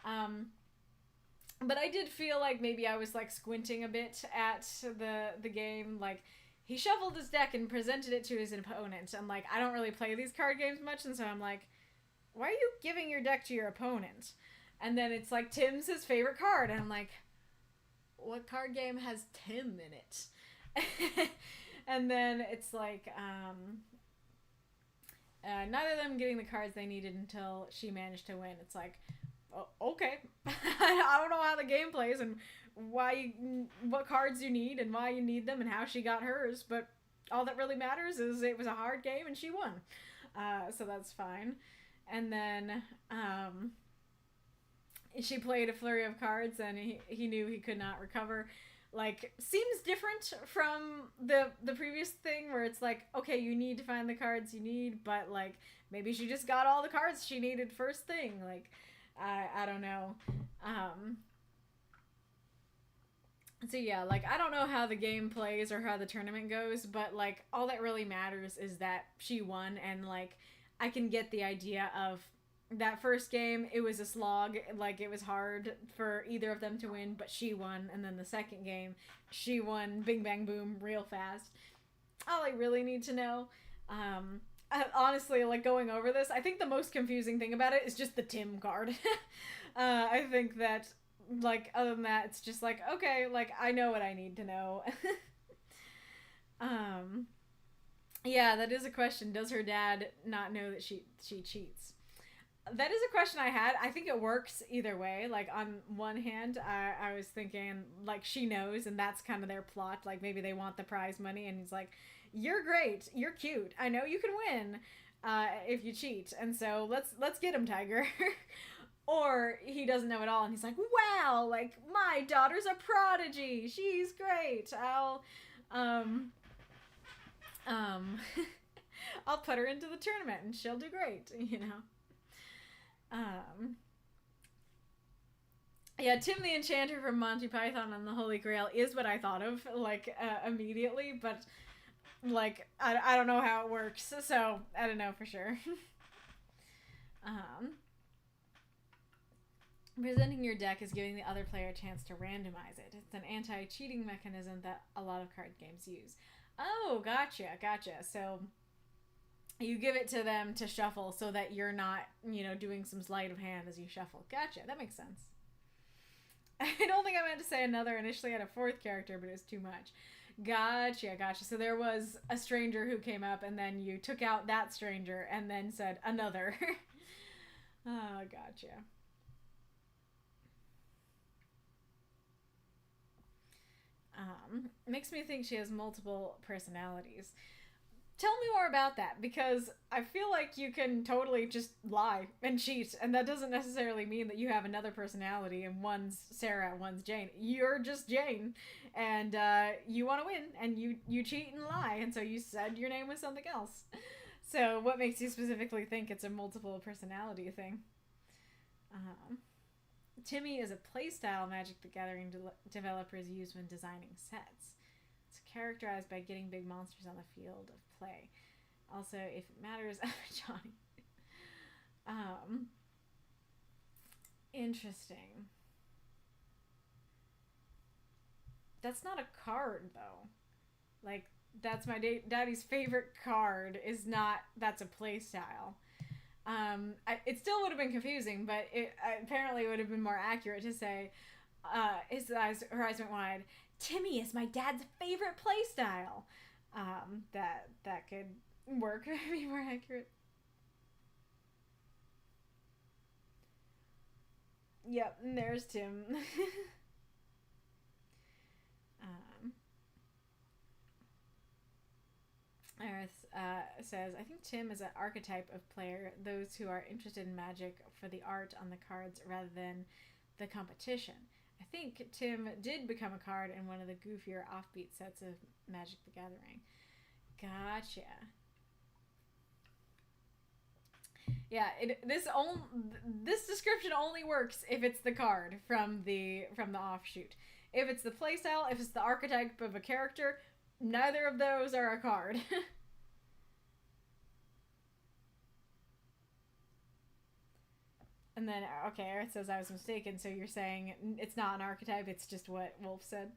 But I did feel like maybe I was like squinting a bit at the game. Like, he shuffled his deck and presented it to his opponent. And like, I don't really play these card games much, and so I'm like, why are you giving your deck to your opponent? And then it's like, Tim's his favorite card, and I'm like, what card game has Tim in it? And then it's like, neither of them getting the cards they needed until she managed to win. It's like, oh, okay. I don't know how the game plays and what cards you need and why you need them and how she got hers, but all that really matters is it was a hard game and she won. So that's fine. And then she played a flurry of cards, and he knew he could not recover. Like, seems different from the previous thing where it's like, okay, you need to find the cards you need, but like, maybe she just got all the cards she needed first thing. Like, I don't know. So yeah, like, I don't know how the game plays or how the tournament goes, but like, all that really matters is that she won, and like, I can get the idea of that first game, it was a slog. Like, it was hard for either of them to win, but she won. And then the second game, she won bing bang boom real fast. All I really need to know, honestly, like, going over this, I think the most confusing thing about it is just the Tim card. I think that, like, other than that, it's just like, okay, like, I know what I need to know. Yeah, that is a question. Does her dad not know that she cheats? That is a question I had. I think it works either way. Like, on one hand, I was thinking, like, she knows, and that's kind of their plot. Like, maybe they want the prize money, and he's like, you're great, you're cute, I know you can win if you cheat, and so let's get him, Tiger. Or he doesn't know at all, and he's like, wow, like, my daughter's a prodigy, she's great, I'll put her into the tournament, and she'll do great, you know. Yeah, Tim the Enchanter from Monty Python and the Holy Grail is what I thought of, like, immediately, but, like, I don't know how it works, so I don't know for sure. Presenting your deck is giving the other player a chance to randomize it. It's an anti-cheating mechanism that a lot of card games use. Oh, gotcha. So you give it to them to shuffle so that you're not, you know, doing some sleight of hand as you shuffle. Gotcha. That makes sense. I don't think I meant to say another. Initially I had a fourth character, but it was too much. Gotcha. So there was a stranger who came up, and then you took out that stranger and then said another. Oh, gotcha. Makes me think she has multiple personalities. Tell me more about that, because I feel like you can totally just lie and cheat, and that doesn't necessarily mean that you have another personality and one's Sarah, one's Jane. You're just Jane, and you want to win, and you cheat and lie, and so you said your name was something else. So what makes you specifically think it's a multiple personality thing? Timmy is a playstyle Magic the Gathering developers use when designing sets. It's characterized by getting big monsters on the field of play. Also, if it matters, Johnny. Interesting. That's not a card, though. Like, that's my daddy's favorite card is not... That's a play style. It still would have been confusing, but apparently it would have been more accurate to say, her eyes went wide, Timmy is my dad's favorite play style. That could work, be more accurate. Yep, and there's Tim. Arith says, I think Tim is an archetype of player, those who are interested in magic for the art on the cards rather than the competition. I think Tim did become a card in one of the goofier offbeat sets of Magic the Gathering. Gotcha. Yeah, this description only works if it's the card from the offshoot. If it's the playstyle, if it's the archetype of a character, neither of those are a card. And then, okay, Arith says I was mistaken, so you're saying it's not an archetype, it's just what Wolf said.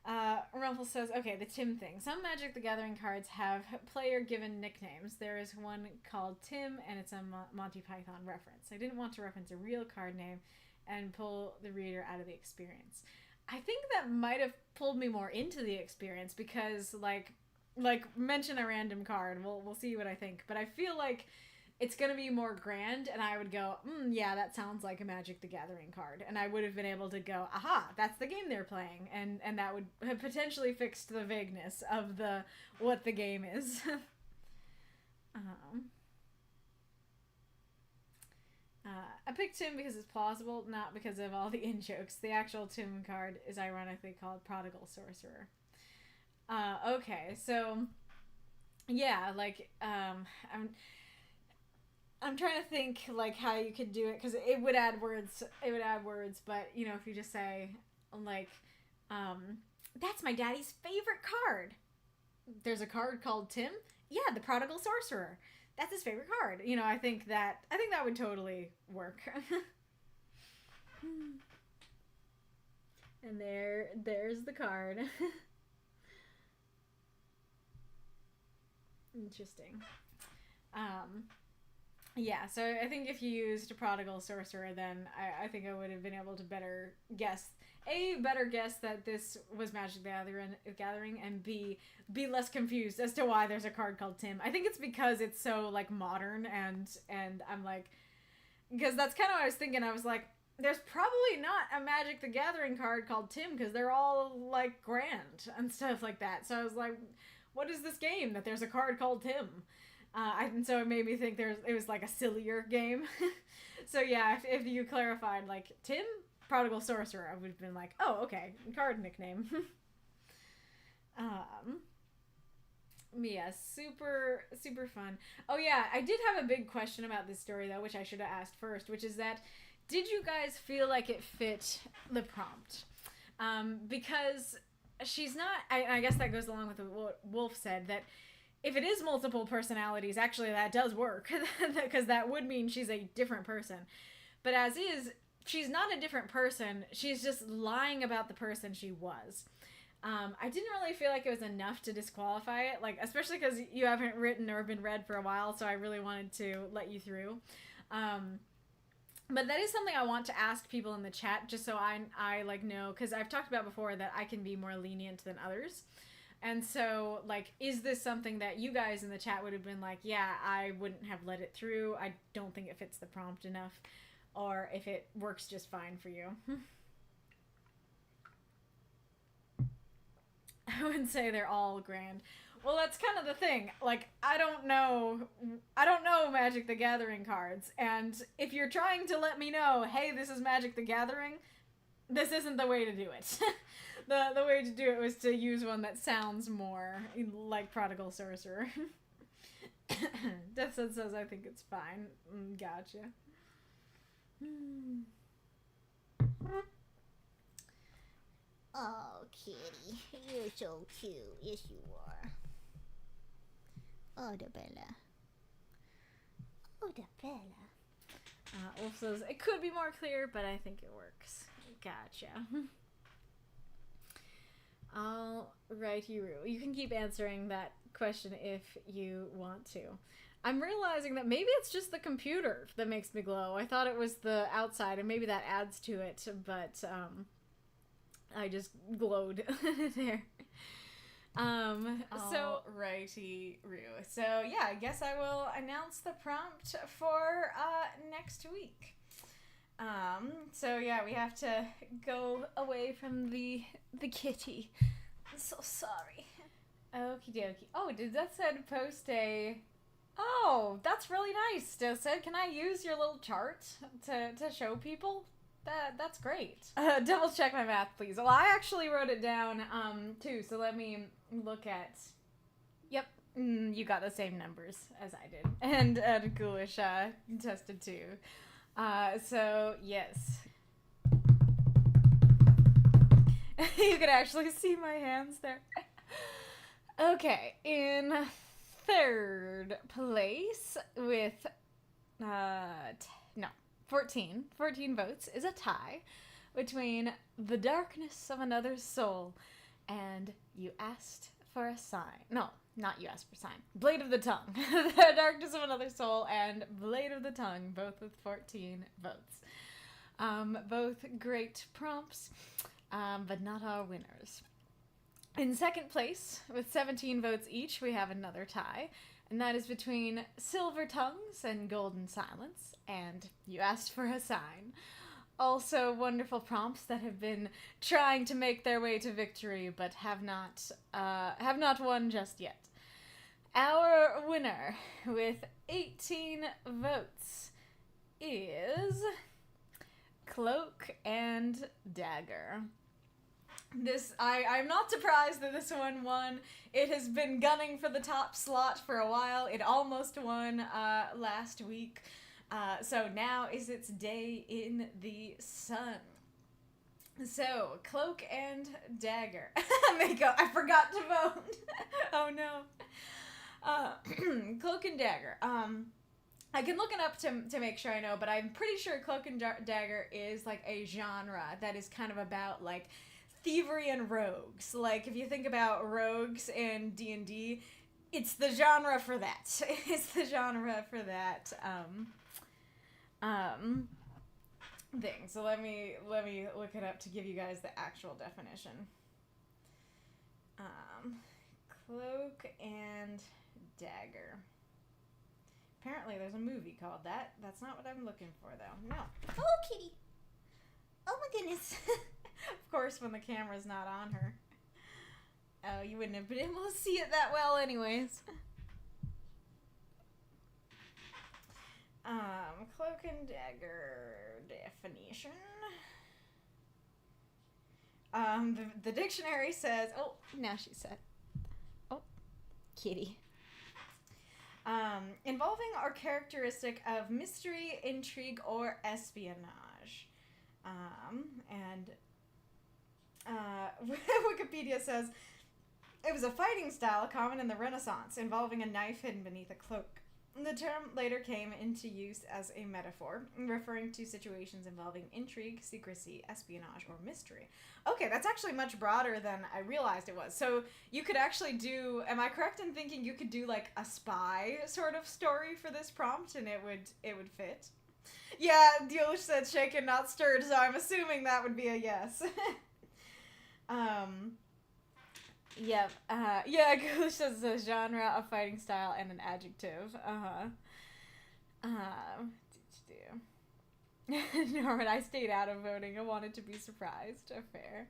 Rumpel says, okay, the Tim thing. Some Magic the Gathering cards have player-given nicknames. There is one called Tim, and it's a Monty Python reference. I didn't want to reference a real card name and pull the reader out of the experience. I think that might have pulled me more into the experience because, like mention a random card. We'll see what I think. But I feel like it's going to be more grand, and I would go, yeah, that sounds like a Magic the Gathering card. And I would have been able to go, aha, that's the game they're playing. And that would have potentially fixed the vagueness of what the game is. I picked Tim because it's plausible, not because of all the in-jokes. The actual Tim card is ironically called Prodigal Sorcerer. Okay, so, yeah, like, I'm trying to think, like, how you could do it, because it would add words, but, you know, if you just say, like, that's my daddy's favorite card. There's a card called Tim? Yeah, the Prodigal Sorcerer. That's his favorite card. You know, I think that would totally work. And there's the card. Interesting. Yeah, so I think if you used a Prodigal Sorcerer, then I think I would have been able to better guess that this was Magic the Gathering, and B, be less confused as to why there's a card called Tim. I think it's because it's so, like, modern, and I'm like, because that's kind of what I was thinking. I was like, there's probably not a Magic the Gathering card called Tim, because they're all, like, grand and stuff like that. So I was like, what is this game that there's a card called Tim? And so it made me think it was like a sillier game. So yeah, if you clarified, like, Tim, Prodigal Sorcerer, I would have been like, oh, okay, card nickname. Yeah, super, super fun. Oh yeah, I did have a big question about this story, though, which I should have asked first, which is that, did you guys feel like it fit the prompt? Because she's not, I guess that goes along with what Wolf said, that if it is multiple personalities, actually that does work, because that would mean she's a different person. But as is, she's not a different person, she's just lying about the person she was. I didn't really feel like it was enough to disqualify it, like, especially because you haven't written or been read for a while, so I really wanted to let you through. But that is something I want to ask people in the chat, just so I like, know, because I've talked about before that I can be more lenient than others. And so, like, is this something that you guys in the chat would have been like, yeah, I wouldn't have let it through, I don't think it fits the prompt enough, or if it works just fine for you? I wouldn't say they're all grand. Well, that's kind of the thing. Like, I don't know Magic the Gathering cards, and if you're trying to let me know, hey, this is Magic the Gathering, this isn't the way to do it. The way to do it was to use one that sounds more like Prodigal Sorcerer. Death says I think it's fine. Gotcha. Oh, kitty, you're so cute. Yes, you are. Oh, the Bella. Oh, the Bella. Wolf says, it could be more clear, but I think it works. Gotcha. All right, you can keep answering that question if you want to. I'm realizing that maybe it's just the computer that makes me glow. I thought it was the outside, and maybe that adds to it, but I just glowed there. So righty Roo. So yeah, I guess I will announce the prompt for next week. So yeah, we have to go away from the kitty. I'm so sorry. Okie dokie. Oh, did that said post a... Oh, that's really nice. It said, can I use your little chart to show people? That's great. Double check my math, please. Well, I actually wrote it down, too, so let me look at... Yep, you got the same numbers as I did. And Ghoulish tested, too. So, yes. You could actually see my hands there. Okay, in third place with, 14 votes is a tie between The Darkness of Another Soul and You Asked for a Sign. No, not You Asked for a Sign. Blade of the Tongue. The Darkness of Another Soul and Blade of the Tongue, both with 14 votes. Both great prompts, but not our winners. In second place, with 17 votes each, we have another tie, and that is between Silver Tongues and Golden Silence, and You Asked for a Sign. Also wonderful prompts that have been trying to make their way to victory, but have not won just yet. Our winner, with 18 votes, is Cloak and Dagger. I'm not surprised that this one won. It has been gunning for the top slot for a while. It almost won last week. So now is its day in the sun. So, Cloak and Dagger. Mako, I forgot to vote. Oh no. Cloak and Dagger. I can look it up to make sure I know, but I'm pretty sure Cloak and Dagger is like a genre that is kind of about like thievery and rogues. Like, if you think about rogues in D&D, it's the genre for that. It's the genre for that thing. So let me look it up to give you guys the actual definition. Cloak and Dagger. Apparently there's a movie called that. That's not what I'm looking for, though. No. Oh, kitty. Oh, my goodness. Of course, when the camera's not on her. Oh, you wouldn't have been able to see it that well anyways. Cloak and Dagger definition. The dictionary says... Oh, now she said. Oh, kitty. Involving or characteristic of mystery, intrigue, or espionage. Wikipedia says, it was a fighting style common in the Renaissance, involving a knife hidden beneath a cloak. The term later came into use as a metaphor, referring to situations involving intrigue, secrecy, espionage, or mystery. Okay, that's actually much broader than I realized it was. So you could actually do, am I correct in thinking you could do like a spy sort of story for this prompt and it would fit? Yeah, Dealish said shaken, not stirred, so I'm assuming that would be a yes. Yep. Yeah, Ghoulish says a genre, a fighting style, and an adjective. Norman, I stayed out of voting. I wanted to be surprised. Fair.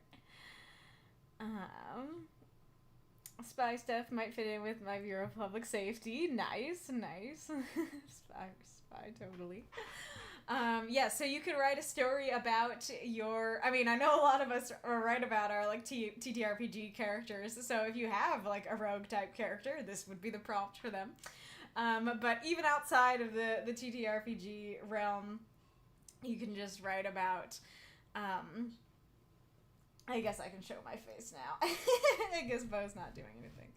Spy stuff might fit in with my Bureau of Public Safety. Nice. Spy, totally. Yeah, so you could write a story about your... I mean, I know a lot of us write about our, like, TTRPG characters, so if you have, like, a rogue-type character, this would be the prompt for them. But even outside of the TTRPG realm, you can just write about... I guess I can show my face now. I guess Bo's not doing anything.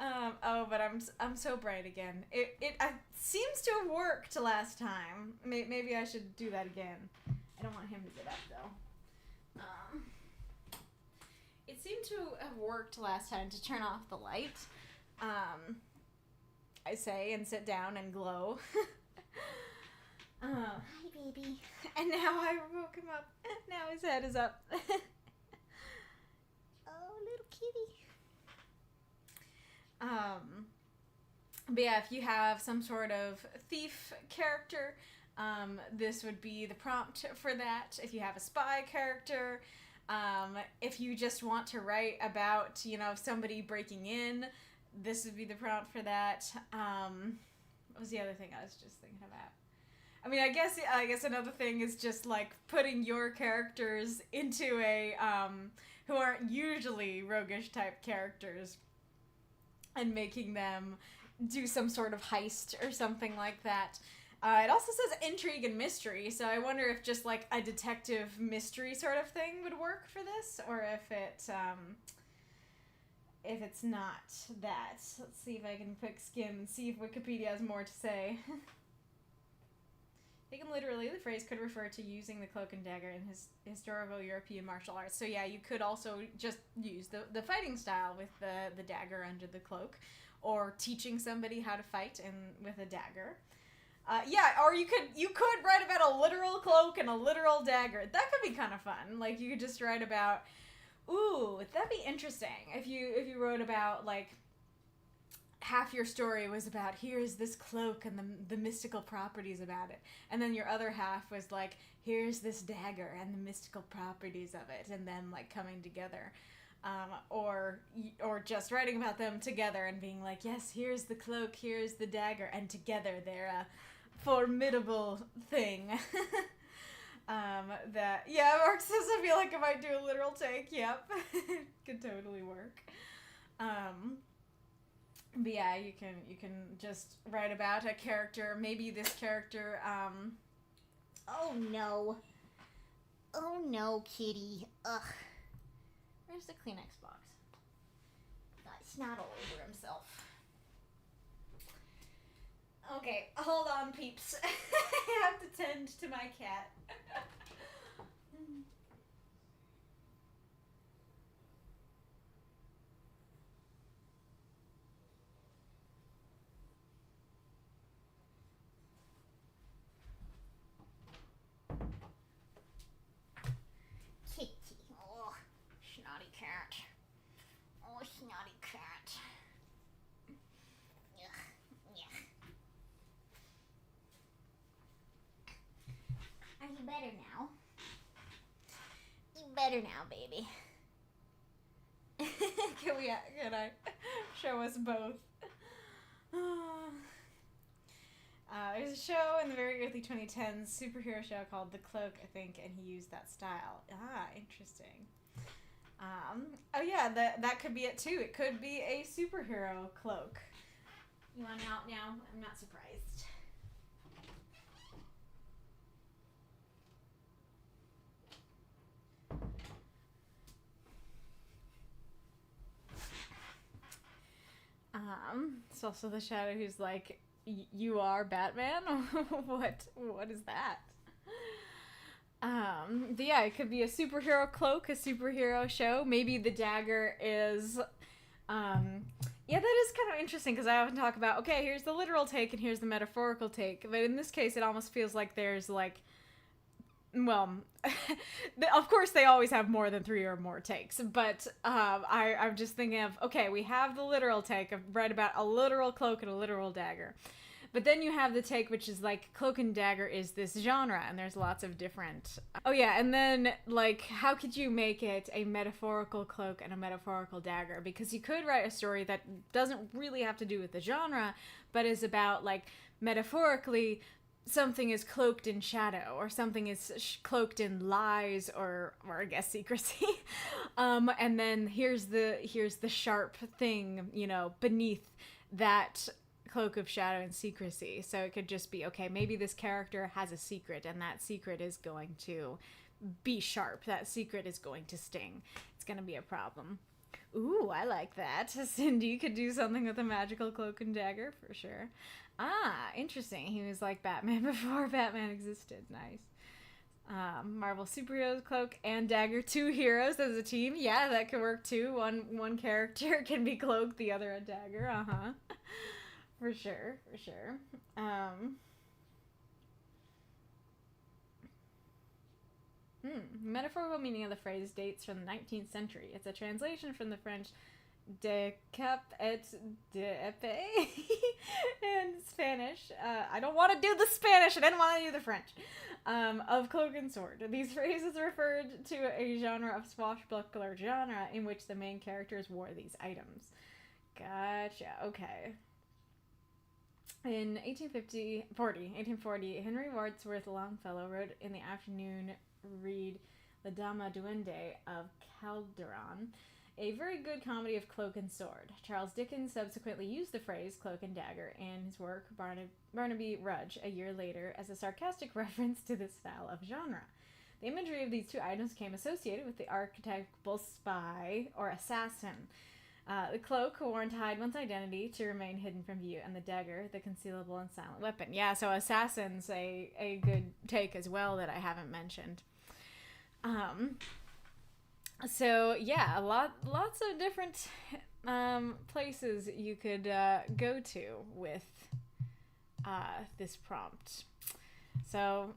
Oh, but I'm so bright again. It seems to have worked last time. Maybe I should do that again. I don't want him to get up though. It seemed to have worked last time to turn off the light. I say, and sit down and glow. Hi, baby. And now I woke him up. Now his head is up. Oh, little kitty. But yeah, if you have some sort of thief character, this would be the prompt for that. If you have a spy character, if you just want to write about, you know, somebody breaking in, this would be the prompt for that. What was the other thing I was just thinking about? I mean, I guess another thing is just like putting your characters into a who aren't usually roguish type characters and making them do some sort of heist or something like that. It also says intrigue and mystery, so I wonder if just like a detective mystery sort of thing would work for this, or if it's not that. Let's see if I can quick skim and see if Wikipedia has more to say. Taken literally, the phrase could refer to using the cloak and dagger in his historical European martial arts. So yeah, you could also just use the fighting style with the dagger under the cloak, or teaching somebody how to fight with a dagger. Yeah, or you could write about a literal cloak and a literal dagger. That could be kind of fun. Like, you could just write about, ooh, that'd be interesting. If you wrote about, like, half your story was about here's this cloak and the mystical properties about it, and then your other half was like here's this dagger and the mystical properties of it, and then like coming together, or just writing about them together and being like, yes, here's the cloak, here's the dagger, and together they're a formidable thing. Mark says I feel like if I do a literal take, yep. It could totally work. But yeah, you can just write about a character. Maybe this character, Oh no, kitty. Ugh. Where's the Kleenex box? Got snot all over himself. Okay, hold on, peeps. I have to tend to my cat. Kitty. Oh, snotty cat. Oh, snotty cat. Ugh. Yeah. Are you better now? You better now, baby. Can I show us both? There's a show in the very early 2010s, superhero show called The Cloak, I think, and he used that style. Interesting. Oh yeah, that could be it too. It could be a superhero cloak. You want out now? I'm not surprised. It's also the shadow who's like, you are Batman? What is that? But yeah, it could be a superhero cloak, a superhero show. Maybe the dagger is, yeah, that is kind of interesting, because I often talk about, okay, here's the literal take and here's the metaphorical take. But in this case, it almost feels like there's like, well, of course they always have more than 3 or more takes, but I'm just thinking of, okay, we have the literal take of read about a literal cloak and a literal dagger. But then you have the take which is like cloak and dagger is this genre, and there's lots of different... Oh yeah, and then like how could you make it a metaphorical cloak and a metaphorical dagger? Because you could write a story that doesn't really have to do with the genre, but is about like metaphorically something is cloaked in shadow, or something is cloaked in lies, or I guess secrecy. And then here's the sharp thing, you know, beneath that cloak of shadow and secrecy. So it could just be, okay, maybe this character has a secret, and that secret is going to be sharp. That secret is going to sting. It's going to be a problem. Ooh, I like that. Cindy could do something with a magical cloak and dagger, for sure. Ah, interesting. He was like Batman before Batman existed. Nice. Marvel superheroes, cloak and dagger. 2 heroes as a team. Yeah, that could work too. One character can be cloaked, the other a dagger. For sure, for sure. Metaphorical meaning of the phrase dates from the 19th century. It's a translation from the French de cap et de épée and Spanish. I don't want to do the Spanish. I didn't want to do the French. Of cloak and sword. These phrases referred to a genre of swashbuckler genre in which the main characters wore these items. Gotcha. Okay. In 1840, Henry Wadsworth Longfellow wrote in the afternoon read La Dama Duende of Calderon, a very good comedy of cloak and sword. Charles Dickens subsequently used the phrase cloak and dagger in his work Barnaby Rudge a year later as a sarcastic reference to this foul of genre. The imagery of these 2 items became associated with the archetypal spy or assassin. The cloak worn to hide one's identity to remain hidden from view, and the dagger, the concealable and silent weapon. Yeah, so assassin's a good take as well that I haven't mentioned. So yeah, lots of different places you could go to with this prompt. So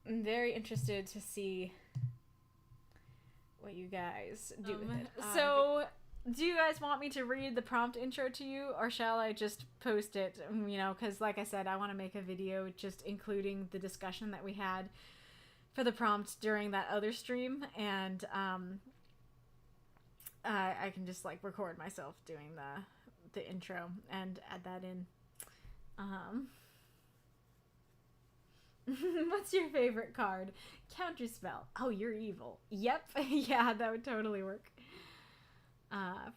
I'm very interested to see what you guys do with it. So do you guys want me to read the prompt intro to you, or shall I just post it? You know, because like I said, I want to make a video just including the discussion that we had for the prompt during that other stream, and I can just like record myself doing the intro and add that in. What's your favorite card? Counterspell. Oh, you're evil. Yep. Yeah, that would totally work.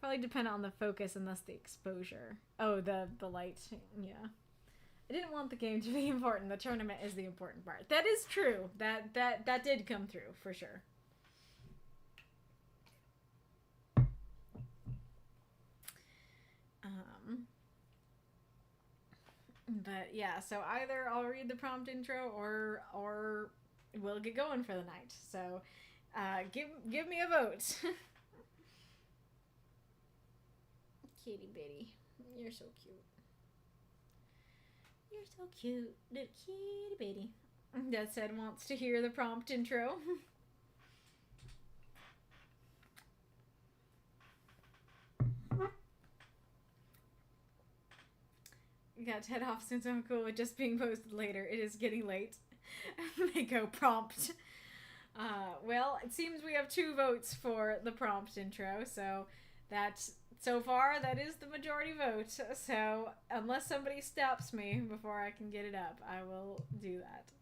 Probably depend on the focus and thus the exposure. Oh, the light. Yeah. I didn't want the game to be important. The tournament is the important part. That is true. That did come through for sure. But yeah, so either I'll read the prompt intro or we'll get going for the night. So give me a vote. Kitty bitty, you're so cute. You're so cute, little kitty bitty. That said wants to hear the prompt intro. You got to head off since I'm cool with just being posted later. It is getting late. Mako prompt. Well, it seems we have 2 votes for the prompt intro, so so far that is the majority vote. So unless somebody stops me before I can get it up, I will do that.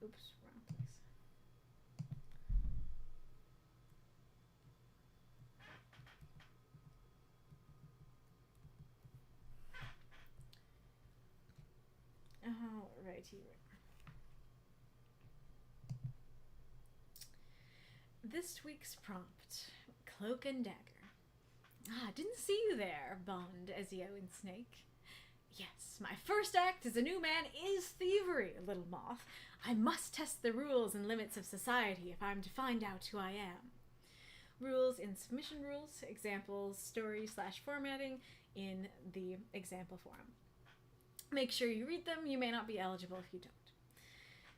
Oops, wrong place. Alrighty. This week's prompt, Cloak and Dagger. Didn't see you there, Bond, Ezio and Snake. Yes, my first act as a new man is thievery, little moth. I must test the rules and limits of society if I'm to find out who I am. Rules in submission rules, examples, story/formatting in the example forum. Make sure you read them, you may not be eligible if you don't.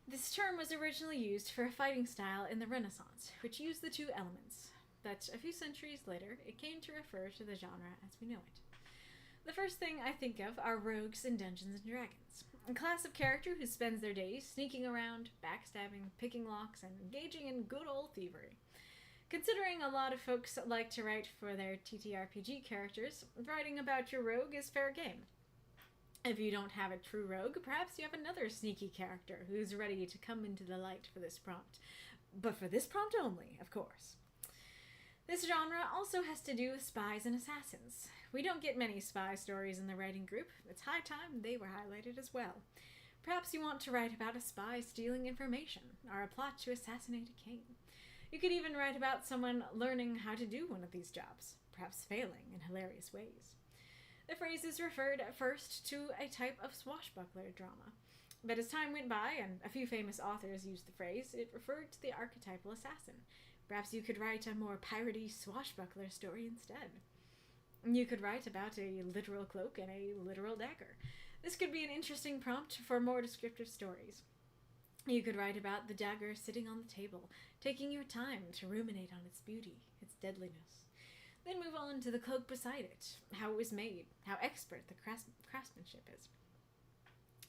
This term was originally used for a fighting style in the Renaissance, which used the 2 elements, but a few centuries later, it came to refer to the genre as we know it. The first thing I think of are rogues in Dungeons & Dragons, a class of character who spends their days sneaking around, backstabbing, picking locks, and engaging in good old thievery. Considering a lot of folks like to write for their TTRPG characters, writing about your rogue is fair game. If you don't have a true rogue, perhaps you have another sneaky character who's ready to come into the light for this prompt. But for this prompt only, of course. This genre also has to do with spies and assassins. We don't get many spy stories in the writing group. It's high time they were highlighted as well. Perhaps you want to write about a spy stealing information, or a plot to assassinate a king. You could even write about someone learning how to do one of these jobs, perhaps failing in hilarious ways. The phrase is referred at first to a type of swashbuckler drama, but as time went by and a few famous authors used the phrase, it referred to the archetypal assassin. Perhaps you could write a more piratey swashbuckler story instead. You could write about a literal cloak and a literal dagger. This could be an interesting prompt for more descriptive stories. You could write about the dagger sitting on the table, taking your time to ruminate on its beauty, its deadliness. Then move on to the cloak beside it, how it was made, how expert the craftsmanship is.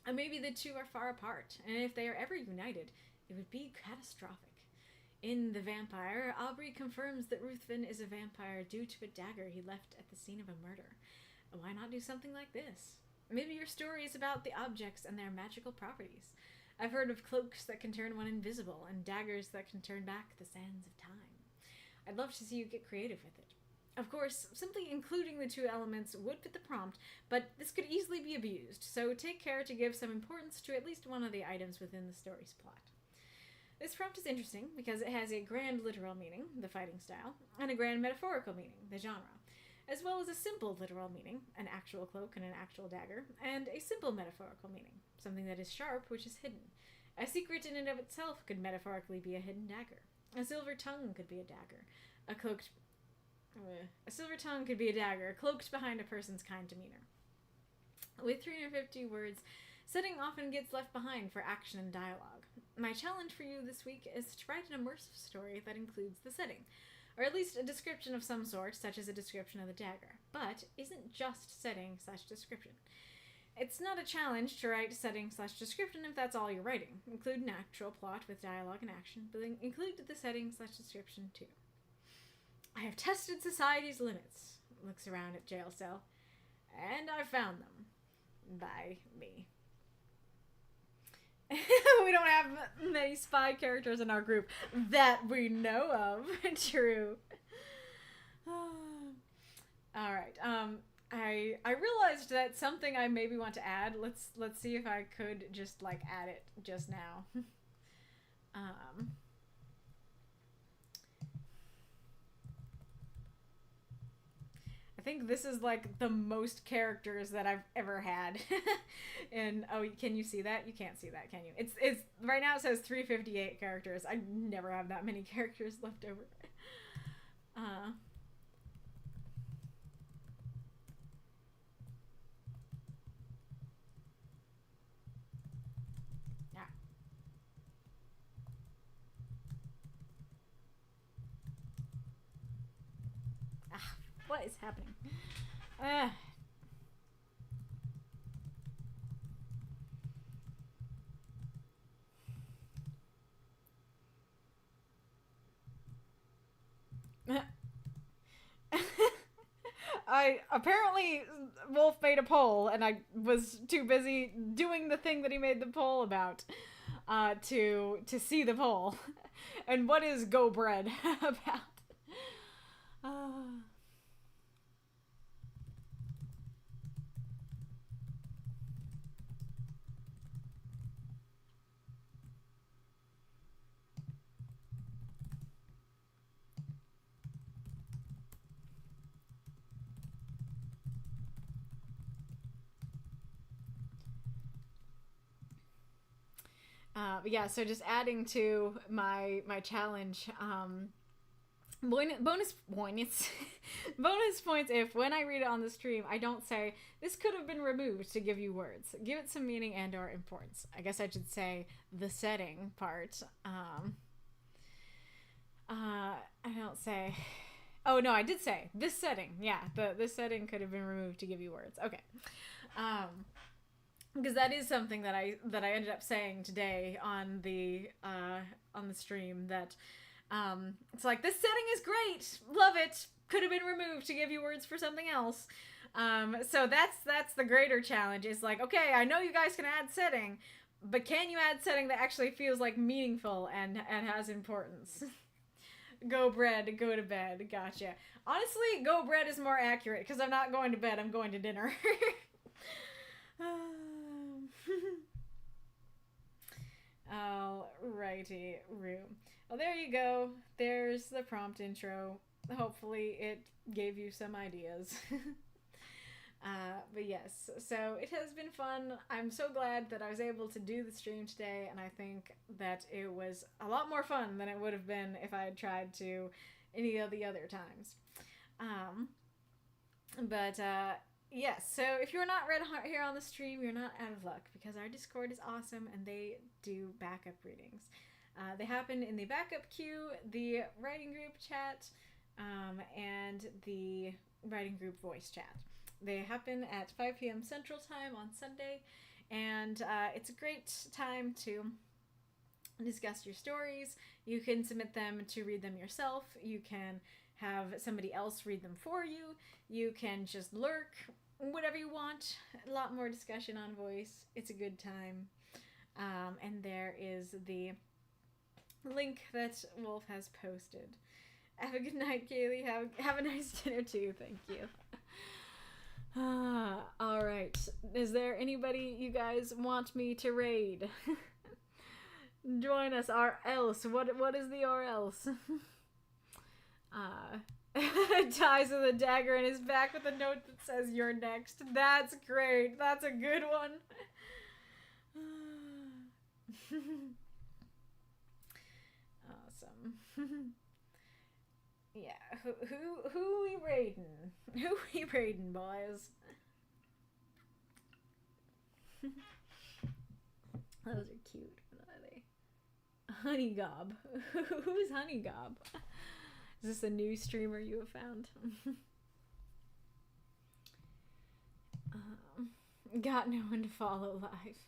And maybe the two are far apart, and if they are ever united, it would be catastrophic. In The Vampire, Aubrey confirms that Ruthven is a vampire due to a dagger he left at the scene of a murder. Why not do something like this? Maybe your story is about the objects and their magical properties. I've heard of cloaks that can turn one invisible, and daggers that can turn back the sands of time. I'd love to see you get creative with it. Of course, simply including the two elements would fit the prompt, but this could easily be abused, so take care to give some importance to at least one of the items within the story's plot. This prompt is interesting because it has a grand literal meaning, the fighting style, and a grand metaphorical meaning, the genre, as well as a simple literal meaning, an actual cloak and an actual dagger, and a simple metaphorical meaning, something that is sharp, which is hidden. A secret in and of itself could metaphorically be a hidden dagger. A silver tongue could be a dagger. A silver tongue could be a dagger, cloaked behind a person's kind demeanor. With 350 words, setting often gets left behind for action and dialogue. My challenge for you this week is to write an immersive story that includes the setting, or at least a description of some sort, such as a description of the dagger, but isn't just setting/description. It's not a challenge to write setting/description if that's all you're writing. Include an actual plot with dialogue and action, but include the setting/description too. I have tested society's limits, looks around at jail cell, and I found them. By me. We don't have many spy characters in our group that we know of. True. Alright, I realized that something I maybe want to add. Let's see if I could just add it just now. I think this is the most characters that I've ever had. And can you see that? You can't see that, can you? It's right now it says 358 characters. I never have that many characters left over. What is happening? Apparently Wolf made a poll and I was too busy doing the thing that he made the poll about to see the poll. And what is Go Bread about? Yeah, so just adding to my challenge, bonus points if when I read it on the stream I don't say this could have been removed to give you words. Give it some meaning and or importance. I guess I should say the setting part. I don't say, oh no, I did say this setting. Yeah, this setting could have been removed to give you words. Okay. Because that is something that I ended up saying today on the stream, that it's this setting is great, love it, could have been removed to give you words for something else. So that's the greater challenge, is okay, I know you guys can add setting, but can you add setting that actually feels meaningful and has importance? Go bread, go to bed. Gotcha. Honestly, go bread is more accurate because I'm not going to bed, I'm going to dinner. Alrighty, room. Well, there you go. There's the prompt intro. Hopefully it gave you some ideas. But yes, so it has been fun. I'm so glad that I was able to do the stream today, and I think that it was a lot more fun than it would have been if I had tried to any of the other times. Yes, so if you're not read here on the stream, you're not out of luck, because our Discord is awesome and they do backup readings. They happen in the backup queue, the writing group chat, and the writing group voice chat. They happen at 5 p.m. Central Time on Sunday, and it's a great time to discuss your stories. You can submit them to read them yourself. You can have somebody else read them for you. You can just lurk, whatever you want. A lot more discussion on voice. It's a good time. And there is the link that Wolf has posted. Have a good night, Kaylee. Have a nice dinner too. Thank you. Alright. Is there anybody you guys want me to raid? Join us, or else. What is the or else? Ties with a dagger in his back with a note that says, "You're next." That's great. That's a good one. Awesome. Yeah, who we raiding? Who we raiding, boys? Those are cute. What are they? Honeygob. Who's Honeygob? Is this a new streamer you have found? Got no one to follow live.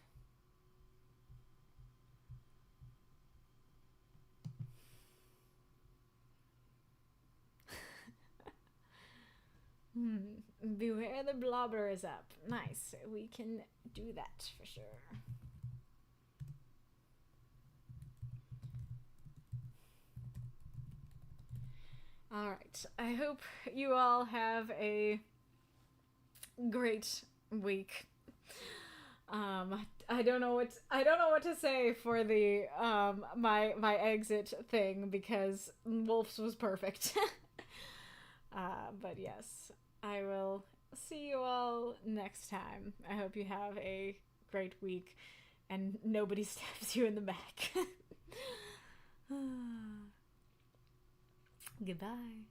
Beware the blobber is up. Nice. We can do that for sure. Alright. I hope you all have a great week. I don't know what to say for the my exit thing, because Wolf's was perfect. But yes, I will see you all next time. I hope you have a great week and nobody stabs you in the back. Goodbye.